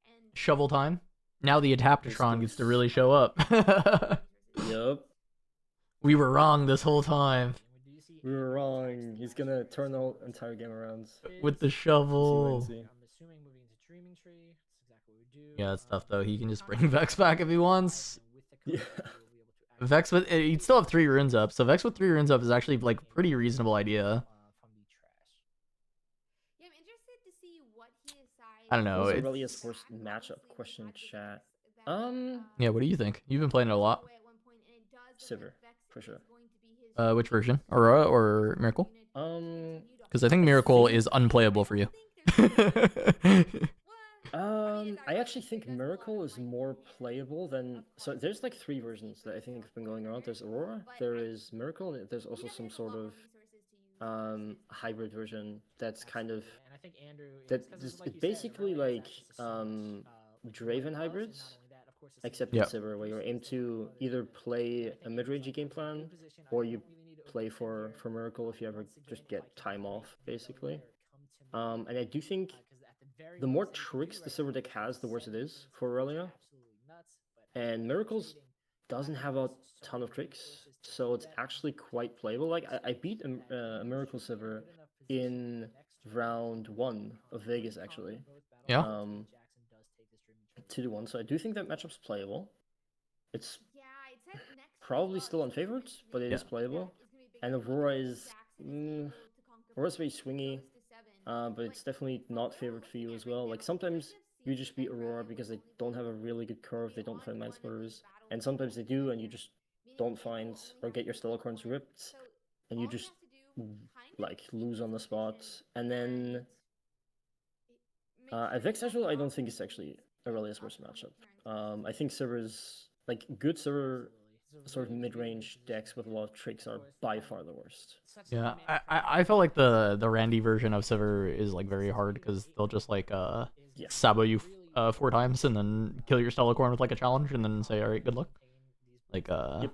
And shovel time. Now the Adaptatron gets to really show up. Yup. We were wrong this whole time. We were wrong. He's gonna turn the whole entire game around. With the shovel. We'll see. I'm assuming moving into Dreaming Tree. That's exactly what we do. Yeah, that's tough though. He can just bring Vex back if he wants. Yeah. Vex with he'd still have 3 runes up, so Vex with 3 runes up is actually like pretty reasonable idea. Yeah, I'm interested to see what he decides. I don't know. What's It's... Aurelia's worst matchup? Question chat. Yeah, what do you think? You've been playing it a lot. Sivir, for sure. Which version? Aurora or Miracle? Because I think Miracle is unplayable for you. I actually think Miracle is more playable than... So there's like 3 versions that I think have been going around. There's Aurora, there is Miracle, and there's also some sort of hybrid version that's kind of... It's basically like Draven hybrids, except in Sivir, where you aim to either play a mid-range game plan, or you play for Miracle if you ever just get time off, basically. And I do think the more tricks the Sivir deck has, the worse it is for Aurelia. And Miracles doesn't have a ton of tricks, so it's actually quite playable. Like, I beat a Miracle Sivir in round 1 of Vegas, actually. Yeah. 2-1, so I do think that matchup's playable. It's probably still unfavored, but it is playable. And Aurora is... Aurora's very swingy, but it's definitely not favored for you as well. Like, sometimes you just beat Aurora because they don't have a really good curve, they don't find Mind Splitters, and sometimes they do, and you just don't find or get your Stellacorns ripped, and you just, like, lose on the spot. And then... at Vex Ezreal, I don't think it's actually Aurelia's worst matchup. I think Sivir's, like, good Sivir sort of mid-range decks with a lot of tricks are by far the worst. Yeah, I felt like the Randy version of Sivir is like very hard because they'll just like sabo you 4 times and then kill your Stellacorn with like a challenge and then say, all right, good luck. Like so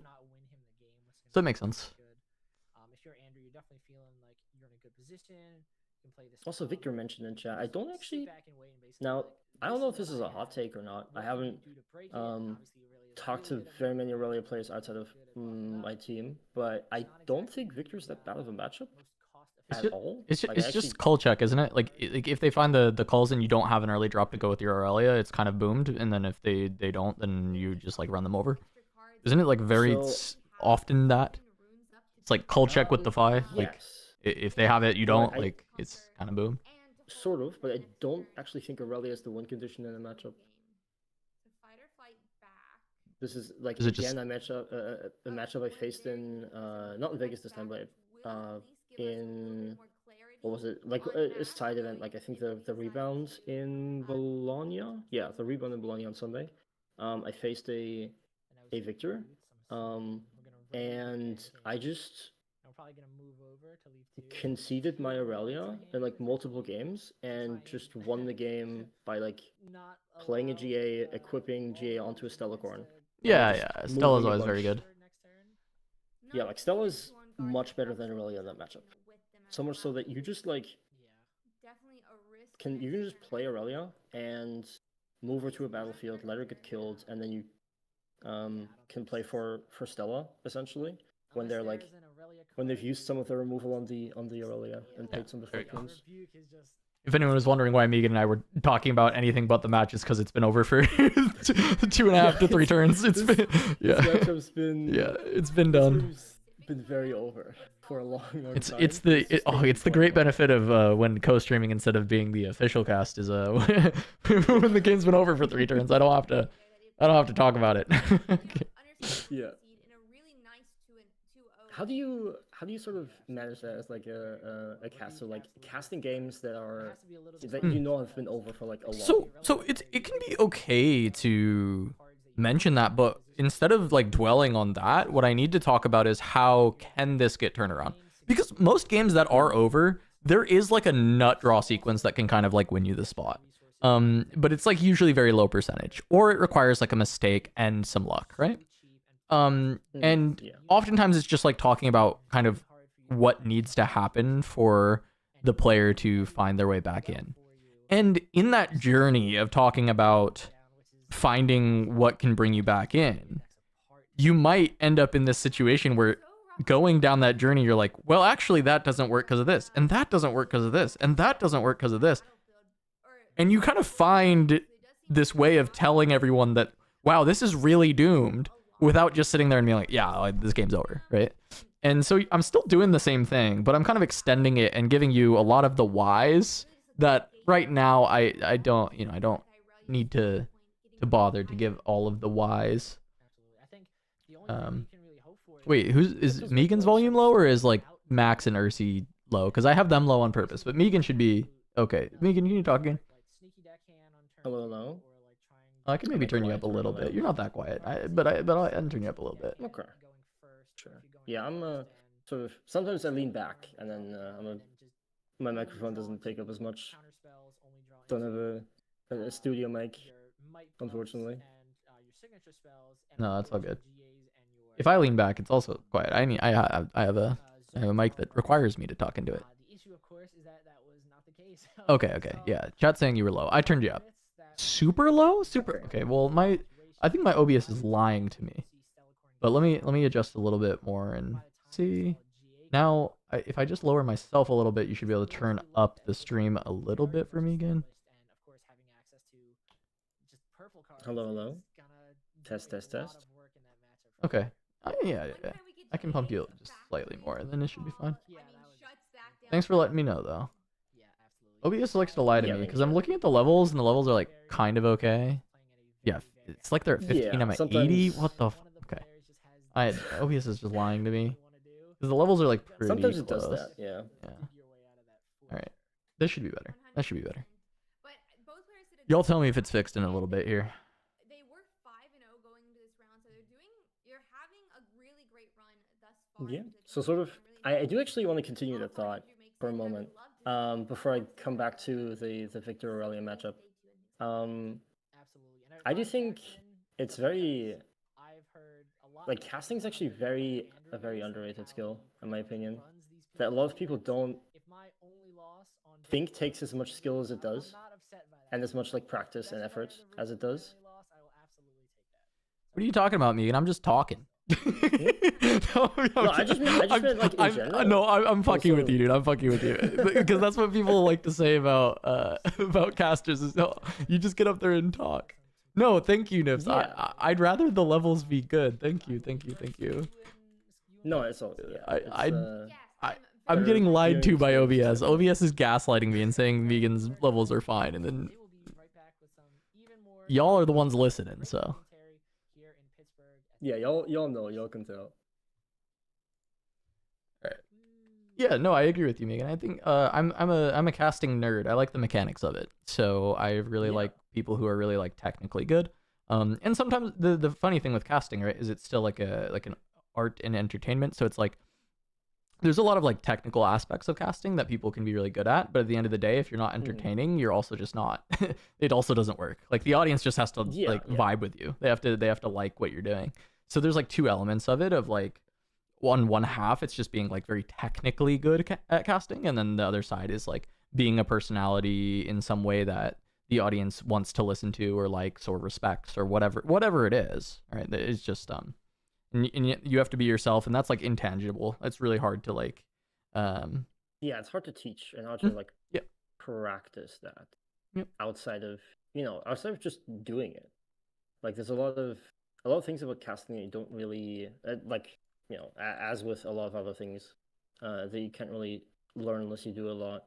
it makes sense. Also, Victor mentioned in chat, I don't actually... Now, I don't know if this is a hot take or not. I haven't talked to very many Aurelia players outside of my team, but I don't think Victor's that bad of a matchup at all. It's Like, just call check, isn't it? Like if they find the calls and you don't have an early drop to go with your Aurelia, it's kind of boomed, and then if they don't, then you just like run them over. Isn't it like very often that? It's like call check with the Fi. Like if they have it, you don't. Like it's kind of boom. Sort of, but I don't actually think Aurelia is the win condition in a matchup. This is like again a matchup I faced in not in Vegas this time, but in what was it, like a side event, like I think the rebound in Bologna. Yeah, the rebound in Bologna on Sunday. I faced a Victor, and I just conceded my Aurelia in like multiple games and just won the game by like playing a GA, equipping GA onto a Stellacorn. Yeah, Stella's always very good. Yeah, like Stella's much better than Aurelia in that matchup. So much so that you just like you can just play Aurelia and move her to a battlefield, let her get killed, and then you can play for Stella essentially when they're like when they've used some of their removal on the Aurelia and played some deflections. If anyone was wondering why Megan and I were talking about anything but the match, it's because it's been over for 2.5 to 3 turns. It's been matchup's been it's been done. It's been very over for a long time. It's the great benefit of when co-streaming instead of being the official cast is when the game's been over for 3 turns. I don't have to talk about it. Yeah. How do you sort of manage that as like a caster, like casting games that you know have been over for like a while? So it can be okay to mention that, but instead of like dwelling on that, what I need to talk about is how can this get turned around? Because most games that are over, there is like a nut draw sequence that can kind of like win you the spot. But it's like usually very low percentage, or it requires like a mistake and some luck, right? And oftentimes it's just like talking about kind of what needs to happen for the player to find their way back in. And in that journey of talking about finding what can bring you back in, you might end up in this situation where going down that journey, you're like, well, actually, that doesn't work because of this, and that doesn't work because of this, and that doesn't work because of this. And you kind of find this way of telling everyone that, wow, this is really doomed, without just sitting there and being like, yeah, like, this game's over, right? And so I'm still doing the same thing, but I'm kind of extending it and giving you a lot of the whys that right now I don't, I don't need to bother to give all of the whys. Wait, is Megan's volume low, or is like Max and Ursi low? Because I have them low on purpose, but Megan should be okay. Megan, can you talk again? Hello. I can maybe turn you up a little bit. You're not that quiet, but I'll turn you up a little bit. Okay. Sure. Yeah, I'm sort of. Sometimes I lean back, and then my microphone doesn't pick up as much. Don't have a studio mic, unfortunately. No, that's all good. If I lean back, it's also quiet. I have a mic that requires me to talk into it. Okay, yeah. Chat saying you were low. I turned you up. Super low? Super. Okay. Well, I think my OBS is lying to me. But let me adjust a little bit more and see. Now, if I just lower myself a little bit, you should be able to turn up the stream a little bit for me again. Hello. Test. Okay. Yeah. I can pump you just slightly more, and then it should be fine. Thanks for letting me know, though. OBS likes to lie to me, because I'm looking at the levels, and the levels are, like, kind of okay. Yeah, it's like they're at 15, I'm at 80. What the okay. OBS is just lying to me. Because the levels are, like, pretty Sometimes it close. does that, yeah. Alright. This should be better. That should be better. Y'all tell me if it's fixed in a little bit here. They were 5-0 going into this round, so you're having a really great run thus far. Yeah. So sort of, I do actually want to continue the thought for a moment, before I come back to the Victor Aurelia matchup. I do think it's very, like, casting is actually a very underrated skill, in my opinion, that a lot of people don't think takes as much skill as it does, and as much, like, practice and effort as it does. What are you talking about, Megan? I'm just talking. I just meant like in general. No, I'm fucking with you, dude. I'm fucking with you, because that's what people like to say about casters. Is, oh, you just get up there and talk. No, thank you, Nips. Yeah. I'd rather the levels be good. Thank you. No, it's all. Yeah, I'm getting lied to by OBS. OBS is gaslighting me and saying Megan's levels are fine, and then y'all are the ones listening. So. Yeah, y'all know, y'all can tell. Alright. Yeah, no, I agree with you, Megan. I think I'm a casting nerd. I like the mechanics of it. So I really like people who are really like technically good. And sometimes the funny thing with casting, right, is it's still like an art and entertainment. So it's like there's a lot of like technical aspects of casting that people can be really good at, but at the end of the day, if you're not entertaining, you're also just not. It also doesn't work. Like the audience just has to vibe with you. They have to like what you're doing. So there's like two elements of it. Of like one half, it's just being like very technically good at casting, and then the other side is like being a personality in some way that the audience wants to listen to or likes or respects or whatever it is. Right? It's just and you have to be yourself, and that's like intangible. It's really hard to like yeah, it's hard to teach and hard to like practice that outside of just doing it. Like there's a lot of things about casting that you don't really like, as with a lot of other things that you can't really learn unless you do a lot.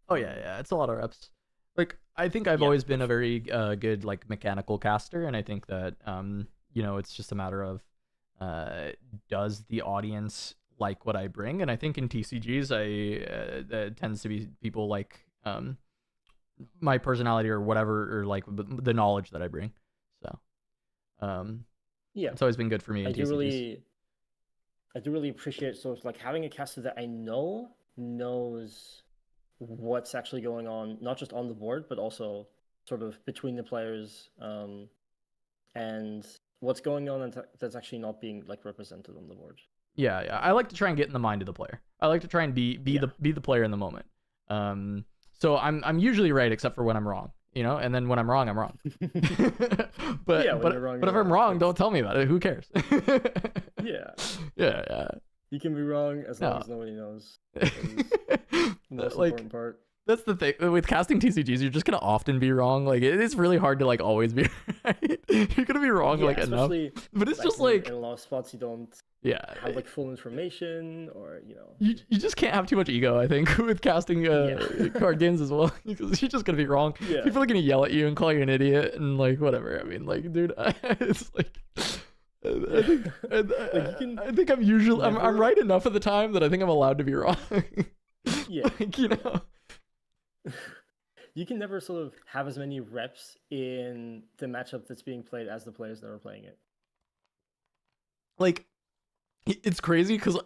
Oh yeah, it's a lot of reps. Like I think I've always been a very good like mechanical caster, and I think that it's just a matter of does the audience like what I bring? And I think in TCGs, that tends to be people like my personality or whatever, or like the knowledge that I bring. So, it's always been good for me. I do really appreciate sort of like having a caster that I know knows what's actually going on, not just on the board, but also sort of between the players, and what's going on that's actually not being like represented on the board. Yeah. I like to try and get in the mind of the player. I like to try and be the player in the moment. So I'm usually right except for when I'm wrong, you know, and then when I'm wrong, I'm wrong. but Yeah, when but, you're wrong, but if you're I'm wrong. wrong, don't tell me about it. Who cares? Yeah. Yeah. You can be wrong as long No. as nobody knows. That is the most Like, important part. that's the thing with casting TCGs. You're just gonna often be wrong. Like it is really hard to like always be right. You're gonna be wrong Yeah, like enough. especially But it's just in, like in a lot of spots you don't yeah, have like full information, or you just can't have too much ego. I think with casting card games as well, because you're just gonna be wrong. Yeah. People are gonna yell at you and call you an idiot and like whatever. I mean, like dude, it's like. I think I'm usually I'm right enough at the time that I think I'm allowed to be wrong. Yeah. Like, you know. You can never sort of have as many reps in the matchup that's being played as the players that are playing it. Like, it's crazy because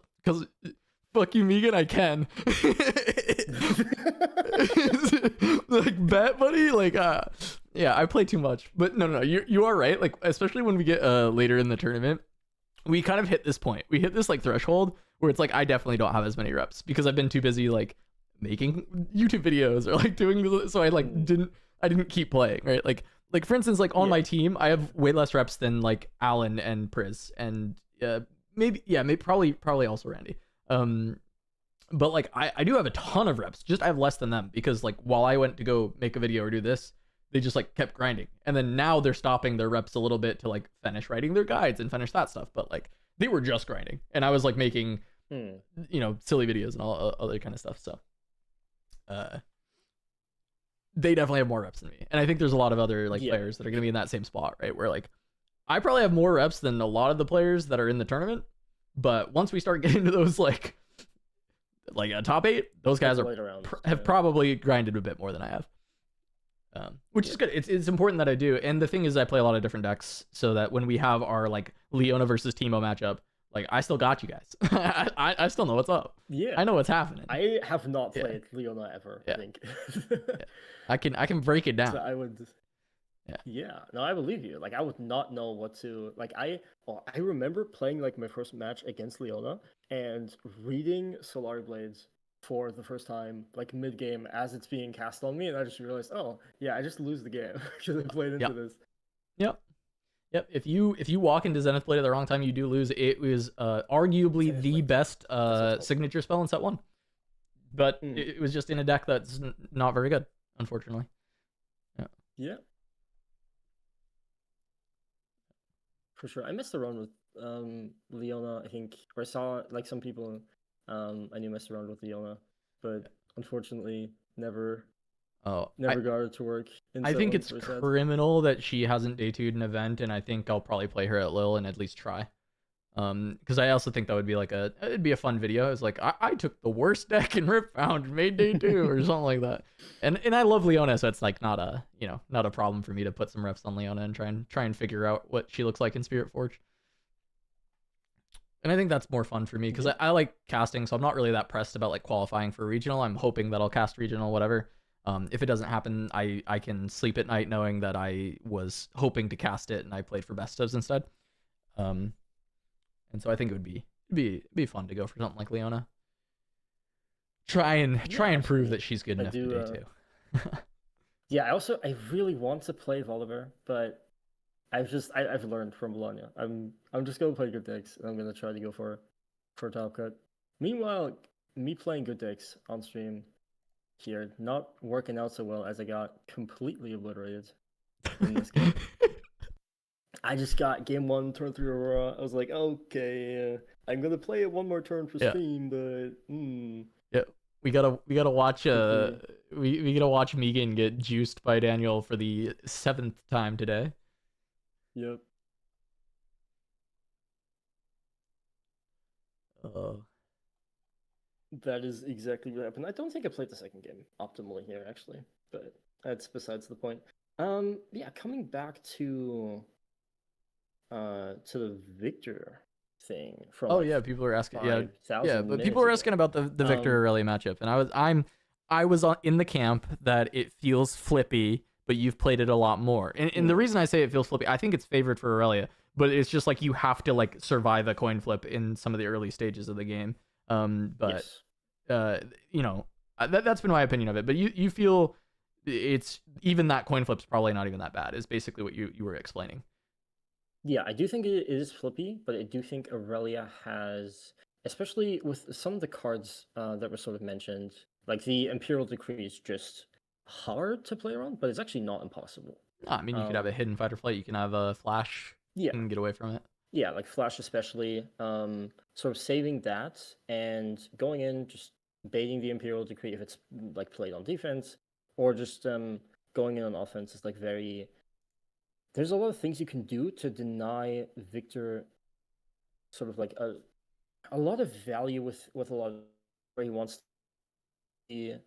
fuck you, Megan, I can. Like, bet, buddy. Like, yeah, I play too much. But no, you are right. Like, especially when we get later in the tournament, we kind of hit this point. We hit this like threshold where it's like I definitely don't have as many reps because I've been too busy like making YouTube videos or like doing, so I like didn't keep playing, right? Like for instance, like on my team, I have way less reps than like Alan and Priz and maybe probably also Randy. But like I do have a ton of reps, just I have less than them because like while I went to go make a video or do this, they just like kept grinding, and then now they're stopping their reps a little bit to like finish writing their guides and finish that stuff. But like they were just grinding, and I was like making you know, silly videos and all other kind of stuff. So they definitely have more reps than me, and I think there's a lot of other like players that are gonna be in that same spot, right? Where like I probably have more reps than a lot of the players that are in the tournament, but once we start getting to those like a top 8, those guys have probably grinded a bit more than I have. Which is good. It's important that I do. And the thing is, I play a lot of different decks so that when we have our like Leona versus Teemo matchup, like I still got you guys. I still know what's up. Yeah, I know what's happening. I have not played Leona ever. I think. I can break it down. So I would. Yeah. No, I believe you. Like I would not know what to like. I remember playing like my first match against Leona and reading Solari Blades for the first time, like mid game as it's being cast on me, and I just realized, oh yeah, I just lose the game because I played into this. Yep. If you walk into Zenith Blade at the wrong time, you do lose. It was arguably the best signature spell in set 1, but it was just in a deck that's not very good, unfortunately. Yeah. For sure, I messed around with Leona. I think, or I saw like some people I knew messed around with Leona, but unfortunately never got it to work. I think it's criminal that she hasn't day 2'd an event, and I think I'll probably play her at Lil and at least try. Because I also think that would be like it'd be a fun video. It's like I took the worst deck in Riftbound and made day 2 or something like that. And I love Leona, so it's like not a problem for me to put some reps on Leona and try and figure out what she looks like in Spirit Forge. And I think that's more fun for me because I like casting, so I'm not really that pressed about like qualifying for regional. I'm hoping that I'll cast regional, whatever. If it doesn't happen, I can sleep at night knowing that I was hoping to cast it and I played for best ofs instead. And so I think it would be fun to go for something like Leona. Try and prove that she's good enough to do too. Yeah, I really want to play Volibear, but I've learned from Bologna. I'm just gonna play good decks, and I'm gonna try to go for top cut. Meanwhile, me playing good decks on stream here not working out so well as I got completely obliterated in this game. I just got game 1, turn 3 Aurora. I was like, okay, I'm gonna play it one more turn for stream, but we gotta watch we gotta watch Megan get juiced by Daniel for the 7th time today. Yep. That is exactly what happened. I don't think I played the second game optimally here, actually, but that's besides the point. Yeah, coming back to the Victor thing from people are asking but minutes people are ago. asking about the Victor Aurelia matchup, and I was in the camp that it feels flippy, but you've played it a lot more. And the reason I say it feels flippy, I think it's favored for Aurelia, but it's just like you have to like survive a coin flip in some of the early stages of the game. But you know, That's been my opinion of it. But you feel it's even that coin flip's probably not even that bad. Is basically what you were explaining. Yeah, I do think it is flippy, but I do think Aurelia has, especially with some of the cards that were sort of mentioned, like the Imperial Decree is just hard to play around, but it's actually not impossible. No, I mean, you could have a hidden fight or flight. You can have a flash. Yeah. You can get away from it. Yeah, like flash especially. Sort of saving that and going in, just baiting the Imperial Decree if it's like played on defense, or just going in on offense is like very. There's a lot of things you can do to deny Victor sort of like a lot of value with a lot of where he wants to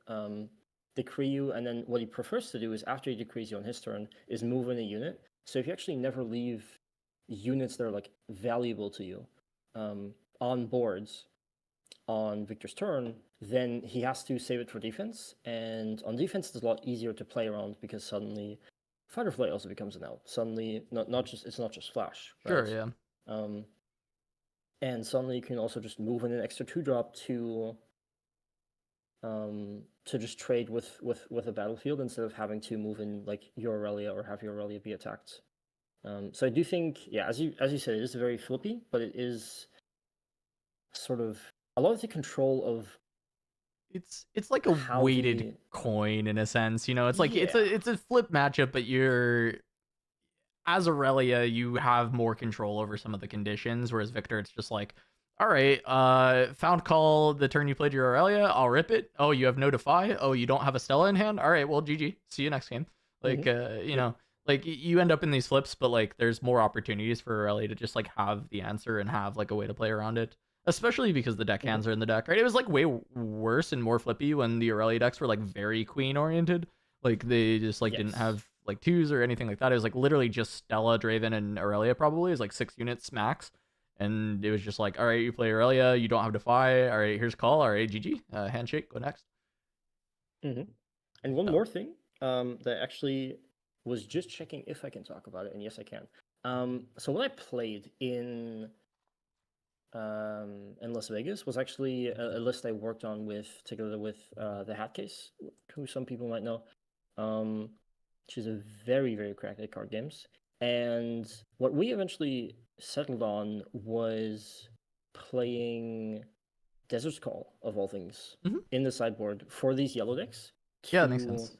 decree you, and then what he prefers to do is after he decrees you on his turn is move in a unit. So if you actually never leave units that are like valuable to you on boards on Victor's turn, then he has to save it for defense. And on defense, it's a lot easier to play around because suddenly Fight or Flight also becomes an out. Suddenly, it's not just flash. Sure, right? yeah. And suddenly you can also just move in an extra 2-drop to just trade with a battlefield instead of having to move in like your Aurelia or have your Aurelia be attacked. So I do think, yeah, as you said, it is very flippy, but it is sort of a lot of the control of. It's like a weighted coin in a sense, you know. It's like it's a flip matchup, but you're as Aurelia, you have more control over some of the conditions, whereas Victor, it's just like, all right, found call the turn you played your Aurelia, I'll rip it. Oh, you have no Defy. Oh, you don't have a Stella in hand. All right, well, GG. See you next game. Like, you know, like you end up in these flips, but like there's more opportunities for Aurelia to just like have the answer and have like a way to play around it. Especially because the deck hands are in the deck, right? It was like way worse and more flippy when the Aurelia decks were like very queen oriented. Like they just like didn't have like 2s or anything like that. It was like literally just Stella, Draven, and Aurelia probably is like 6 units max. And it was just like, all right, you play Aurelia, you don't have Defy. All right, here's call. All right, GG. Handshake, go next. And one more thing that actually was just checking if I can talk about it, and yes, I can. So what I played in Las Vegas was actually a list I worked on together with the Hat Case, who some people might know. She's a very, very cracked at card games. And what we eventually settled on was playing Desert's Call, of all things, in the sideboard for these yellow decks. Yeah, that makes sense.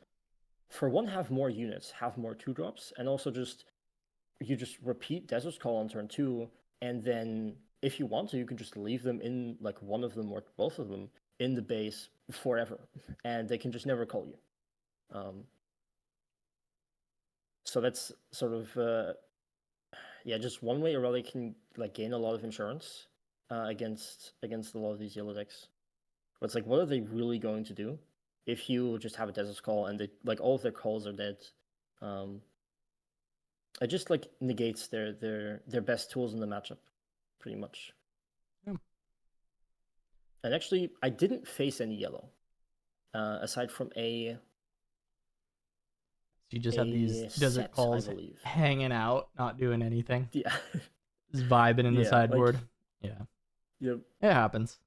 For one, have more units, have more 2-drops, and also you just repeat Desert's Call on turn 2, and then if you want to, you can just leave them in, like one of them or both of them, in the base forever, and they can just never call you. So that's sort of, just one way Aurelia can like gain a lot of insurance against a lot of these yellow decks. But it's like, what are they really going to do if you just have a Desert's Call and they like all of their calls are dead? It just like negates their best tools in the matchup, pretty much. And actually, I didn't face any yellow, aside from a. So you just have these Desert Calls hanging out, not doing anything. Yeah. Just vibing in the sideboard. Like, Yep. It happens.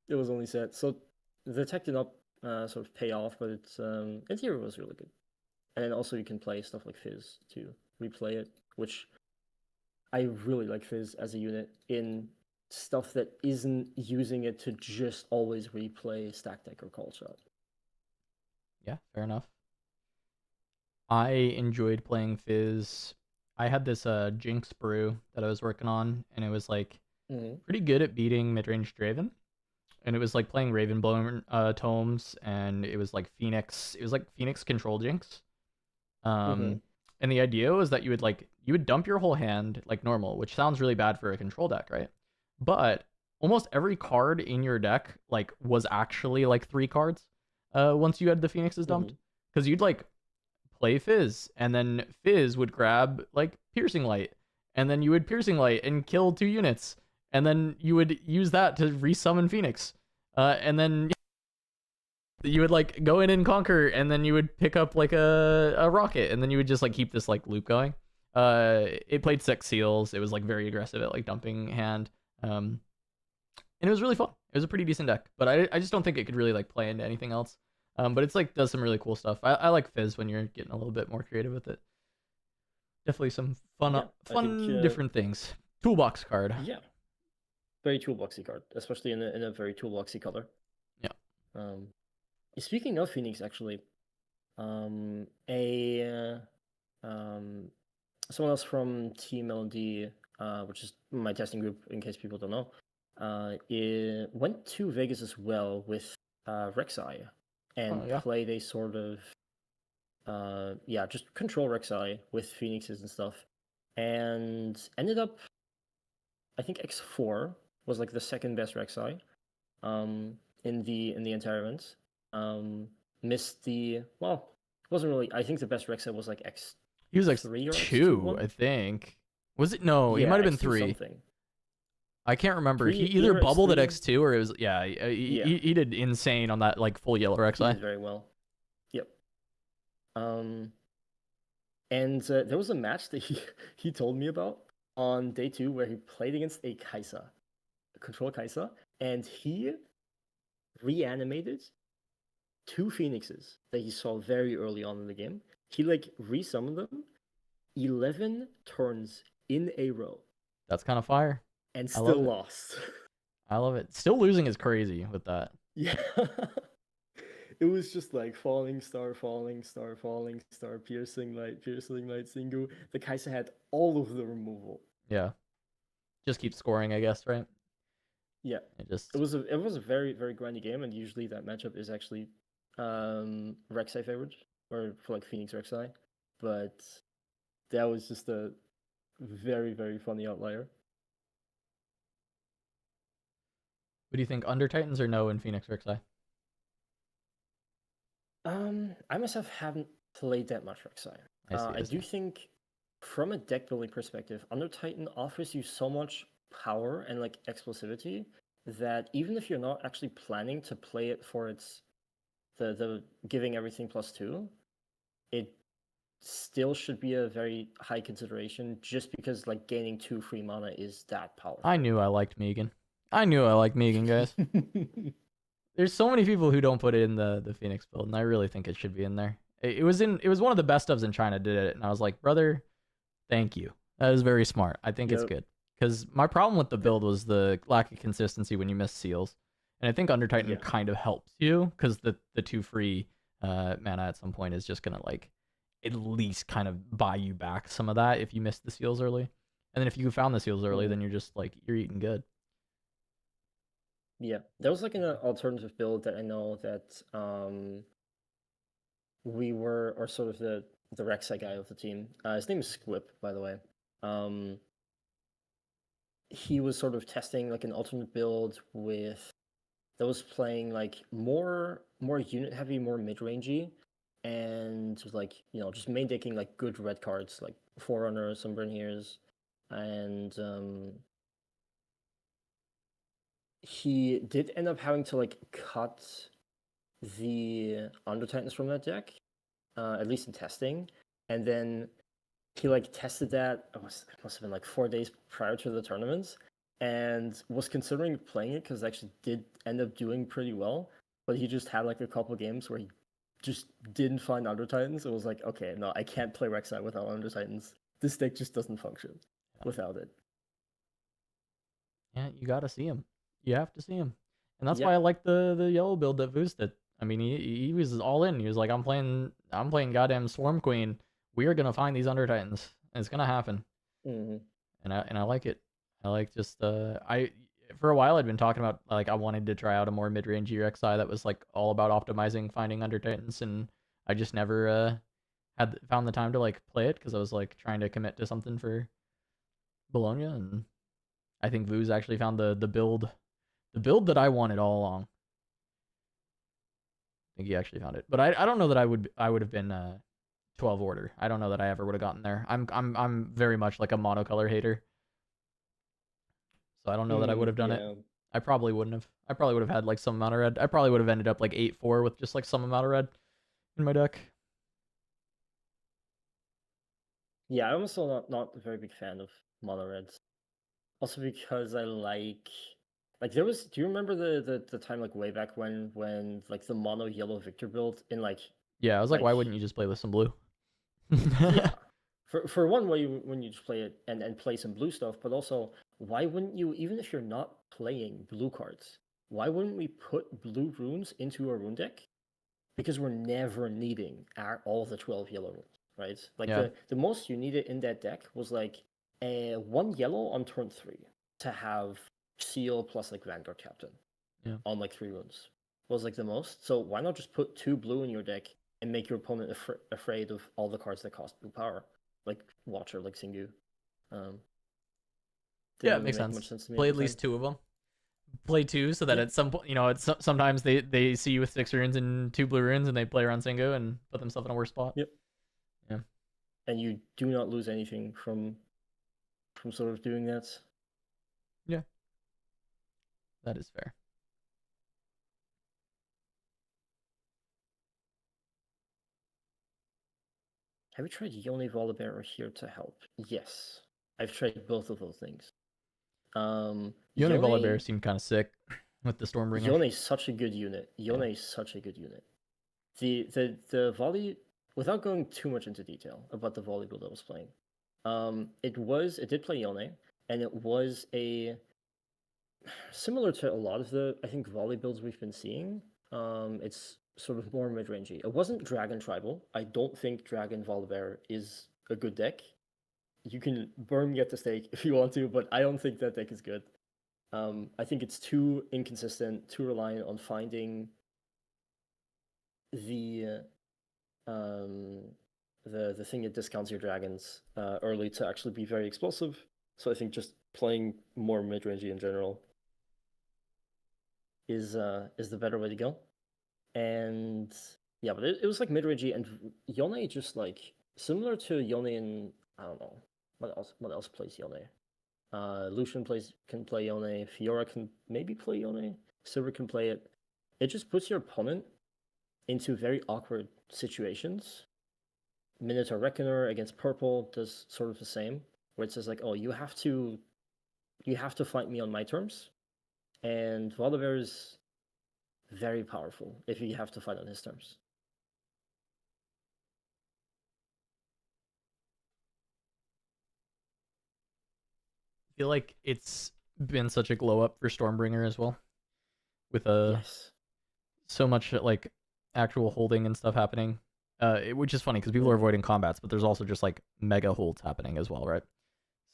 It was only set. So the tech did not sort of pay off, but it's interior was really good. And then also you can play stuff like Fizz to replay it, which I really like Fizz as a unit in stuff that isn't using it to just always replay Stack Deck or Call Shot. Yeah, fair enough. I enjoyed playing Fizz. I had this Jinx brew that I was working on, and it was like pretty good at beating midrange Draven. And it was like playing Ravenborn tomes, and it was like Phoenix. It was like Phoenix control Jinx. And the idea was that you would dump your whole hand like normal, which sounds really bad for a control deck, right? But almost every card in your deck like was actually like 3 cards once you had the Phoenixes dumped, because you'd like play Fizz, and then Fizz would grab like Piercing Light, and then you would Piercing Light and kill 2 units, and then you would use that to resummon Phoenix, and then you would like go in and conquer, and then you would pick up like a rocket, and then you would just like keep this like loop going. It played 6 seals. It was like very aggressive at like dumping hand. and it was really fun. It was a pretty decent deck, but I just don't think it could really like play into anything else. But it's like does some really cool stuff. I like Fizz when you're getting a little bit more creative with it. Definitely some fun, Yeah, I think, different things. Toolbox card. Yeah, very toolboxy card, especially in a very toolboxy color. Yeah. Speaking of Phoenix, actually, someone else from Teemo, which is my testing group, in case people don't know, it went to Vegas as well with Rexai and played a sort of just control Rexai with Phoenixes and stuff, and ended up, I think X4 was like the second best Rexai in the entire event. Missed the, well, it wasn't really, I think the best Rexai was like X. He was like 3 or 2, I think. Was it? No, he might have been 3. Something. I can't remember. He either bubbled at X2 or it was he did insane on that like full yellow Rexai. He did very well. Yep. And there was a match that he told me about on day 2 where he played against a Kai'Sa, a control Kai'Sa, and he reanimated 2 Phoenixes that he saw very early on in the game. He like resummoned them 11 turns in a row. That's kind of fire. And still lost. I love it. Still losing is crazy with that. Yeah. It was just like falling star, falling star, falling star, piercing light, single. The Kai'Sa had all of the removal. Yeah. Just keep scoring, I guess, right? Yeah. It was a very, very grindy game, and usually that matchup is actually Rexai favored, or for like Phoenix Rexai. But that was just a very, very funny outlier. What do you think, Under Titans or no in Phoenix Rexai? I myself haven't played that much Rexai. I do think, from a deck building perspective, Under Titan offers you so much power and like explosivity that even if you're not actually planning to play it for its the giving everything +2, it still should be a very high consideration just because like gaining 2 free mana is that powerful. I knew I liked Megan. Guys. There's so many people who don't put it in the Phoenix build, and I really think it should be in there. It was one of the best ofs in China did it, and I was like, brother, thank you. That is very smart. I think it's good. Because my problem with the build was the lack of consistency when you miss seals. And I think Under Titan kind of helps you, because the 2 free mana at some point is just going to like at least kind of buy you back some of that if you miss the seals early. And then if you found the seals early, then you're just like, you're eating good. Yeah, there was like an alternative build that I know that we were, or sort of the Rexai guy of the team. His name is Squip, by the way. He was sort of testing like an alternate build that was playing like more unit heavy, more mid-rangey, and was like, just main decking like good red cards like Forerunner, Sunburners, and he did end up having to like cut the Under Titans from that deck, at least in testing, and then he like tested that. It must have been like 4 days prior to the tournaments, and was considering playing it because it actually did end up doing pretty well. But he just had like a couple games where he just didn't find Under Titans. It was like, okay, no, I can't play Rexai without Under Titans. This deck just doesn't function without it. Yeah, you gotta see him. You have to see him, and that's why I like the yellow build that Voos did. I mean, he was all in. He was like, I'm playing goddamn Swarm Queen. We are gonna find these Under Titans, and it's gonna happen. Mm-hmm. And I like it. I like just for a while I'd been talking about like I wanted to try out a more mid-range Rexai that was like all about optimizing finding Under Titans, and I just never had found the time to like play it because I was like trying to commit to something for Bologna, and I think Voos actually found the build that I wanted all along. I think he actually found it, but I don't know that I would have been 12 order. I don't know that I ever would have gotten there. I'm very much like a monocolor hater, so I don't know that I would have done it. I probably wouldn't have. I probably would have had like some amount of red. I probably would have ended up like 8-4 with just like some amount of red in my deck. Yeah, I'm also not a very big fan of mono reds. Also because I like Like there was, do you remember the time like way back when like the mono yellow Victor build in like Yeah, I was like, why wouldn't you just play with some blue? yeah. For one way when you just play it and play some blue stuff, but also why wouldn't you, even if you're not playing blue cards, why wouldn't we put blue runes into a rune deck? Because we're never needing all the 12 yellow runes, right? Like Yeah. the most you needed in that deck was like a 1 yellow on turn 3 to have seal plus like Vanguard Captain on like 3 runes was like the most. So why not just put 2 blue in your deck and make your opponent afraid of all the cards that cost blue power, like Watcher, like Singu. Yeah, it makes much sense. to me Play at at the least time. 2 of them. Play 2 so that at some point, sometimes they see you with 6 runes and 2 blue runes and they play around Singo and put themselves in a worse spot. Yep. Yeah. And you do not lose anything from sort of doing that. Yeah. That is fair. Have you tried Yone Volibear here to help? Yes. I've tried both of those things. Yone Volibear seemed kind of sick with the Stormbringer. Yone is such a good unit. Yone is such a good unit. The volley, without going too much into detail about the volley build I was playing, it did play Yone, and it was a similar to a lot of the I think volley builds we've been seeing. It's sort of more mid-rangey. It wasn't Dragon Tribal. I don't think Dragon Volibear is a good deck. You can burn me at the stake if you want to, but I don't think that deck is good. I think it's too inconsistent, too reliant on finding the thing that discounts your dragons early to actually be very explosive. So I think just playing more mid-rangey in general is the better way to go. And yeah, but it was like mid-rangey, and Yone just like similar to Yone in I don't know what else plays Yone. Lucian can play Yone. Fiora can maybe play Yone. Silver can play it. It just puts your opponent into very awkward situations. Minotaur Reckoner against purple does sort of the same, where it says like, oh, you have to fight me on my terms, and Volibear is very powerful if you have to fight on his terms. I feel like it's been such a glow up for Stormbringer as well, with so much like actual holding and stuff happening. Which is funny because people are avoiding combats, but there's also just like mega holds happening as well, right?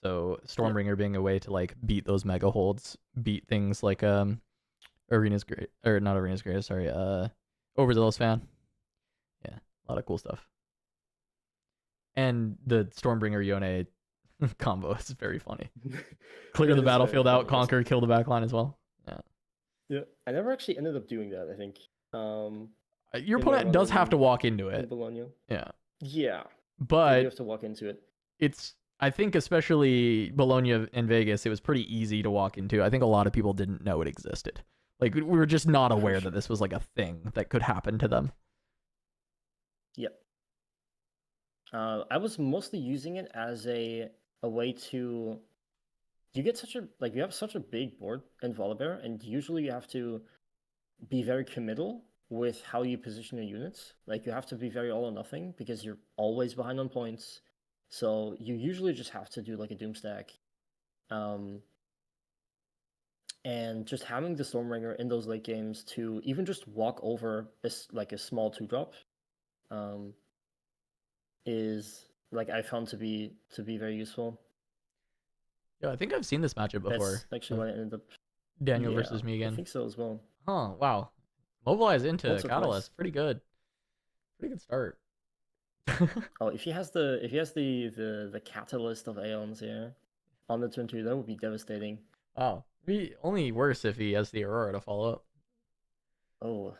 So Stormbringer being a way to like beat those mega holds, beat things like Arena's Great, or not Arena's Greatest, sorry, Overzealous Fan. Yeah, a lot of cool stuff. And the Stormbringer Yone combo is very funny. Clear the battlefield out, conquer, kill the backline as well. Yeah. Yeah, I never actually ended up doing that, I think. Your opponent does have to walk into it. Bologna. Yeah. Yeah. But you have to walk into it. I think especially Bologna and Vegas, it was pretty easy to walk into. I think a lot of people didn't know it existed. Like, we were just not aware that this was like a thing that could happen to them. Yep. I was mostly using it as a way to... You have such a big board in Volibear, and usually you have to be very committal with how you position your units. Like, you have to be very all or nothing, because you're always behind on points. So you usually just have to do like a Doomstack. And just having the Stormbringer in those late games to even just walk over a small 2-drop is like I found to be very useful. Yeah, I think I've seen this matchup before. That's actually why I ended up Daniel versus me again. I think so as well. Huh, wow. Mobilize into Catalyst. Pretty good. Pretty good start. Oh, if he has the Catalyst of Aeons here on the turn 2, that would be devastating. Wow. Be only worse if he has the Aurora to follow up. Oh.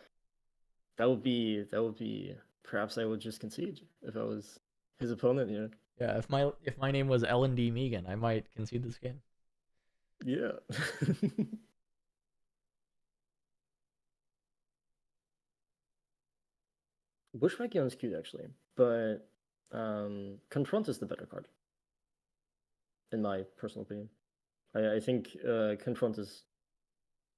That would be perhaps I would just concede if I was his opponent here. Yeah, if my name was L&D Megan, I might concede this game. Yeah. Bushwhack is cute actually, but Confront is the better card, in my personal opinion. I think Confront is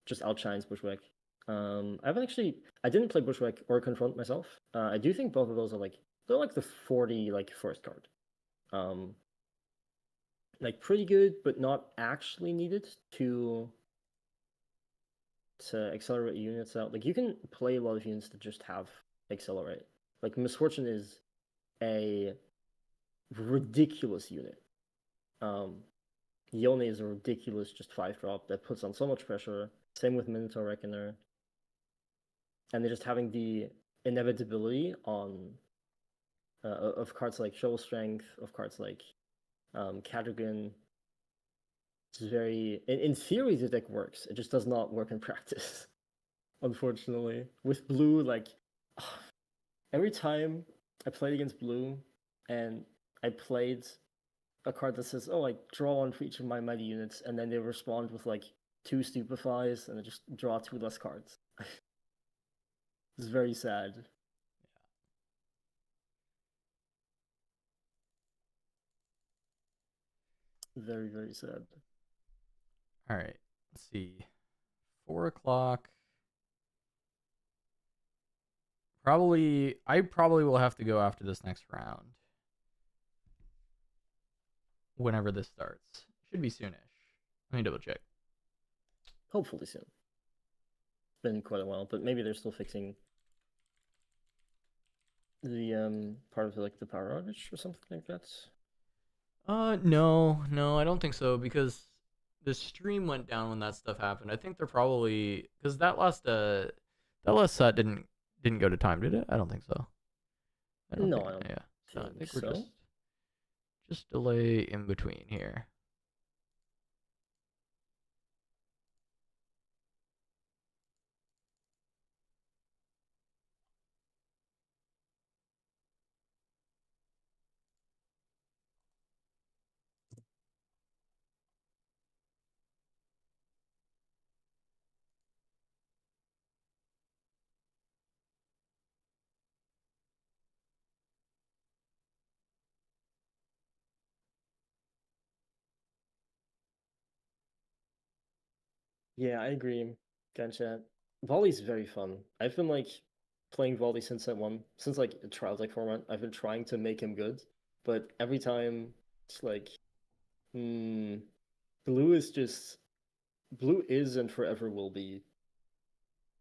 just outshines Bushwhack. I didn't play Bushwhack or Confront myself. I do think both of those are they're like the 40 first card. Like pretty good, but not actually needed to accelerate units out. Like you can play a lot of units that just have accelerate. Like Misfortune is a ridiculous unit. Yone is a ridiculous just 5-drop that puts on so much pressure. Same with Minotaur Reckoner. And they're just having the inevitability on of cards like Shovel Strength, of cards like Cadogan. It's very in theory the deck works. It just does not work in practice. Unfortunately. With blue, like every time I played against blue and I played a card that says, oh, I draw one for each of my mighty units, and then they respond with like 2 stupefies and I just draw 2 less cards. It's very sad. Very, very sad. All right. Let's see. 4 o'clock. I probably will have to go after this next round. Whenever this starts. Should be soonish. Let me double check. Hopefully soon. It's been quite a while, but maybe they're still fixing the part of the power outage or something like that. No, I don't think so, because the stream went down when that stuff happened. I think they're probably, because that last set didn't go to time, did it? I don't think so. I don't think So I think we're just delay in between here. Yeah, I agree, Ganchat. Volley's very fun. I've been playing volley since a trial deck format. I've been trying to make him good, but every time it's blue is and forever will be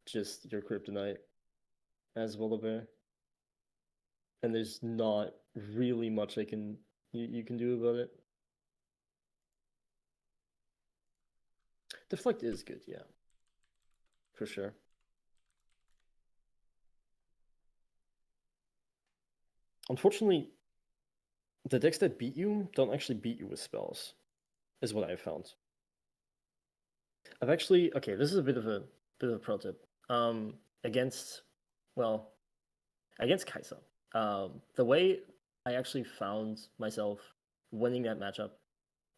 just your kryptonite as Volibear. And there's not really much you can do about it. Deflect is good, yeah. For sure. Unfortunately, the decks that beat you don't actually beat you with spells, is what I've found. This is a bit of a pro tip. Against Kaisa, the way I actually found myself winning that matchup,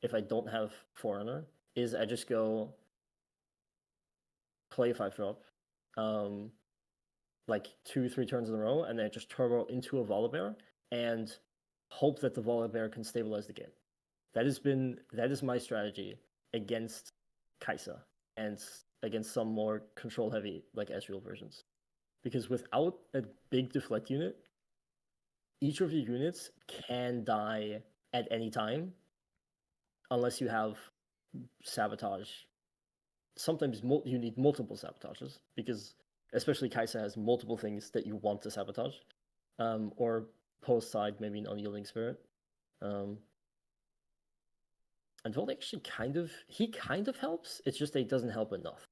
if I don't have Forerunner, is I just go play 5-drop, 2-3 turns in a row, and then I just turbo into a Volibear and hope that the Volibear can stabilize the game. That is my strategy against Kaisa and against some more control heavy Ezreal versions. Because without a big deflect unit, each of your units can die at any time unless you have sabotage. Sometimes you need multiple sabotages, because especially Kaisa has multiple things that you want to sabotage. Or post side, maybe an unyielding spirit. And Volt actually kind of helps. It's just that he doesn't help enough.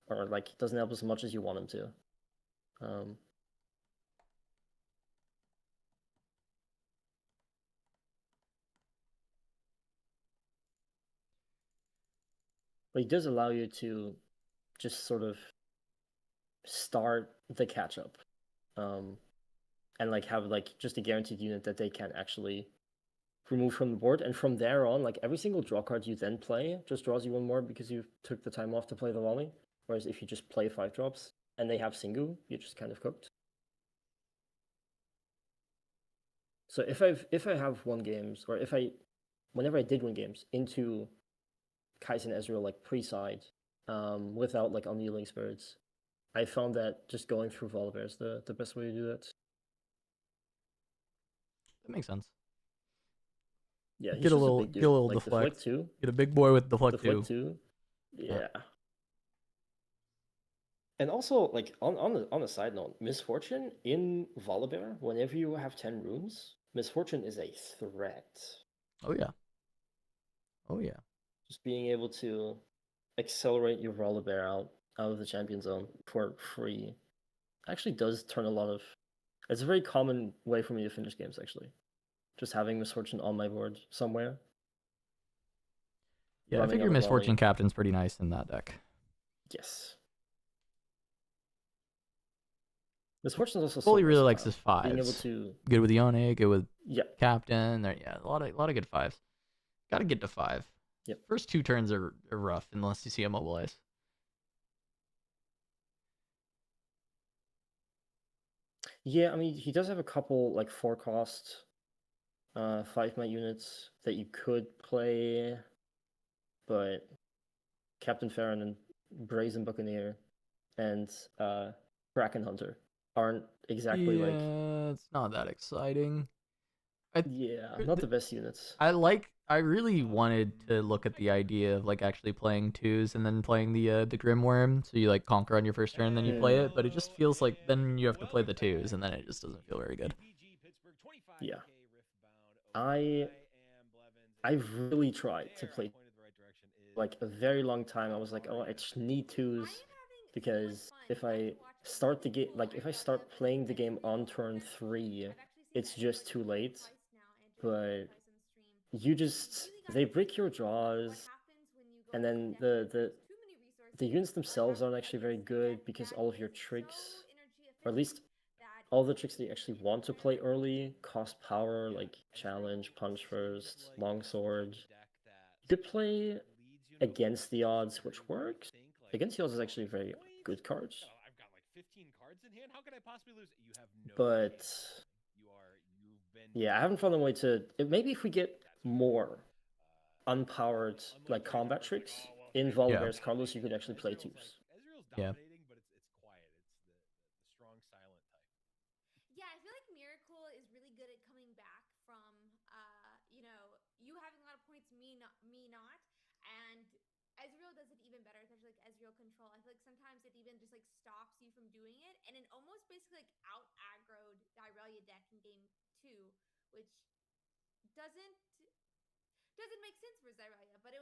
Or doesn't help as much as you want him to. But he does allow you to just sort of start the catch up. And have just a guaranteed unit that they can actually remove from the board. And from there on, every single draw card you then play just draws you one more because you took the time off to play the volley. Whereas if you just play 5-drops and they have Singu, you're just kind of cooked. So if I have won games, or whenever I did win games into Kaisa and Ezreal pre-side, without like unyielding spirits. I found that just going through Volibear is the best way to do that. That makes sense. Yeah, he's Get a just little, big dude. get a little Like deflect. deflect too. Get a big boy with deflect Deflect too. too. Yeah. And also, like on a side note, Misfortune in Volibear, whenever you have 10 runes, Misfortune is a threat. Oh yeah. Oh yeah. Just being able to accelerate your Volibear out of the champion zone for free actually does turn a lot of. It's a very common way for me to finish games, actually. Just having Misfortune on my board somewhere. Yeah, I running figure on a Misfortune volley. Captain's pretty nice in that deck. Yes. Misfortune is also Bully so really likes versatile. his Being able fives. to Good with Yone, good with yeah. Captain. There, yeah, a lot of good fives. Got to get to 5. Yep. First 2 turns are rough unless you see a mobilize. Yeah, I mean he does have a couple like 4-cost 5-mana units that you could play, but Captain Farron and Brazen Buccaneer and Kraken Hunter aren't exactly like it's not that exciting. not the best units. I really wanted to look at the idea of like actually playing 2s and then playing the Grim Worm, so you like conquer on your first turn and then you play it, but it just feels like then you have to play the 2s and then it just doesn't feel very good. Yeah. I've really tried to play like a very long time. I was like, oh, I just need 2s because if I start the game, like if I start playing the game on turn 3, it's just too late. But they break your draws, and then the units themselves aren't actually very good because all of your tricks, or at least all the tricks that you actually want to play early, cost power, like challenge, punch first, longsword. You could play against the odds, which works. Against the odds is actually a very good card. I've got like 15 cards in hand. How could I possibly lose? You have no. But You've been. Yeah, I haven't found a way to. Maybe if we get more unpowered like combat tricks in Volibear's Carlos, you could actually play 2s. Ezreal's Yeah. dominating, but it's quiet. It's the strong silent type. Yeah, I feel like Miracle is really good at coming back from you having a lot of points, me not, and Ezreal does it even better, especially like Ezreal control. I feel like sometimes it even just like stops you from doing it, and it almost basically like out aggroed the Irelia deck in game 2, which doesn't make sense for Zyrelia, but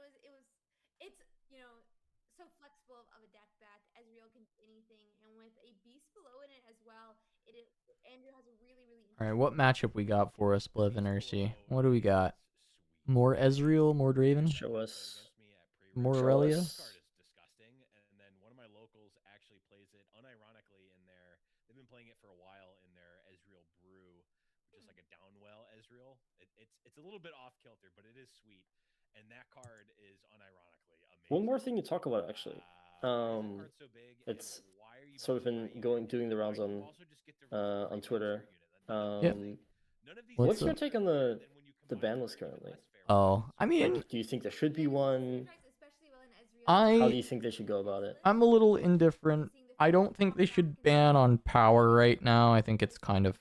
it's so flexible of a deck that Ezreal can do anything, and with a beast below in it as well, Andrew has a really All right, what matchup we got for us, Bliv and Ursi? What do we got? More Ezreal, more Draven? Show us. More Show Aurelia? us. This card is disgusting, and then one of my locals actually plays it unironically in their. They've been playing it for a while in their Ezreal Brew, which is like a downwell Ezreal. It's a little bit off kilter, but it is sweet, and that card is unironically amazing. One more thing to talk about, actually. It's sort of been doing the rounds on Twitter. What's your take on the ban list currently? Oh, I mean, like, do you think there should be one? how do you think they should go about it? I'm a little indifferent. I don't think they should ban on power right now. I think it's kind of.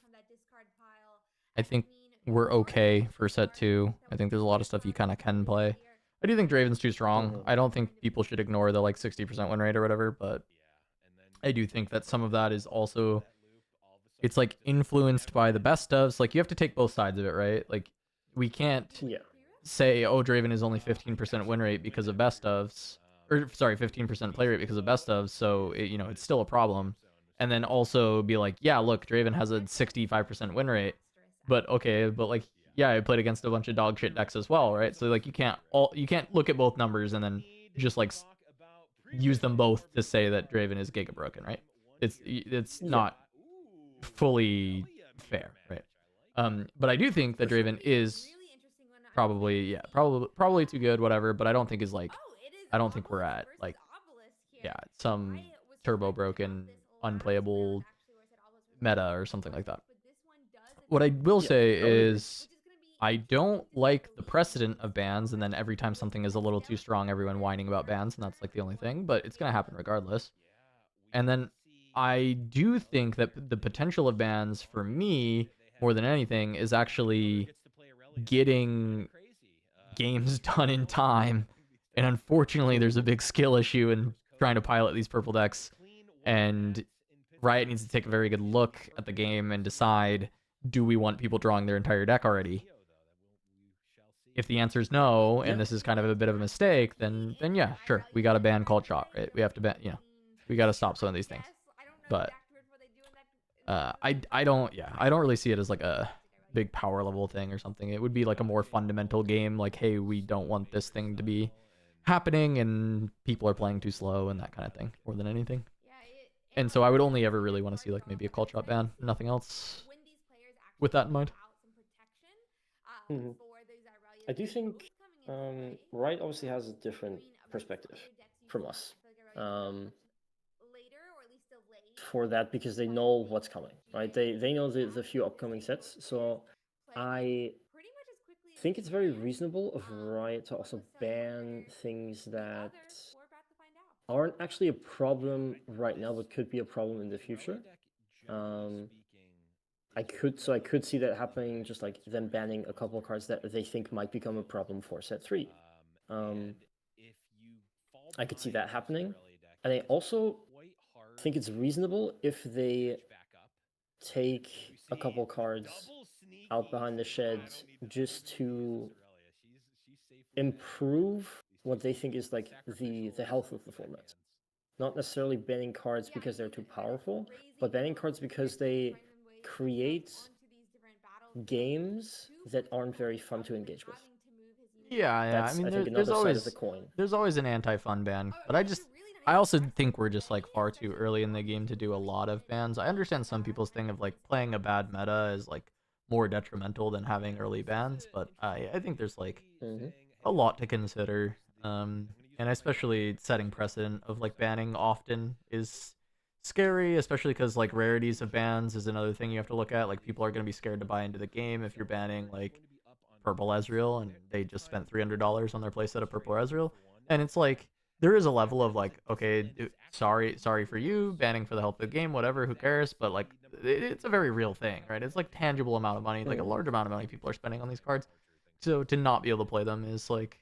I think we're okay for set 2. I think there's a lot of stuff you kind of can play. I do think Draven's too strong. I don't think people should ignore the like 60% win rate or whatever, but I do think that some of that is also. It's like influenced by the best ofs. Like you have to take both sides of it, right? Like we can't say, oh, Draven is only 15% win rate because of best ofs, or sorry, 15% play rate because of best ofs. So it's still a problem. And then also be like, yeah, look, Draven has a 65% win rate, but okay, but like, yeah, I played against a bunch of dog shit decks as well, right? So like you can't look at both numbers and then just like use them both to say that Draven is giga broken, right? It's not fully fair, right? But I do think that Draven is probably too good, whatever. But I don't think I don't think we're at like some turbo broken, unplayable meta or something like that. What I will say is I don't like the precedent of bans, and then every time something is a little too strong, everyone whining about bans, and that's like the only thing, but it's gonna happen regardless. And then I do think that the potential of bans for me, more than anything, is actually getting games done in time. And unfortunately, there's a big skill issue in trying to pilot these purple decks. And Riot needs to take a very good look at the game and decide, do we want people drawing their entire deck already? If the answer is no, and this is kind of a bit of a mistake, then yeah, sure, we got to ban called shot, right? We have to ban, we got to stop some of these things. But I don't really see it as like a big power level thing or something. It would be like a more fundamental game, like, hey, we don't want this thing to be happening, and people are playing too slow and that kind of thing, more than anything. And so I would only ever really want to see like maybe a call shot ban, nothing else with that in mind. I do think Riot obviously has a different perspective from us for that, because they know what's coming, right? They know the few upcoming sets, so I think it's very reasonable of Riot to also ban things that aren't actually a problem right now, but could be a problem in the future. I could see that happening, just like them banning a couple of cards that they think might become a problem for set 3. I could see that happening. And I also think it's reasonable if they take a couple cards out behind the sheds just to improve what they think is like the health of the format. Not necessarily banning cards because they're too powerful, but banning cards because they create games that aren't very fun to engage with. Yeah. That's, I mean, I think, there's another side always of the coin. there's always an anti-fun ban, but I also think we're just like far too early in the game to do a lot of bans. I understand some people's thing of like playing a bad meta is like more detrimental than having early bans, but I think there's like a lot to consider. And especially setting precedent of like banning often is scary, especially because like rarities of bans is another thing you have to look at. Like people are going to be scared to buy into the game if you're banning like purple Ezreal and they just spent $300 on their playset of purple Ezreal, and it's like there is a level of like, okay, sorry for you, banning for the health of the game, whatever, who cares? But like it's a very real thing, right? It's like tangible amount of money, like a large amount of money people are spending on these cards. So to not be able to play them is like,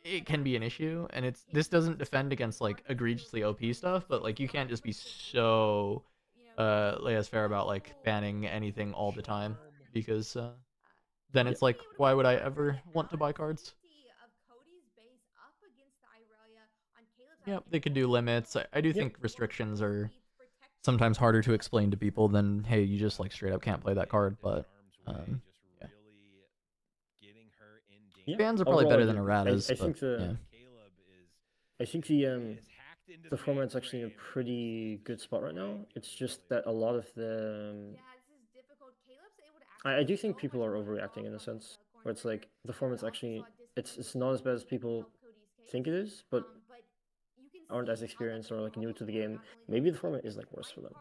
it can be an issue, and this doesn't defend against like egregiously OP stuff, but like you can't just be so laissez-faire about like banning anything all the time, because then it's like, why would I ever want to buy cards? Yep, they could do limits. I do think restrictions are sometimes harder to explain to people than, hey, you just like straight up can't play that card, but bans are probably better than erratas. I think the format's actually in a pretty good spot right now. It's just that a lot of the I do think people are overreacting in a sense, where it's like the format's actually it's not as bad as people think it is, but aren't as experienced or like new to the game. Maybe the format is like worse for them.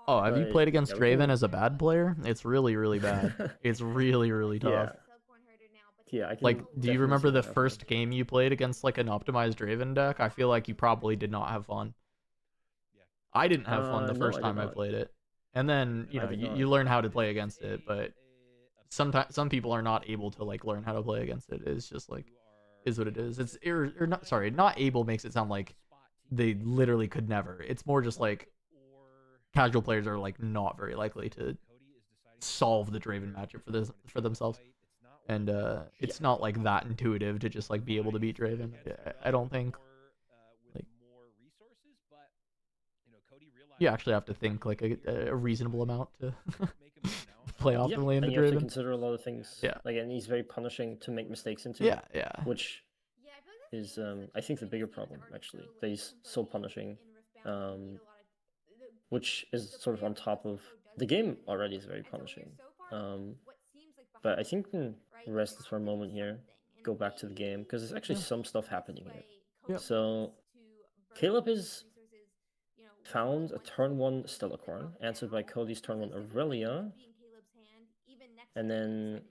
Oh, have you played against Draven as a bad player? It's really, really bad. It's really, really tough. Yeah, I can like, do you remember the first game you played against like an optimized Draven deck? I feel like you probably did not have fun. I didn't have fun the first time I played it. And then, you learn how to play against it, but sometimes some people are not able to like learn how to play against it. It's just like, is what it is. It's not able makes it sound like they literally could never. It's more just like casual players are like not very likely to solve the Draven matchup for themselves. And it's not like that intuitive to just like be able to beat Draven. I don't think. Like, you actually have to think like a reasonable amount to play optimally into and you Draven. have to consider a lot of things. Yeah. Like, and he's very punishing to make mistakes into. Yeah. Which is I think the bigger problem actually. That he's so punishing. Which is sort of on top of the game already is very punishing. But I think we can rest this for a moment here, go back to the game, because there's actually some stuff happening here. Yep. So Caleb is found a turn 1 Stellacorn, answered by Cody's turn 1 Aurelia, And then,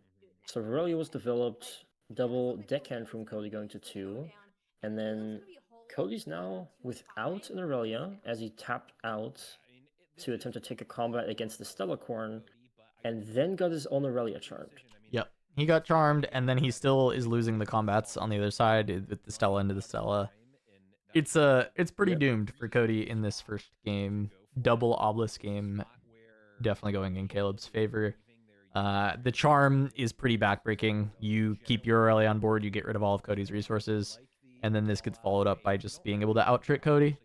so Aurelia was developed, double deckhand from Cody going to 2. And then Cody's now without an Aurelia as he tapped out to attempt to take a combat against the Stellacorn, and then got his own Aurelia charmed. Yep. He got charmed, and then he still is losing the combats on the other side with the Stella into the Stella. It's pretty doomed for Cody in this first game. Double obelisk game, definitely going in Caleb's favor. The charm is pretty backbreaking. You keep your Aurelia on board, you get rid of all of Cody's resources, and then this gets followed up by just being able to out-trick Cody.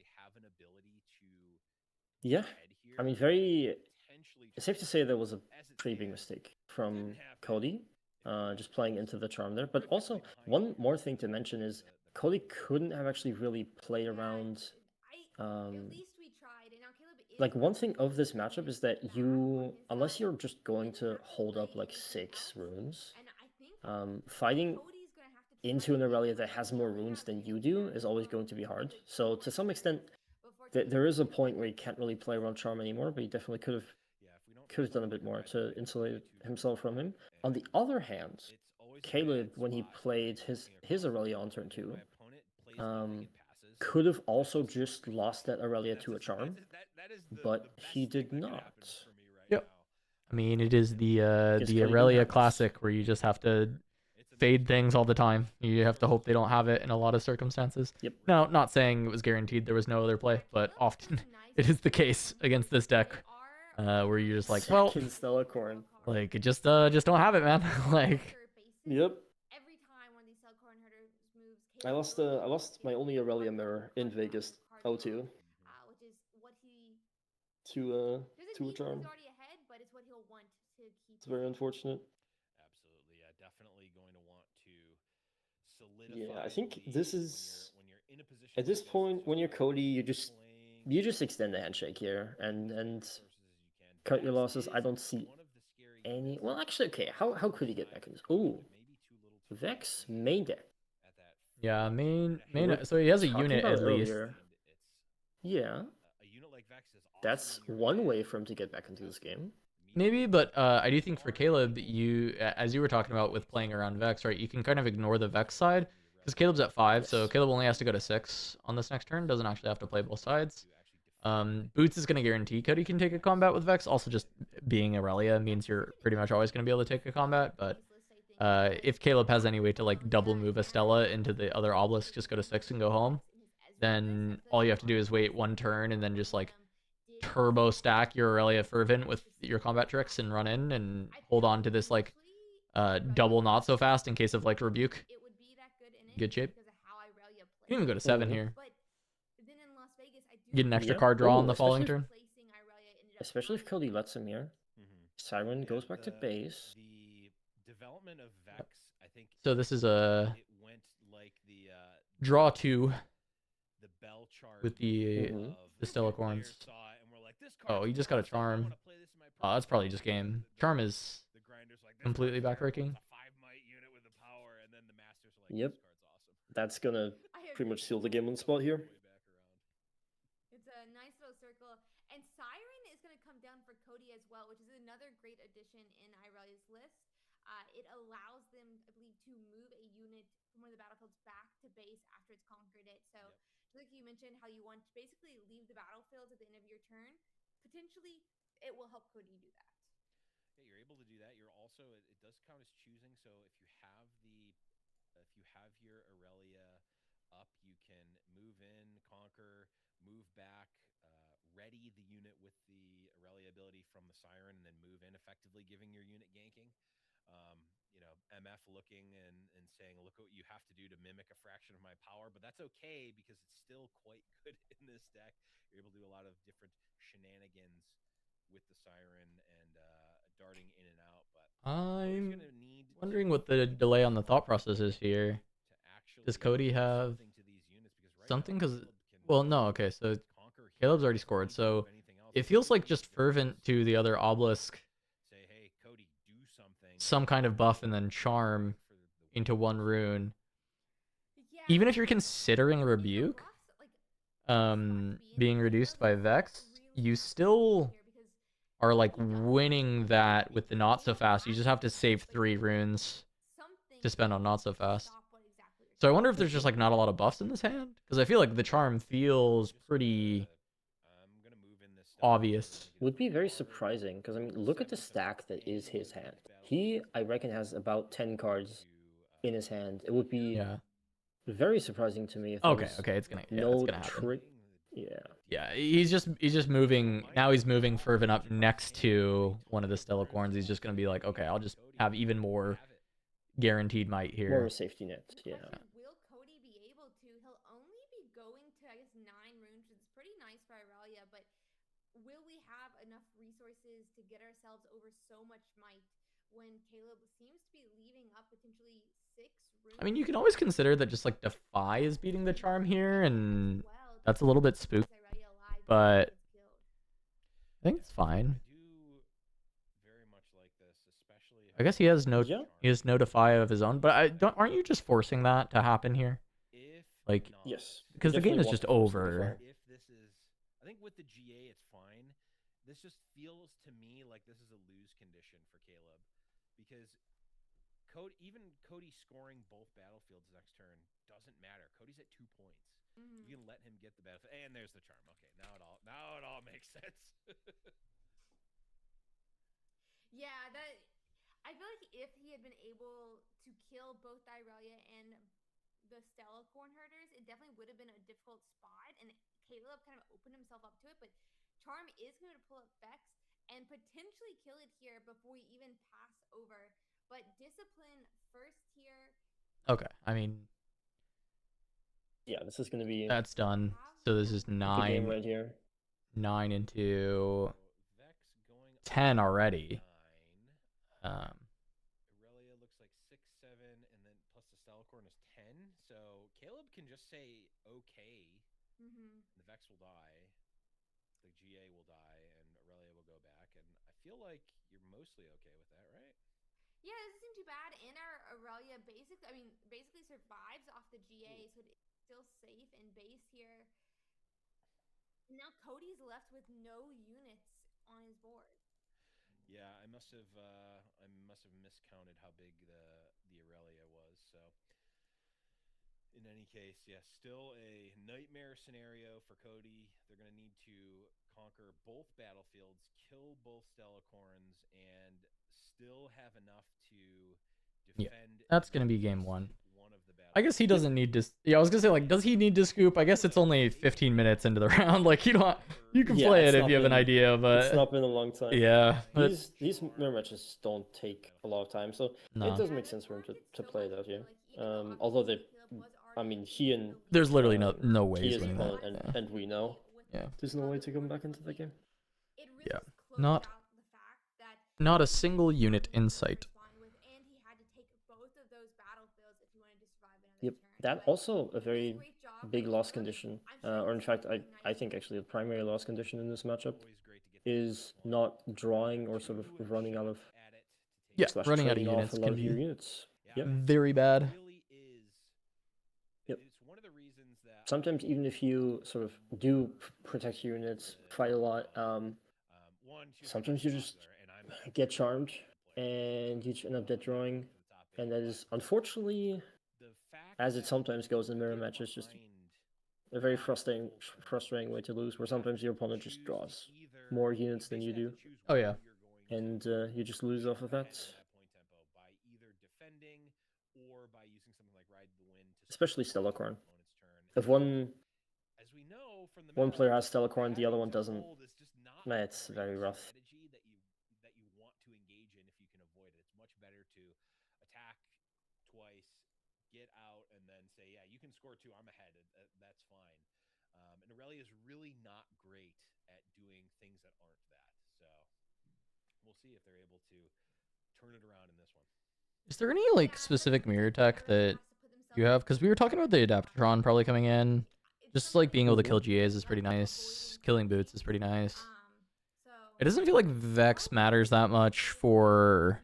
Yeah, I mean, very safe to say that was a pretty big mistake from Cody, just playing into the charm there. But also, one more thing to mention is Cody couldn't have actually really played around. Like, one thing of this matchup is that you, unless you're just going to hold up like 6 runes, fighting into an Aurelia that has more runes than you do is always going to be hard. So to some extent, there is a point where he can't really play around charm anymore, but he definitely could have done a bit more to insulate himself from him. On the other hand, Caleb, when he played his Aurelia on turn 2, could have also just lost that Aurelia to a charm, but he did not. Yep. I mean, it is the Aurelia classic where you just have to fade things all the time. You have to hope they don't have it in a lot of circumstances. Yep. Now, not saying it was guaranteed there was no other play, but often it is the case against this deck, where you're just like, well, Stellacorn. like, it just don't have it, man. Like, yep. I lost my only Aurelia mirror in Vegas 0-2 to a charm. It's very unfortunate. Absolutely, yeah, definitely going to want to solidify. Yeah, I think this is at this point when you're Cody, you just extend the handshake here and cut your losses. I don't see any. Well, actually, okay. How could he get back in this? Ooh, Vex main deck. yeah, main. So he has a unit at least. Yeah, that's one way for him to get back into this game. Maybe, but I do think for Caleb, as you were talking about with playing around Vex, right? You can kind of ignore the Vex side because Caleb's at 5, so Caleb only has to go to 6 on this next turn. Doesn't actually have to play both sides. Boots is going to guarantee Cody can take a combat with Vex. Also, just being Aurelia means you're pretty much always going to be able to take a combat. But if Caleb has any way to like double move a Stella into the other obelisk, just go to 6 and go home, then all you have to do is wait 1 turn and then just like turbo stack your Aurelia Fervent with your combat tricks and run in and hold on to this like double not so fast in case of like rebuke. Good shape. You can even go to 7 here. Get an extra card draw on the following turn. Especially if Cody lets him here. Siren goes back to base. The development of Vex, I think. So this is a draw 2 with the Stellacorns. Oh, you just got a charm. Oh, that's probably just game. Charm is completely backbreaking. Yep. That's gonna pretty much seal the game on the spot here. It's a nice little circle. And Siren is going to come down for Cody as well, which is another great addition in Irelia's list. It allows them, I believe, to move a unit from one of the battlefields back to base after it's conquered it. So, like you mentioned, how you want to basically leave the battlefield at the end of your turn. Potentially, it will help Cody do that. Yeah, you're able to do that. You're also, it does count as choosing. So if you have your Aurelia up, you can move in, conquer, move back, ready the unit with the Aurelia ability from the Siren, and then move in effectively, giving your unit ganking. MF looking and saying, look what you have to do to mimic a fraction of my power, but that's okay because it's still quite good in this deck. You're able to do a lot of different shenanigans with the Siren and darting in and out. But I'm wondering what the delay on the thought process is here. Does Cody have something? Because, well, no, okay, so Caleb's already scored, so it feels like just Fervent to the other obelisk, some kind of buff, and then charm into 1 rune. Even if you're considering Rebuke being reduced by Vex, you still are like winning that with the not so fast. You just have to save 3 runes to spend on not so fast. So I wonder if there's just like not a lot of buffs in this hand, because I feel like the charm feels pretty obvious. Would be very surprising, because I mean, look at the stack that is his hand. He, I reckon, has about 10 cards in his hand. It would be very surprising to me if Okay, it's gonna happen. Yeah, he's just moving now. He's moving Fervent up next to one of the Stellacorns. He's just gonna be like, okay, I'll just have even more guaranteed might here. More of a safety net, yeah. Will Cody be able to? He'll only be going to, I guess, 9 runes, which is pretty nice for Irelia, but will we have enough resources to get ourselves over so much might when Caleb seems to be leaving up potentially 6 runes? I mean, you can always consider that just like Defy is beating the charm here, and that's a little bit spooky, but I think it's fine. I guess he has no Defy of his own, but aren't you just forcing that to happen here? Like, yes, because the game is just over. If this is, I think with the GA, it's fine. This just feels to me like this is a lose condition for Caleb, because Cody scoring both battlefields next turn doesn't matter. Cody's at 2 points. You can let him get the battlefield, and there's the charm. Okay, now it all makes sense. Yeah, I feel like if he had been able to kill both Irelia and the Stellacorn herders, it definitely would have been a difficult spot, and Caleb kind of opened himself up to it, but Charm is going to pull up Vex and potentially kill it here before we even pass over. But Discipline first here. Okay, I mean, yeah, this is going to be... That's done. So this is 9 right here. 9 into 10 already. Irelia looks like 6, 7, and then plus the Stellacorn is 10. So Caleb can just say okay. The Vex will die, the GA will die, and Irelia will go back. And I feel like you're mostly okay with that, right? Yeah, it doesn't seem too bad. And our Irelia basically survives off the GA, so it's still safe in base here. Now Cody's left with no units on his board. Yeah, I must have miscounted how big the Irelia was. So in any case, yeah, still a nightmare scenario for Cody. They're going to need to conquer both battlefields, kill both Stellacorns, and still have enough to defend. Yeah, that's going to be game 1. I guess he doesn't need to. Yeah, I was gonna say, like, does he need to scoop? I guess it's only 15 minutes into the round. Like, you can play it if you have an idea, but it's not been a long time. Yeah, but these mirror matches don't take a lot of time, so it does make sense for him to play it out here. Although he and there's literally no way he's winning that. And we know, there's no way to come back into the game. Yeah, not a single unit in sight. Yep, that also a very big loss condition, or in fact, I think actually the primary loss condition in this matchup is not drawing or sort of running out of running out of units can be very bad. Yep. Sometimes even if you sort of do protect your units, fight a lot, sometimes you just get charmed and you end up dead drawing, and that is unfortunately, as it sometimes goes in mirror matches, just a very frustrating way to lose, where sometimes your opponent just draws more units than you do. Oh yeah. And you just lose off of that. Especially Stellacorn. If one player has Stellacorn, the other one doesn't, man, it's very rough. Get out and then say, yeah, you can score 2, I'm ahead, that's fine. And Irelia is really not great at doing things that aren't that. So we'll see if they're able to turn it around in this one. Is there any like specific mirror tech that you have? Because we were talking about the Adaptatron probably coming in. Just like being able to kill GAs is pretty nice. Killing boots is pretty nice. It doesn't feel like Vex matters that much for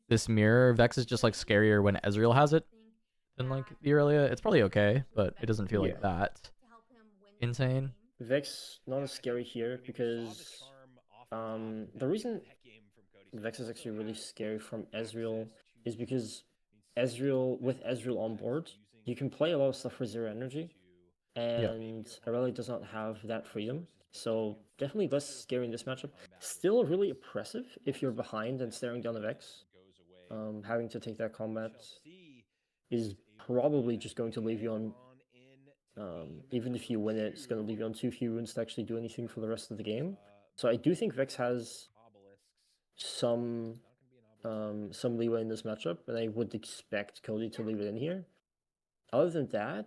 this mirror. Vex is just like scarier when Ezreal has it than like the Irelia. It's probably okay, but it doesn't feel like that insane. Vex not as scary here because The reason that game from Cody. Vex is actually really scary from Ezreal is because Ezreal, with Ezreal on board, you can play a lot of stuff for 0 energy, and Aurelia does not have that freedom. So definitely less scary in this matchup. Still really oppressive if you're behind and staring down a Vex. Having to take that combat is probably just going to leave you on, even if you win it, it's going to leave you on too few runes to actually do anything for the rest of the game. So I do think Vex has some leeway in this matchup, and I would expect Cody to leave it in here. Other than that,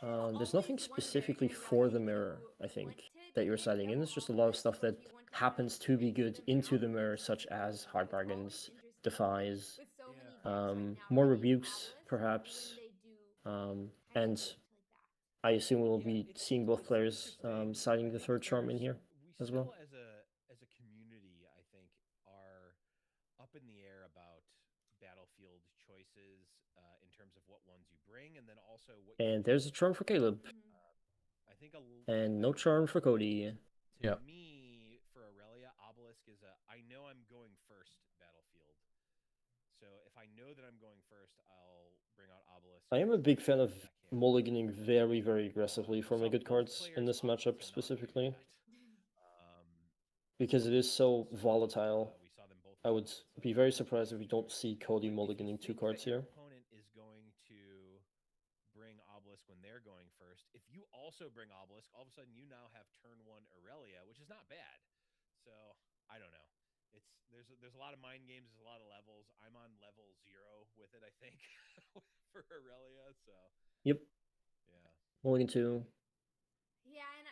there's nothing specifically for the mirror, I think, that you're citing in. It's just a lot of stuff that happens to be good into the mirror, such as hard bargains, defies, more rebukes, perhaps, and I assume we'll be seeing both players citing the third charm in here as well. As a community, I think, are up in the air about battlefield choices in terms of what ones you bring, and then also what. And there's a charm for Caleb. I think and no charm for Cody. To me, for Aurelia, Obelisk is I know I'm going first battlefield. So if I know that I'm going first, I'll bring out Obelisk. I am a big fan of mulliganing very, very aggressively for my good cards in this matchup specifically. Because it is so volatile. I would be very surprised if we don't see Cody mulliganing 2 cards here. Opponent is going to bring Obelisk when they're going first. If you also bring Obelisk, all of a sudden you now have turn 1 Aurelia, which is not bad. So I don't know. There's a lot of mind games. There's a lot of levels. I'm on level 0 with it, I think, for Aurelia. So yep. Yeah. Mulligan 2. Yeah, and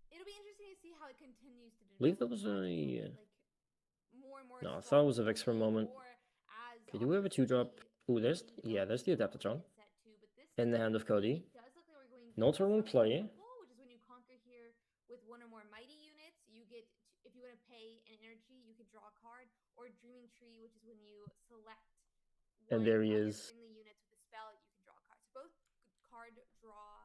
it'll be interesting to see how it continues to develop. I believe that was a no, I thought it was a Vex for a moment. Okay, do we have a 2-drop? Ooh, there's the Adaptatron in the hand of Cody. No turn 1 play. Which is when you conquer here with 1 or more mighty units. You get, if you want to pay an energy, you can draw a card, or Dreaming Tree, which is when you select. And there he is. The units with the spell, you can draw cards. So both card draw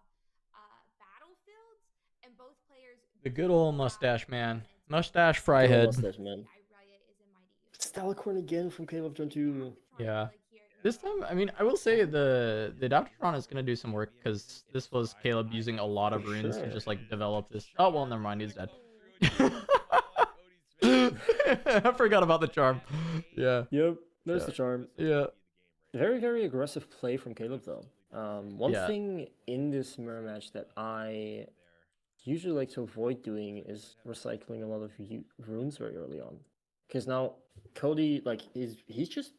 battlefields, and both players. The good old mustache man, mustache Fryhead. Mustache man. Stellacorn again from Caleb turn 2. Yeah. This time, I mean, I will say the Adaptatron is gonna do some work because this was Caleb using a lot of runes to just like develop this. Oh well, never mind, he's dead. I forgot about the charm. Yeah. Yep. There's the charm. Yeah. Very, very aggressive play from Caleb though. One thing in this mirror match that I usually like to avoid doing is recycling a lot of runes very early on, because now Cody, like, he's just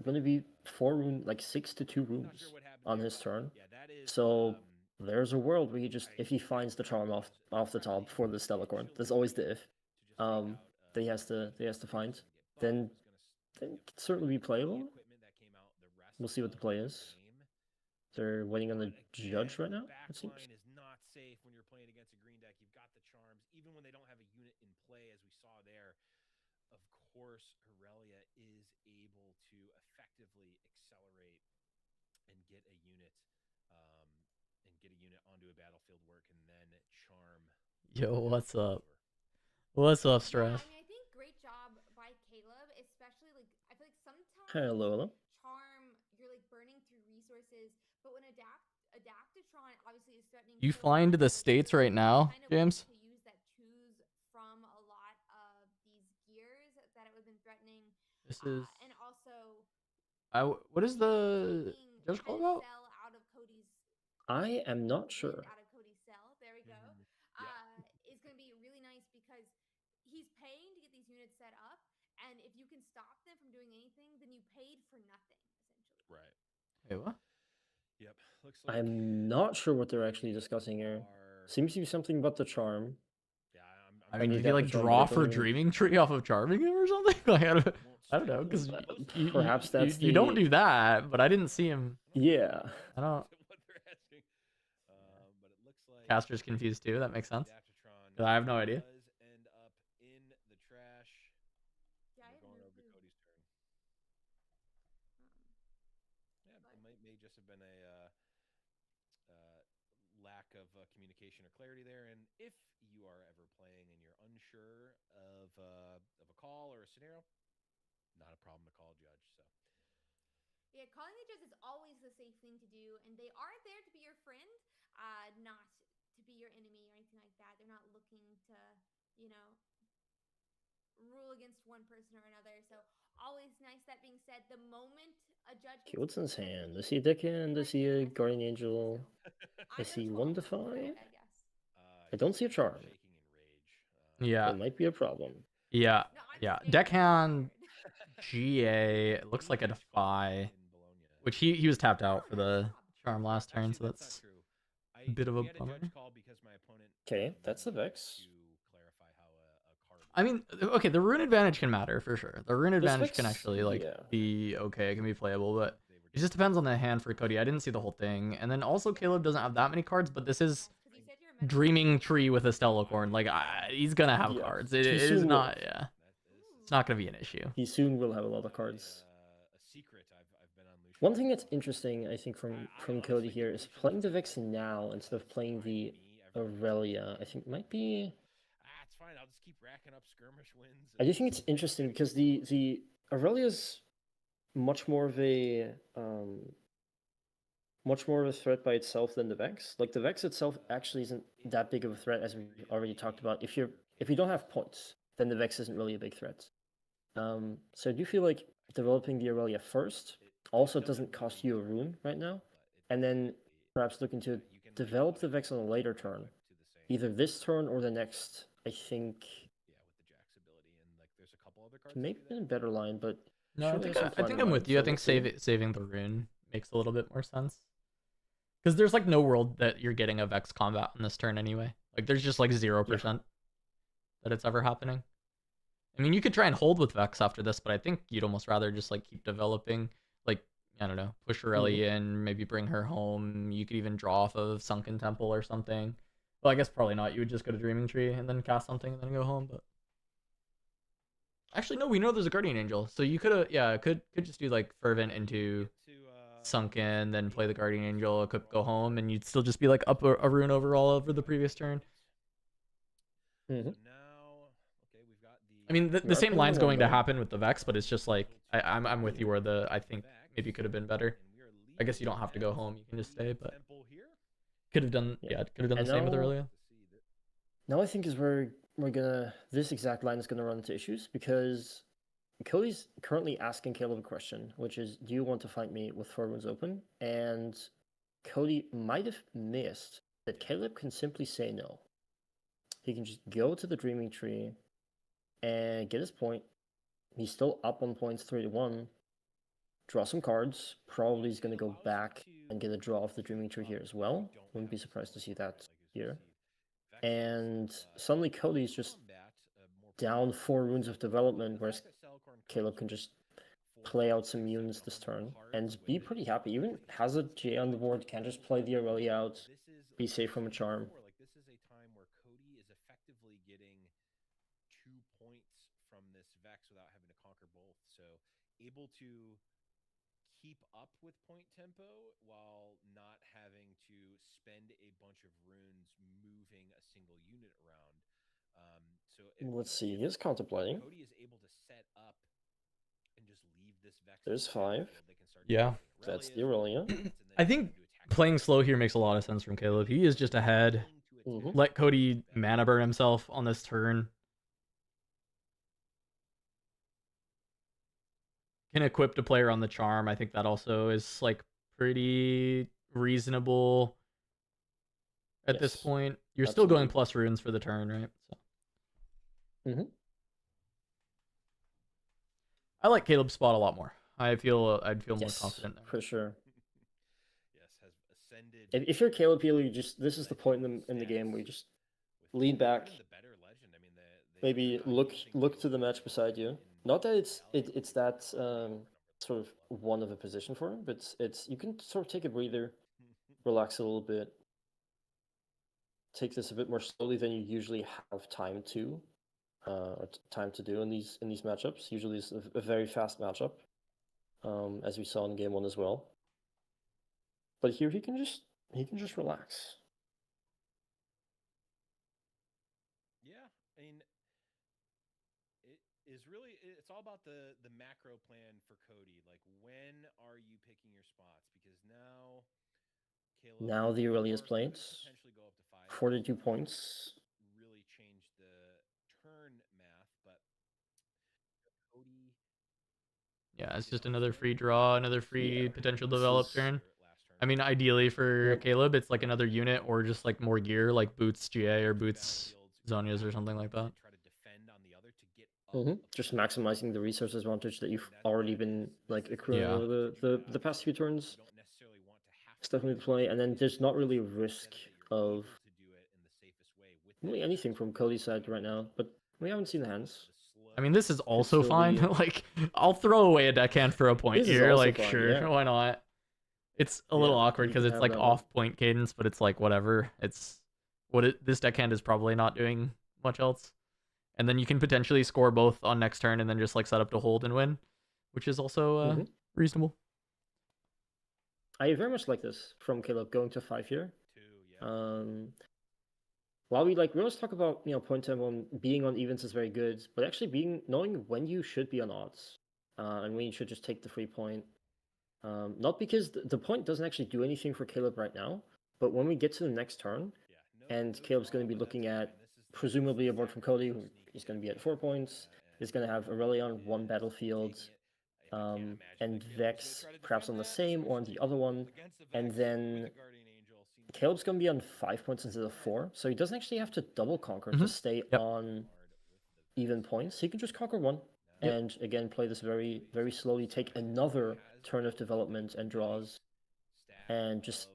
going to be 6 to 2 runes on his turn. So there's a world where he just, if he finds the charm off the top for the Stellacorn, there's always the if, that he has to find, then it can certainly be playable. We'll see what the play is. They're waiting on the judge right now, it seems. Is not safe when you're playing against a green deck. You've got the charms, even when they don't have a unit in play, as we saw there. Of course, Aurelia is able to effectively accelerate and get a unit onto a battlefield work, and then charm. Yo, what's up? What's up, Stress? Yeah, I mean, I think great job by Caleb, especially like I feel like sometimes hello. Charm, you're like burning through resources, but when Adaptatron obviously is threatening. You flying to the States right now, James? To use that choose from a lot of these gears that it would have been threatening. This is. And also. What is the judge call about? Out of Cody's. I am not sure. Out of Cody's cell. There we go. Is going to be really nice because he's paying to get these units set up, and if you can stop them from doing anything, then you paid for nothing, essentially. Right. Hey, what? Yep. Looks like I'm not sure what they're actually discussing here. Seems to be something about the charm. Yeah, I mean, did he like draw for Dreaming Tree off of charming him or something? Like, I don't know, because perhaps that's you don't do that, but I didn't see him. Yeah. I don't. But it looks like Caster's confused too. That makes sense. I have no idea. End up in the trash. Yeah, I have going no over to clue. Cody's turn. Yeah, it may just have been a lack of communication or clarity there. And if you are ever playing and you're unsure of a call or a scenario, not a problem to call a judge. So Yeah, calling the judge is always the safe thing to do, and they are there to be your friend, not to be your enemy or anything like that. They're not looking to, you know, rule against one person or another. So always nice. That being said, the moment a judge Okay, what's in his hand? Does he a deckhand? Does he a guardian angel? Does he 1 to 5? I guess. I don't see a charm. shaking in rage. Yeah. It might be a problem. Yeah. No, I'm Yeah. just very Deckhand scared. GA it looks like a defy, which he was tapped out for the charm last turn, so that's a bit of a bummer. Okay, that's the Vex. I mean, okay, the rune advantage can matter for sure. The rune advantage Vex, can actually like yeah. be okay, it can be playable, but it just depends on the hand for Cody. I didn't see the whole thing, and then also Caleb doesn't have that many cards, but this is Dreaming Tree with a Stellacorn. Like he's gonna have Yeah, cards. he It is soon will. not, yeah. It's not gonna be an issue. He soon will have a lot of cards. One thing that's interesting, I think, from Cody here is playing the Vex now instead of playing the Aurelia. I think might be. It's fine. I'll just keep racking up skirmish wins. I do think it's interesting because the Aurelia's much more of a threat by itself than the Vex. Like the Vex itself actually isn't that big of a threat, as we already talked about. If you don't have points, then the Vex isn't really a big threat. So I do feel like developing the Aurelia first also doesn't cost you a rune right now, and then perhaps looking to develop the Vex on a later turn, either this turn or the next. I think maybe in a better line, but No, surely I has some think fun I'm in with mind, you. I so think we'll see. saving the rune makes a little bit more sense. Because there's like no world that you're getting a Vex combat on this turn anyway. Like there's just like 0% that it's ever happening. I mean, you could try and hold with Vex after this, but I think you'd almost rather just like keep developing. Like, I don't know, push Aurelia in, maybe bring her home. You could even draw off of Sunken Temple or something. Well, I guess probably not. You would just go to Dreaming Tree and then cast something and then go home, but actually no, we know there's a Guardian Angel. So you could could just do like Fervent into Sunken, then play the Guardian Angel, could go home, and you'd still just be like up a rune overall over the previous turn. I mean, the same line's going to happen with the Vex, but it's just like I'm with you where I think maybe could have been better. I guess you don't have to go home; you can just stay, but could have done the same with Aurelia. Now I think is where this exact line is gonna run into issues because Cody's currently asking Caleb a question, which is, "Do you want to fight me with 4 wounds open?" And Cody might have missed that Caleb can simply say no. He can just go to the Dreaming Tree and get his point. He's still up on points 3-1. Draw some cards. Probably he's going to go back and get a draw of the Dreaming Tree here as well. Wouldn't be surprised to see that here. And suddenly Cody's just down 4 runes of development, whereas Caleb can just play out some units this turn and be pretty happy. Even has a J on the board, can just play the Aurelia out, be safe from a charm. Able to keep up with point tempo while not having to spend a bunch of runes moving a single unit around. Let's see, he's contemplating. Cody is able to set up and just leave this Vex. There's 5. Yeah, that's the Aurelia. I think playing slow here makes a lot of sense from Caleb. He is just ahead. Let Cody mana burn himself on this turn. Can equip the player on the charm. I think that also is like pretty reasonable at this point. You're still going plus runes for the turn, right? So. I like Caleb's spot a lot more. I'd feel more confident there. For sure. Yes, has ascended. If you're Caleb Healer, this is the point in the game where you just lean back. Maybe look to the match beside you. Not that it's that sort of one of a position for him, but it's you can sort of take a breather, relax a little bit, take this a bit more slowly than you usually have time to, do in these matchups. Usually it's a very fast matchup, as we saw in game 1 as well. But here he can just relax. all about the macro plan for Cody. Like, when are you picking your spots? Because now, Caleb, Now the Aurelia is could played. potentially go up to 5. 42 points. Really change the turn math, but Cody. Yeah, it's just another free draw, another free potential develop turn. I mean, ideally for Caleb, it's like another unit or just like more gear, like boots GA or boots Zonias or something like that. Just maximizing the resource advantage that you've already been like accruing over the past few turns. It's definitely the play, and then there's not really a risk of really anything from Cody's side right now, but we haven't seen the hands. I mean, this is also fine. Like, I'll throw away a deckhand for a point here. Like, fine, sure, why not? It's a little awkward because it's like off point cadence, but it's like whatever. It's this deckhand is probably not doing much else. And then you can potentially score both on next turn and then just like set up to hold and win, which is also reasonable. I very much like this from Caleb going to 5 here. While we always talk about point tempo and being on evens is very good, but actually knowing when you should be on odds and when you should just take the free point. Not because the point doesn't actually do anything for Caleb right now, but when we get to the next turn, and Caleb's going to be looking at presumably a board from Cody, who he's going to be at 4 points. He's going to have Aurelia on one battlefield, and Vex perhaps on the same or on the other one, and then Caleb's going to be on 5 points instead of 4, so he doesn't actually have to double conquer to stay on even points. He can just conquer one, and again play this very, very slowly, take another turn of development and draws, and just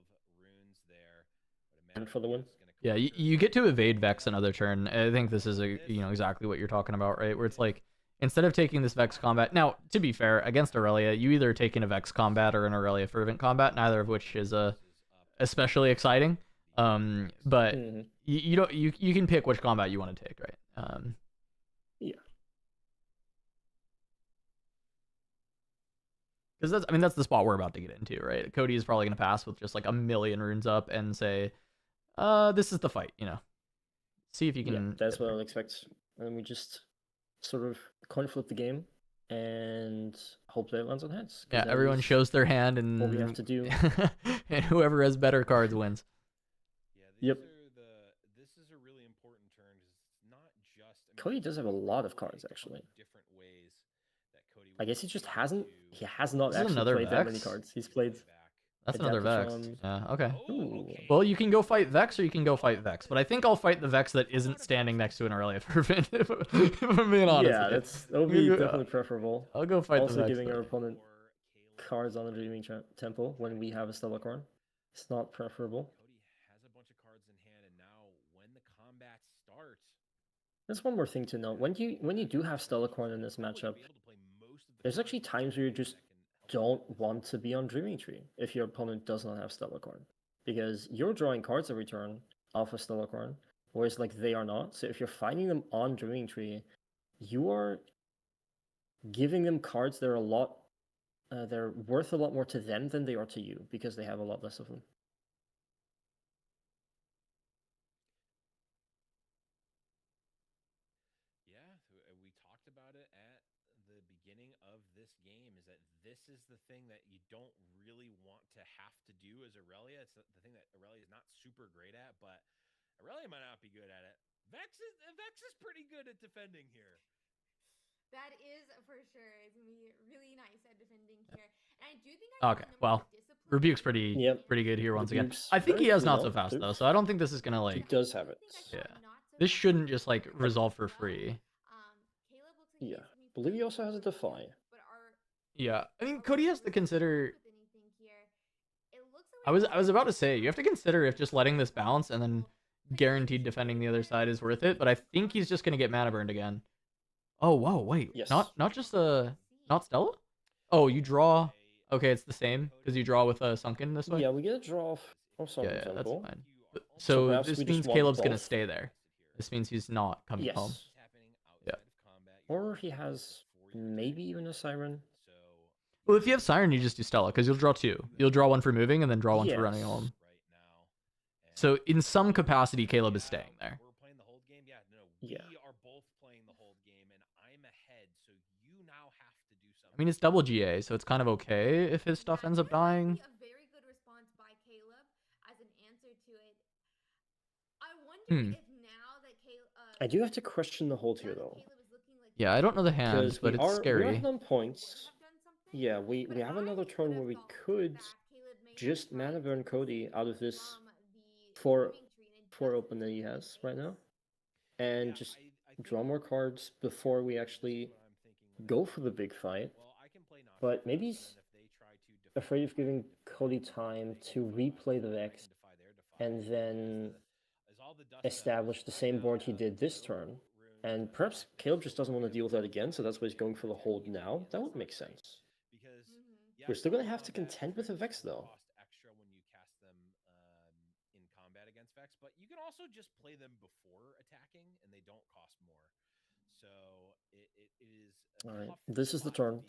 and for the win. Yeah, you get to evade Vex another turn. I think this is exactly what you're talking about, right? Where it's like, instead of taking this Vex combat, now to be fair, against Aurelia, you either take an Vex combat or an Aurelia fervent combat, neither of which is especially exciting. But you can pick which combat you want to take, right? Because that's the spot we're about to get into, right? Cody is probably gonna pass with just like a million runes up and say, this is the fight, See if you can. Yeah, that's what I'll expect. And we just sort of coin flip the game and hope that it lands on heads. Yeah, everyone shows their hand, and what we have to do. And whoever has better cards wins. Yeah, this is a really important turn because it's not just. Cody does have a lot of cards actually. Different ways that Cody. I guess he just hasn't. He has not actually played that many cards. He's played. That's another Vex. Yeah, okay. Ooh. Well, you can go fight Vex or you can go fight Vex. But I think I'll fight the Vex that isn't standing next to an Aurelia Fervent, if I'm being honest. Yeah, that would be definitely preferable. I'll go fight also the Vex. Also giving our opponent cards on the Dreaming Temple when we have a Stellacorn. It's not preferable. Cody has a bunch of cards in hand, and now when the combat starts. There's one more thing to note. When you do have Stellacorn in this matchup, there's actually times where you just don't want to be on Dreaming Tree if your opponent does not have Stellacorn, because you're drawing cards every turn off of Stellacorn, whereas they are not. So if you're finding them on Dreaming Tree, you are giving them cards that are they're worth a lot more to them than they are to you because they have a lot less of them. About it at the beginning of this game, is that this is the thing that you don't really want to have to do as Aurelia. It's the thing that Aurelia is not super great at, but Aurelia might not be good at it. Vex is pretty good at defending here. That is for sure. It's gonna be really nice at defending here. And I do think Rebuke's pretty good here once again. I think he has not so fast though, so I don't think this is gonna He does have it. Yeah. This shouldn't just resolve for free. Yeah, I believe he also has a Defy. Yeah, I mean, Cody has to consider. I was about to say, you have to consider if just letting this bounce and then guaranteed defending the other side is worth it, but I think he's just gonna get mana burned again. Oh wow, wait, yes. not just not Stella? Oh, you draw. Okay, it's the same because you draw with a Sunken this way. Yeah, we get a draw of Sunken. Yeah, that's fine. So this means Caleb's gonna stay there. This means he's not coming home. Yeah. Or he has maybe even a Siren. Well, if you have Siren, you just do Stella, because you'll draw two. You'll draw one for moving, and then draw one for running home. So in some capacity, Caleb is staying there. We're playing the hold game? Yeah, no. Yeah. We are both playing the hold game, and I'm ahead, so you not I mean, it's double GA, so it's kind of okay if his stuff ends up dying. A very good response by Caleb as an answer to it. I wonder if now that Caleb. I do have to question the hold here, though. Yeah, I don't know the hands, but it's scary. We are on points. Yeah, we have another turn where we could just mana burn Cody out of this 4 open that he has right now, and just draw more cards before we actually go for the big fight. But maybe he's afraid of giving Cody time to replay the Vex and then establish the same board he did this turn. And perhaps Caleb just doesn't want to deal with that again, so that's why he's going for the hold now. That would make sense. We're still going to have to contend with the Vex, though. Extra when you cast them in combat against Vex, but you can also just play them before attacking, and they don't cost more. So it is. All right, this is the turn.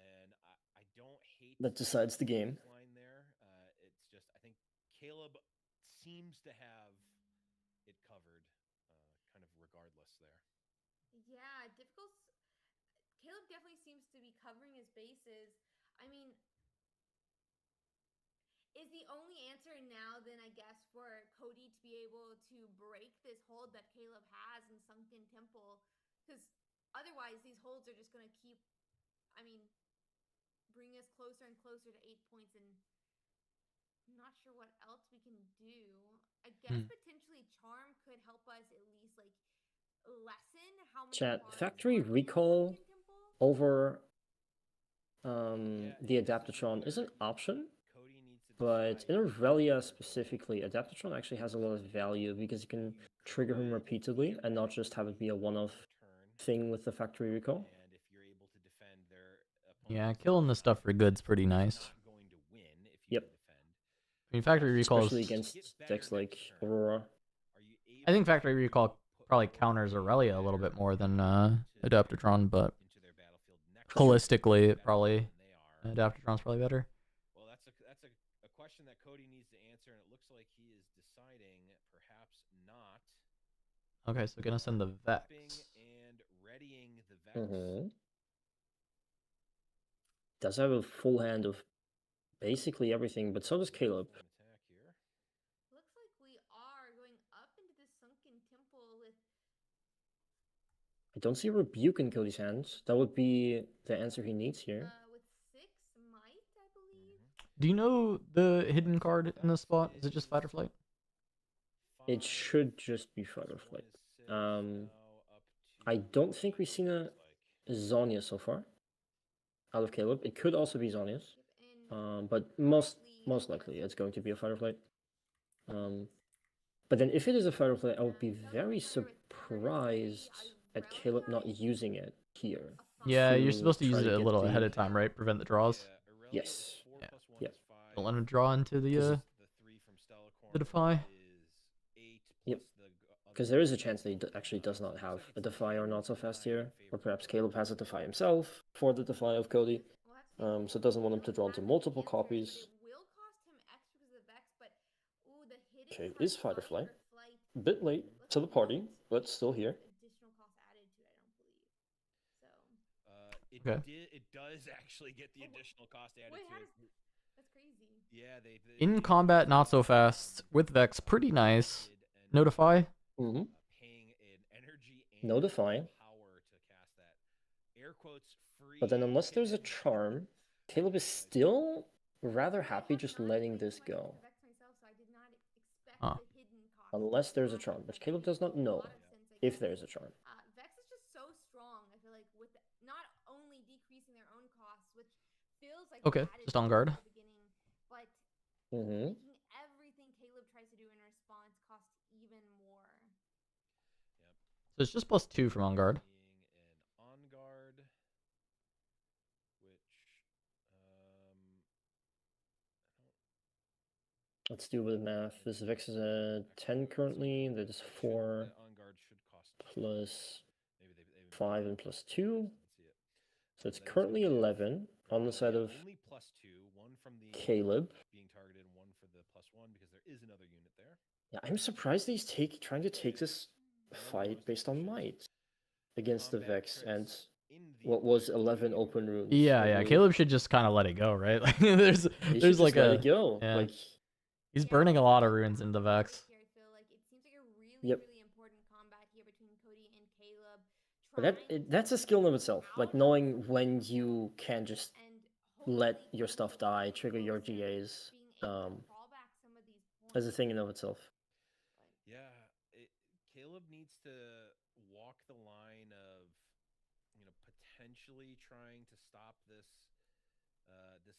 And I don't hate that decides the game. Line there. It's just I think Caleb seems to have it covered, kind of regardless there. Yeah, difficult. Caleb definitely seems to be covering his bases. I mean, is the only answer now then, I guess, for Cody to be able to break this hold that Caleb has in Sunken Temple? Because otherwise, these holds are just going to keep, I mean, bring us closer and closer to 8 points, and I'm not sure what else we can do. I guess potentially Charm could help us at least, like, lessen how many Chat, Factory Recall over the Adaptatron is an option, but in Aurelia specifically, Adaptatron actually has a lot of value because you can trigger him repeatedly and not just have it be a one-off thing with the Factory Recall. Yeah, killing the stuff for good's pretty nice. Yep. I mean, Factory Recall, especially against decks like Aurora. I think Factory Recall probably counters Aurelia a little bit more than Adaptatron, but holistically, probably Adaptatron's probably better. Well, that's a question that Cody needs to answer, and it looks like he is deciding perhaps not. Okay, so gonna send the Vex. And readying the Vex. Does have a full hand of basically everything, but so does Caleb. Looks like we are going up into the Sunken Temple with. I don't see a Rebuke in Cody's hands. That would be the answer he needs here. With 6 might, I believe. Do you know the hidden card in this spot? Is it just Fight or Flight? It should just be Fight or Flight. I don't think we've seen a Zhonya so far out of Caleb. It could also be Zhonya's, but most likely it's going to be a Fight or Flight. But then if it is a Fight or Flight, I would be very surprised at Caleb not using it here. Yeah, you're supposed to use it a little ahead of time, right? Prevent the draws. Yes. Yeah. Don't let him draw into the Defy. Yep. Because there is a chance that he actually does not have a Defy or Not So Fast here, or perhaps Caleb has a Defy himself for the Defy of Cody, so doesn't want him to draw into multiple copies. Okay, is Fight or Flight. A bit late to the party, but still here. It does actually get the additional cost added to it. That's crazy. Yeah, they in combat, Not So Fast with Vex, pretty nice. Notify. Mm-hmm. Paying an energy and Notify. Power to cast that. Air quotes free. But then unless there's a charm, Caleb is still rather happy just letting this go. Unless there's a charm, which Caleb does not know if there's a charm. Vex is just so strong, I feel like, with not only decreasing their own costs, which feels like okay, just on guard. But Mm-hmm. making everything Caleb tries to do in response costs even more. Yep. So it's just +2 from on guard. Being an on guard, which Let's do with math. This Vex is a 10 currently. That is 4 on guard should cost plus maybe they 5 and plus 2. Let's see it. So it's currently 11 on the side of only +2, one from the Caleb. being targeted, one for the +1 because there is another unit there. Yeah, I'm surprised he's trying to take this fight based on might against the Vex, and what was 11 open runes. Yeah, I yeah. believe. Caleb should just kind of let it go, right? Like there's He should there's like just let a it go. yeah. Like He's Yeah, burning a it's lot of a runes into Vex. here, I feel like it seems like a really, Yep. really important combat here between Cody and Caleb. but that's a skill in of itself. Like knowing when you can just let your stuff die, trigger your GAs. As a thing in of itself. Yeah, Caleb needs to walk the line of, potentially trying to stop this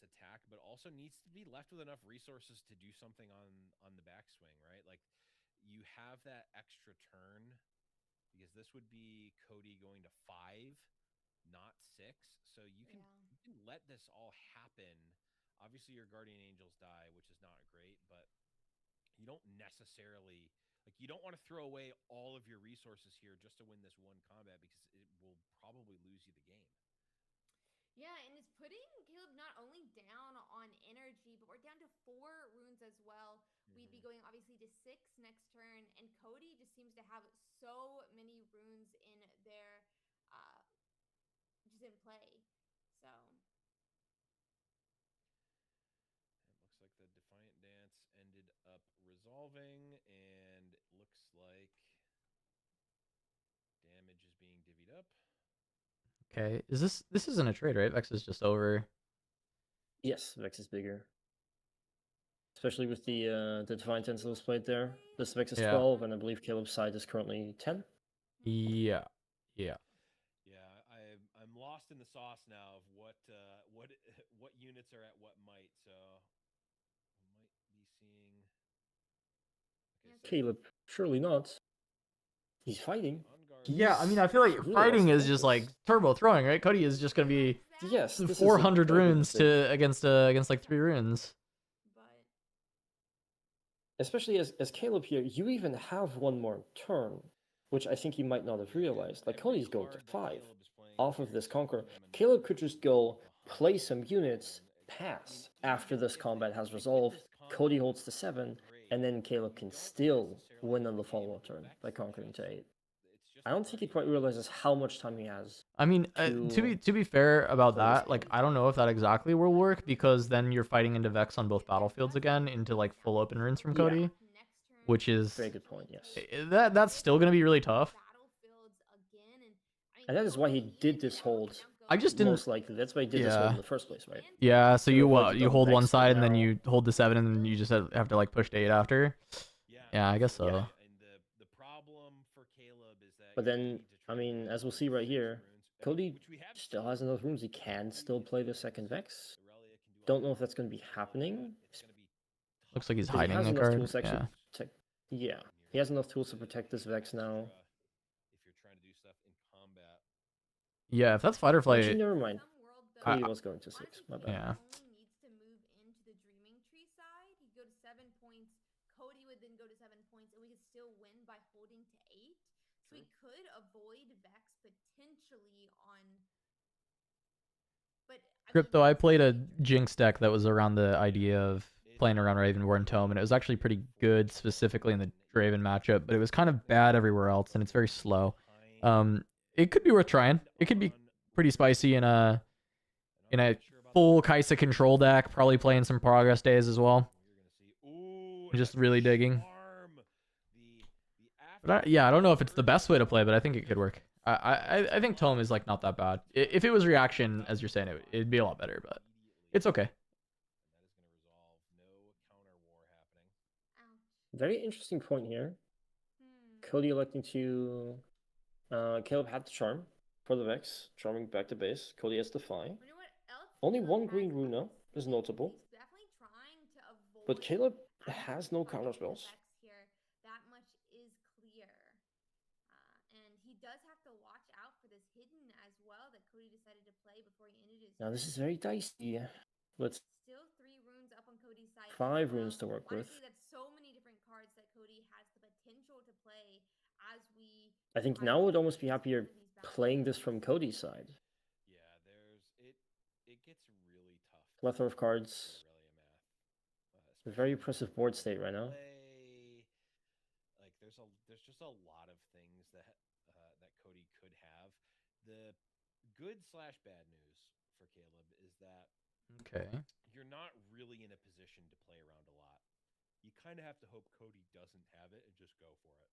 attack, but also needs to be left with enough resources to do something on the backswing, right? Like you have that extra turn because this would be Cody going to 5, not 6. So you can let this all happen. Obviously, your guardian angels die, which is not great, but you don't necessarily you don't want to throw away all of your resources here just to win this one combat because it will probably lose you the game. Yeah, and it's putting Caleb not only down on energy, but we're down to 4 runes as well. We'd be going obviously to 6 next turn, and Cody just seems to have so many runes in their just in play. So it looks like the Defiant Dance ended up resolving, and looks like damage is being divvied up. Okay, this isn't a trade, right? Vex is just over. Yes, Vex is bigger. Especially with the Defiant Dance that was played there. This Vex is 12, and I believe Caleb's side is currently 10. Yeah. Yeah, I'm lost in the sauce now of what units are at what might. So we might be seeing. Okay, so Caleb, surely not. He's fighting. Yeah, I mean, I feel like really fighting wants is to just focus. like turbo throwing, right? Cody is just gonna be Yes, this is a 400 very good runes mistake. against like 3 runes. Especially as Caleb here, you even have one more turn, which I think you might not have realized. Like Cody's going to 5 off of this Conqueror. Caleb could just go play some units, pass after this combat has resolved. Cody holds to 7, and then Caleb can still win on the follow-up turn by conquering to 8. I don't think he quite realizes how much time he has. I mean, to be fair about play this that, like game. I don't know if that exactly will work because then you're fighting into Vex on both battlefields again into like full open runes from Cody, which is Very good point, yes. that's still gonna be really tough. And that is why he did this hold. I just didn't. Most likely, that's why he did this hold in the first place, right? Yeah, so To you avoid the you double hold one Vex, but side and then now- you hold the 7 and then you just have to like push to 8 after. Yeah, I guess so. Yeah. And the problem for Caleb is that. But then, I mean, as we'll see right here, Cody still has enough rooms. He can still play the second Vex. Don't know if that's going to be happening. Looks like he's But he hiding has a enough card. tools to actually Yeah. protect. Yeah, he has enough tools to protect this Vex now. If you're trying to do stuff in combat. Yeah, if that's fight or Actually, flight. never mind. Cody was going to 6. My bad. Yeah. Only needs to move into the Dreaming Tree side. He'd go to 7 points. Cody would then go to 7 points, and we could still win by holding to 8. So we could avoid Vex potentially on. But Crypto, I played a Jinx deck that was around the idea of playing around Ravenborn Tome, and it was actually pretty good specifically in the Draven matchup, but it was kind of bad everywhere else, and it's very slow. It could be worth trying. It could be pretty spicy in a full Kaisa control deck, probably playing some progress days as well. Just really digging. But I don't know if it's the best way to play, but I think it could work. I think Tome is like not that bad. If it was reaction, as you're saying, it'd be a lot better, but it's okay. Very interesting point here. Cody electing to. Caleb had the charm for the Vex, charming back to base. Cody has the Defy. Only one green rune now is notable. But Caleb has no counter spells. That much is clear. And he does have to watch out for this hidden as well that Cody decided to play before he ended his. Now this is very dicey. Let's. Still 3 runes up on Cody's side. 5 runes to work with. Honestly, that's so many different cards that Cody has the potential to play as we. I think now would almost be happier playing this from Cody's side. Yeah, it gets really tough. Plethora of cards. A very impressive board state right now. Like there's just a lot of things that Cody could have. good/bad news for Caleb is that Okay. you're not really in a position to play around a lot. You kind of have to hope Cody doesn't have it and just go for it.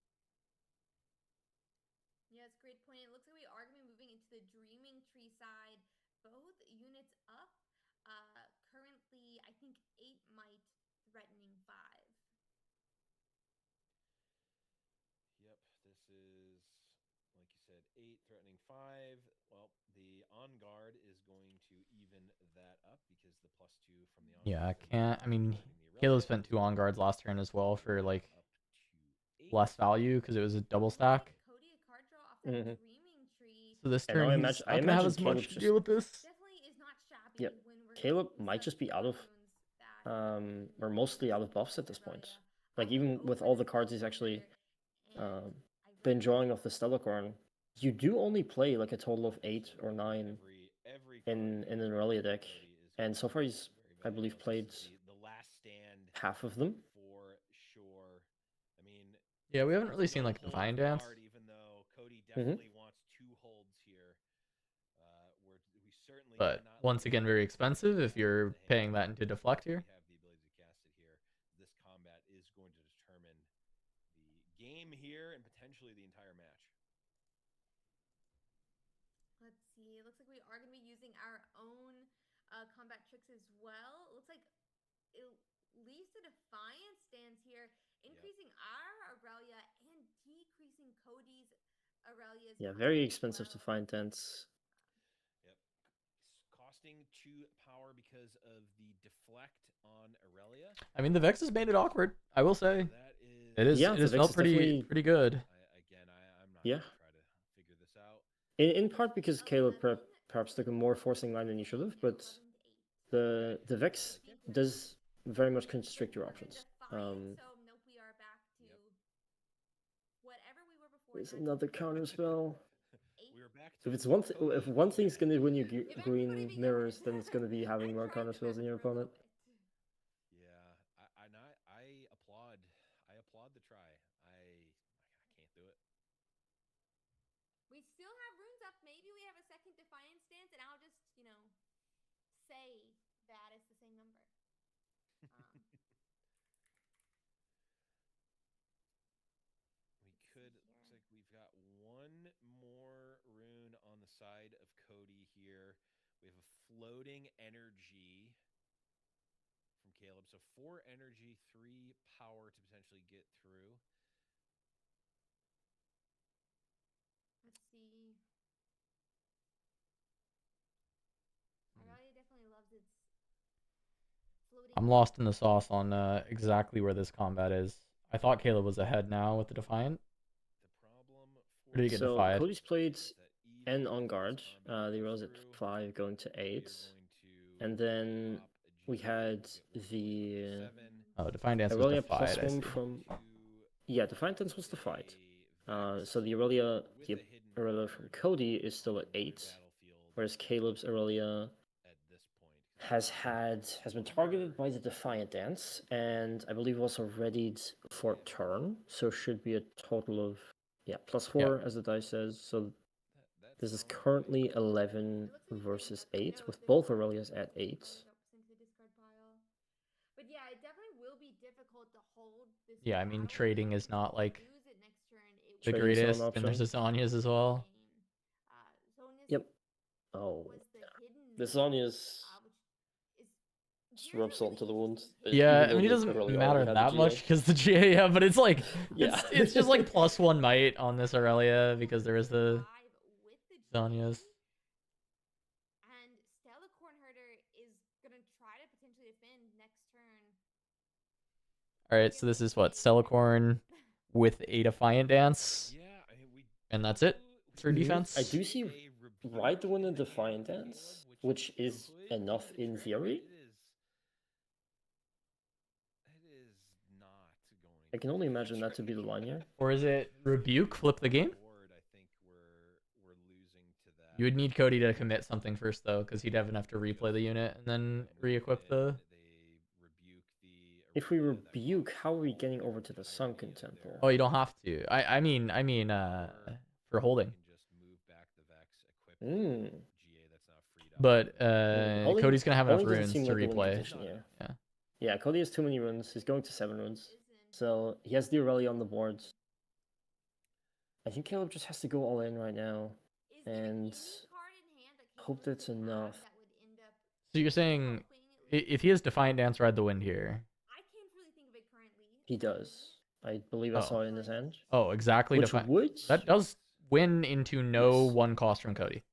Yeah, it's a great point. It looks like we are going to be moving into the Dreaming Tree side. Both units up. Currently, I think 8 might threatening 5. Yep, this is, like you said, 8 threatening 5. Well, the on guard is going to even that up because the +2 from the on Yeah, I guard can't. I mean, Caleb spent 2 on guards last turn as well for like less value because it was a double stack. Cody, a card draw off that Mhm. Dreaming Tree. So this And now turn he's not gonna have as Caleb much to just deal with this. Definitely is not shabby Yep. when we're Caleb getting might just be out of runes that or mostly out of buffs at this point. Aurelia. Like I'll even look with over all this the cards he's Code actually Commander, and I been really drawing like off the Stellacorn, you do only play like a total of 8 or 9 every in an Aurelia deck, and so far he's, I believe, played the last stand half of them. for sure. I mean, Yeah, we haven't really there's seen no like hold Divine Dance. guard, even though Cody definitely wants 2 holds here. We certainly But cannot once let again, very expensive if you're the hand paying that into deflect here. we have the ability to cast it here. This combat is going to determine the game here and potentially the entire match. Let's see. It looks like we are going to be using our own combat tricks as well. It looks like at least a Defiant stance here, increasing our Aurelia and decreasing Cody's Aurelia's. Yeah, very expensive to find tents. Yep. Costing 2 power because of the deflect on Aurelia. I mean, the Vex has made it awkward. I will say That is. it is. Yeah, it the has Vex felt is pretty definitely- good. I'm not Yeah. gonna try to figure this out. In part because Caleb perhaps took a more forcing line than he should have, but the Vex does very much constrict your options. So nope, we are back to whatever we were before. There's another counter spell. We were back If to it's one Cody. if one thing's gonna win you If everybody green be mirrors, gone, then it's gonna be having I'm more trying counter to spells than your back for a little opponent. bit. Yeah, I applaud. I applaud the try. I can't do it. We still have runes up. Maybe we have a second Defiant stance, and I'll just, say that it's the same number. We could. Looks like we've got 1 more rune on the side of Cody here. We have a floating energy from Caleb. So 4 energy, 3 power to potentially get through. Let's see. Aurelia definitely loves its floating. I'm lost in the sauce on exactly where this combat is. I thought Caleb was ahead now with the Defiant. The problem Or did he get So defied? Cody's played is that N even on if guard. this combat The goes rolls at through, 5 going to we are 8. going to And then drop a we G, had we'll get the 7, Oh, Defiant Dance was Aurelia defied. plus I 1 see. from... to Yeah, Defiant Dance was defied. Vex So the Aurelia, with the a hidden Aurelia from guard Cody is still at on the 8, battlefield whereas Caleb's Aurelia at this point. has been targeted by the Defiant Dance, and I believe also readied for turn, so should be a total of +4 as the dice says. So this is currently 11 versus 8, with both Aurelias at 8. But yeah, it definitely will be difficult to hold this. Yeah, I mean, battle. trading If is we not like lose it next turn, it the will Trading's not an greatest, and option. there's the Sonya's as well. Sonya's Yep. Oh, was the hidden the one, Sonya's which is just here's rubs a salt really into the wound. interesting- Yeah, Even I though mean, it the doesn't Aurelia matter already had the that much GA. because the GA, yeah, but it's like Yeah. it's just like +1 might on this Aurelia because there is the Five with the Sonya's. GA. And Stella Cornherder is gonna try to potentially defend next turn. All right, so this is what Celicorn with a Defiant Dance, Yeah, I mean, we and that's it for defense. I do see Ride the Wind and Defiant Dance, which is enough in theory. It is not going. I can only imagine that to be the line here. Or is it Rebuke, flip the game? I think we're losing to that. You would need Cody to commit something first, though, because he'd have enough to replay the unit and then re-equip the... They rebuke the If we Aurelia that rebuke, how are we blocks getting the over to the entire Sunken unit Temple? there. Oh, you don't have to. I mean, for holding. You can just move back the Vex, equip Mm. GA that's not freed up. But Only- Cody's gonna have enough only doesn't runes seem to like a winning replay. condition, yeah. Yeah. Yeah, Cody has too many runes. He's going to 7 runes. So he has the Aurelia on the board. I think Caleb just has to go all in right now. And hope that's enough. So you're saying if he has Defiant Dance, Ride the Wind here. I can't really think of it currently. He does. I believe I saw it in his hand. Oh, exactly. Which would... That does win into no Yes. 1 cost from Cody.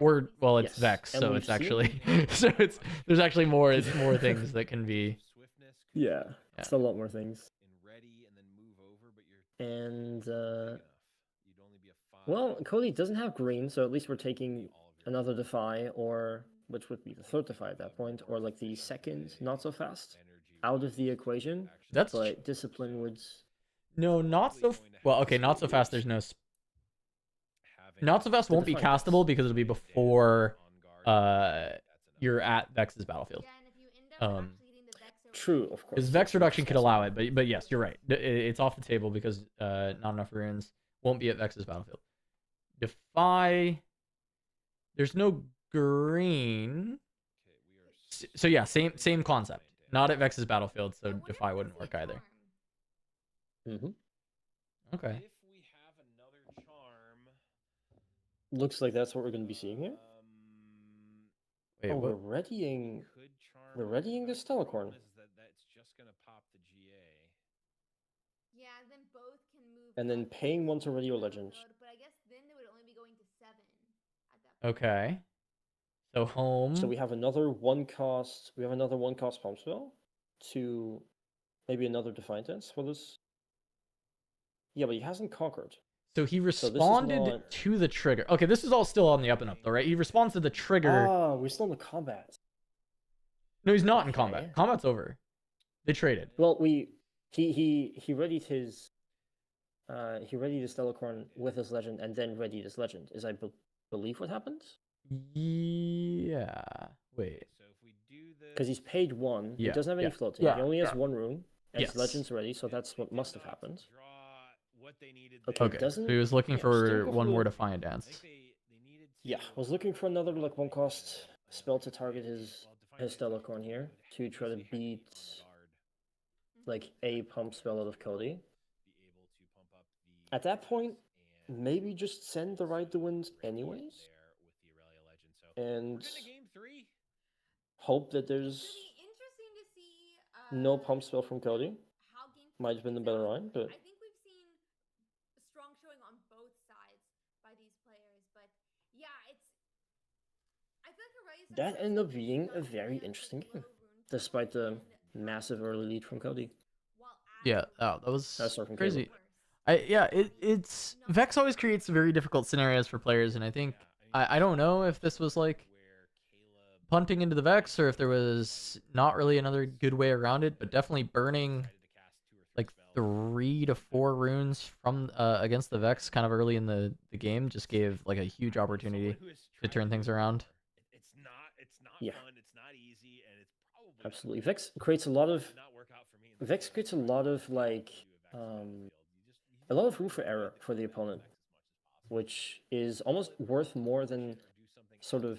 Or well, it's Yes. Vex, And so we've it's actually so it's there's actually more things that can be. Swiftness could Yeah, be it's a lot more things. in ready and then move over, but you're And, big enough. You'd only be a 5. well, Cody doesn't have green, so at least we're taking all of your another Defy, or which would be the 3rd Defy at that point, or like the 2nd Not So Fast, energy out of the equation. That's But Discipline would... no, not so. Well, okay, not so fast. There's no. Not so fast The won't be Defiant castable Dance. because it'll be before you're at Vex's battlefield. Yeah, and if you end up Um, actually hitting the Vex over True, here, of course. Because Vex reduction could allow it, but yes, you're right. It's off the table because not enough runes won't be at Vex's battlefield. Defy. There's no green. So yeah, same concept. Not at Vex's battlefield, I so wonder Defy if wouldn't that's work the either. charm. Mm-hmm. Okay. If we have another charm, Looks like that's what we're going to be seeing here. Wait, Oh, what? we're readying... could charm. We're readying the Stellacorn. Is that that's just gonna pop the GA. Yeah, then both can move. And then up paying one to Radio down the Legend. road, but I guess then they would only be going to 7 at that point. Okay. So home. So we have another 1 cost... We have another 1 cost Pump Spell to maybe another Defiant Dance for this. Yeah, but he hasn't conquered. So he this is responded not- to the trigger. Okay, this is all still on the up and up though, right? He responds to the trigger. Ah, we're still in the combat. No, he's not in okay. combat. Combat's over. They traded. Well, he readied his Stellacorn with his legend and then readied his legend. Is I believe what happened? Yeah. Wait. So if we do this, Because he's paid 1. Yeah, He doesn't have any yeah, floating. yeah, He only has yeah. 1 rune. And Yes. his legend's ready, so that's what must have happened. Draw what they needed Okay, there. Okay. doesn't- So he was looking yeah, still for go one for more the- Defiant I Dance. think they needed to, Yeah, was looking for another like 1 cost spell to target his Stellacorn here to try to beat like a pump spell out of Cody. At that point, maybe just send the Ride the Wind anyways, and game 3. hope that It's gonna there's be interesting to see. no pump spell from Cody. How game Might have been the better line, but I think we've seen a strong showing on both sides by these players, but yeah, it's. I feel like Array's that ended up being a very interesting game, despite the massive early lead from Cody. Yeah. Oh, that was Sorry, from crazy. Caleb. It's Vex always creates very difficult scenarios for players, and I think I don't know if this was like punting into the Vex or if there was not really another good way around it, but definitely burning like 3 to 4 runes from against the Vex kind of early in the game just gave like a huge opportunity to turn things around. It's not Yeah. fun, it's not easy, and it's probably Absolutely, Vex creates a lot of did not work out for me in the Vex first creates a round. lot of You like do have access to the field. a lot of room for error for the opponent, which is almost worth more than sort of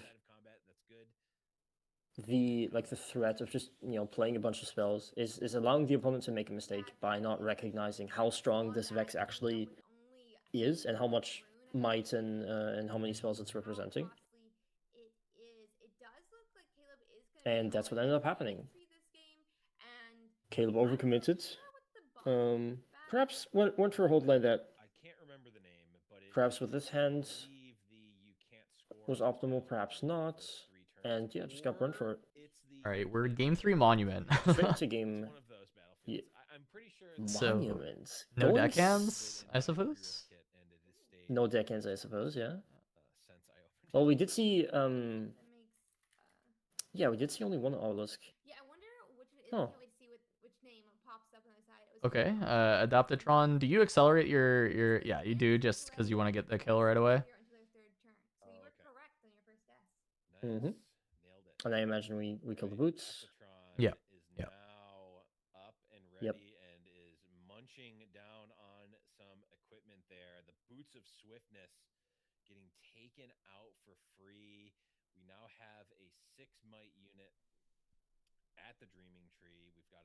the threat of just playing a bunch of spells is allowing the opponent to make a mistake by not recognizing how strong this Vex actually is and how much might and how many spells it's representing. And that's what ended up happening. Caleb overcommitted. Perhaps went for a hold like that. I can't remember the name, but it, Perhaps with this hand believe the you can't score was optimal, perhaps not. 3 turns, And yeah, just got burned for it. it's the All right, we're game 3 Monument. Straight into it's game one of those battlefields. I'm pretty sure it's So, Monuments. no Going deckhands, I suppose. No deckhands, I suppose, yeah. since I opened Well, it. we did see That makes. yeah, we did see only one Obelisk. Yeah, I wonder which it is. Huh. I can't wait to see which name pops up on the side. It was Okay, really Adaptatron, do you accelerate your yeah, you do just because you want to get the kill right away? Here until their 3rd turn. So you were okay. correct on your first guess. Nice. Mhm. Nailed it. And I imagine we killed the boots. Adaptatron Yeah, is yeah. now up and Yep. ready and is munching down on some equipment there. The boots of swiftness getting taken out for free. We now have a 6 might unit at the Dreaming Tree. We've got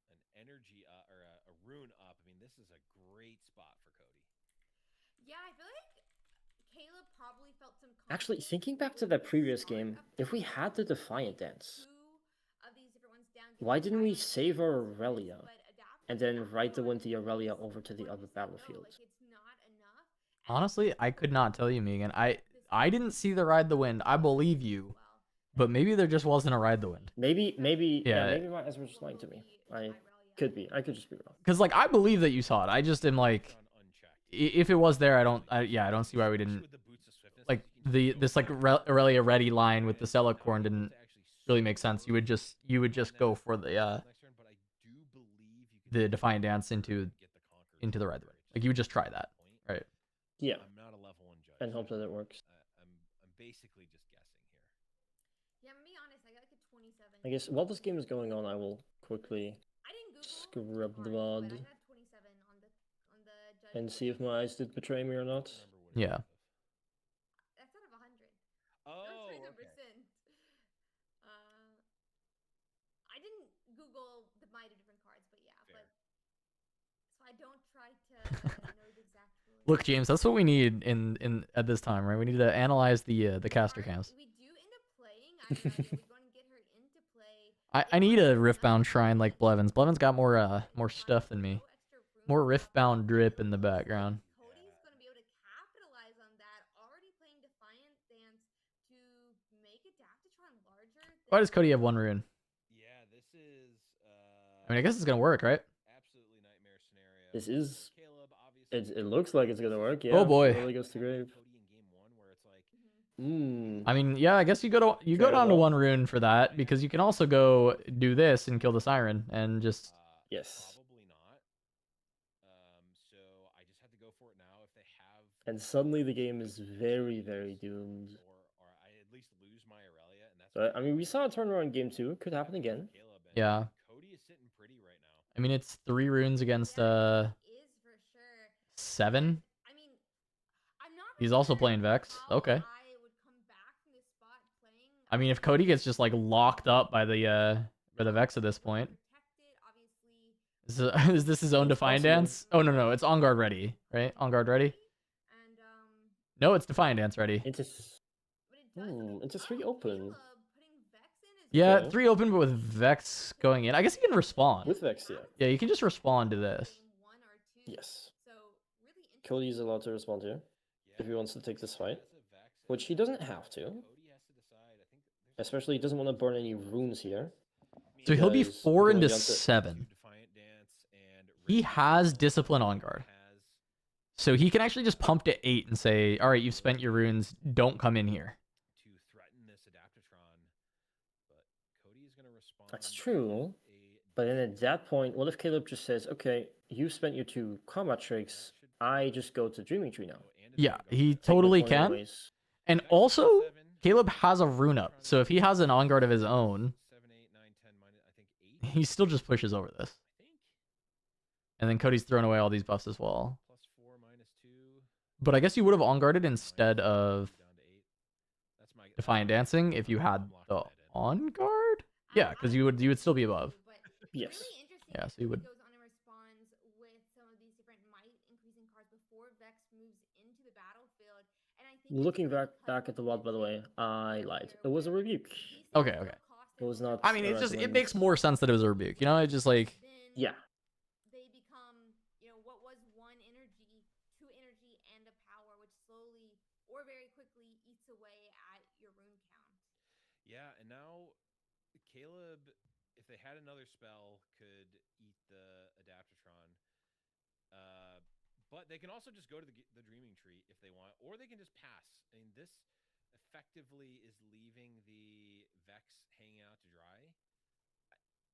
an energy or a rune up. I mean, this is a great spot for Cody. Yeah, I feel like Caleb probably felt some. Actually, thinking back to that previous game, if we had the Defiant Dance, why didn't we save our Aurelia and then ride the wind the Aurelia over to the other battlefield? Honestly, I could not tell you, Megan. I didn't see the ride the wind. I believe you, but maybe there just wasn't a ride the wind. Maybe Yeah. maybe my eyes were just lying to me. I could just be wrong. Because like I believe that you saw it. I just am like, if it was there, I don't see why we didn't. Like this like Aurelia ready line with the Celicorn didn't really make sense. You would just go for the Defiant Dance into the ride the wind. Like you would just try that, right? Yeah. I'm not a level 1 judge. And hope that it works. I'm basically just guessing here. Yeah, I'm gonna be honest, I got like a 27. I guess while this game is going on, I will quickly scrub the VOD and see if my eyes did betray me or not. Yeah. That's out of 100. Oh, That's 100%. okay. I didn't Google the might of different cards, but yeah, Fair. but so I don't try to know the exact rules. Look, James, that's what we need in at this time, right? We need to analyze the caster cams. We do end up playing. I have no idea. We're going to get her into play. I need a Riftbound shrine like Blevins. Blevins got more stuff than me. More Riftbound drip in the background. Cody's going to be able to capitalize on that. Already playing Defiant Dance to make Adaptatron larger. Why does Cody have 1 rune? Yeah, this is. I mean, I guess it's gonna work, right? Absolutely nightmare scenario. This is. Caleb, obviously, It looks like it's gonna work. Yeah. Oh boy. It really goes to grave. Cody in game 1, where it's like, I mean, yeah, I guess you go down to 1 rune for that because you can also go do this and kill the Siren and just. Yes. Probably not. So I just have to go for it now. If they have, And suddenly the game is very, very doomed. or I at least lose my Aurelia, and that's. But I mean, we saw a turnaround in game 2. Could happen again. Caleb, and Yeah. Cody is sitting pretty right now. I mean, it's 3 runes against Is for sure. 7. I mean, I'm not He's really also sure playing Vex. how Okay. I would come back from this spot playing. I mean, if Cody gets just like locked up by the Vex at this point, Protected, obviously. is this his own It's Defiant possible. Dance? Oh no, it's On Guard ready, right? On Guard ready? And No, it's Defiant Dance ready. Into but it does into 3 open. Caleb putting Vex in as Yeah, Okay. 3 open, but with Vex going in. I guess he can respawn. With Vex, yeah. Yeah, you can just respond to this. game 1 or 2. Yes. So really interesting. Cody is allowed to respond here if he wants to take this fight, which he doesn't have to. Cody has to decide. I think there's Especially he doesn't want to burn any runes here. So he'll be Because 4 going into down to- 7. Defiant Dance and He Riftbound has Discipline On Guard. has So he can actually just pump to 8 and say, all right, you've spent your runes, don't come in here. to threaten this Adaptatron, but Cody is going to respond. That's true. with But then at that point, what if Caleb just says, okay, you spent your 2 combat tricks, I just go to Dreaming Tree now. Yeah, he Take my totally point can. anyways. And also, Caleb has a rune up. So if he has an On Guard of his own, 7, 8, 9, 10, minus, I think 8. he still just pushes over this. I think And then Cody's thrown away all these buffs as well. +4, -2. But I guess you would have On Guarded instead of Down to 8. That's my Defiant Dancing if you had I'm locking the that in. On Guard? Yeah, because you would still be above. Yes. Really interesting Yeah, to so you see what would- goes on and responds with some of these different might increasing cards before Vex moves into the battlefield. And I think Looking back at the VOD, by the way, I lied. It was a rebuke. Okay, okay. It was not. I mean, a it recommend. makes more sense that it was a rebuke. You know, it's just like, Yeah. They become, what was 1 energy, 2 energy, and a power, which slowly or very quickly eats away at your rune count. Yeah, and now Caleb, if they had another spell, could eat the Adaptatron. But they can also just go to the Dreaming Tree if they want, or they can just pass. I mean, this effectively is leaving the Vex hanging out to dry.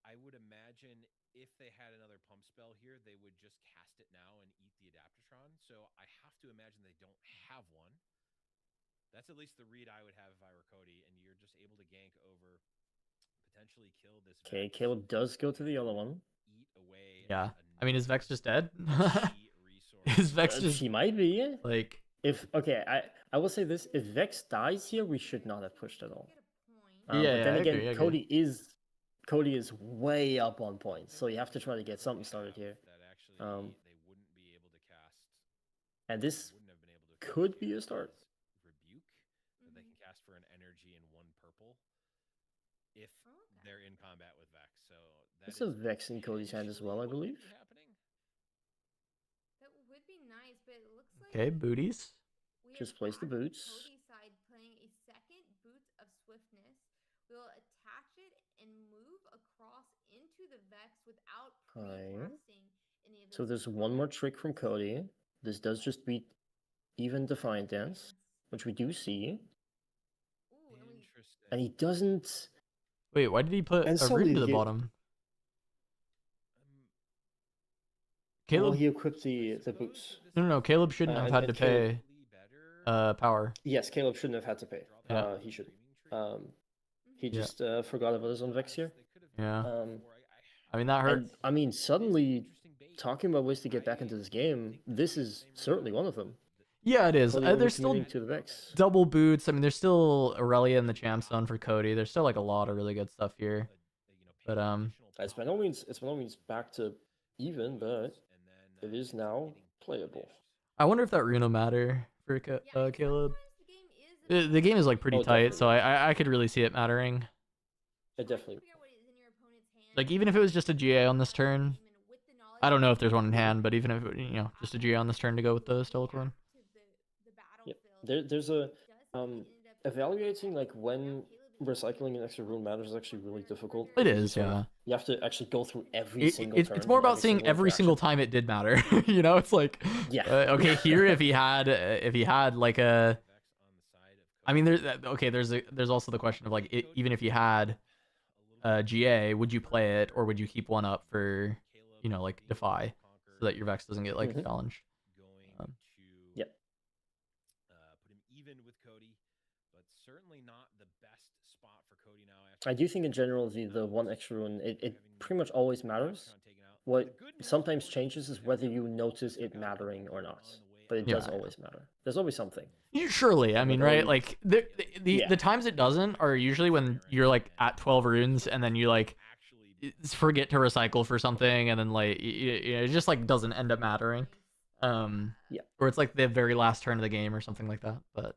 I would imagine if they had another pump spell here, they would just cast it now and eat the Adaptatron. So I have to imagine they don't have one. That's at least the read I would have if I were Cody, and you're just able to gank over, potentially kill this. Okay, Vex, Caleb does go to the other one. eat away. yeah. a I mean, is Vex just dead? cheat resource. Is Vex just He might be. like, If okay, I will say this: if Vex dies here, we should not have pushed at all. Get a point. Yeah, But then I again, agree, I agree. Cody is way up on points, so you have to try to get something started here. That actually they wouldn't be able to cast. And this Wouldn't have been able to could cast be a is start. Rebuke that they can cast for an energy and 1 purple if they're in combat with Vex. So There's a Vex in Cody's hand as well, I believe. Happening. That would be nice, but it looks like Okay, booties. we Just have place the back on boots. Cody's side playing a second boot of swiftness. We'll attach it and move across into the Vex without pre-casting any of those. So there's one more trick from Cody. This does just beat even Defiant Dance, which we do see. Ooh, Interesting. And he doesn't. Wait, why did he put And a suddenly rune to the he- bottom? Well, Caleb? he equipped the boots. No, Caleb shouldn't have had to pay power. Yes, Caleb shouldn't have had to pay. Yeah. He should. He Yeah. just forgot about his own Vex here. Yeah. Um, I mean, that hurt. And I mean, suddenly talking about ways to get back into this game, this is certainly one of them. Yeah, it is. Cody There's still commuting to the Vex. double boots. I mean, there's still Aurelia in the champ zone for Cody. There's still like a lot of really good stuff here. But It's by no means back to even, but it is now playable. I wonder if that rune will matter for Caleb. The game is like pretty Oh, tight, so definitely. I could really see it mattering. It definitely. Like even if it was just a GA on this turn, I don't know if there's one in hand, but even if just a GA on this turn to go with the Stellacorn. Yep. There's a evaluating like when recycling an extra rune matters is actually really difficult. It is, yeah. You have to actually go through every single turn. It's more and about seeing every single interaction. time it did matter. It's like, Yeah. Okay, here if he had like a, I mean, there's also the question of like even if you had a GA, would you play it or would you keep one up for like Defy so that your Vex doesn't get like challenged? Yep. Put him even with Cody, but certainly not the best spot for Cody now. I do think in general the one extra rune it pretty much always matters. What sometimes changes is whether you notice it mattering or not. But it does always matter. There's always something. Surely, I mean, right? Like the times it doesn't are usually when you're like at 12 runes and then you like forget to recycle for something and then like it just like doesn't end up mattering. Or it's like the very last turn of the game or something like that. But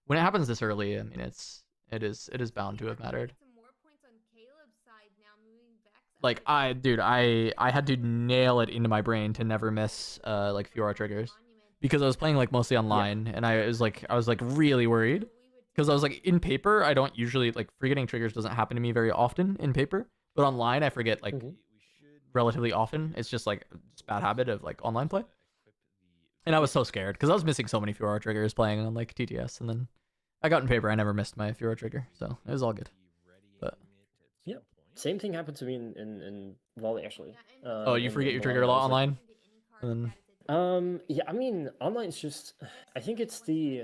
when it happens this early, I mean, it is bound to have mattered. Like I had to nail it into my brain to never miss like Fiora triggers because I was playing like mostly online and I was like really worried because I was like in paper I don't usually like forgetting triggers doesn't happen to me very often in paper, but online I forget like relatively often. It's just like bad habit of like online play. And I was so scared because I was missing so many Fiora triggers playing on like TTS, and then I got in paper. I never missed my Fiora trigger, so it was all good. But yeah, same thing happened to me in volley actually. Oh, you forget your trigger a lot online? And then... yeah, I mean online is just I think it's the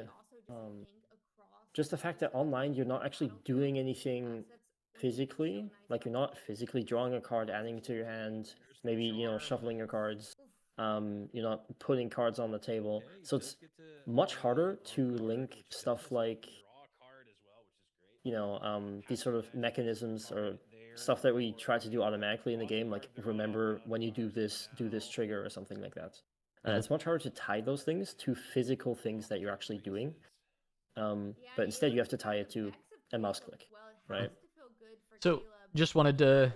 just the fact that online you're not actually doing anything physically. Like you're not physically drawing a card, adding it to your hand, maybe shuffling your cards. You're not putting cards on the table, so it's much harder to link stuff like these sort of mechanisms or stuff that we try to do automatically in the game, like remember when you do this trigger or something like that. It's much harder to tie those things to physical things that you're actually doing, but instead you have to tie it to a mouse click, right? So just wanted to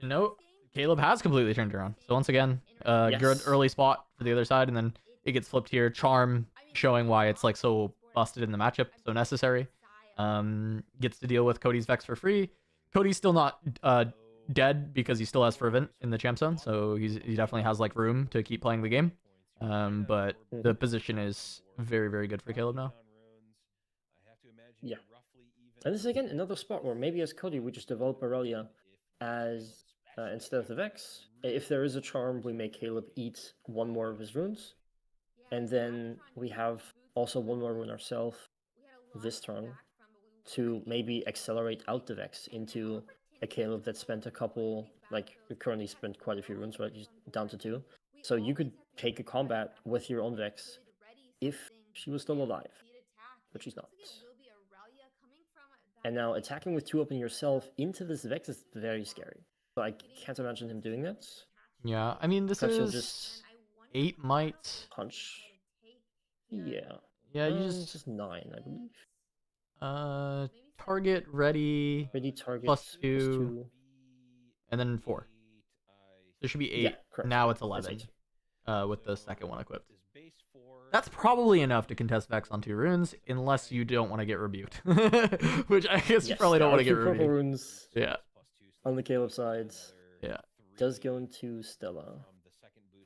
note Caleb has completely turned around. So once again, good early spot for the other side, and then it gets flipped here. Charm showing why it's like so busted in the matchup, so necessary. Gets to deal with Cody's Vex for free. Cody's still not dead because he still has Fervent in the champ zone, so he definitely has like room to keep playing the game. But the position is very, very good for Caleb now. Yeah. And this is again another spot where maybe as Cody we just develop Aurelia as instead of the Vex. If there is a charm, we make Caleb eat one more of his runes. And then we have also one more rune ourselves this turn to maybe accelerate out the Vex into a Caleb that spent a couple, like currently spent quite a few runes, right? He's down to 2. So you could take a combat with your own Vex if She was still alive, but she's not. And now attacking with 2 open yourself into this Vex is very scary. So I can't imagine him doing that. Yeah, I mean, this Perhaps he'll is just 8 might. punch. Yeah. Yeah, you It's just just 9, I believe. target ready Ready target +2, and then 4. There should be 8. Yeah, correct. Now it's That's 11. 8. With the second one equipped. That's probably enough to contest Vex on 2 runes, unless you don't want to get rebuked. Which I guess you probably don't want to get purple rebuked. runes Yeah. on the Caleb side. Yeah. Does go into Stella.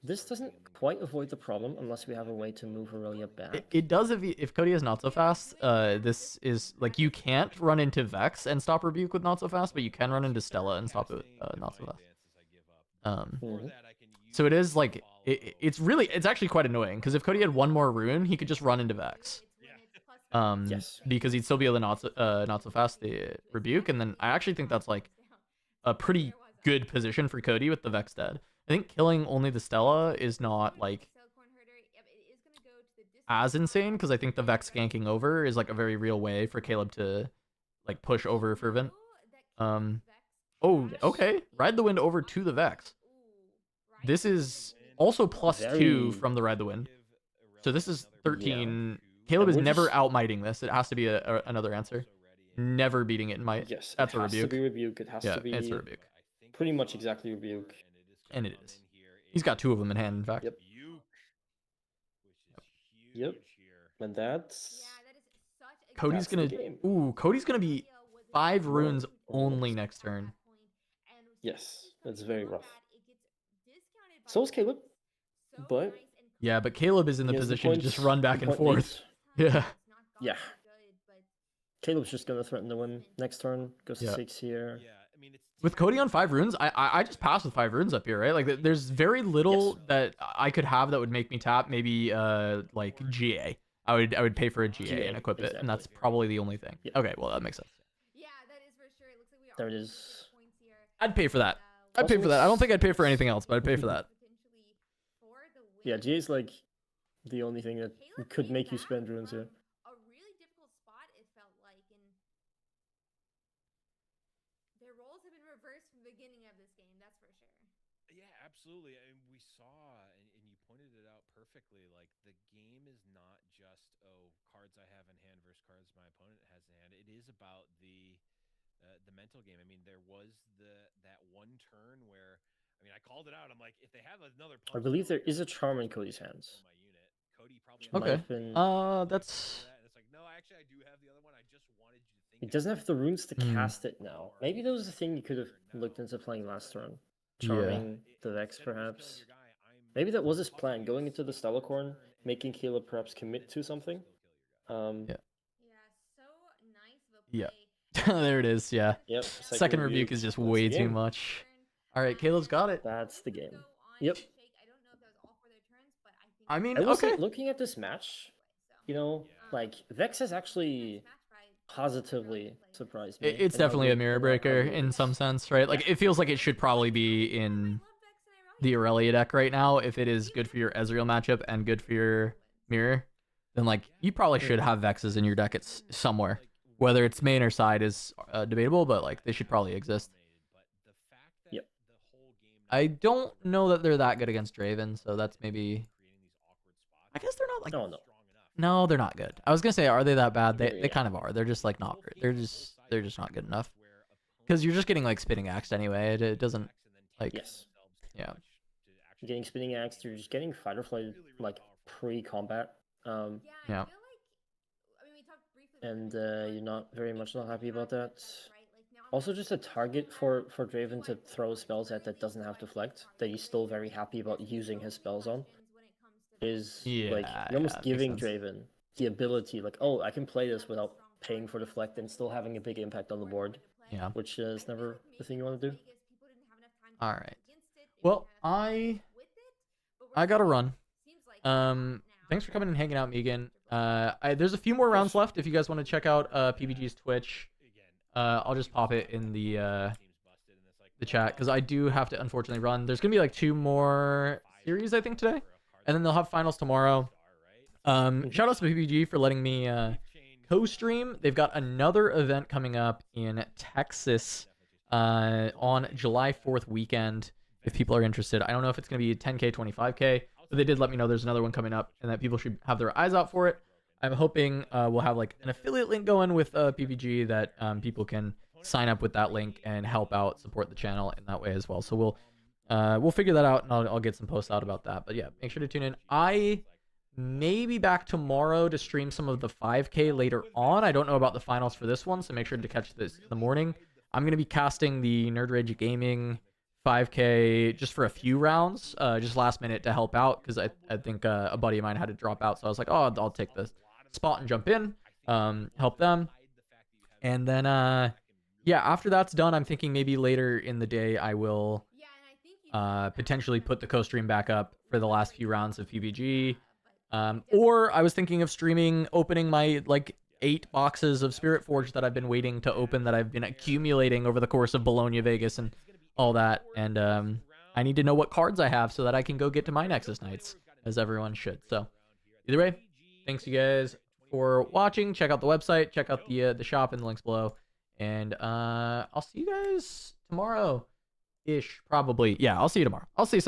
This doesn't quite avoid the problem unless we have a way to move Aurelia back. It does if Cody is not so fast. This is like you can't run into Vex and stop rebuke with not so fast, but you can run into Stella and stop it with not so fast. So it is like it's actually quite annoying because if Cody had one more rune, he could just run into Vex. Yes. Because he'd still be able to not so fast the rebuke, and then I actually think that's like a pretty good position for Cody with the Vex dead. I think killing only the Stella is not like as insane because I think the Vex ganking over is like a very real way for Caleb to like push over Fervent. Oh, okay. Ride the Wind over to the Vex. This is also +2 from the Ride the Wind. So this is 13. Yeah. Caleb is we're never just- outmighting this. It has to be another answer. Never beating it in might. Yes. That's it a has rebuke. to be rebuke. It has Yeah, to be it's a rebuke. pretty much exactly rebuke. And it is. He's got 2 of them in hand, in fact. Yep. Yep. And that's Cody's That's the gonna. game. Ooh, Cody's gonna be 5 runes only next turn. yes, that's very rough. So is Caleb, but Yeah, but Caleb is in the he has position to just points- run back the and point forth. leads. Yeah. Yeah. Caleb's just gonna threaten to win next turn. Goes to Yeah. 6 here. With Cody on 5 runes, I just pass with 5 runes up here, right? Like there's very little Yes. that I could have that would make me tap. Maybe like GA. I would pay for a GA and equip it, and that's exactly. probably the only thing. Yep. Okay, well that makes sense. Yeah, that is for sure. It looks like we There are it getting is. the points here. I'd pay for that. And, I'd pay Also, for that. I don't it's- think I'd pay for anything else, but I'd pay for that. potentially for the Yeah, win. GA's like the only thing that Caleb could came make you back spend runes from here. A really difficult spot, it felt like, and their roles have been reversed from the beginning of this game. That's for sure. Yeah, absolutely. I mean, we saw, and you pointed it out perfectly. Like the game is not just cards I have in hand versus cards my opponent has in hand. It is about the mental game. I mean, there was that one turn where, I mean, I called it out. I'm like, if they have another, I believe there is a charm in Cody's hands. My unit, Cody probably Might Okay. have been- That's and it's like, no, actually, I do have the other one. I just wanted you to think. It doesn't have the runes to Hmm. cast it now. Maybe that was the thing you could have looked into playing last turn. Charming the Vex, perhaps. Maybe that was his plan, going into the Stellacorn, making Caleb perhaps commit to something. Yeah. Yeah, so nice of a Yeah. play. there it is. Yeah. Yep. Second rebuke is just That's way the too game. much. All right, Caleb's got it. That's the game. Yep. I mean, I will say, okay. looking at this match, you know, like Vex has actually positively surprised me. It's in how definitely a good mirror they are breaker at in runes. some sense, right? Like it feels like it should probably be in the Aurelia deck right now if it is good for your Ezreal matchup and good for your mirror. Then like you probably should have Vexes in your deck. It's somewhere. Whether it's main or side is debatable, but like they should probably exist. Yep. I don't know that they're that good against Draven, so that's maybe. I guess they're not like. Oh, no. No, they're not good. I was gonna say, are they that bad? They Yeah. kind of are. They're just like not. They're just not good enough. Because you're just getting like spinning axed anyway. It doesn't like. Yes. Yeah. You're getting spinning axe, you're just getting fight or flight like pre-combat. Yeah. And you're not very much not happy about that. Also, just a target for Draven to throw spells at that doesn't have deflect, that he's still very happy about using his spells on, is like Yeah, you're almost that makes giving sense. Draven the ability, like, oh, I can play this without paying for deflect and still having a big impact on the board, Yeah. which is never the thing you want to do. All right. Well, I gotta run. Thanks for coming and hanging out, Megan. There's a few more rounds left. If you guys want to check out PBG's Twitch, I'll just pop it in the chat because I do have to unfortunately run. There's gonna be like 2 more series I think today, and then they'll have finals tomorrow. Shout out to PPG for letting me co-stream. They've got another event coming up in Texas on July 4th weekend. If people are interested, I don't know if it's going to be 10K, 25K, but they did let me know there's another one coming up and that people should have their eyes out for it. I'm hoping we'll have like an affiliate link going with PPG that people can sign up with that link and help out, support the channel in that way as well. So we'll figure that out, and I'll get some posts out about that. But yeah, make sure to tune in. I may be back tomorrow to stream some of the 5K later on. I don't know about the finals for this one, so make sure to catch this in the morning. I'm going to be casting the Nerd Rage Gaming 5K just for a few rounds, just last minute to help out, because I think a buddy of mine had to drop out, so I was like, oh, I'll take this spot and jump in, help them. And then yeah, after that's done, I'm thinking maybe later in the day I will potentially put the co-stream back up for the last few rounds of PBG. Or I was thinking of streaming opening my like 8 boxes of Spirit Forge that I've been waiting to open, that I've been accumulating over the course of Bologna, Vegas, and all that. And I need to know what cards I have so that I can go get to my Nexus Knights, as everyone should. So either way, thanks you guys for watching. Check out the website, check out the shop and the links below, and I'll see you guys tomorrow ish, probably. Yeah, I'll see you tomorrow. I'll see you